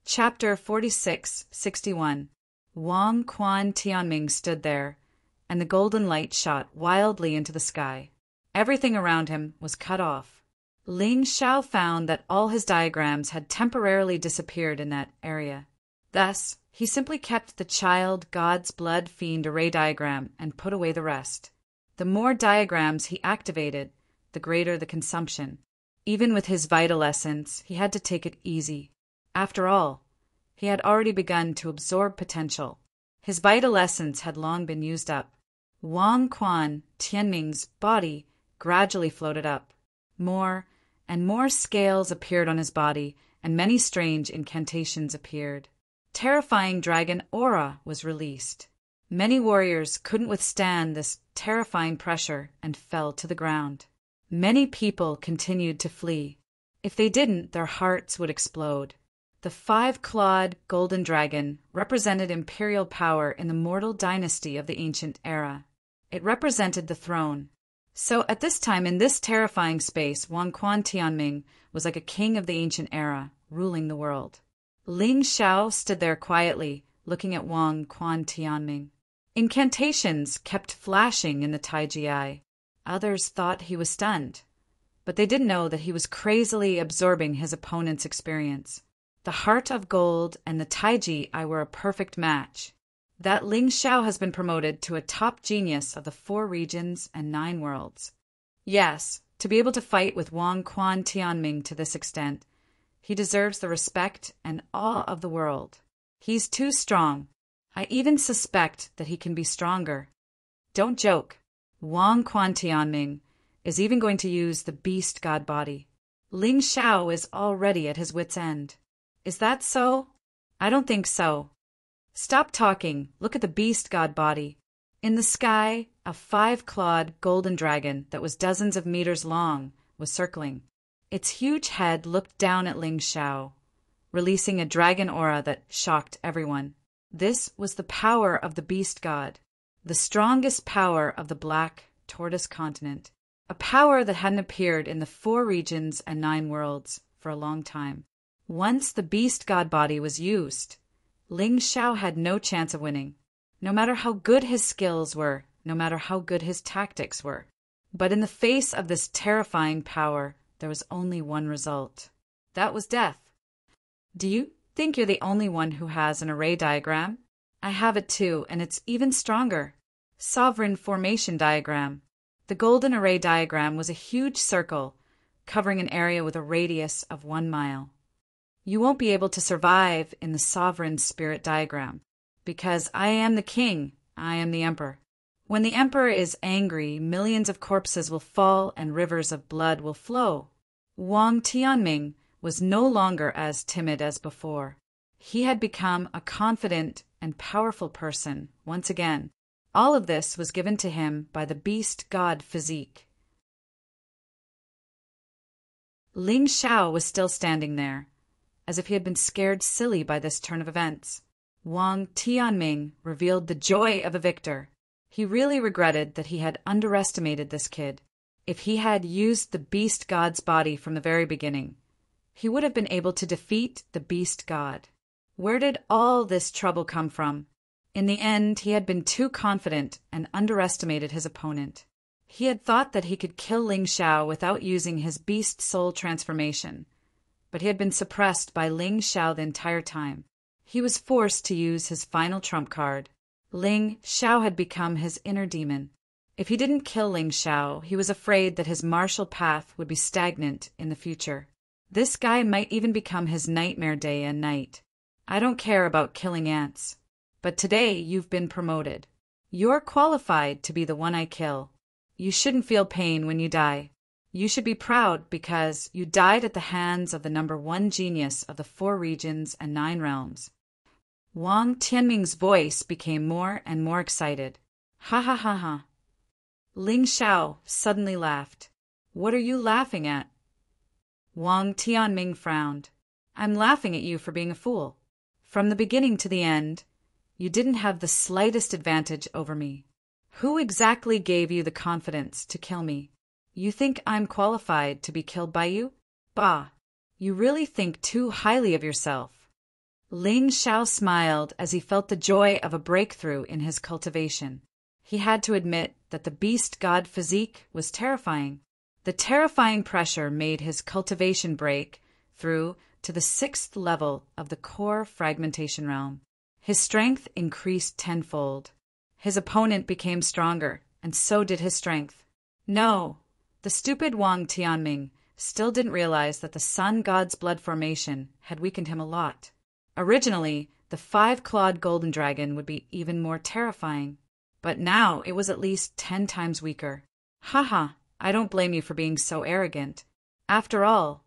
Chapter 46-61. Wang Quan Tianming stood there, and the golden light shot wildly into the sky. Everything around him was cut off. Ling Xiao found that all his diagrams had temporarily disappeared in that area. Thus, he simply kept the child God's blood fiend array diagram and put away the rest. The more diagrams he activated, the greater the consumption. Even with his vital essence, he had to take it easy. After all, he had already begun to absorb potential. His vital essence had long been used up. Wang Quan Tianming's body gradually floated up. More and more scales appeared on his body, and many strange incantations appeared. Terrifying dragon aura was released. Many warriors couldn't withstand this terrifying pressure and fell to the ground. Many people continued to flee. If they didn't, their hearts would explode. The five-clawed golden dragon represented imperial power in the mortal dynasty of the ancient era. It represented the throne. So at this time in this terrifying space, Wang Quan Tianming was like a king of the ancient era, ruling the world. Ling Xiao stood there quietly, looking at Wang Quan Tianming. Incantations kept flashing in the Taiji eye. Others thought he was stunned, but they didn't know that he was crazily absorbing his opponent's experience. The heart of gold and the Taiji eye were a perfect match. That Ling Xiao has been promoted to a top genius of the 4 regions and 9 worlds. Yes, to be able to fight with Wang Quan Tianming to this extent, he deserves the respect and awe of the world. He's too strong. I even suspect that he can be stronger. Don't joke. Wang Quan Tianming is even going to use the beast god body. Ling Xiao is already at his wit's end. Is that so? I don't think so. Stop talking. Look at the beast god body. In the sky, a 5-clawed golden dragon that was dozens of meters long was circling. Its huge head looked down at Ling Xiao, releasing a dragon aura that shocked everyone. This was the power of the beast god, the strongest power of the Black Tortoise continent, a power that hadn't appeared in the 4 regions and 9 worlds for a long time. Once the beast god body was used, Ling Xiao had no chance of winning, no matter how good his skills were, no matter how good his tactics were. But in the face of this terrifying power, there was only one result. That was death. Do you think you're the only one who has an array diagram? I have it too, and it's even stronger. Sovereign formation diagram. The golden array diagram was a huge circle, covering an area with a radius of 1 mile. You won't be able to survive in the sovereign spirit diagram, because I am the king, I am the emperor. When the emperor is angry, millions of corpses will fall and rivers of blood will flow. Wang Tianming was no longer as timid as before. He had become a confident and powerful person once again. All of this was given to him by the beast god physique. Ling Xiao was still standing there, as if he had been scared silly by this turn of events. Wang Tianming revealed the joy of a victor. He really regretted that he had underestimated this kid. If he had used the beast god's body from the very beginning, he would have been able to defeat the beast god. Where did all this trouble come from? In the end, he had been too confident and underestimated his opponent. He had thought that he could kill Ling Xiao without using his beast soul transformation, but he had been suppressed by Ling Xiao the entire time. He was forced to use his final trump card. Ling Xiao had become his inner demon. If he didn't kill Ling Xiao, he was afraid that his martial path would be stagnant in the future. This guy might even become his nightmare day and night. I don't care about killing ants, but today you've been promoted. You're qualified to be the one I kill. You shouldn't feel pain when you die. You should be proud because you died at the hands of the #1 genius of the 4 regions and 9 realms. Wang Tianming's voice became more and more excited. Ha ha ha ha. Ling Xiao suddenly laughed. What are you laughing at? Wang Tianming frowned. I'm laughing at you for being a fool. From the beginning to the end, you didn't have the slightest advantage over me. Who exactly gave you the confidence to kill me? You think I'm qualified to be killed by you? Bah! You really think too highly of yourself. Ling Xiao smiled as he felt the joy of a breakthrough in his cultivation. He had to admit that the beast god physique was terrifying. The terrifying pressure made his cultivation break through to the 6th level of the core fragmentation realm. His strength increased tenfold. His opponent became stronger, and so did his strength. No, the stupid Wang Tianming still didn't realize that the sun god's blood formation had weakened him a lot. Originally, the 5-clawed golden dragon would be even more terrifying, but now it was at least 10 times weaker. Haha, I don't blame you for being so arrogant. After all,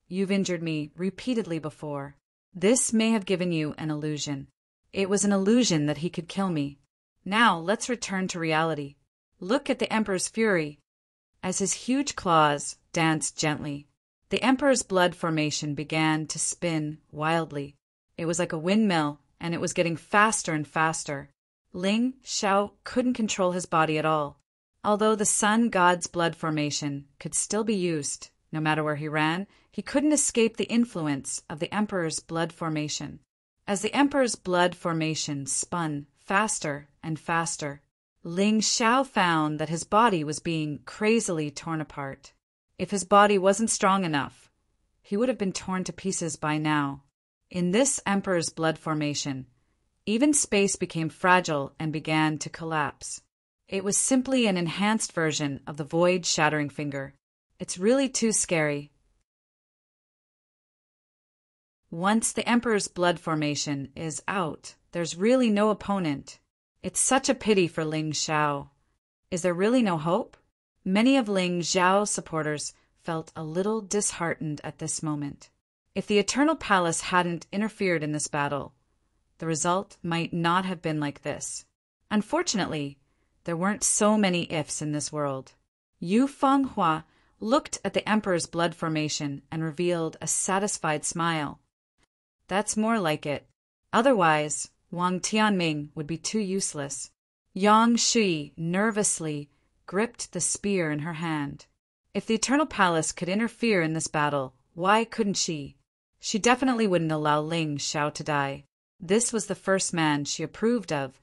you've injured me repeatedly before. This may have given you an illusion. It was an illusion that he could kill me. Now let's return to reality. Look at the Emperor's fury. As his huge claws danced gently, the Emperor's blood formation began to spin wildly. It was like a windmill, and it was getting faster and faster. Ling Xiao couldn't control his body at all. Although the sun god's blood formation could still be used, No matter where he ran, he couldn't escape the influence of the Emperor's blood formation. As the Emperor's blood formation spun faster and faster, Ling Xiao found that his body was being crazily torn apart. If his body wasn't strong enough, he would have been torn to pieces by now. In this Emperor's blood formation, even space became fragile and began to collapse. It was simply an enhanced version of the void-shattering finger. It's really too scary. Once the Emperor's blood formation is out, there's really no opponent. It's such a pity for Ling Xiao. Is there really no hope? Many of Ling Xiao's supporters felt a little disheartened at this moment. If the Eternal Palace hadn't interfered in this battle, the result might not have been like this. Unfortunately, there weren't so many ifs in this world. Yu Fenghua looked at the Emperor's blood formation and revealed a satisfied smile. That's more like it. Otherwise, Wang Tianming would be too useless. Yang Shui nervously gripped the spear in her hand. If the Eternal Palace could interfere in this battle, why couldn't she? She definitely wouldn't allow Ling Xiao to die. This was the first man she approved of.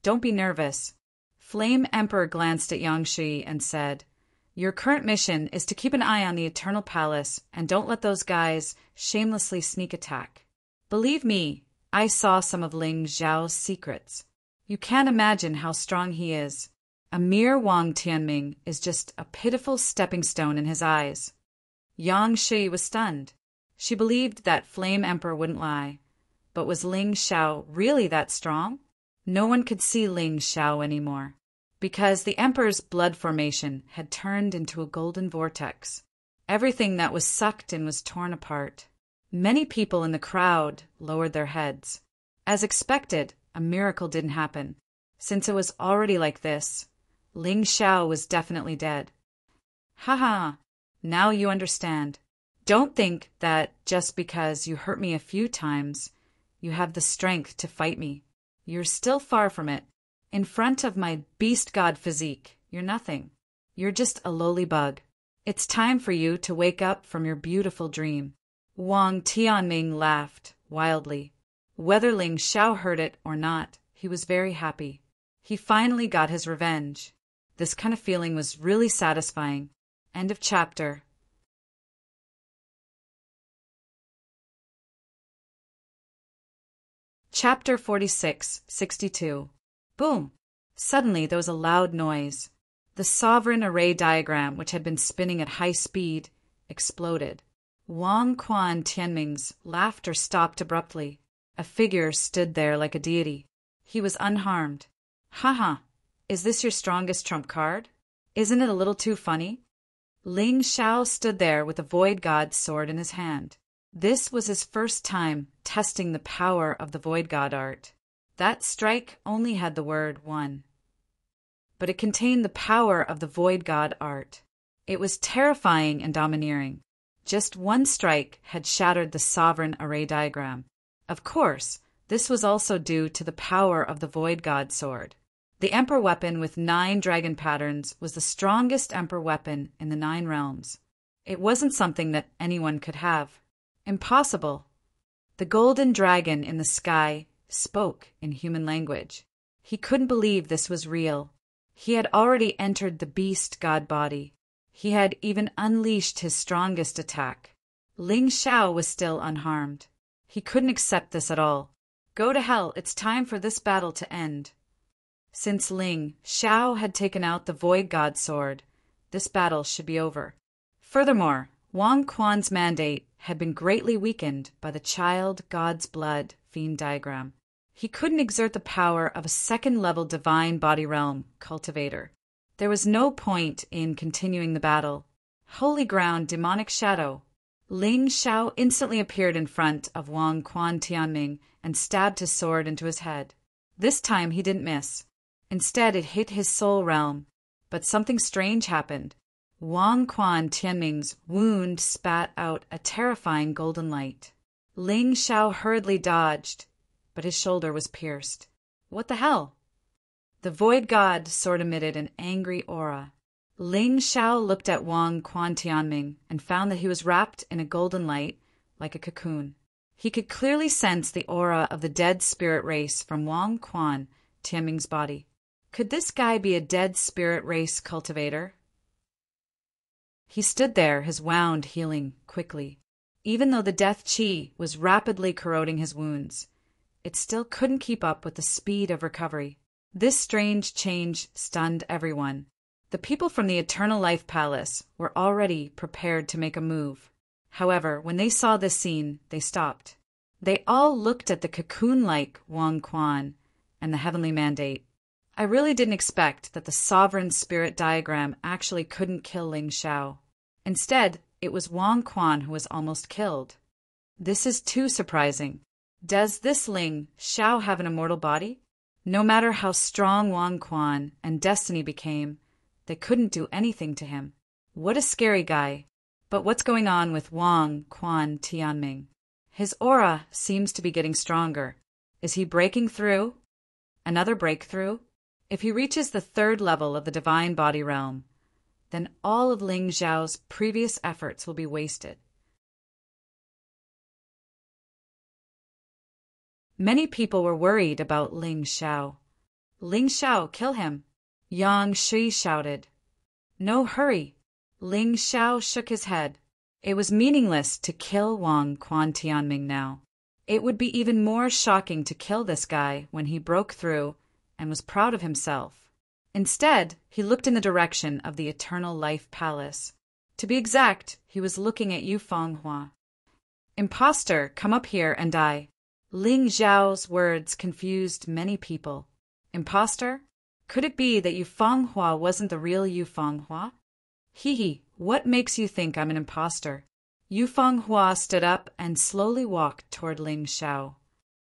Don't be nervous. Flame Emperor glanced at Yang Shui and said, "Your current mission is to keep an eye on the Eternal Palace and don't let those guys shamelessly sneak attack. Believe me, I saw some of Ling Xiao's secrets. You can't imagine how strong he is. A mere Wang Tianming is just a pitiful stepping stone in his eyes." Yang Shui was stunned. She believed that Flame Emperor wouldn't lie. But was Ling Xiao really that strong? No one could see Ling Xiao anymore, because the Emperor's blood formation had turned into a golden vortex. Everything that was sucked in was torn apart. Many people in the crowd lowered their heads. As expected, a miracle didn't happen. Since it was already like this, Ling Xiao was definitely dead. Haha, now you understand. Don't think that just because you hurt me a few times, you have the strength to fight me. You're still far from it. In front of my beast god physique, you're nothing. You're just a lowly bug. It's time for you to wake up from your beautiful dream. Wang Tianming laughed wildly. Whether Ling Xiao heard it or not, he was very happy. He finally got his revenge. This kind of feeling was really satisfying. End of chapter. Chapter 46-62. Boom! Suddenly there was a loud noise. The sovereign array diagram, which had been spinning at high speed, exploded. Wang Quan Tianming's laughter stopped abruptly. A figure stood there like a deity. He was unharmed. Haha, is this your strongest trump card? Isn't it a little too funny? Ling Xiao stood there with the Void God's sword in his hand. This was his first time testing the power of the Void God art. That strike only had the word one, but it contained the power of the Void God art. It was terrifying and domineering. Just one strike had shattered the sovereign array diagram. Of course, this was also due to the power of the Void God sword. The Emperor weapon with 9 dragon patterns was the strongest Emperor weapon in the 9 realms. It wasn't something that anyone could have. Impossible. The golden dragon in the sky spoke in human language. He couldn't believe this was real. He had already entered the beast god body. He had even unleashed his strongest attack. Ling Xiao was still unharmed. He couldn't accept this at all. Go to hell, it's time for this battle to end. Since Ling Xiao had taken out the Void God sword, this battle should be over. Furthermore, Wang Quan's mandate had been greatly weakened by the child god's blood fiend diagram. He couldn't exert the power of a second-level divine body realm cultivator. There was no point in continuing the battle. Holy ground, demonic shadow. Ling Xiao instantly appeared in front of Wang Quan Tianming and stabbed his sword into his head. This time he didn't miss. Instead, it hit his soul realm. But something strange happened. Wang Quan Tianming's wound spat out a terrifying golden light. Ling Xiao hurriedly dodged, but his shoulder was pierced. What the hell? The Void God sword emitted an angry aura. Ling Xiao looked at Wang Quan Tianming and found that he was wrapped in a golden light like a cocoon. He could clearly sense the aura of the dead spirit race from Wang Quan Tianming's body. Could this guy be a dead spirit race cultivator? He stood there, his wound healing quickly. Even though the death qi was rapidly corroding his wounds, it still couldn't keep up with the speed of recovery. This strange change stunned everyone. The people from the Eternal Life Palace were already prepared to make a move. However, when they saw this scene, they stopped. They all looked at the cocoon-like Wang Quan and the heavenly mandate. I really didn't expect that the sovereign spirit diagram actually couldn't kill Ling Xiao. Instead, it was Wang Quan who was almost killed. This is too surprising. Does this Ling Xiao have an immortal body? No matter how strong Wang Quan and destiny became, they couldn't do anything to him. What a scary guy. But what's going on with Wang Quan Tianming? His aura seems to be getting stronger. Is he breaking through? Another breakthrough? If he reaches the third level of the divine body realm, then all of Ling Xiao's previous efforts will be wasted. Many people were worried about Ling Xiao. Ling Xiao, kill him! Yang Shi shouted. No hurry. Ling Xiao shook his head. It was meaningless to kill Wang Quan Tianming now. It would be even more shocking to kill this guy when he broke through and was proud of himself. Instead, he looked in the direction of the Eternal Life Palace. To be exact, he was looking at Yu Fanghua. Imposter, come up here and die. Ling Xiao's words confused many people. Imposter? Could it be that Yu Fanghua wasn't the real Yu Fanghua? Hee, what makes you think I'm an imposter? Yu Fanghua stood up and slowly walked toward Ling Xiao.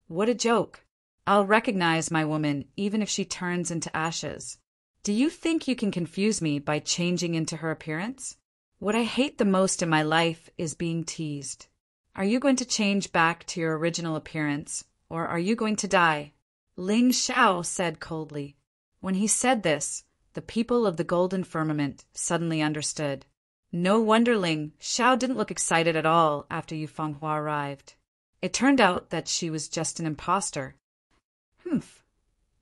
What a joke. I'll recognize my woman even if she turns into ashes. Do you think you can confuse me by changing into her appearance? What I hate the most in my life is being teased. Are you going to change back to your original appearance, or are you going to die? Ling Xiao said coldly. When he said this, the people of the golden firmament suddenly understood. No wonder Ling Xiao didn't look excited at all after Yu Fanghua arrived. It turned out that she was just an imposter. Humph.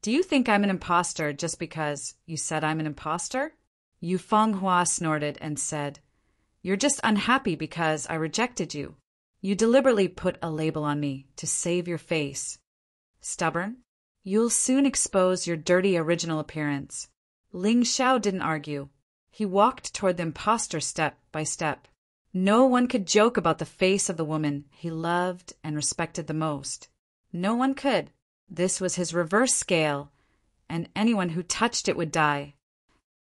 Do you think I'm an imposter just because you said I'm an imposter? Yu Fanghua snorted and said, You're just unhappy because I rejected you. You deliberately put a label on me to save your face. Stubborn? You'll soon expose your dirty original appearance. Ling Xiao didn't argue. He walked toward the imposter step by step. No one could joke about the face of the woman he loved and respected the most. No one could. This was his reverse scale, and anyone who touched it would die.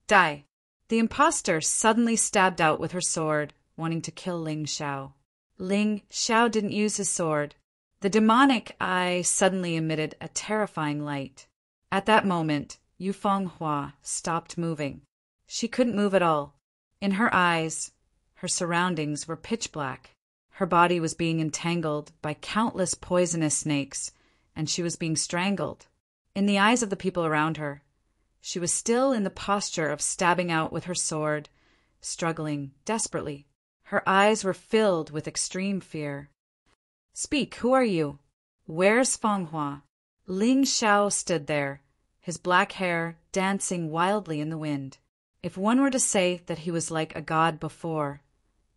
Die. The imposter suddenly stabbed out with her sword, wanting to kill Ling Xiao. Ling Xiao didn't use his sword. The demonic eye suddenly emitted a terrifying light. At that moment, Yu Fanghua stopped moving. She couldn't move at all. In her eyes, her surroundings were pitch black. Her body was being entangled by countless poisonous snakes, and she was being strangled. In the eyes of the people around her, she was still in the posture of stabbing out with her sword, struggling desperately. Her eyes were filled with extreme fear. Speak, who are you? Where's Fanghua? Ling Xiao stood there, his black hair dancing wildly in the wind. If one were to say that he was like a god before,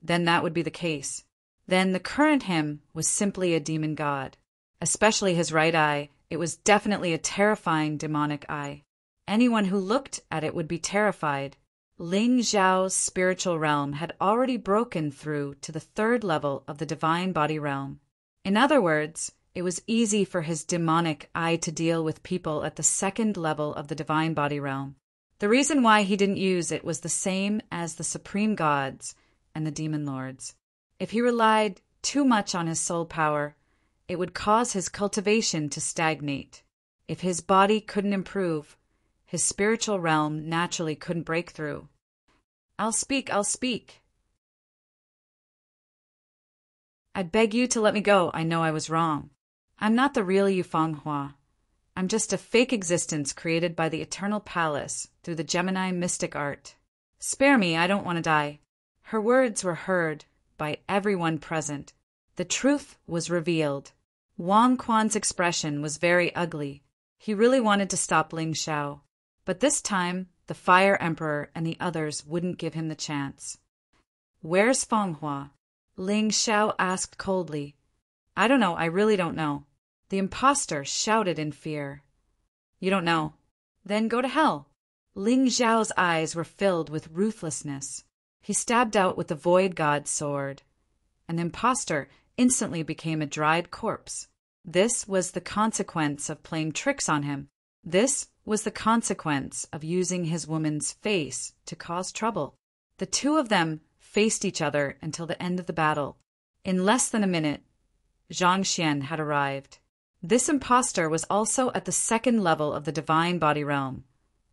then that would be the case. Then the current him was simply a demon god. Especially his right eye, it was definitely a terrifying demonic eye. Anyone who looked at it would be terrified. Ling Xiao's spiritual realm had already broken through to the third level of the divine body realm. In other words, it was easy for his demonic eye to deal with people at the second level of the divine body realm. The reason why he didn't use it was the same as the supreme gods and the demon lords. If he relied too much on his soul power, it would cause his cultivation to stagnate. If his body couldn't improve, his spiritual realm naturally couldn't break through. I'll speak. I beg you to let me go. I know I was wrong. I'm not the real Yu Fanghua. I'm just a fake existence created by the Eternal Palace through the Gemini mystic art. Spare me, I don't want to die. Her words were heard by everyone present. The truth was revealed. Wang Quan's expression was very ugly. He really wanted to stop Ling Xiao. But this time, the Fire Emperor and the others wouldn't give him the chance. Where's Fenghua? Ling Xiao asked coldly. I don't know, I really don't know. The impostor shouted in fear. You don't know? Then go to hell. Ling Xiao's eyes were filled with ruthlessness. He stabbed out with the Void God's sword. An impostor instantly became a dried corpse. This was the consequence of playing tricks on him. This was the consequence of using his woman's face to cause trouble. The two of them faced each other until the end of the battle. In less than a minute, Zhang Xian had arrived. This impostor was also at the second level of the divine body realm,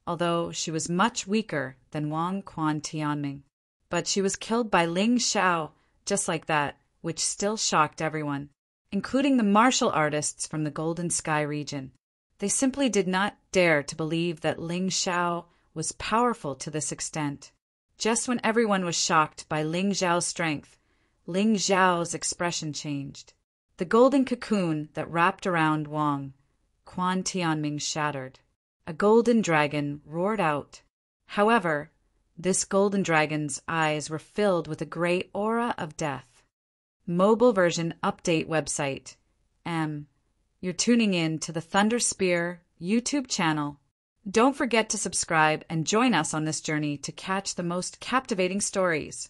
although she was much weaker than Wang Quan Tianming. But she was killed by Ling Xiao just like that, which still shocked everyone, including the martial artists from the Golden Sky region. They simply did not dare to believe that Ling Xiao was powerful to this extent. Just when everyone was shocked by Ling Xiao's strength, Ling Xiao's expression changed. The golden cocoon that wrapped around Wang Quan Tianming shattered. A golden dragon roared out. However, this golden dragon's eyes were filled with a gray aura of death. Mobile version update website. You're tuning in to the Thunder Spear YouTube channel. Don't forget to subscribe and join us on this journey to catch the most captivating stories.